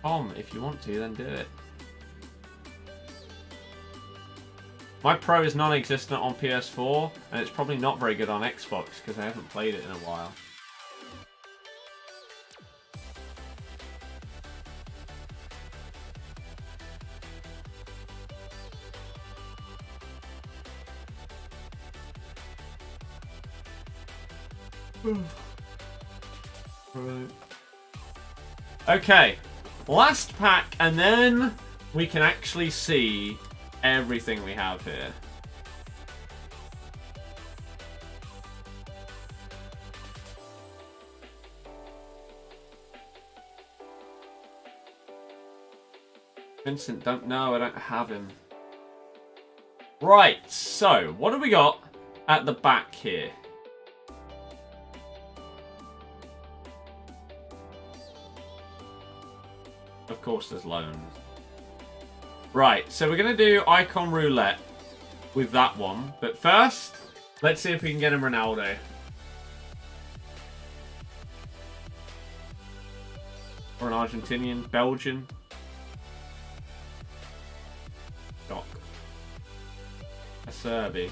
Speaker 1: Tom, if you want to, then do it. My Pro is non-existent on PS4, and it's probably not very good on Xbox because I haven't played it in a while. Right. Okay, last pack, and then we can actually see everything we have here. Vincent, don't know, I don't have him. Right, so what have we got at the back here? Of course there's loans. Right, so we're going to do Icon Roulette with that one. But first, let's see if we can get him Ronaldo. Or an Argentinian, Belgian. Doc. A Serbi.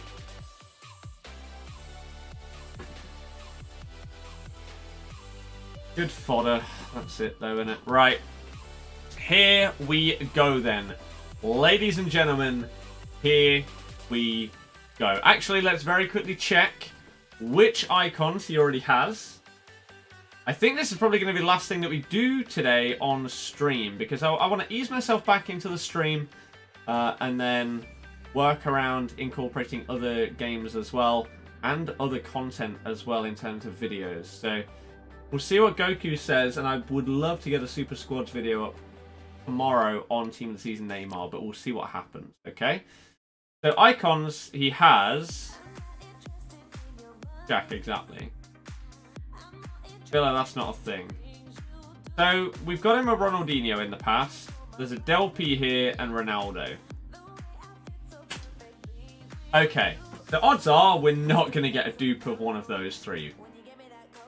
Speaker 1: Good fodder. That's it though, isn't it? Right. Here we go then. Ladies and gentlemen, here we go. Actually, let's very quickly check which icons he already has. I think this is probably going to be the last thing that we do today on stream, because I want to ease myself back into the stream and then work around incorporating other games as well and other content as well in terms of videos. So we'll see what Goku says, and I would love to get a Super Squads video up tomorrow on Team of the Season Neymar, but we'll see what happens, okay? So icons, he has Jack, exactly. I feel like that's not a thing. So we've got him a Ronaldinho in the past. There's a Del P here and Ronaldo. Okay, the odds are we're not going to get a dupe of one of those three.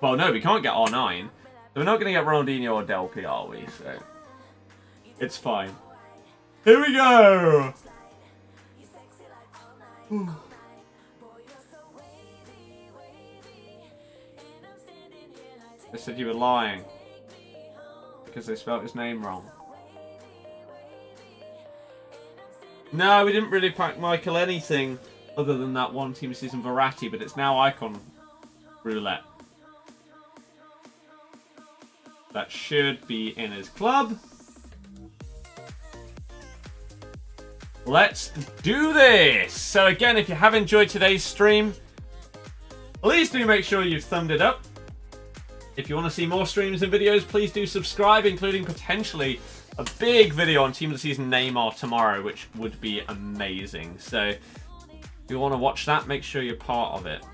Speaker 1: Well, no, we can't get R9. So we're not going to get Ronaldinho or Del P, are we? So it's fine. Here we go! They said you were lying because they spelled his name wrong. No, we didn't really pack Michael anything other than that one Team Season Verratti, but it's now Icon Roulette. That should be in his club. Let's do this! So again, if you have enjoyed today's stream, please do make sure you've thumbed it up. If you want to see more streams and videos, please do subscribe, including potentially a big video on Team of the Season Neymar tomorrow, which would be amazing. So if you want to watch that, make sure you're part of it.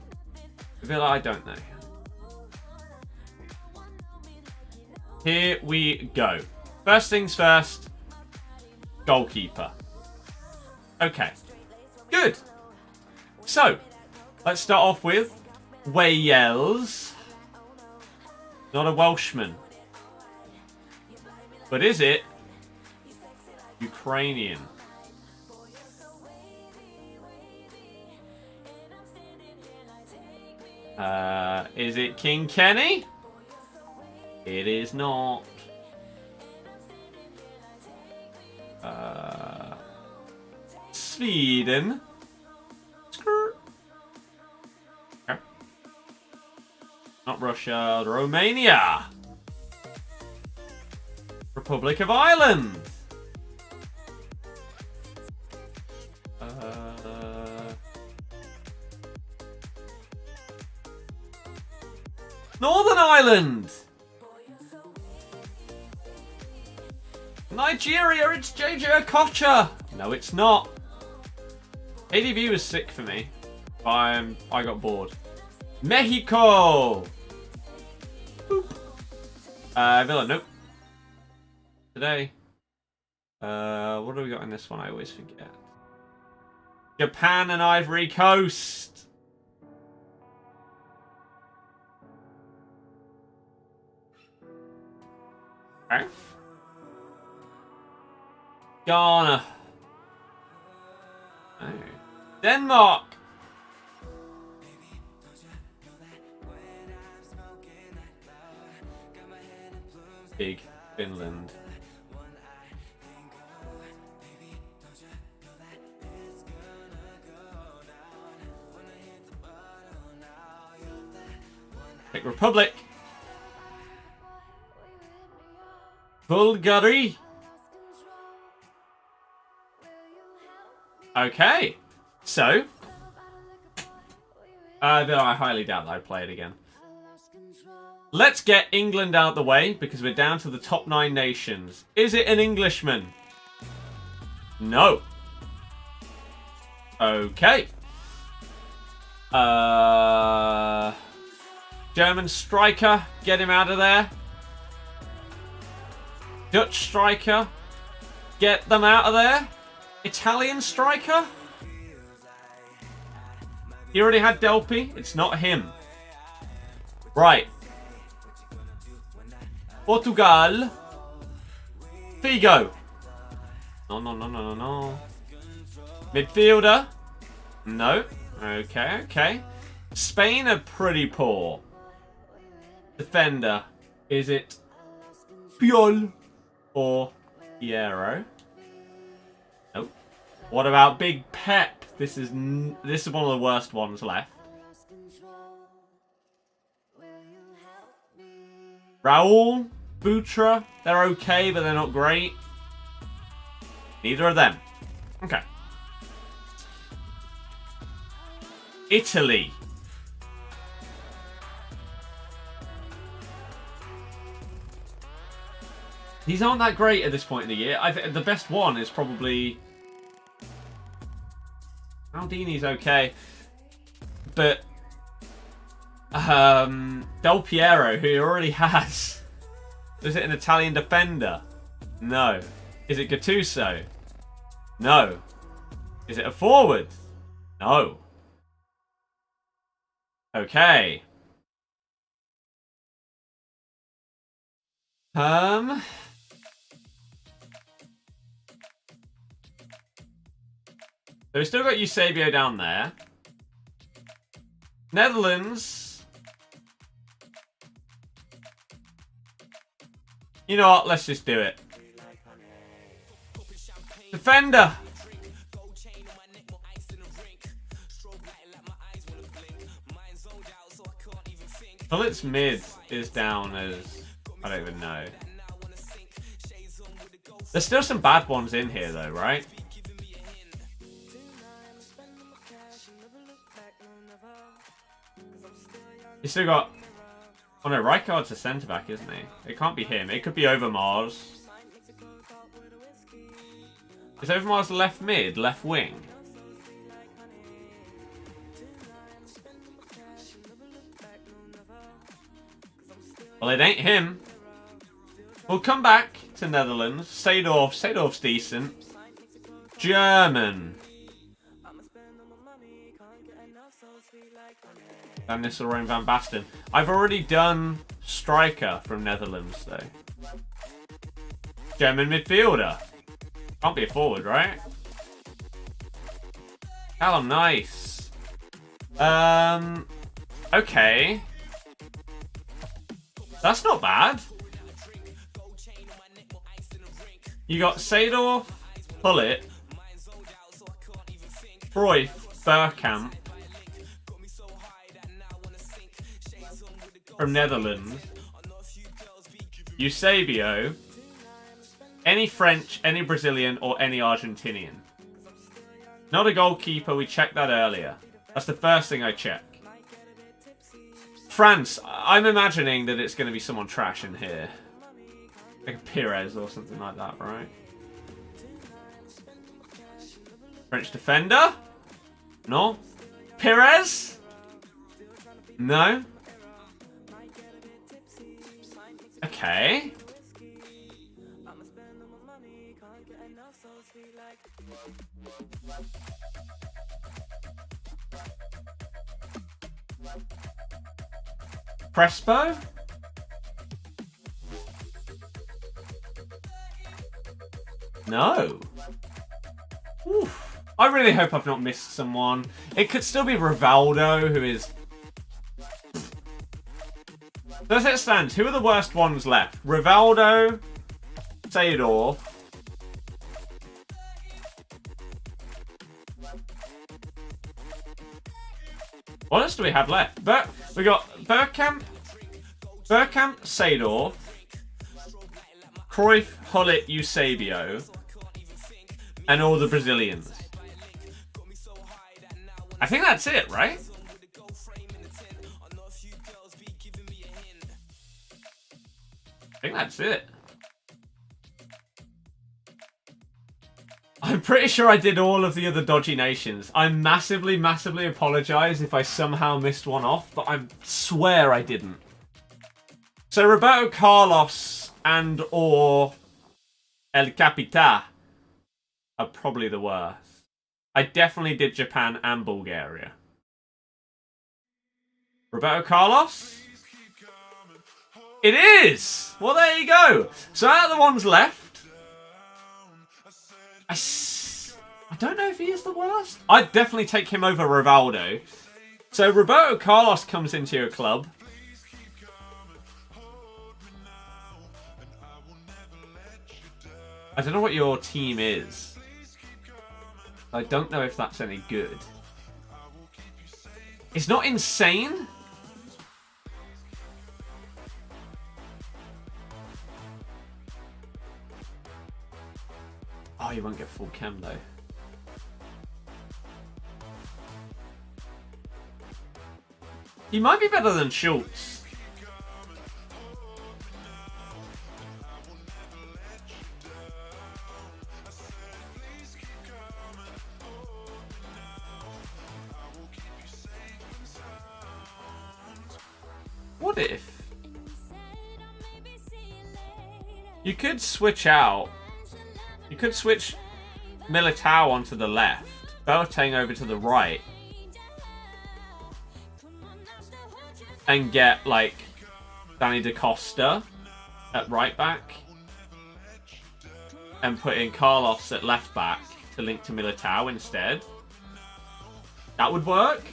Speaker 1: I feel like I don't know. Here we go. First things first, goalkeeper. Okay, good. So, let's start off with Wales. Not a Welshman. But is it Ukrainian? Is it King Kenny? It is not. Sweden. Okay. Not Russia. Romania. Republic of Ireland. Northern Ireland. Nigeria, it's JJ Okocha. No, it's not. ADV was sick for me. I got bored. Mexico. Boop. Villa, nope. Today. What do we got in this one? I always forget. Japan and Ivory Coast. Okay. Ghana. Oh. Denmark. Big Finland. Czech Republic. Bulgaria. Okay. So. Though I highly doubt that I'd play it again. Let's get England out the way because we're down to the top 9 nations. Is it an Englishman? No. Okay. German striker, get him out of there. Dutch striker, get them out of there. Italian striker? He already had Delpy. It's not him. Right. Portugal. Figo. No. Midfielder. No. Okay. Spain are pretty poor. Defender. Is it Piol or Piero? Nope. What about Big Pep? This is one of the worst ones left. Raul, Butra, they're okay, but they're not great. Neither of them. Okay. Italy. These aren't that great at this point in the year. I think the best one is probably Maldini's okay, but Del Piero, who he already has. Is it an Italian defender? No. Is it Gattuso? No. Is it a forward? No. Okay. So we've still got Eusebio down there. Netherlands. You know what? Let's just do it. Defender. Well, its mid is down as... I don't even know. There's still some bad ones in here though, right? You still got... Oh no, Rijkaard's a centre-back, isn't he? It can't be him. It could be Overmars. Is Overmars left mid, left wing? Well, it ain't him. We'll come back to Netherlands. Seedorf's decent. German. Van Nistelrooy and Van Basten. I've already done striker from Netherlands, though. German midfielder. Can't be a forward, right? Oh, nice. Okay. That's not bad. You got Seedorf, Pullet, Cruyff, Bergkamp from Netherlands, Eusebio, any French, any Brazilian, or any Argentinian. Not a goalkeeper, we checked that earlier. That's the first thing I check. France, I'm imagining that it's going to be someone trash in here. Like a Pires or something like that, right? French defender? No. Pires? No. Okay. Crespo? No. Oof. I really hope I've not missed someone. It could still be Rivaldo, who is... As it stands, who are the worst ones left? Rivaldo, Sador. What else do we have left? We got Bergkamp, Sador, Cruyff, Hullet, Eusebio, and all the Brazilians. I think that's it, right? I think that's it. I'm pretty sure I did all of the other dodgy nations. I massively, massively apologise if I somehow missed one off, but I swear I didn't. So Roberto Carlos and or El Capita are probably the worst. I definitely did Japan and Bulgaria. Roberto Carlos? It is! Well, there you go. So out of the ones left, I don't know if he is the worst. I'd definitely take him over Rivaldo. So Roberto Carlos comes into your club. I don't know what your team is. I don't know if that's any good. It's not insane. Oh, you won't get full cam though. He might be better than Schultz. What if you could switch out? You could switch Militao onto the left, Boateng over to the right, and get like Danny Da Costa at right back, and put in Carlos at left back to link to Militao instead. That would work.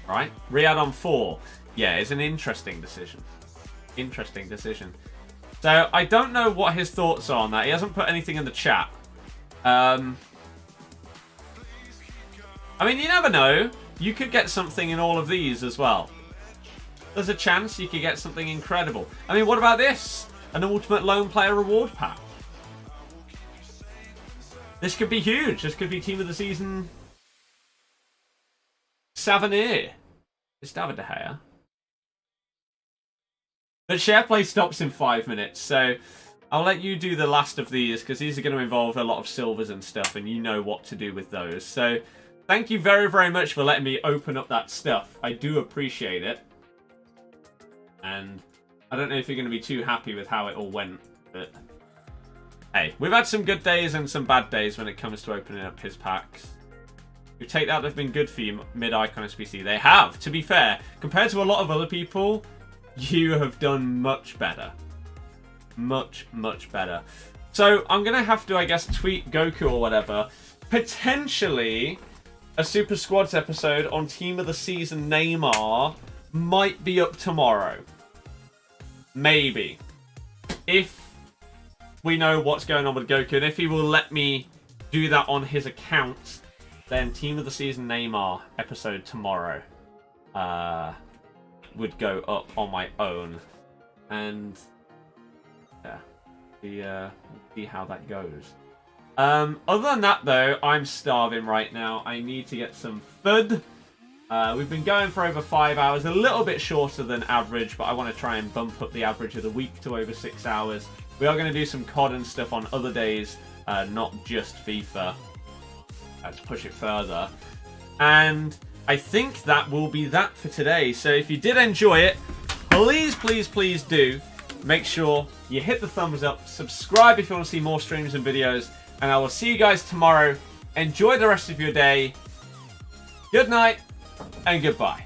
Speaker 1: Right, Riyad on 4. Yeah, it's an interesting decision. Interesting decision. So, I don't know what his thoughts are on that. He hasn't put anything in the chat. I mean, you never know. You could get something in all of these as well. There's a chance you could get something incredible. I mean, what about this? An Ultimate Lone Player Reward Pack. This could be huge. This could be Team of the Season... Savanier. It's David De Gea. But SharePlay stops in 5 minutes, so I'll let you do the last of these, because these are going to involve a lot of silvers and stuff, and you know what to do with those. So, thank you very, very much for letting me open up that stuff. I do appreciate it. And I don't know if you're going to be too happy with how it all went, but hey, we've had some good days and some bad days when it comes to opening up his packs. You take that, they've been good for you, mid-icon SBC. They have, to be fair. Compared to a lot of other people, you have done much better. Much, much better. So, I'm going to have to, I guess, tweet Goku or whatever. Potentially, a Super Squads episode on Team of the Season Neymar might be up tomorrow. Maybe. If we know what's going on with Goku, and if he will let me do that on his account, then Team of the Season Neymar episode tomorrow would go up on my own. And yeah, see how that goes. Other than that though, I'm starving right now. I need to get some food. We've been going for over 5 hours, a little bit shorter than average, but I want to try and bump up the average of the week to over 6 hours. We are going to do some COD and stuff on other days, not just FIFA. To push it further. And I think that will be that for today. So if you did enjoy it, please, please, please do make sure you hit the thumbs up, subscribe if you want to see more streams and videos, and I will see you guys tomorrow. Enjoy the rest of your day. Good night and goodbye.